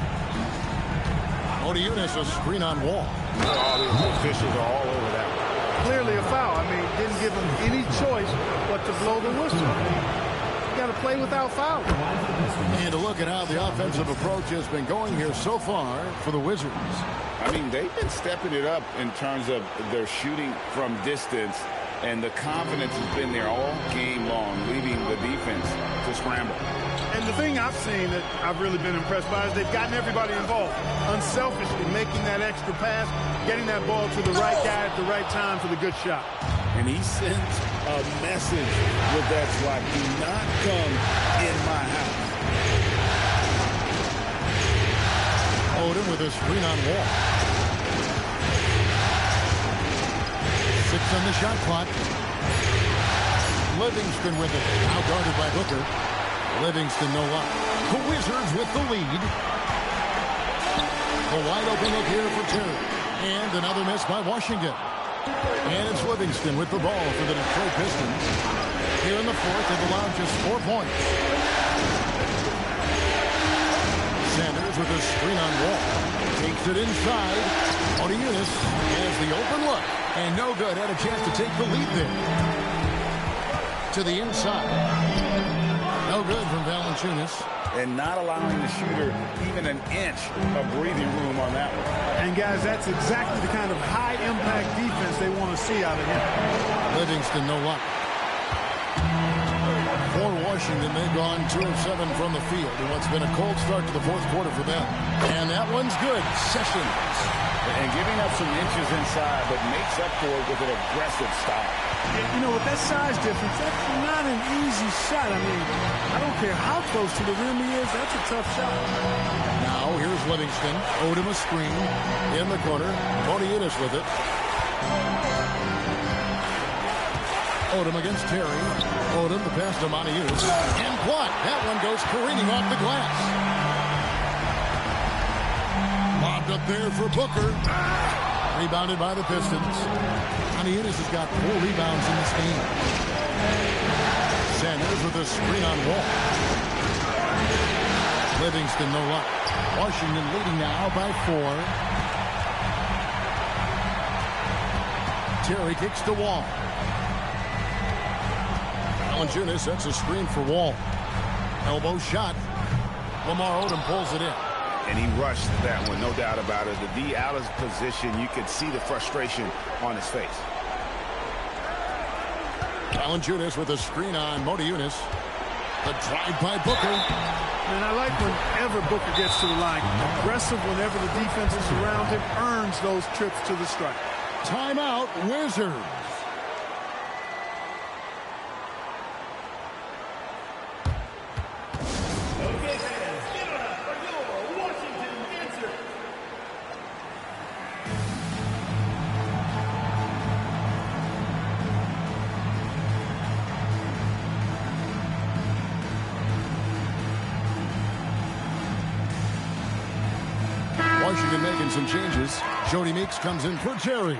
Odiunas a screen on Wall. All the officials are all over that one. Clearly a foul. I mean, didn't give him any choice but to blow the whistle. You got to play without fouling. And to look at how the offensive approach has been going here so far for the Wizards. I mean, they've been stepping it up in terms of their shooting from distance, and the confidence has been there all game long, leaving the defense to scramble. And the thing I've seen that I've really been impressed by is they've gotten everybody involved, unselfishly making that extra pass, getting that ball to the right guy at the right time for the good shot. And he sends a message with that swat: do not come in my house. Odom with a screen on Wall. 6 on the shot clock. Livingston with it. Now guarded by Booker. Livingston no luck. The Wizards with the lead. A wide open look here for 2. And another miss by Washington. And it's Livingston with the ball for the Detroit Pistons. Here in the fourth, they've allowed just 4 points. Sanders with a screen on Wall. Takes it inside. Odiunas has the open look. And no good. Had a chance to take the lead there. To the inside. No good from Valanciunas. And not allowing the shooter even an inch of breathing room on that one. And, guys, that's exactly the kind of high-impact defense they want to see out of him. Livingston, no luck. For Washington, they've gone 2 of 7 from the field in what's been a cold start to the fourth quarter for them. And that one's good. Sessions. And giving up some inches inside, but makes up for it with an aggressive style. You know, with that size difference, that's not an easy shot. I mean, I don't care how close to the rim he is, that's a tough shot. Now, here's Livingston. Odom a screen in the corner. Odiunas with it. Odom against Terry. Odom, the pass to Odiunas. And blocked. That one goes careening off the glass. Lobbed up there for Booker. Rebounded by the Pistons. Odiunas has got 4 rebounds in this game. Sanders with a screen on Wall. Livingston no luck. Washington leading now by 4. Terry kicks to Wall. Valanciunas sets a screen for Wall. Elbow shot. Lamar Odom pulls it in. And he rushed that one, no doubt about it. The D out of position, you could see the frustration on his face. Valanciunas with a screen on Odiunas. The drive by Booker. And I like whenever Booker gets to the line. Aggressive whenever the defense is around him, earns those trips to the stripe. Timeout, Wizards. Okay, fans, give it up for your Washington Wizards. Washington making some changes. Jody Meeks comes in for Terry.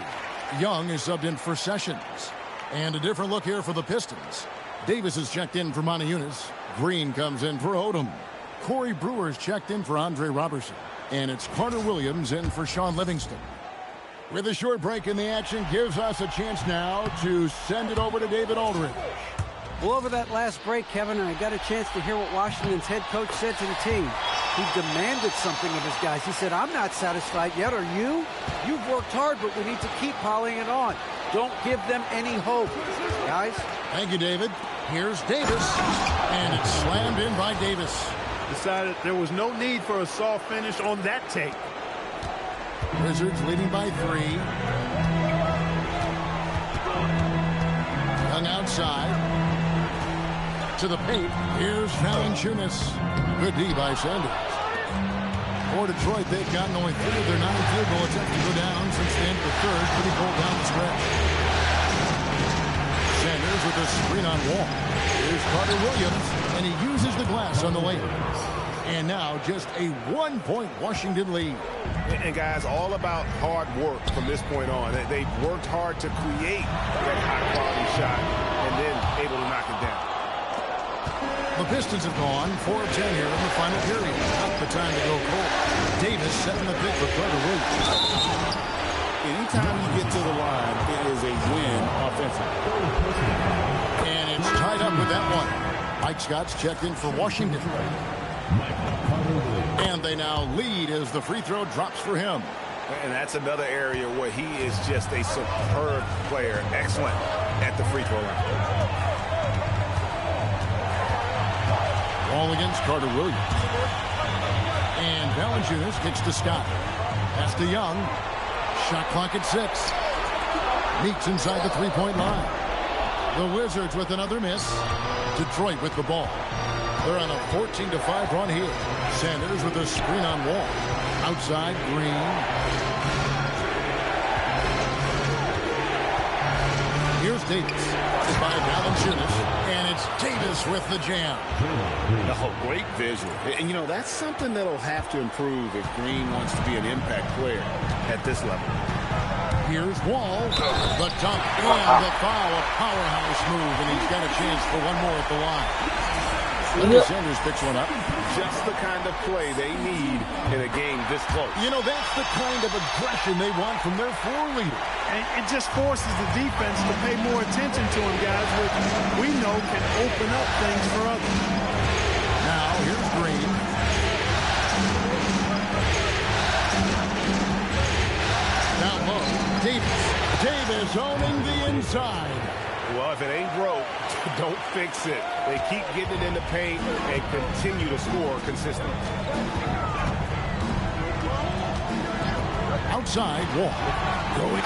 Young is subbed in for Sessions. And a different look here for the Pistons. Davis is checked in for Odiunas. Green comes in for Odom. Corey Brewer's checked in for Andre Robertson. And it's Carter Williams in for Sean Livingston. With a short break in the action, gives us a chance now to send it over to David Aldridge. Well, over that last break, Kevin, I got a chance to hear what Washington's head coach said to the team. He demanded something of his guys. He said, I'm not satisfied yet, are you? You've worked hard, but we need to keep piling it on. Don't give them any hope. Guys? Thank you, David. Here's Davis, and it's slammed in by Davis. Decided there was no need for a soft finish on that take. Wizards leading by 3. Young outside. To the paint. Here's Valanciunas. Good D by Sanders. For Detroit, they've gotten only 3 of their 9 field goal attempts to go down since the end of the third. Pretty cold down the stretch. Sanders with a screen on Wall. Here's Carter Williams, and he uses the glass on the lane. And now just a 1-point Washington lead. And guys, all about hard work from this point on. They've worked hard to create that high-quality shot and then able to knock it down. The Pistons have gone 4 of 10 here in the final period. Not the time to go cold. Davis setting the pick for Carter Williams. Anytime you get to the line, it is a win offensively. And it's tied up with that one. Mike Scott's checked in for Washington. And they now lead as the free throw drops for him. And that's another area where he is just a superb player. Excellent at the free throw line. Ball against Carter Williams. And Valanciunas kicks to Scott. Pass to Young. Shot clock at 6. Meeks inside the three-point line. The Wizards with another miss. Detroit with the ball. They're on a 14-5 run here. Sanders with a screen on Wall. Outside, Green. Here's Davis. By Valanciunas. And it's Davis with the jam. Oh, great visual. And, you know, that's something that'll have to improve if Green wants to be an impact player at this level. Here's Wall. The dunk and the foul. A powerhouse move. And he's got a chance for one more at the line. Sanders picks one up. Just the kind of play they need in a game this close. You know, that's the kind of aggression they want from their floor leader. And it just forces the defense to pay more attention to him, guys, which we know can open up things for others. Now, here's Green. Down low, Davis. Davis owning the inside. Well, if it ain't broke, don't fix it. They keep getting it in the paint and continue to score consistently. Outside, Wall. Going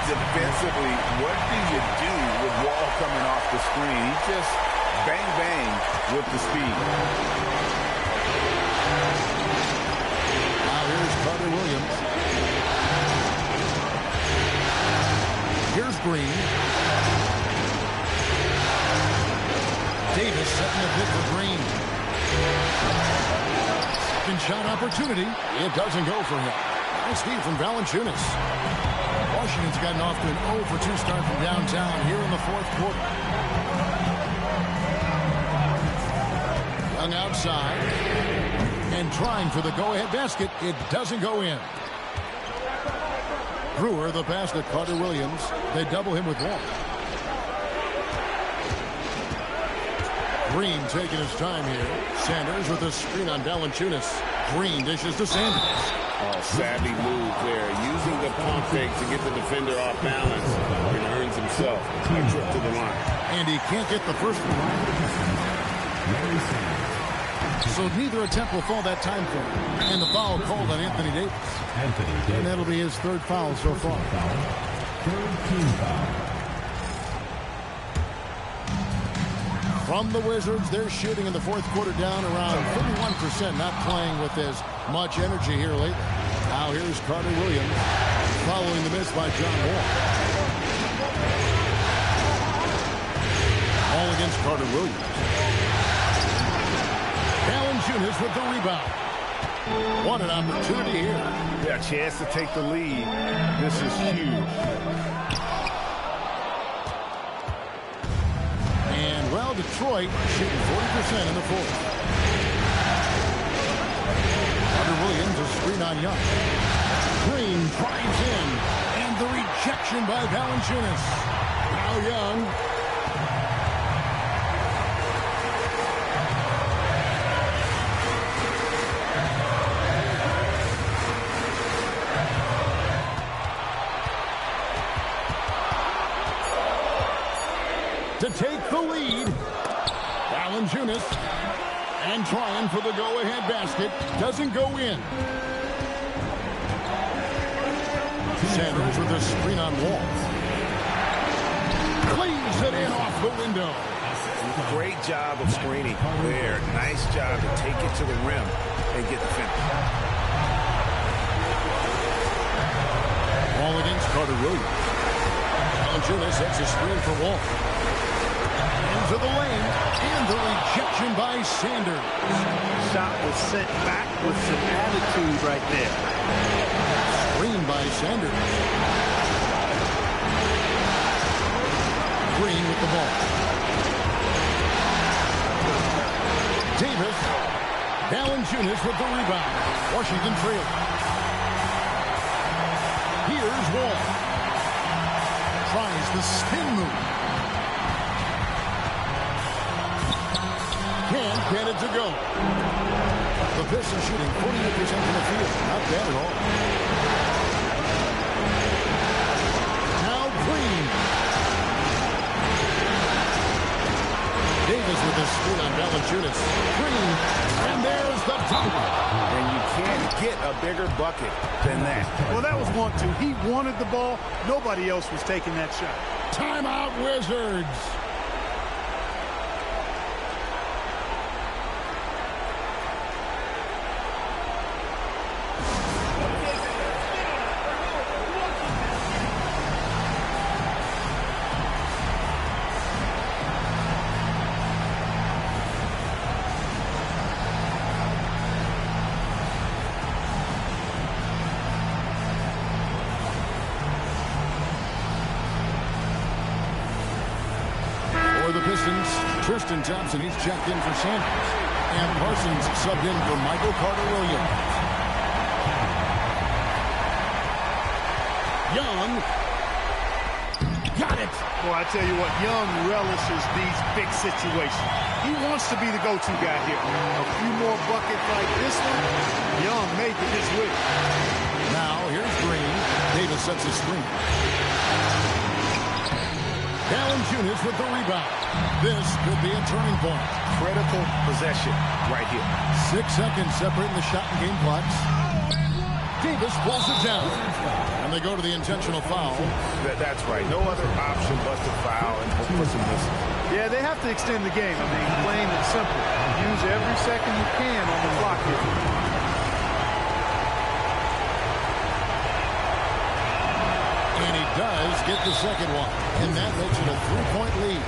Defensively, what do you do with Wall coming off the screen? He just bang, bang with the speed. Now here's Carter Williams. Here's Green. Davis setting the pick for Green. Second shot opportunity. It doesn't go for him. Nice steal from Valanciunas. Washington's gotten off to an 0 for 2 start from downtown here in the fourth quarter. Young outside. And trying for the go-ahead basket. It doesn't go in. Brewer, the pass to Carter Williams. They double him with Wall. Green taking his time here. Sanders with a screen on Valanciunas. Green dishes to Sanders. Oh, savvy move there. Using the pump fake to get the defender off balance and earns himself a trip to the line. And he can't get the first one. So neither attempt will fall that time for him. And the foul called on Anthony Davis. And that'll be his third foul so far. Third team foul. From the Wizards, they're shooting in the fourth quarter down around 31%, not playing with as much energy here lately. Now here's Carter Williams following the miss by John Wall. All against Carter Williams. Valanciunas with the rebound. What an opportunity here. Yeah, a chance to take the lead. This is huge. And, well, Detroit shooting 40% in the fourth. Carter Williams a screen on Young. Green drives in, and the rejection by Valanciunas. Now Young. To take the lead, Valanciunas, and trying for the go-ahead basket, doesn't go in. Sanders with a screen on Wall. Cleaves it in off the window. Great job of screening there. Nice job to take it to the rim and get the finish. Ball against Carter Williams. Valanciunas sets a screen for Wall. Into the lane, and the rejection by Sanders. Shot was sent back with some attitude right there. Screen by Sanders. Green with the ball. Davis. Valanciunas with the rebound. Washington trailing. Here's Wall. Tries the spin move. Can't get it to go. The Pistons shooting 48% from the field. Not bad at all. Now Green. Davis with the screen on Valanciunas. Green. And there's the dunk. And you can't get a bigger bucket than that. Well, that was 1-2. He wanted the ball. Nobody else was taking that shot. Timeout, Wizards. Tristan Thompson, he's checked in for Sanders. And Parsons subbed in for Michael Carter-Williams. Young. Got it. Boy, I tell you what, Young relishes these big situations. He wants to be the go-to guy here. A few more buckets like this one, Young may get his with it. Now, here's Green. Davis sets a screen. Valanciunas with the rebound. This could be a turning point. Critical possession right here. 6 seconds separating the shot and game clocks. Davis pulls it down. And they go to the intentional foul. That's right. No other option but to foul and hope for some misses. Yeah, they have to extend the game. I mean, plain and simple. Use every second you can on the clock here. Does get the second one, and that makes it a 3-point lead.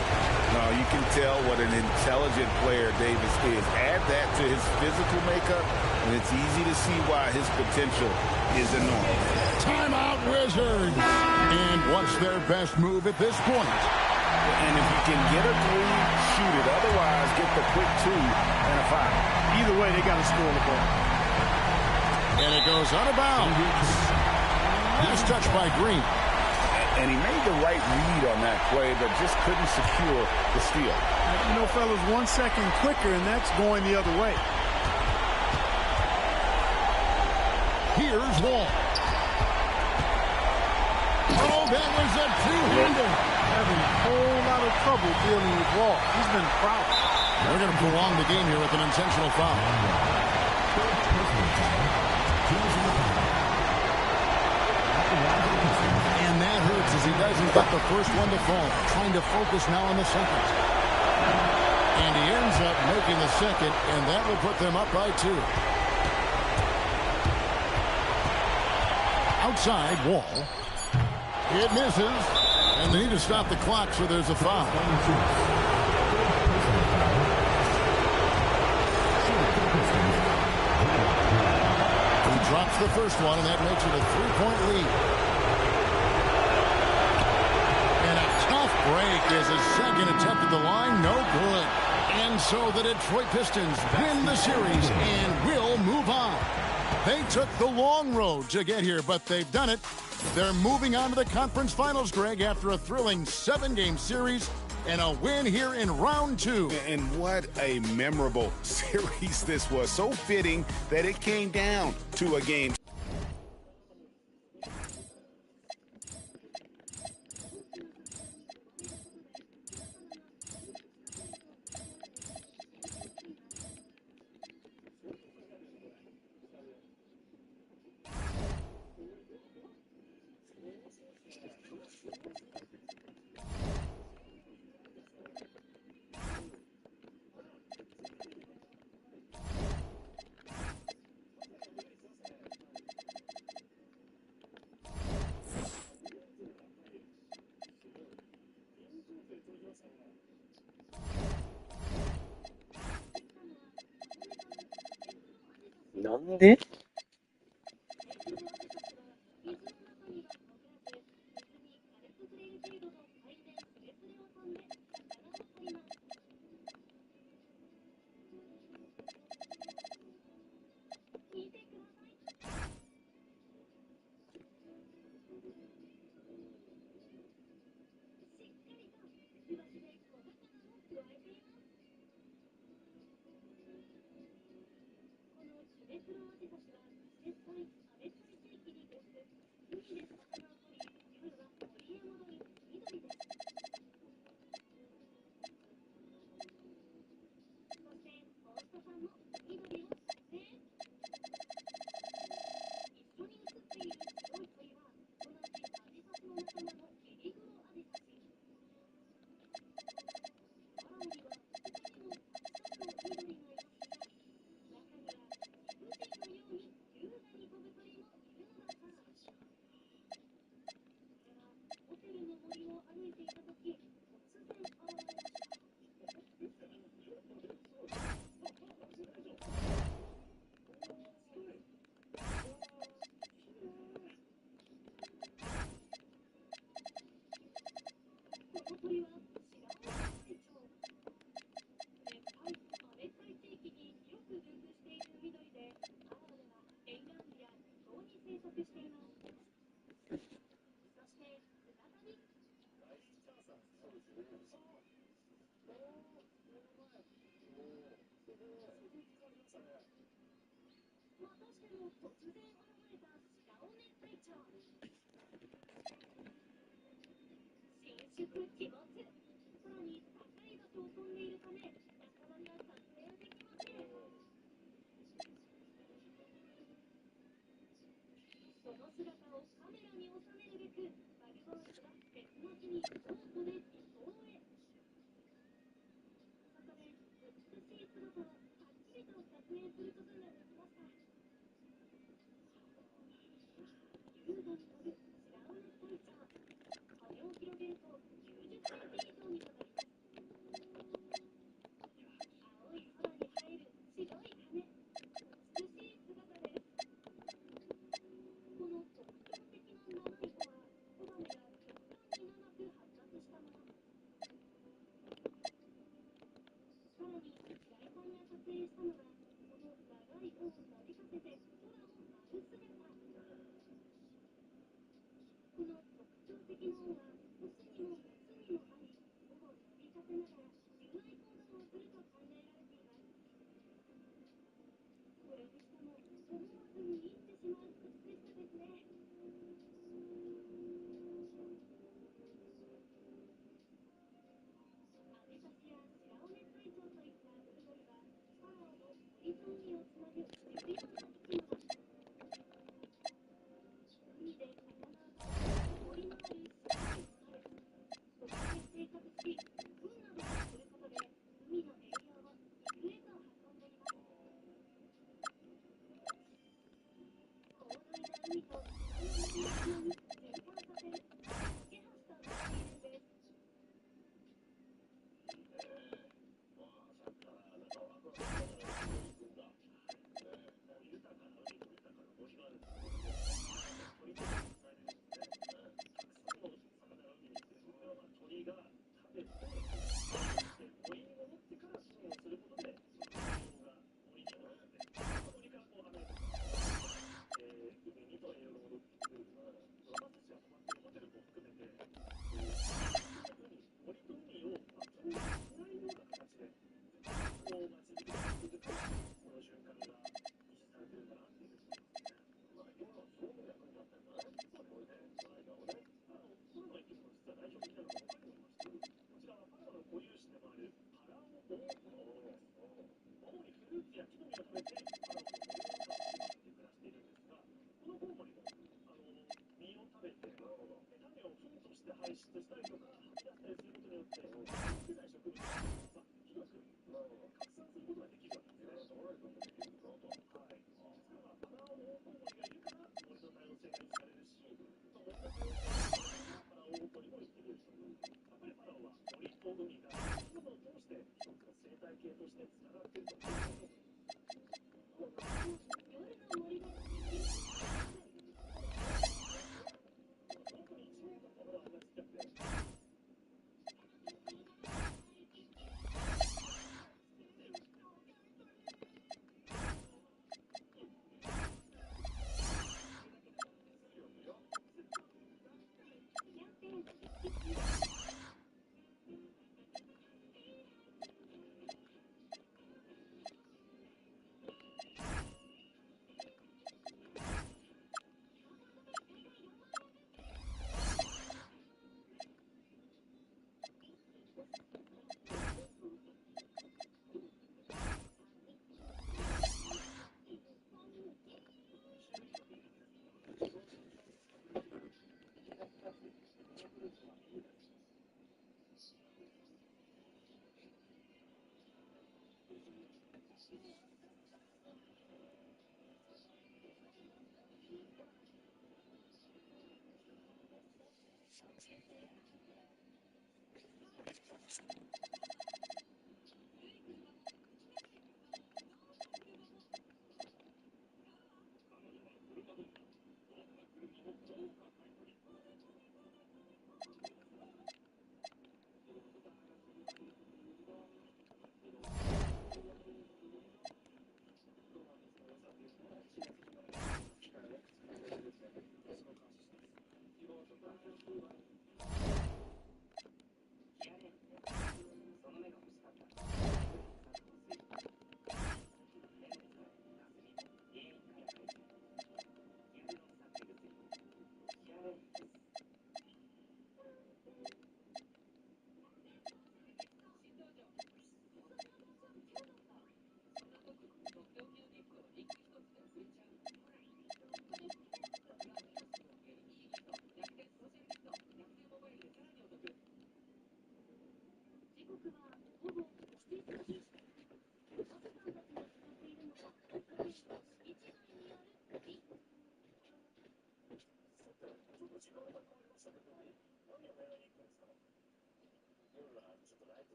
No, you can tell what an intelligent player Davis is. Add that to his physical makeup, and it's easy to see why his potential is enormous. Timeout, Wizards. And what's their best move at this point? And if you can get a three, shoot it. Otherwise, get the quick 2 and a foul. Either way, they got to score the ball. And it goes out of bounds. Nice touch by Green. And he made the right read on that play, but just couldn't secure the steal. You know, fellas, 1 second quicker, and that's going the other way. Here's Wall. Oh, that was a two-hander. Having a whole lot of trouble dealing with Wall. He's been proud. They're going to prolong the game here with an intentional foul. And that hurts as he doesn't get the first one to fall. Trying to focus now on the second. And he ends up making the second, and that will put them up by 2. Outside, Wall. It misses. And they need to stop the clock, so there's a foul. He drops the first one, and that makes it a 3-point lead. And a tough break is a second attempt at the line. No good. And so the Detroit Pistons win the series and will move on. They took the long road to get here, but they've done it. They're moving on to the conference finals, Greg, after a thrilling 7-game series and a win here in round 2. And what a memorable series this was. So fitting that it came down to a game.なんで？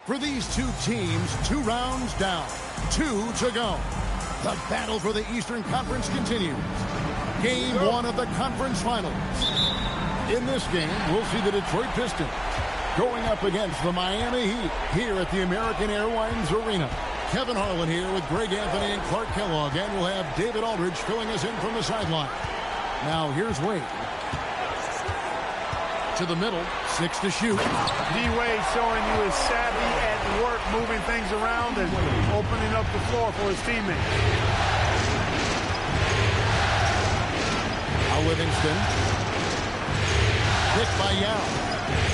For these two teams, 2 rounds down, 2 to go. The battle for the Eastern Conference continues. Game 1 of the conference finals. In this game, we'll see the Detroit Pistons going up against the Miami Heat here at the American Airlines Arena. Kevin Harlan here with Greg Anthony and Clark Kellogg, and we'll have David Aldridge filling us in from the sideline. Now here's Wade. To the middle, 6 to shoot. D-Wade showing you his savvy at work, moving things around and opening up the floor for his teammates. Now Livingston. Picked by Yao.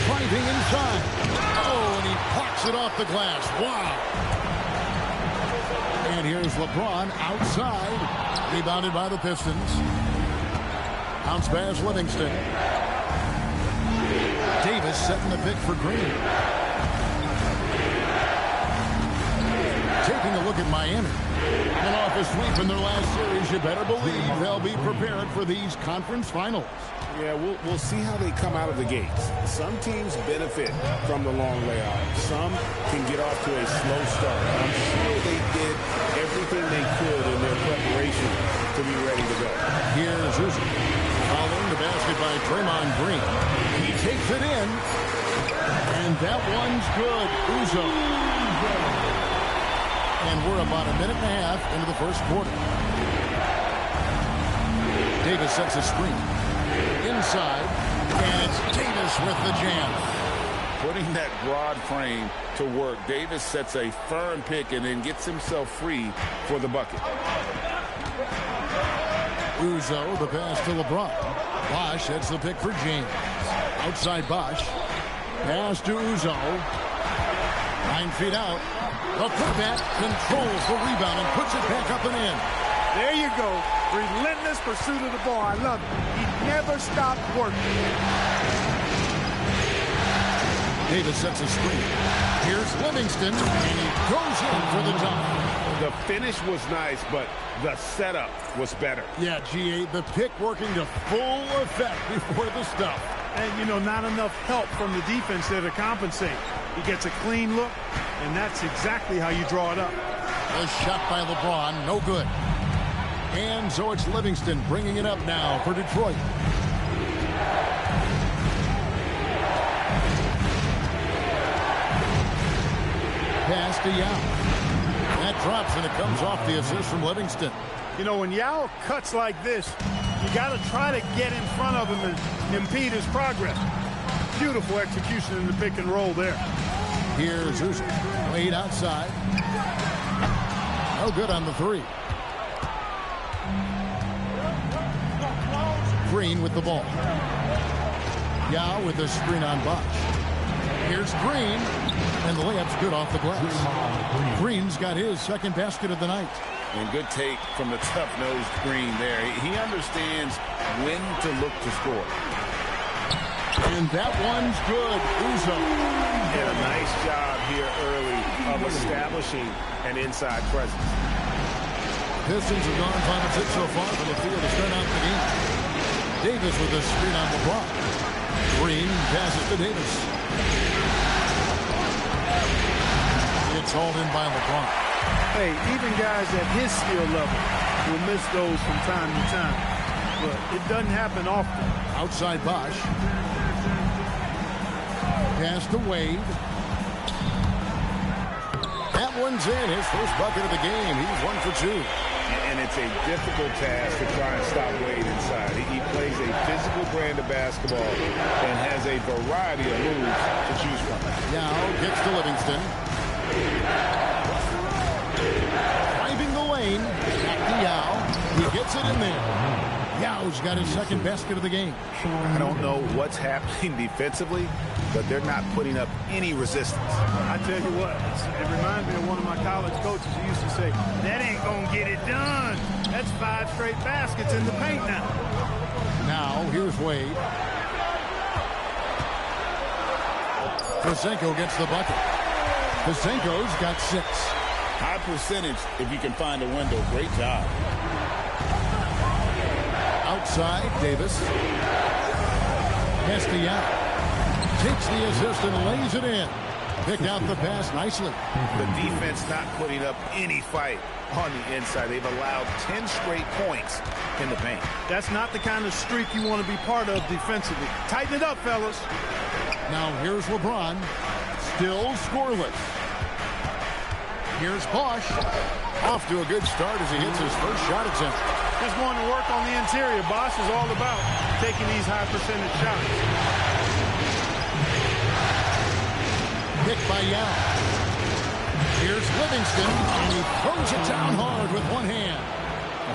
Driving inside. Oh, and he plucks it off the glass. Wow. And here's LeBron outside. Rebounded by the Pistons. Bounce pass Livingston. Davis setting the pick for Green. Taking a look at Miami. And off a sweep in their last series, you better believe they'll be prepared for these conference finals. Yeah, we'll see how they come out of the gates. Some teams benefit from the long layoff. Some can get off to a slow start. I'm sure they did everything they could in their preparation to be ready to go. Here's Uzi. Following the basket by Draymond Green. He takes it in. And that one's good. Uzo. And we're about a minute and a half into the first quarter. Davis sets a screen. Inside. And it's Davis with the jam. Putting that broad frame to work. Davis sets a firm pick and then gets himself free for the bucket. Uzo, the pass to LeBron. Bosh hits the pick for James. Outside Bosh. Pass to Uzo. 9 feet out. The putback controls the rebound and puts it back up and in. There you go. Relentless pursuit of the ball. I love it. He never stopped working. Davis sets a screen. Here's Livingston, and he goes in for the dunk. The finish was nice, but the setup was better. Yeah, GA, the pick working to full effect before the stuff. And, you know, not enough help from the defense there to compensate. He gets a clean look, and that's exactly how you draw it up. A shot by LeBron, no good. And so it's Livingston bringing it up now for Detroit. Pass to Yao. That drops, and it comes off the assist from Livingston. You know, when Yao cuts like this, you got to try to get in front of him and impede his progress. Beautiful execution in the pick and roll there. Here's Uzi. Wade outside. No good on the three. Green with the ball. Yao with the screen on Bosch. Here's Green, and the layup's good off the glass. Green's got his second basket of the night. And good take from the tough-nosed Green there. He understands when to look to score. And that one's good. Uzo. Did a nice job here early of establishing an inside presence. Pistons have gone 5 of 6 so far from the field to start out the game. Davis with a screen on LeBron. Green passes to Davis. It's hauled in by LeBron. Hey, even guys at his skill level will miss those from time to time. But it doesn't happen often. Outside Bosch. Pass to Wade. That one's in. His first bucket of the game. He's 1 for 2. And it's a difficult task to try and stop Wade inside. He plays a physical brand of basketball and has a variety of moves to choose from. Now gets to Livingston. Driving the lane. Back to Yao. He gets it in there. Yao's got his second basket of the game. I don't know what's happening defensively, but they're not putting up any resistance. I tell you what, it reminds me of one of my college coaches who used to say, that ain't going to get it done. That's 5 straight baskets in the paint now. Now, here's Wade. Kosenko gets the bucket. Kosenko's got 6. High percentage if you can find a window. Great job. Outside, Davis. Pass to Yao. Takes the assist and lays it in. Picked out the pass nicely. The defense not putting up any fight on the inside. They've allowed 10 straight points in the paint. That's not the kind of streak you want to be part of defensively. Tighten it up, fellas. Now here's LeBron. Still scoreless. Here's Bosch. Off to a good start as he hits his first shot attempt. Just going to work on the interior. Bosch is all about taking these high percentage shots. Picked by Yao. Here's Livingston, and he throws it down hard with one hand.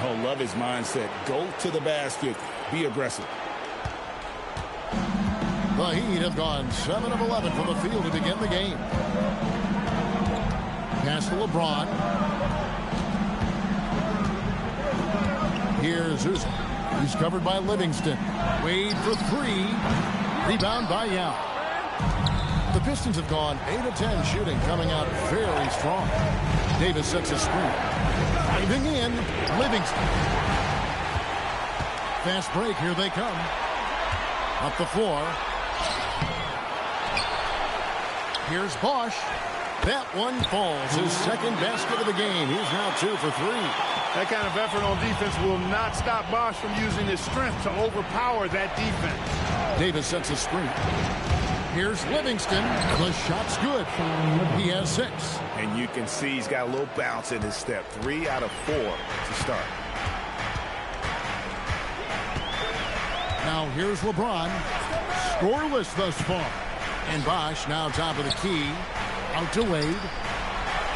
Oh, love his mindset. Go to the basket. Be aggressive. The Heat have gone 7 of 11 from the field to begin the game. Pass to LeBron. Here's Uzi. He's covered by Livingston. Wade for 3. Rebound by Yao. The Pistons have gone 8 of 10 shooting, coming out very strong. Davis sets a screen. Driving in, Livingston. Fast break, here they come. Up the floor. Here's Bosch. That one falls. His second basket of the game. He's now 2 for 3. That kind of effort on defense will not stop Bosch from using his strength to overpower that defense. Davis sets a screen. Here's Livingston. The shot's good. He has 6. And you can see he's got a little bounce in his step. 3 out of 4 to start. Now here's LeBron. Scoreless thus far. And Bosch now top of the key. Out to Wade.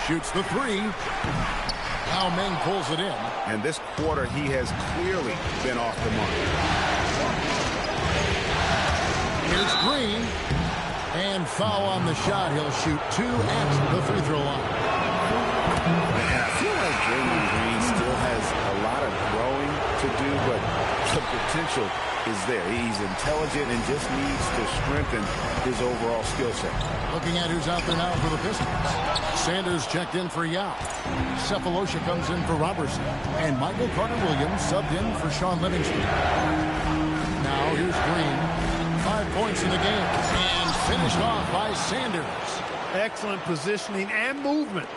Shoots the 3. Now Meng pulls it in. And this quarter, he has clearly been off the mark. Here's Green. And foul on the shot. He'll shoot 2 at the free throw line. And I feel like Draymond Green still has a lot the potential is there. He's intelligent and just needs to strengthen his overall skill set. Looking at who's out there now for the Pistons. Sanders checked in for Yao. Cephalosha comes in for Robertson. And Michael Carter-Williams subbed in for Sean Livingston. Now here's Green. 5 points in the game. And finished off by Sanders. Excellent positioning and movement.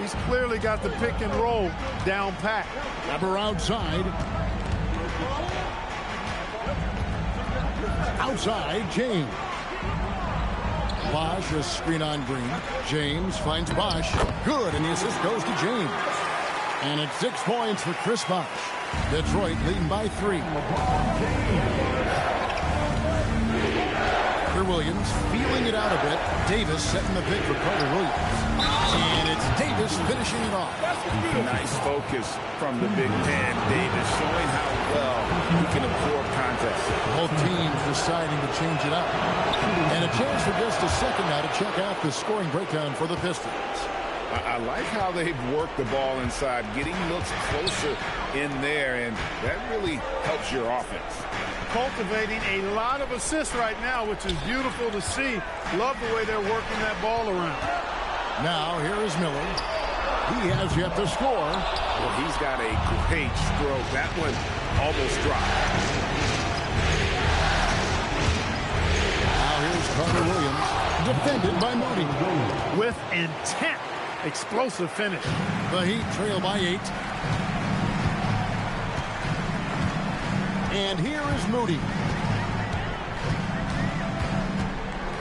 He's clearly got the pick and roll down pat. Weber outside. Outside, James. Bosch, a screen on Green. James finds Bosch. Good, and the assist goes to James. And it's 6 points for Chris Bosch. Detroit leading by 3. Williams feeling it out a bit. Davis setting the pick for Carter Williams. And it's Davis finishing it off. Nice focus from the big man, Davis, showing how well he can absorb contact. Both teams deciding to change it up. And a chance for just a second now to check out the scoring breakdown for the Pistons. I like how they've worked the ball inside, getting looks closer in there, and that really helps your offense. Cultivating a lot of assists right now, which is beautiful to see. Love the way they're working that ball around. Now, here is Miller. He has yet to score. Well, he's got a great stroke. That one almost dropped. Now, here's Carter Williams, defended by Moody. With intent. Explosive finish. The Heat trail by 8. And here is Moody.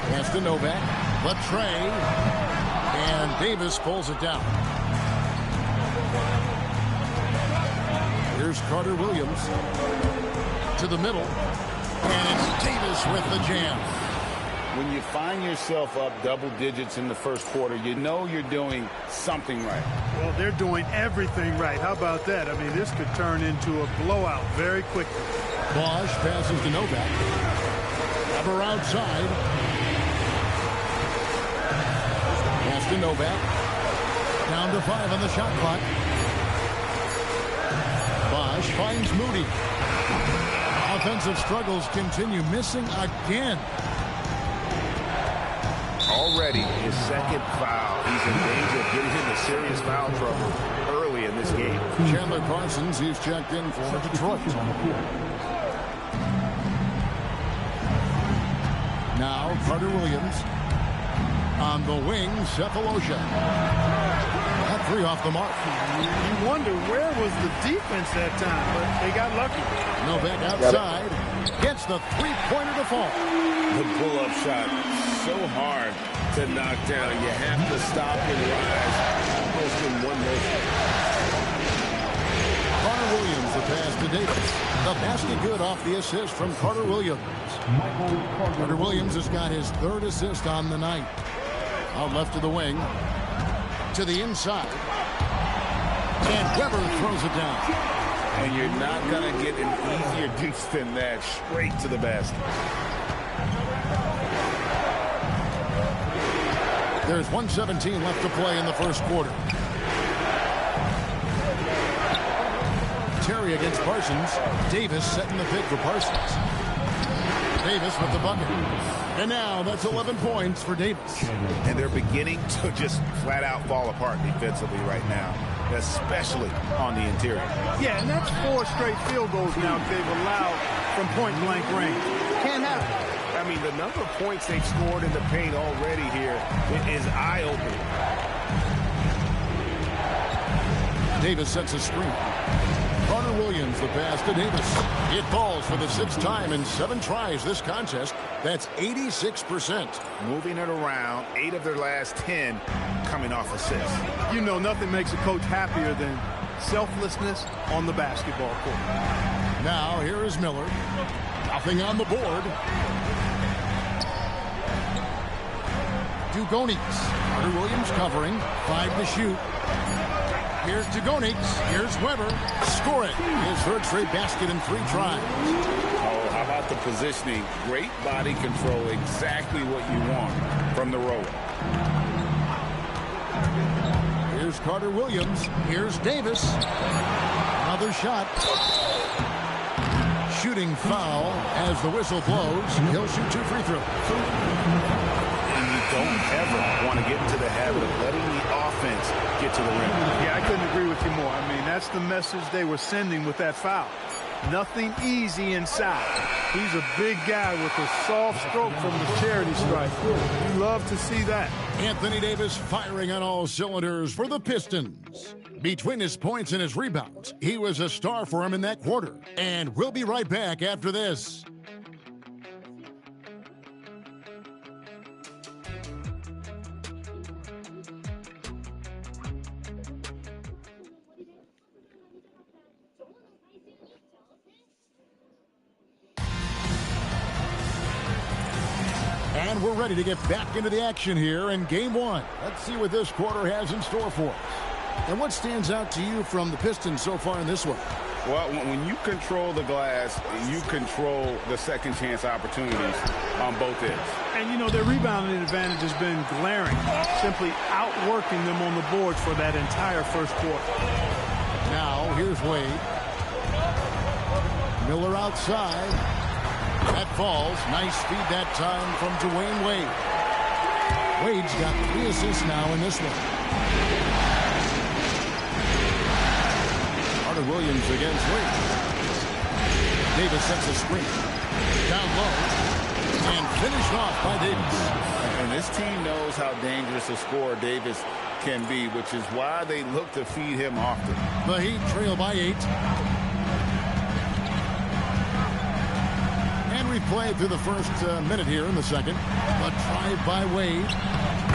Pass to Novak. Latrey. And Davis pulls it down. Here's Carter Williams. To the middle. And it's Davis with the jam. When you find yourself up double digits in the first quarter, you know you're doing something right. Well, they're doing everything right. How about that? I mean, this could turn into a blowout very quickly. Bosch passes to Novak. Weber outside. Pass to Novak. Down to 5 on the shot clock. Bosch finds Moody. Offensive struggles continue, missing again. Already his second foul. He's in danger of getting into serious foul trouble early in this game. Chandler Parsons, he's checked in for Detroit. Now Carter Williams. On the wing, Cephalosha. That 3 off the mark. You wonder where was the defense that time, but they got lucky. Novak outside. Gets the 3-pointer to fall. The pull-up shot, so hard to knock down. You have to stop and rise almost in one motion. Carter Williams, the pass to Davis. The basket good off the assist from Carter Williams. Carter Williams has got his 3rd assist on the night. Out left to the wing. To the inside. And Weber throws it down. And you're not going to get an easier deuce than that. Straight to the basket. There's 1:17 left to play in the first quarter. Terry against Parsons. Davis setting the pick for Parsons. Davis with the bucket. And now that's 11 points for Davis. And they're beginning to just flat out fall apart defensively right now, especially on the interior. Yeah, and that's 4 straight field goals now they've allowed from point-blank range. Can't have it. I mean, the number of points they've scored in the paint already here is eye-opening. Davis sets a screen. Carter Williams, the pass to Davis. It falls for the 6th time in 7 tries this contest. That's 86%. Moving it around, 8 of their last 10 coming off assists. You know, nothing makes a coach happier than selflessness on the basketball court. Now, here is Miller. Nothing on the board. Dugonix. Carter Williams covering. 5 to shoot. Here's Dugonix. Here's Weber. Score it. His 3rd straight basket in 3 tries. Oh, how about the positioning? Great body control. Exactly what you want from the roller. Here's Carter Williams. Here's Davis. Another shot. shooting foul as the whistle blows. He'll shoot 2 free throws. And you don't ever want to get into the habit of letting the offense get to the rim. Yeah, I couldn't agree with you more. I mean, that's the message they were sending with that foul. Nothing easy inside. He's a big guy with a soft stroke from the charity stripe. You love to see that. Anthony Davis firing on all cylinders for the Pistons. Between his points and his rebounds, he was a star for him in that quarter. And we'll be right back after this. And we're ready to get back into the action here in Game 1. Let's see what this quarter has in store for us. And what stands out to you from the Pistons so far in this one? Well, when you control the glass, you control the second chance opportunities on both ends. And, you know, their rebounding advantage has been glaring, simply outworking them on the boards for that entire first quarter. Now, here's Wade. Miller outside. That falls. Nice feed that time from Dwayne Wade. Wade's got 3 assists now in this one. Carter Williams against Wade. Davis sets a screen. Down low. And finished off by Davis. And this team knows how dangerous a scorer Davis can be, which is why they look to feed him often. The Heat trail by 8. Play through the first minute here in the second. A drive by Wade.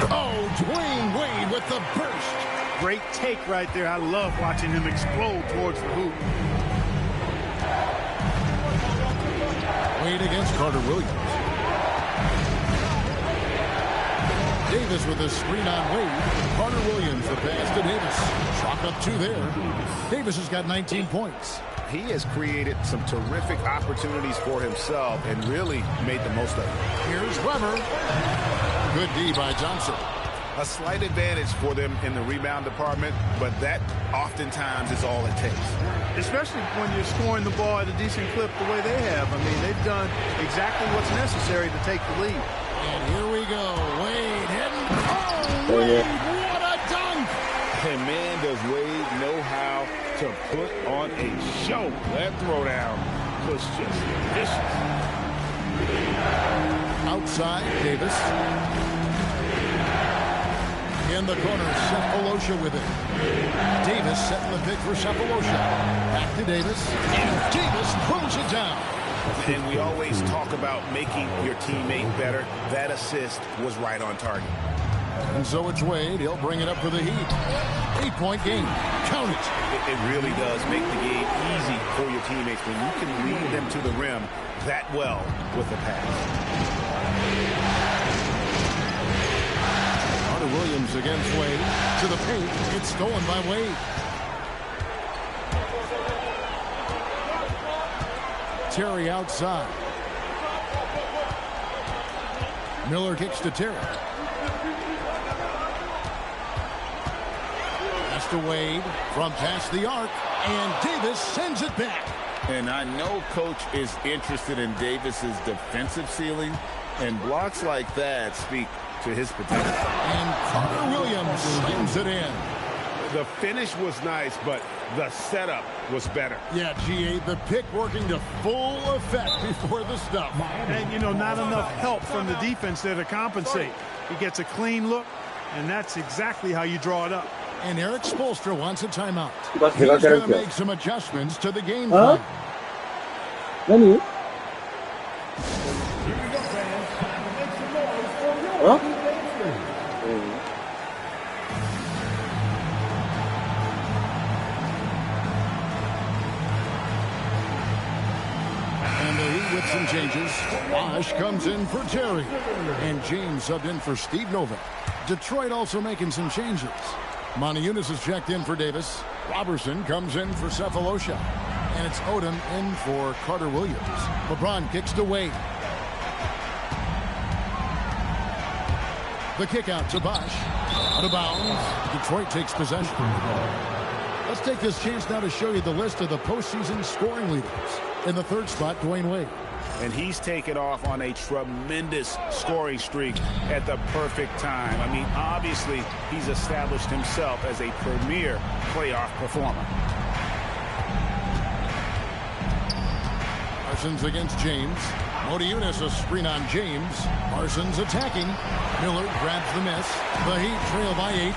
Oh, Dwayne Wade with the burst. Great take right there. I love watching him explode towards the hoop. Wade against Carter Williams. Davis with a screen on Wade. Carter Williams the pass to Davis. Chalk up 2 there. Davis has got 19 points. He has created some terrific opportunities for himself and really made the most of it. Here's Weber. Good D by Johnson. A slight advantage for them in the rebound department, but that oftentimes is all it takes. Especially when you're scoring the ball at a decent clip the way they have. I mean, they've done exactly what's necessary to take the lead. And here we go. Wade hitting. Oh, Wade, what a dunk! And man, does Wade know how to put on a show. That throwdown was just vicious. Outside, Davis. In the corner, Cephalosha with it. Davis setting the pick for Cephalosha. Back to Davis. And Davis throws it down. And we always talk about making your teammate better. That assist was right on target. And so it's Wade. He'll bring it up for the Heat. 8-point game. Count it. It really does make the game easy for your teammates when you can lead them to the rim that well with the pass. Carter Williams against Wade. To the paint. It's stolen by Wade. Terry outside. Miller kicks to Terry. Pass to Wade from past the arc. And Davis sends it back. And I know Coach is interested in Davis's defensive ceiling, and blocks like that speak to his potential. And Carter Williams slams it in. The finish was nice, but the setup was better. Yeah, GA, the pick working to full effect before the stuff. And, you know, not enough help from the defense there to compensate. He gets a clean look, and that's exactly how you draw it up. And Eric Spoelstra wants a timeout. He's going to make some adjustments to the game plan.何？And the Heat with some changes. Bosh comes in for Terry. And James subbed in for Steve Novak. Detroit also making some changes. Monteunas is checked in for Davis. Robertson comes in for Cephalosha. And it's Odom in for Carter Williams. LeBron kicks to Wade. The kick out to Bosh. Out of bounds. Detroit takes possession. Let's take this chance now to show you the list of the postseason scoring leaders. In the third spot, Dwayne Wade. And he's taken off on a tremendous scoring streak at the perfect time. I mean, obviously, he's established himself as a premier playoff performer. Parsons against James. Modiunas a screen on James. Parsons attacking. Miller grabs the miss. The Heat trail by 8.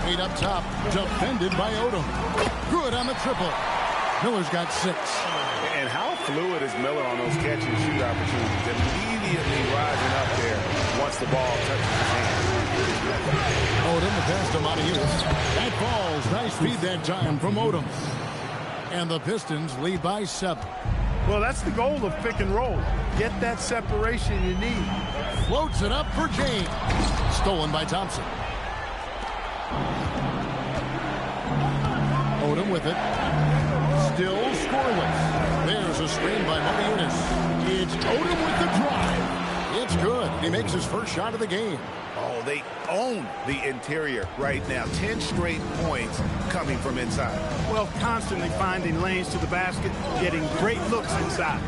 8 up top. Defended by Odom. Good on the triple. Miller's got 6. And how fluid is Miller on those catch and shoot opportunities? Immediately rising up there once the ball touches his hand. Odom, the pass to Modiunas. That falls. Nice feed that time from Odom. And the Pistons lead by 7. Well, that's the goal of pick and roll. Get that separation you need. Floats it up for James. Stolen by Thompson. Odom with it. Still scoreless. There's a screen by Modiunas. It's Odom with the drive. It's good. He makes his first shot of the game. Oh, they own the interior right now. 10 straight points coming from inside. Well, constantly finding lanes to the basket, getting great looks inside.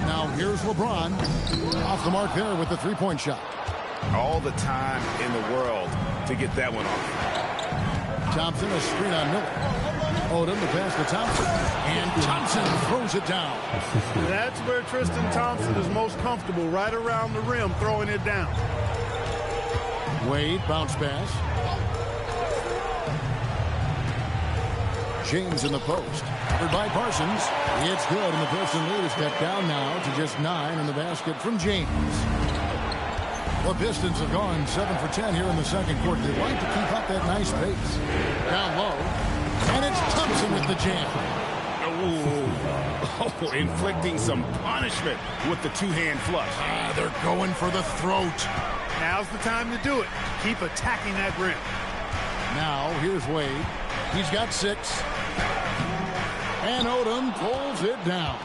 Now here's LeBron. Off the mark there with the three-point shot. All the time in the world to get that one off. Thompson, a screen on Miller. Odom, the pass to Thompson. And Thompson throws it down. That's where Tristan Thompson is most comfortable, right around the rim, throwing it down. Wade, bounce pass. James in the post. Covered by Parsons. It's good, and the Piston lead is cut down now to just 9 in the basket from James. The Pistons have gone 7 for 10 here in the second quarter. They like to keep up that nice pace. Down low. And it's Thompson with the jam. Oh, inflicting some punishment with the two-hand flush. They're going for the throat. Now's the time to do it. Keep attacking that rim. Now, here's Wade. He's got 6. And Odom pulls it down.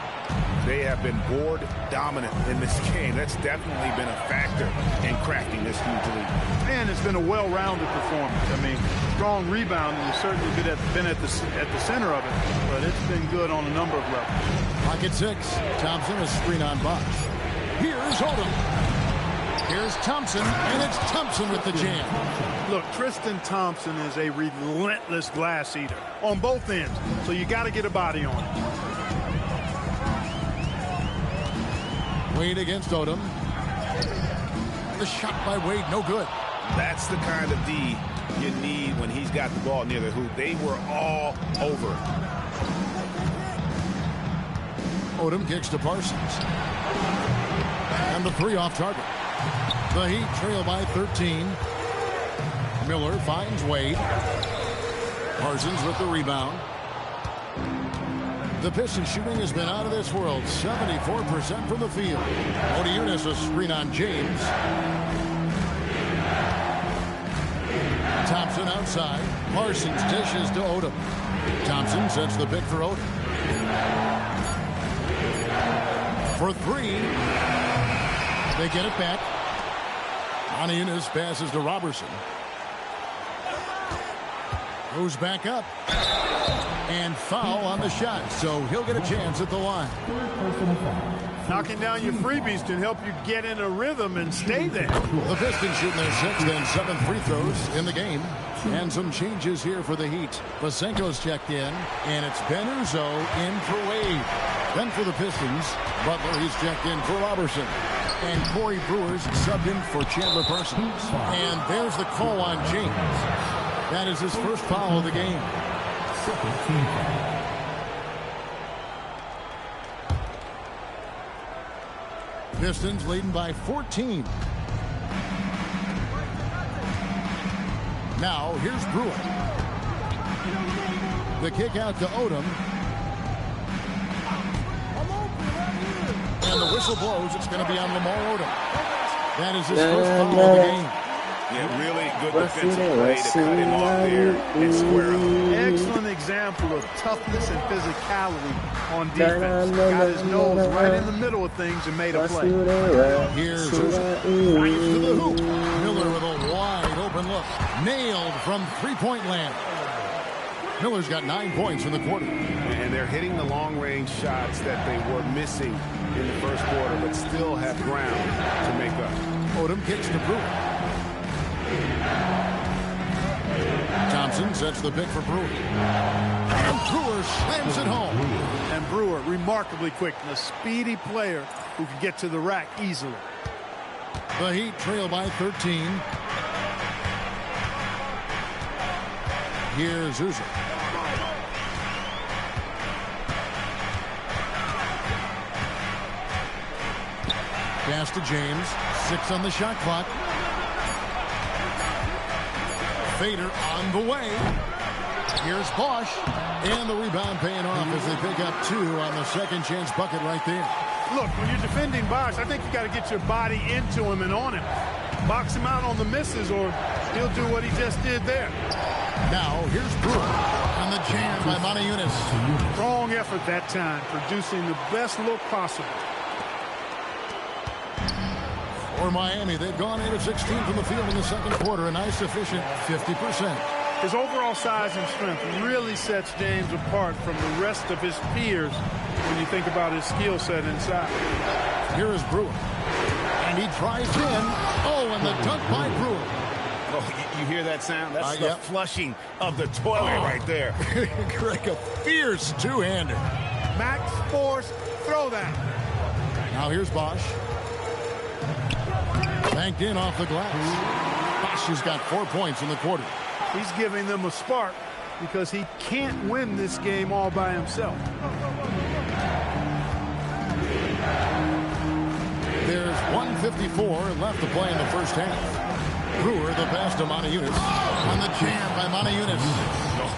They have been board dominant in this game. That's definitely been a factor in crafting this huge lead. And it's been a well-rounded performance. I mean, strong rebounding has certainly been at the center of it, but it's been good on a number of levels. Pocket 6. Thompson, a screen on box. Here's Odom. Here's Thompson, and it's Thompson with the jam. Look, Tristan Thompson is a relentless glass eater on both ends, so you got to get a body on it. Wade against Odom. The shot by Wade, no good. That's the kind of D you need when he's got the ball near the hoop. They were all over it. Odom kicks to Parsons. And the 3 off target. The Heat trail by 13. Miller finds Wade. Parsons with the rebound. The Pistons shooting has been out of this world. 74% from the field. Modiunas a screen on James. Thompson outside. Parsons dishes to Odom. Thompson sets the pick for Odom. For 3. They get it back. Modiunas passes to Robertson. Goes back up. And foul on the shot, so he'll get a chance at the line. Knocking down your freebies can help you get in a rhythm and stay there. The Pistons shooting their 6th and 7th free throws in the game. And some changes here for the Heat. Vasenko's checked in, and it's Ben Uzo in for Wade. Then for the Pistons, Butler, he's checked in for Robertson. And Corey Brewer's subbed in for Chandler Parsons. And there's the call on James. That is his first foul of the game. Pistons leading by 14. Now here's Brewer. The kick out to Odom. And the whistle blows. It's going to be on Lamar Odom. That is his first foul of the game. Yeah, really good defensive play to cut him off there and square up. excellent example of toughness and physicality on defense. Got his nose right in the middle of things and made a play. Here's Uzo. Drives to the hoop. Miller with a wide open look. Nailed from three-point land. Miller's got 9 points in the quarter. And they're hitting the long-range shots that they were missing in the first quarter, but still have ground to make up. Odom kicks to Brewer. Thompson sets the pick for Brewer. And Brewer slams it home. And Brewer, remarkably quick, and a speedy player who can get to the rack easily. The Heat trail by 13. Here's Uzo. Pass to James. 6 on the shot clock. Fader on the way. Here's Bosch. And the rebound paying off as they pick up 2 on the second chance bucket right there. Look, when you're defending Bosch, I think you got to get your body into him and on him. Box him out on the misses or he'll do what he just did there. Now, here's Brewer on the jam by Moniunas. Strong effort that time, producing the best look possible. For Miami, they've gone 8 of 16 from the field in the second quarter, a nice efficient 50%. His overall size and strength really sets James apart from the rest of his peers when you think about his skill set inside. Here is Brewer. And he drives in. Oh, and the dunk by Brewer. Oh, you hear that sound? That's the flushing of the toilet right there. Greg, a fierce two-hander. Max Force, throw that. Now here's Bosch. Banked in off the glass. Bosch has got 4 points in the quarter. He's giving them a spark because he can't win this game all by himself. There's 1:54 left to play in the first half. Brewer, the pass to Moniunas. On the jam by Moniunas.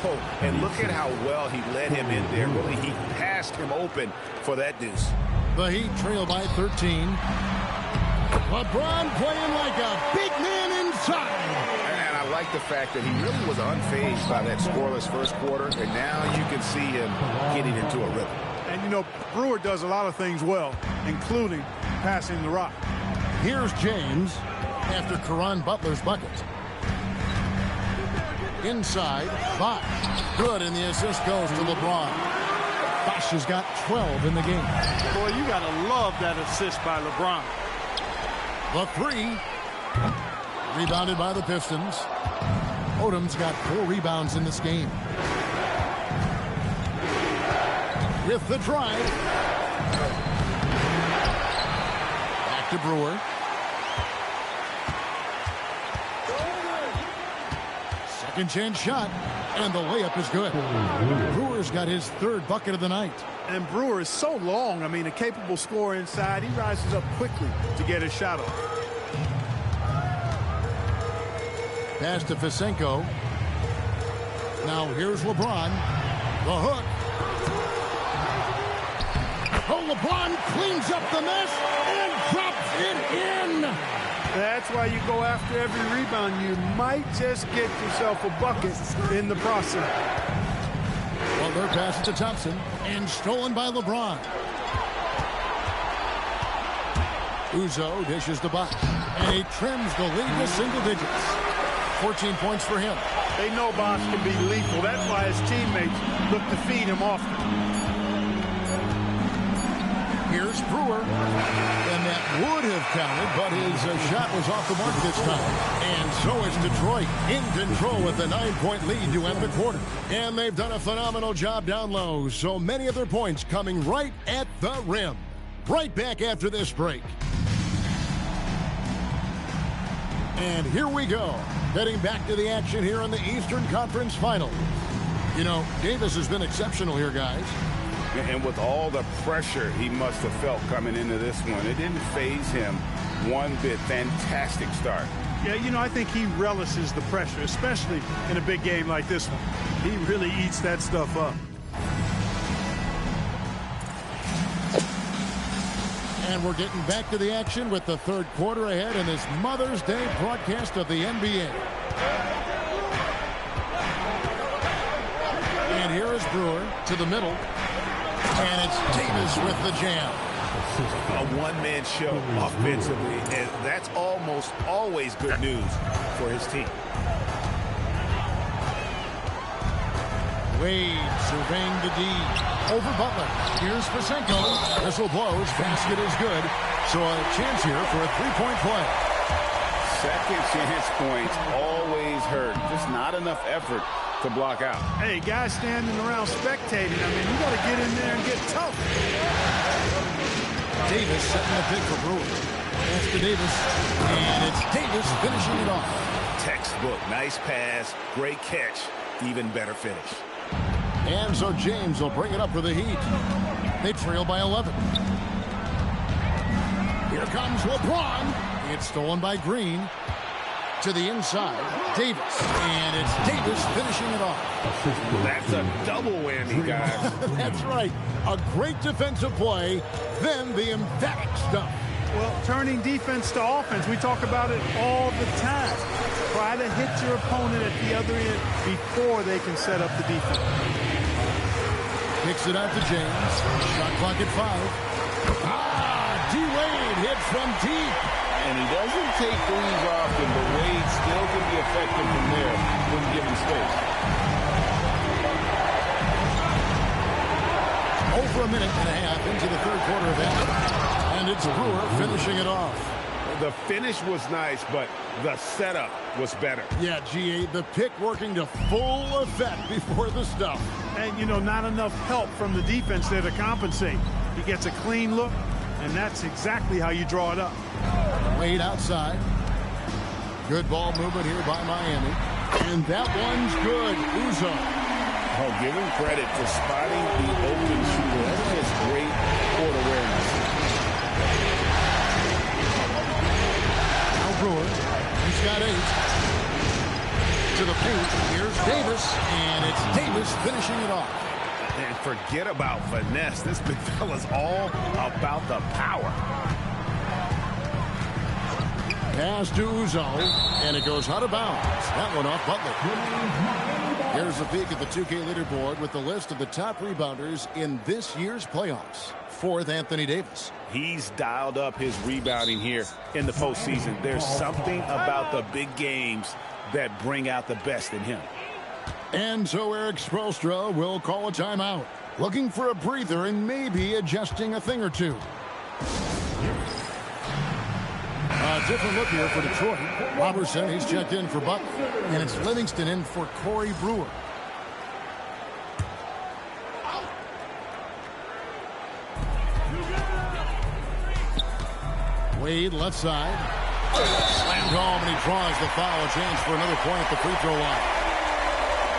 Oh, and look at how well he led him in there. Really, he passed him open for that deuce. The Heat trail by 13. LeBron playing like a big man inside. And I like the fact that he really was unfazed by that scoreless first quarter, and now you can see him getting into a rhythm. And, you know, Brewer does a lot of things well, including passing the rock. Here's James after Caron Butler's bucket. Inside, Bosch. Good, and the assist goes to LeBron. Bosch has got 12 in the game. Boy, you got to love that assist by LeBron. The 3. Rebounded by the Pistons. Odom's got 4 rebounds in this game. With the drive. Back to Brewer. Second chance shot. And the layup is good. Brewer's got his 3rd bucket of the night. And Brewer is so long. I mean, a capable scorer inside. He rises up quickly to get his shot off. Pass to Fisenko. Now here's LeBron. The hook. Oh, LeBron cleans up the mess and drops it in. That's why you go after every rebound. You might just get yourself a bucket in the process. Well, their pass to Thompson and stolen by LeBron. Uzo dishes the Bosch, and he trims the lead to single digits. 14 points for him. They know Bosch can be lethal. That's why his teammates look to feed him often. Here's Brewer. And that would have counted, but his shot was off the mark this time. And so is Detroit in control with a 9-point lead to end the quarter. And they've done a phenomenal job down low. So many of their points coming right at the rim. Right back after this break. And here we go. Heading back to the action here in the Eastern Conference Finals. You know, Davis has been exceptional here, guys. And with all the pressure he must have felt coming into this one, it didn't faze him one bit. Fantastic start. Yeah, you know, I think he relishes the pressure, especially in a big game like this one. He really eats that stuff up. And we're getting back to the action with the 3rd quarter ahead in this Mother's Day broadcast of the NBA. Brewer to the middle. And it's Davis with the jam. A one-man show offensively, and that's almost always good news for his team. Wade surveying the D. Over Butler. Here's Pasenko. Whistle blows. Basket is good. So a chance here for a three-point play. Second chance points always hurt. Just not enough effort to block out. Hey, guys standing around spectating. I mean, you got to get in there and get tough. Davis setting the pick for Brewer. That's to Davis. And it's Davis finishing it off. Textbook. Nice pass. Great catch. Even better finish. And so James will bring it up for the Heat. They trail by 11. Here comes LeBron. It's stolen by Green. To the inside, Davis. And it's Davis finishing it off. That's a double whammy, guys. That's right. A great defensive play, then the emphatic stuff. Well, turning defense to offense, we talk about it all the time. Try to hit your opponent at the other end before they can set up the defense. Kicks it out to James. Shot clock at 5. D-Wade hit from deep. And he doesn't take threes often, but Wade still can be effective from there when given space. Over a minute and a half into the third quarter of action. And it's Brewer finishing it off. The finish was nice, but the setup was better. Yeah, GA, the pick working to full effect before the stuff. And, you know, not enough help from the defense there to compensate. He gets a clean look, and that's exactly how you draw it up. Wade outside. Good ball movement here by Miami. And that one's good. Uzo. Oh, give him credit for spotting the open shooter. That's just great court awareness. Now Brewer. He's got 8. To the paint. Here's Davis. And it's Davis finishing it off. And forget about finesse. This big fella's all about the power. Pass to Uzo, and it goes out of bounds. That one off Butler. Here's a peek at the 2K leaderboard with the list of the top rebounders in this year's playoffs. 4th, Anthony Davis. He's dialed up his rebounding here in the postseason. There's something about the big games that bring out the best in him. And so Eric Spoelstra will call a timeout, looking for a breather and maybe adjusting a thing or two. A different look here for Detroit. Robertson, he's checked in for Butler. And it's Livingston in for Corey Brewer. Wade, left side. Slammed home, and he draws the foul. A chance for another point at the free throw line.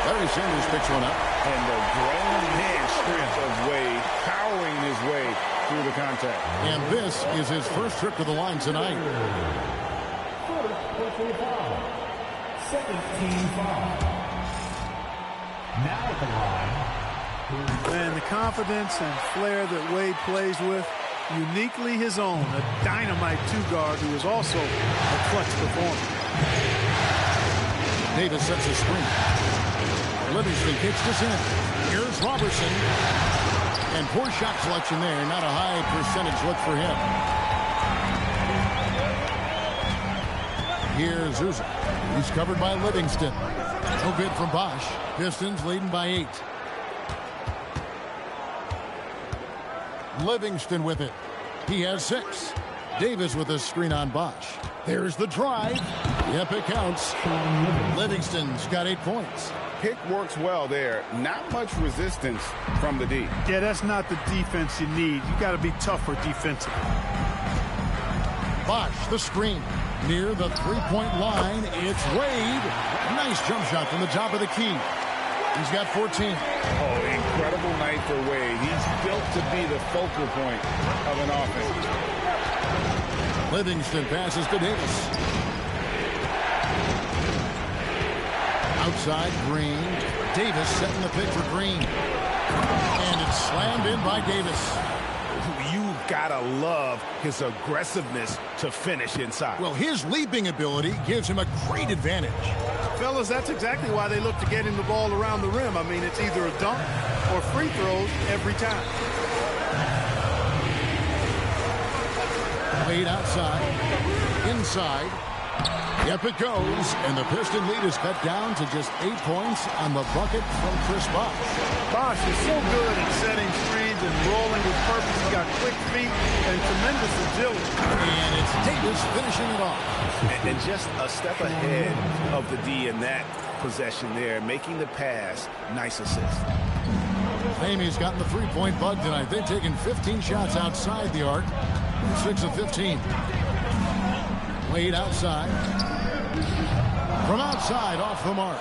Larry Sanders picks one up. And the grown man strength of Wade powering his way through the contact. And this is his first trip to the line tonight. 17 foul. Now at the line. And the confidence and flair that Wade plays with, uniquely his own. A dynamite two-guard who is also a clutch performer. Davis sets a screen. Livingston kicks this in. Here's Robertson. And poor shot selection there. Not a high percentage look for him. Here's Uzo. He's covered by Livingston. No good from Bosch. Pistons leading by 8. Livingston with it. He has 6. Davis with a screen on Bosch. There's the drive. Yep, it counts. Livingston's got 8 points. Pick works well there. Not much resistance from the D. Yeah, that's not the defense you need. You got to be tougher defensively. Bosch, the screen. Near the three-point line, it's Wade. Nice jump shot from the top of the key. He's got 14. Oh, incredible night for Wade. He's built to be the focal point of an offense. Livingston passes to Davis. Outside, Green. Davis setting the pick for Green. And it's slammed in by Davis. You've got to love his aggressiveness to finish inside. Well, his leaping ability gives him a great advantage. Fellas, that's exactly why they look to get him the ball around the rim. I mean, it's either a dunk or free throws every time. Played outside, inside. Yep, it goes, and the Piston lead is cut down to just 8 points on the bucket from Chris Bosh. Bosh is so good at setting screens and rolling with purpose. He's got quick feet and tremendous agility. And it's Davis finishing it off. And just a step ahead of the D in that possession there, making the pass. Nice assist. Amy's gotten the three-point bug tonight. They've taken 15 shots outside the arc, 6 of 15. Played outside. From outside, off the mark.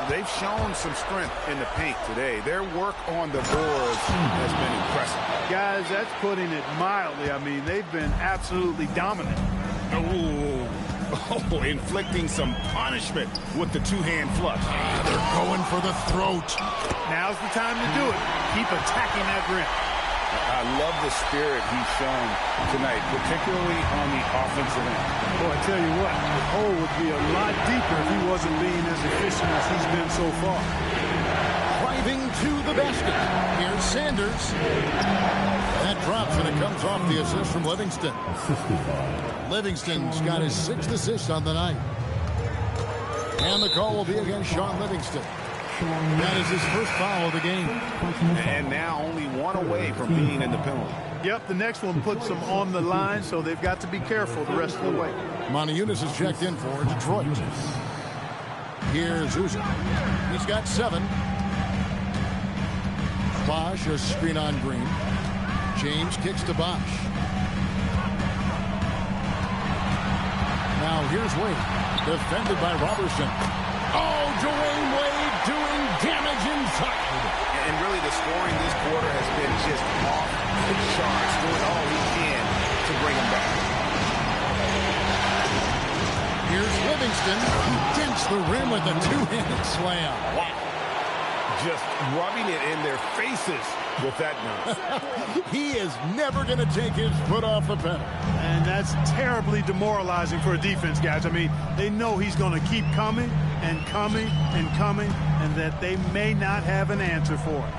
They've shown some strength in the paint today. Their work on the boards has been impressive. Guys, that's putting it mildly. I mean, they've been absolutely dominant. Oh, inflicting some punishment with the two-hand flush. They're going for the throat. Now's the time to do it. Keep attacking that rim. I love the spirit he's shown tonight, particularly on the offensive end. Boy, I tell you what, the hole would be a lot deeper if he wasn't being as efficient as he's been so far. Driving to the basket. Here's Sanders. That drops, and it comes off the assist from Livingston. Livingston's got his 6th assist on the night. And the call will be against Sean Livingston. That is his first foul of the game. And now only one away from being in the penalty. Yep, the next one puts them on the line, so they've got to be careful the rest of the way. Moniunas is checked in for Detroit. Here's Uzo. He's got 7. Bosh, a screen on Green. James kicks to Bosh. Now here's Wade. Defended by Robertson. Oh, Dwayne Wade doing damage inside. And really the scoring this quarter has been just off the charts, doing all he can to bring him back. Here's Livingston. He dents the rim with a two-handed slam. Wow. Just rubbing it in their faces with that nose. He is never going to take his foot off the pedal. And that's terribly demoralizing for a defense, guys. I mean, they know he's going to keep coming and coming and coming, and that they may not have an answer for it.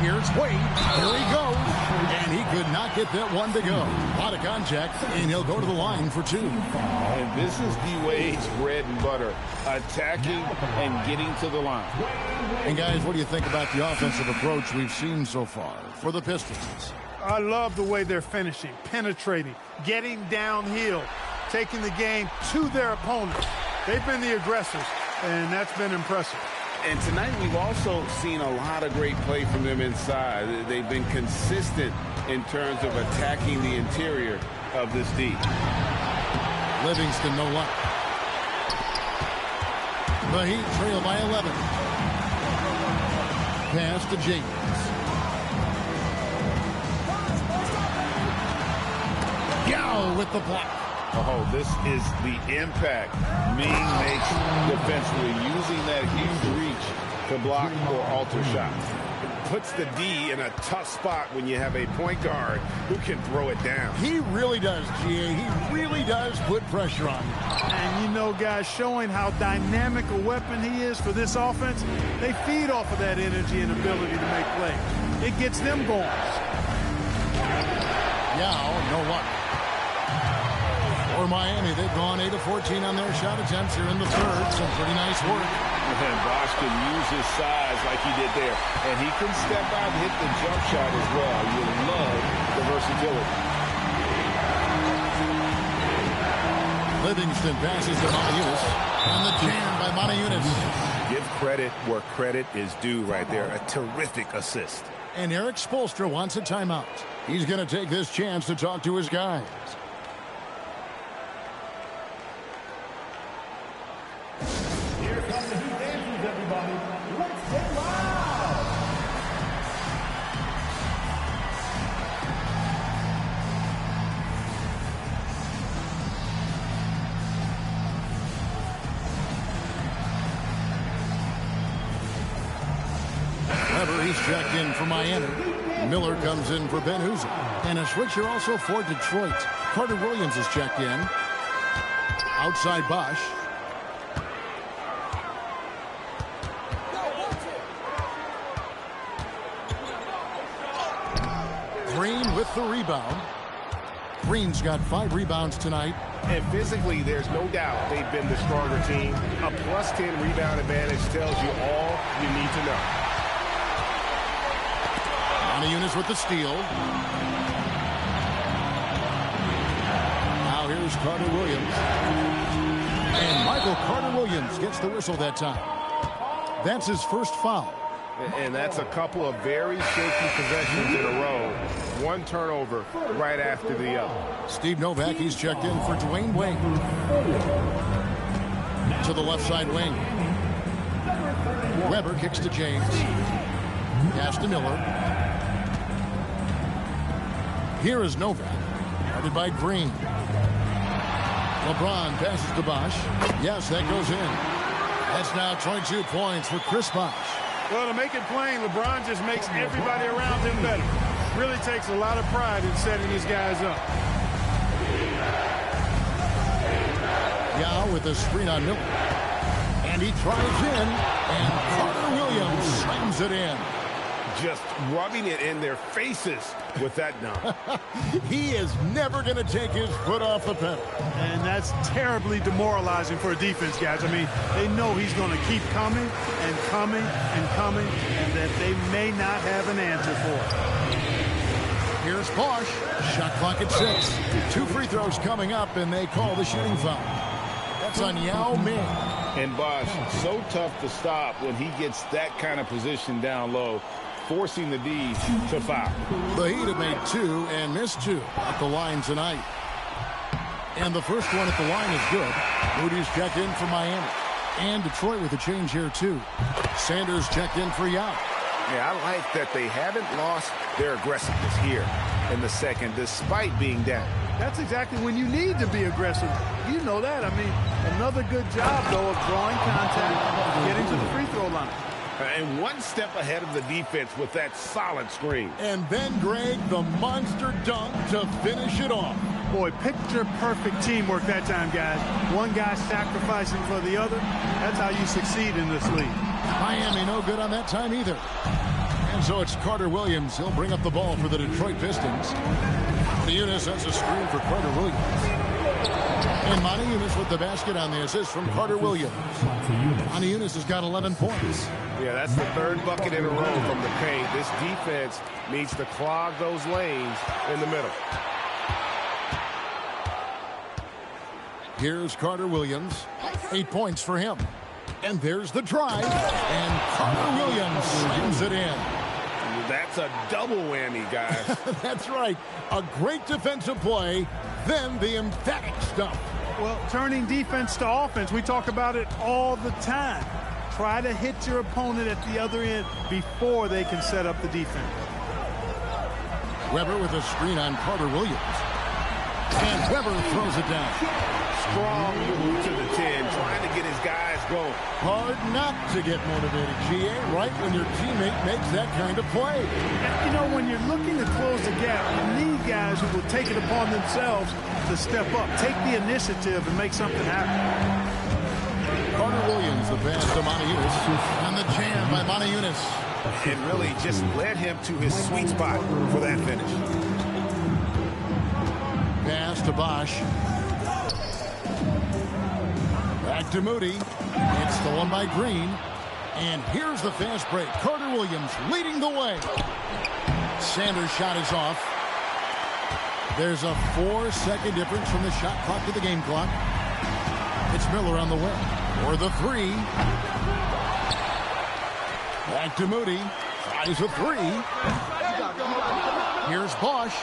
Here's Wade. Here he goes. And he could not get that one to go. A lot of contact, and he'll go to the line for 2. And this is D-Wade's bread and butter, attacking and getting to the line. And guys, what do you think about the offensive approach we've seen so far for the Pistons? I love the way they're finishing, penetrating, getting downhill, taking the game to their opponents. They've been the aggressors, and that's been impressive. And tonight we've also seen a lot of great play from them inside. They've been consistent in terms of attacking the interior of this D. Livingston, no luck. The Heat trail by 11. Pass to James. Yao with the block. Oh, this is the impact Ming makes defensively, using that huge reach to block or alter shots. It puts the D in a tough spot when you have a point guard who can throw it down. He really does, GA. He really does put pressure on you. And you know, guys, showing how dynamic a weapon he is for this offense, they feed off of that energy and ability to make plays. It gets them going. Yao, no luck. For Miami, they've gone 8 of 14 on their shot attempts here in the third. Some pretty nice work. And Bosh can use his size like he did there. And he can step out and hit the jump shot as well. You love the versatility. Livingston passes to Moniunas. And the jam by Moniunas. Give credit where credit is due right there. A terrific assist. And Eric Spoelstra wants a timeout. He's going to take this chance to talk to his guys. Here comes the Heat dancers, everybody. Let's get loud! Weber, he's checked in for Miami. Miller comes in for Ben Uza. And a switcher also for Detroit. Carter Williams is checked in. Outside Bosch. Green with the rebound. Green's got 5 rebounds tonight. And physically, there's no doubt they've been the stronger team. A +10 rebound advantage tells you all you need to know. Eunice with the steal. Now here's Carter Williams. And Michael Carter Williams gets the whistle that time. That's his first foul. And that's a couple of very shaky possessions in a row. One turnover right after the other. Steve Novak, he's checked in for Dwayne Wade. To the left side wing. Weber kicks to James. Pass to Miller. Here is Novak. Guarded by Green. LeBron passes to Bosch. Yes, that goes in. That's now 22 points for Chris Bosch. Well, to make it plain, LeBron just makes everybody around him better. Really takes a lot of pride in setting his guys up. Yao with a screen on Miller. And he tries in, and Carter Williams slams it in. Just rubbing it in their faces with that dunk. He is never going to take his foot off the pedal. And that's terribly demoralizing for a defense, guys. I mean, they know he's going to keep coming and coming and coming, and that they may not have an answer for it. Here's Bosch. Shot clock at 6. 2 free throws coming up, and they call the shooting foul. That's on Yao Ming. And Bosch, so tough to stop when he gets that kind of position down low, forcing the D to foul. The Heat have made 2 and missed 2 at the line tonight. And the first one at the line is good. Moody's checked in for Miami. And Detroit with a change here, too. Sanders checked in for Yao. Yeah, I like that they haven't lost their aggressiveness here in the second, despite being down. That's exactly when you need to be aggressive. You know that. I mean, another good job, though, of drawing contact, getting to the free throw line. And one step ahead of the defense with that solid screen. And then Greg, the monster dunk to finish it off. Boy, picture-perfect teamwork that time, guys. One guy sacrificing for the other. That's how you succeed in this league. Miami no good on that time either. And so it's Carter Williams. He'll bring up the ball for the Detroit Pistons. Eunice has a screen for Carter Williams. And Monty Eunice with the basket on the assist from Carter Williams. Monty Eunice has got 11 points. Yeah, that's the 3rd bucket in a row from the paint. This defense needs to clog those lanes in the middle. Here's Carter Williams. 8 points for him. And there's the drive. And Carter Williams slams it in. That's a double whammy, guys. That's right. A great defensive play, then the emphatic stuff. Well, turning defense to offense, we talk about it all the time. Try to hit your opponent at the other end before they can set up the defense. Weber with a screen on Carter Williams. And Weber throws it down. Strong move to the 10, trying to get his guys going. Hard not to get motivated, GA, right when your teammate makes that kind of play. You know, when you're looking to close the gap, you need guys who will take it upon themselves to step up, take the initiative, and make something happen. Carter Williams, the pass to Monty Eunice. And the jam by Monty Eunice. And really just led him to his sweet spot for that finish. Pass to Bosch. Back to Moody. It's stolen by Green. And here's the fast break. Carter Williams leading the way. Sanders' shot is off. There's a 4-second difference from the shot clock to the game clock. It's Miller on the wing. For the 3. Back to Moody. Tries a 3. Here's Bosch.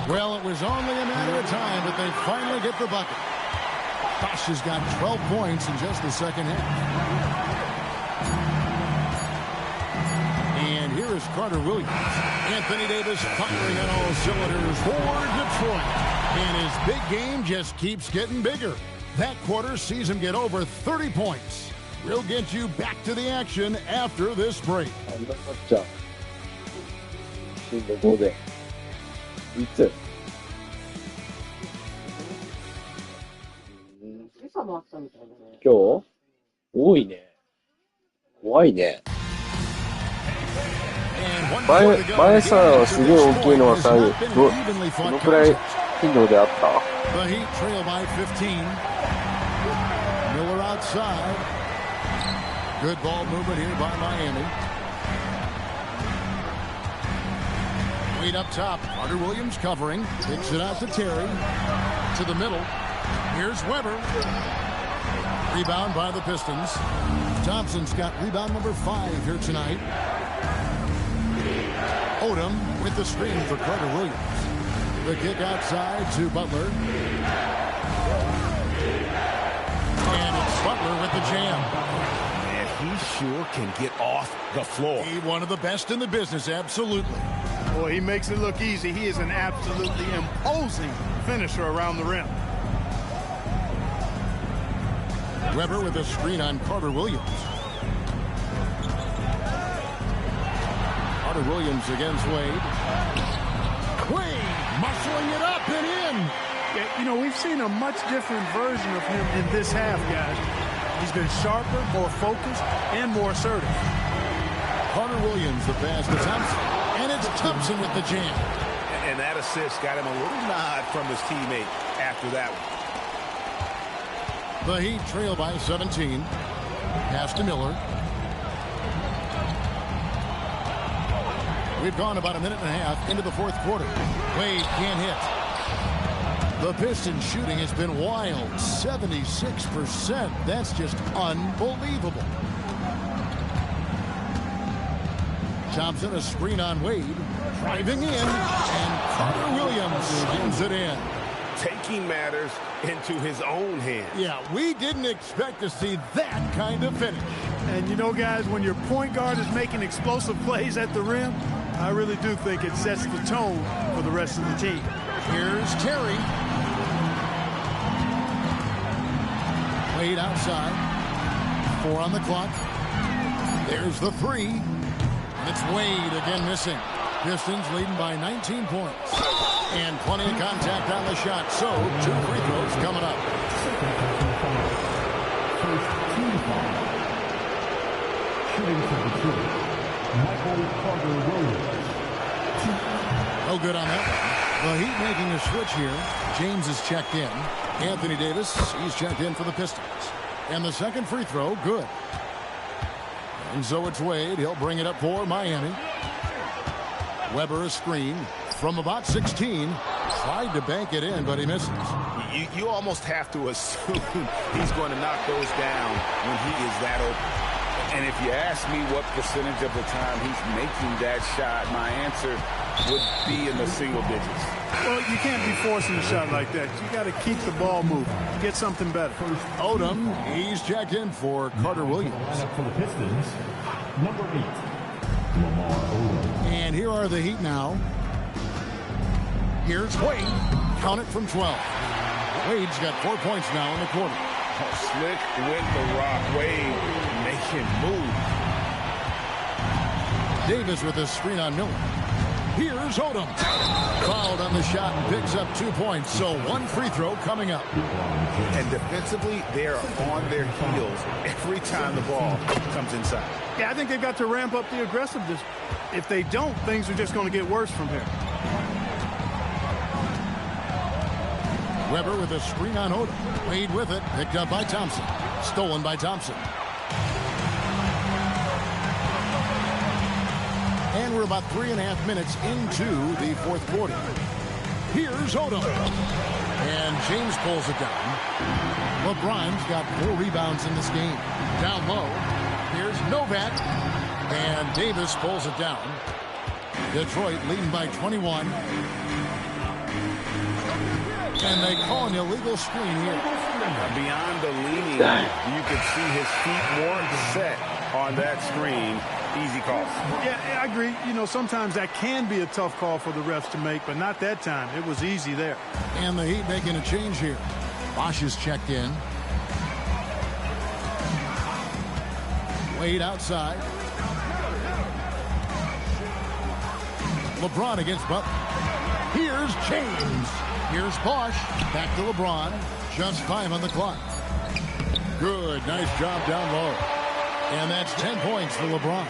Well, it was only a matter of time, but they finally get the bucket. Bosch has got 12 points in just the second half. And here is Carter Williams. Anthony Davis firing on all cylinders for Detroit. And his big game just keeps getting bigger. That quarter sees him get over 30 points. We'll get you back to the action after this break. 震度5で。いつ？今朝もあったみたいだね。今日？多いね。怖いね。前さ、すげえ大きいのはさ、どのくらい頻度であった？ The Heat trail by 15. Miller outside. Good ball movement here by Miami. Wade up top. Carter Williams covering. Kicks it out to Terry. To the middle. Here's Weber. Rebound by the Pistons. Thompson's got rebound number 5 here tonight. Odom with the screen for Carter Williams. The kick outside to Butler. And it's Butler with the jam. And he sure can get off the floor. He one of the best in the business, absolutely. Boy, he makes it look easy. He is an absolutely imposing finisher around the rim. Weber with a screen on Carter Williams. Carter Williams against Wade. Wade muscling it up and in. Yeah, you know, we've seen a much different version of him in this half, guys. He's been sharper, more focused, and more assertive. Carter Williams, the pass to Thompson. And it's Thompson with the jam. And that assist got him a little nod from his teammate after that one. The Heat trail by 17. Pass to Miller. We've gone about a minute and a half into the fourth quarter. Wade can't hit. The Pistons shooting has been wild. 76%. That's just unbelievable. Thompson, a screen on Wade. Driving in. And Carter Williams slams it in. Taking matters into his own hands. Yeah, we didn't expect to see that kind of finish. And you know, guys, when your point guard is making explosive plays at the rim, I really do think it sets the tone for the rest of the team. Here's Terry. Wade outside. 4 on the clock. There's the 3. And it's Wade again missing. Pistons leading by 19 points. And plenty of contact on the shot. So, 2 free throws coming up. First team foul. Shooting for the team, Michael Carter Williams. No good on that one. The Heat making a switch here. James is checked in. Anthony Davis, he's checked in for the Pistons. And the second free throw, good. And so it's Wade. He'll bring it up for Miami. Weber a screen from about 16. Tried to bank it in, but he misses. You almost have to assume he's going to knock those down when he is that open. And if you ask me what percentage of the time he's making that shot, my answer would be in the single digits. Well, you can't be forcing a shot like that. You got to keep the ball moving. Get something better. Odom, he's checked in for Carter Williams. For the Pistons, number 8, Lamar Odom. And here are the Heat now. Here's Wade. Count it from 12. Wade's got 4 points now in the quarter. Slick with the rock. Wade making move. Davis with a screen on Miller. Here's Odom. Fouled on the shot and picks up 2 points. So 1 free throw coming up. And defensively, they are on their heels every time the ball comes inside. Yeah, I think they've got to ramp up the aggressiveness. If they don't, things are just going to get worse from here. Weber with a screen on Odom. Wade with it. Picked up by Thompson. Stolen by Thompson. And we're about 3.5 minutes into the fourth quarter. Here's Odom. And James pulls it down. LeBron's got 4 rebounds in this game. Down low. Here's Novak. And Davis pulls it down. Detroit leading by 21. And they call an illegal screen here. Beyond the leaning, you could see his feet more set on that screen. Easy call. Yeah, I agree. You know, sometimes that can be a tough call for the refs to make, but not that time. It was easy there. And the Heat making a change here. Bosch is checked in. Wade outside. LeBron against Butler. Here's James. Here's Bosch. Back to LeBron. Just 5 on the clock. Good. Nice job down low. And that's 10 points for LeBron.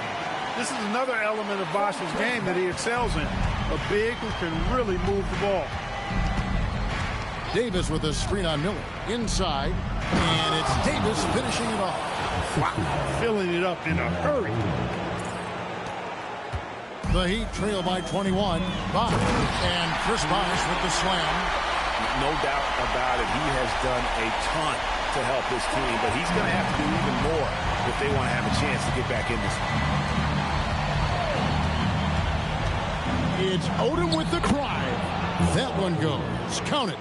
This is another element of Bosch's game that he excels in. A big who can really move the ball. Davis with a screen on Miller. Inside. And it's Davis finishing it off. Wow. Filling it up in a hurry. The Heat trail by 21. Bosch. And Chris Bosch with the slam. No doubt about it. He has done a ton to help his team, but he's going to have to do even more if they want to have a chance to get back in this one. It's Odom with the drive. That one goes. Count it.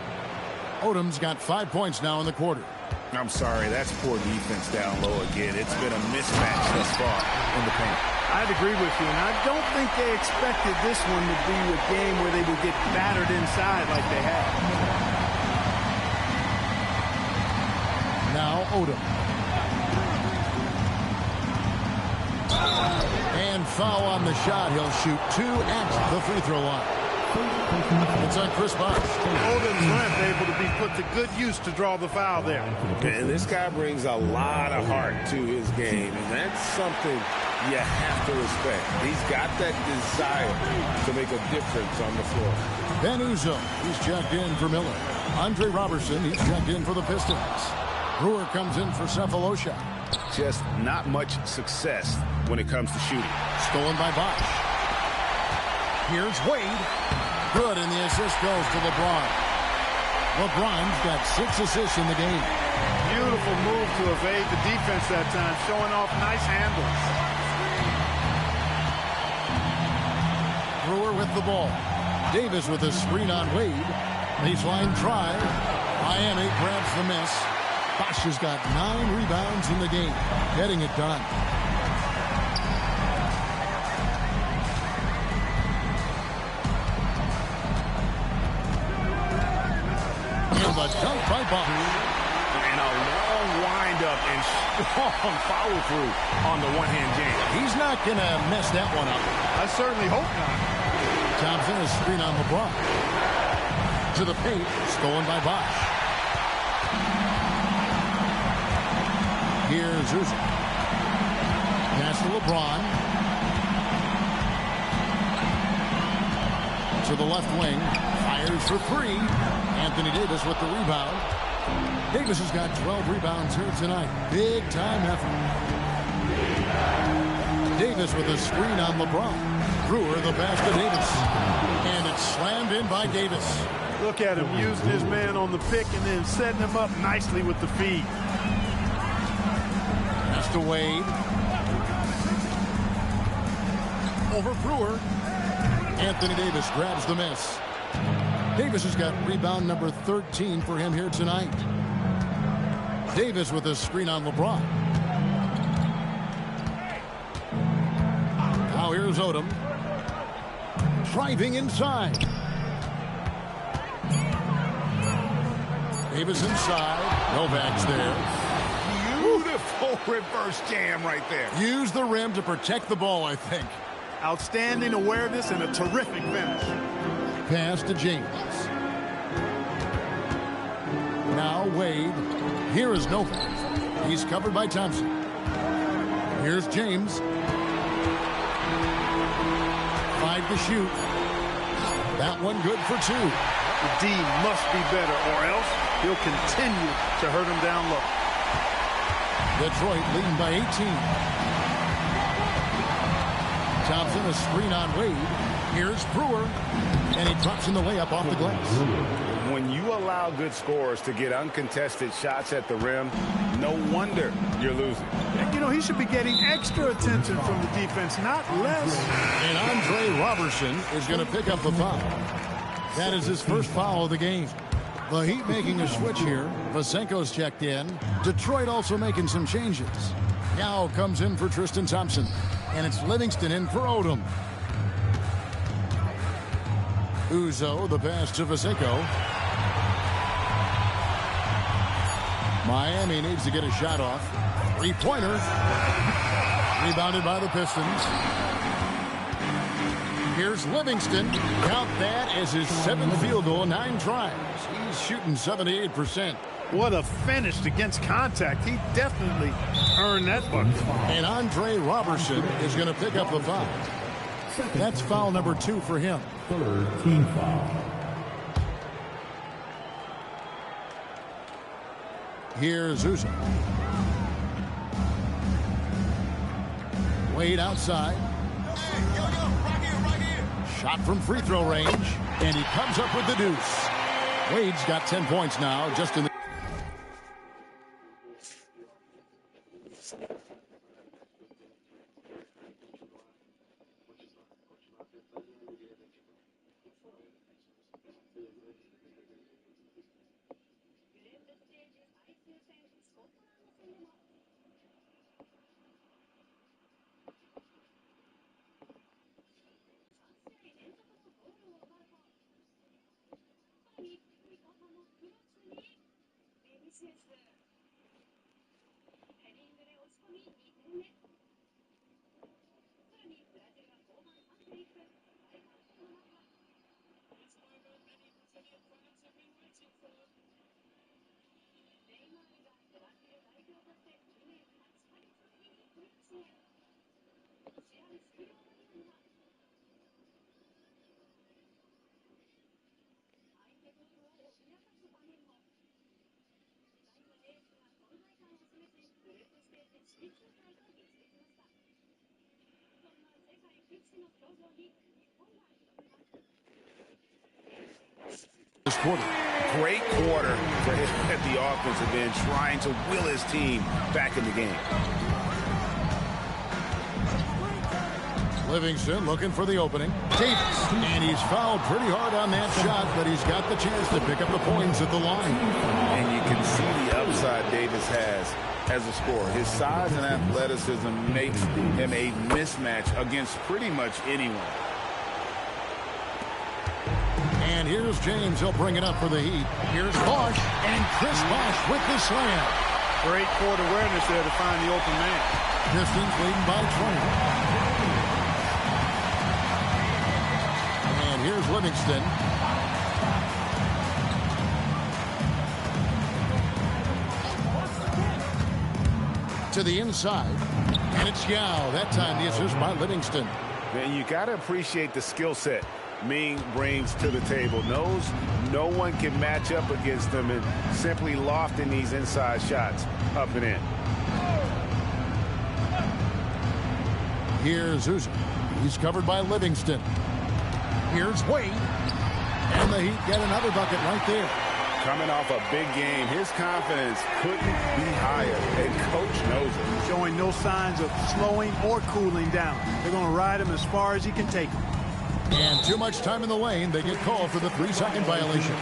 Odom's got 5 points now in the quarter. I'm sorry, that's poor defense down low again. It's been a mismatch thus far in the paint. I'd agree with you, and I don't think they expected this one to be a game where they would get battered inside like they have. Now Odom. And foul on the shot. He'll shoot 2 at the free throw line. It's on Chris Bosch. Odom's length able to be put to good use to draw the foul there. And this guy brings a lot of heart to his game, and that's something you have to respect. He's got that desire to make a difference on the floor. Ben Uzo, he's checked in for Miller. Andre Robertson, he's checked in for the Pistons. Brewer comes in for Cephalosha. Just not much success when it comes to shooting. Stolen by Bosch. Here's Wade. Good, and the assist goes to LeBron. LeBron's got 6 assists in the game. Beautiful move to evade the defense that time, showing off nice handles. Brewer with the ball. Davis with a screen on Wade. Baseline drive. Miami grabs the miss. Bosch has got 9 rebounds in the game, getting it done. And the dunk by Bosch. And a long windup and strong follow through on the one-hand jam. He's not going to mess that one up. I certainly hope not. Thompson is screen on LeBron. To the paint, stolen by Bosch. Here's Uzo. Pass to LeBron. To the left wing. Fires for 3. Anthony Davis with the rebound. Davis has got 12 rebounds here tonight. Big time effort. Davis with a screen on LeBron. Brewer the pass to Davis. And it's slammed in by Davis. Look at him using his man on the pick and then setting him up nicely with the feed. To Wade. Over Brewer. Anthony Davis grabs the miss. Davis has got rebound number 13 for him here tonight. Davis with a screen on LeBron. Now here's Odom. Driving inside. Davis inside. Novak's there. Beautiful reverse jam right there. Use the rim to protect the ball, I think. Outstanding awareness and a terrific finish. Pass to James. Now Wade. Here is Novak. He's covered by Thompson. Here's James. 5 to shoot. That one good for 2. The D must be better, or else he'll continue to hurt him down low. Detroit leading by 18. Thompson a screen on Wade. Here's Brewer. And he drops in the layup off the glass. When you allow good scorers to get uncontested shots at the rim, no wonder you're losing. You know, he should be getting extra attention from the defense, not less. And Andre Robertson is going to pick up the foul. That is his first foul of the game. The Heat making a switch here. Vasenko's checked in. Detroit also making some changes. Now comes in for Tristan Thompson. And it's Livingston in for Odom. Uzo, the pass to Vasenko. Miami needs to get a shot off. 3-pointer. Rebounded by the Pistons. Here's Livingston. Count that as his 7th field goal, 9 tries. He's shooting 78%. What a finish against contact. He definitely earned that bucket. And Andre Robertson is going to pick up the foul. That's foul number 2 for him. 3rd team foul. Here's Uzo. Wade outside. Shot from free throw range. And he comes up with the deuce. Wade's got 10 points now just in the... This quarter. Great quarter for him at the offensive end, trying to will his team back in the game. Livingston looking for the opening. Davis, and he's fouled pretty hard on that shot, but he's got the chance to pick up the points at the line. And you can see the upside Davis has as a scorer. His size and athleticism makes him a mismatch against pretty much anyone. And here's James. He'll bring it up for the Heat. Here's Bosh, and Chris Bosh with the slam. Great court awareness there to find the open man. Pistons leading by 20. And here's Livingston. To the inside. And it's Yao. That time the assist by Livingston. Man, you got to appreciate the skill set Ming brings to the table. Knows no one can match up against him and simply lofting these inside shots up and in. Here's Uzo. He's covered by Livingston. Here's Wade. And the Heat get another bucket right there. Coming off a big game, his confidence couldn't be higher, and Coach knows it. Showing no signs of slowing or cooling down. They're going to ride him as far as he can take him. And too much time in the lane. They get called for the 3-second violation.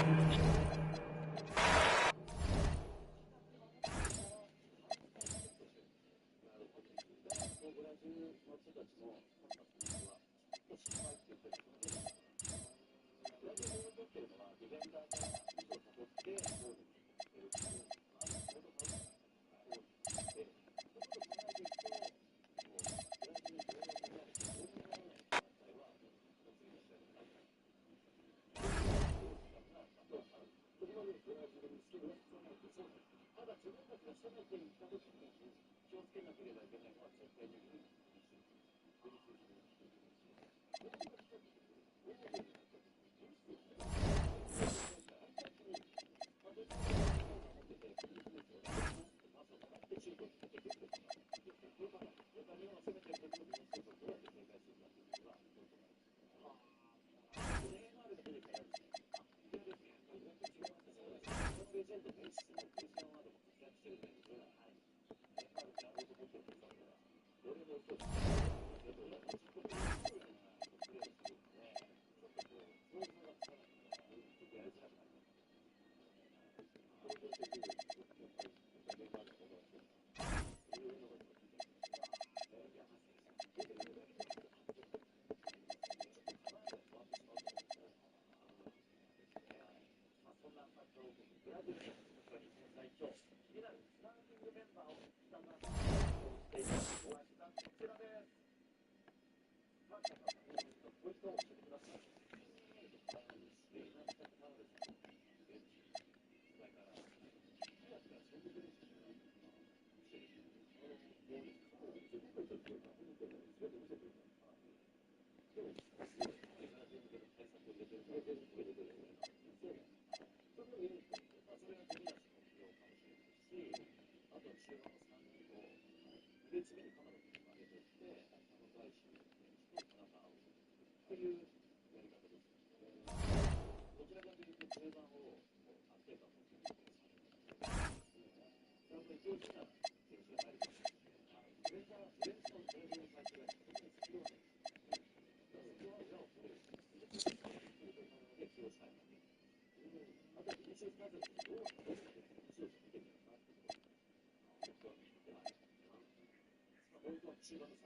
中盤の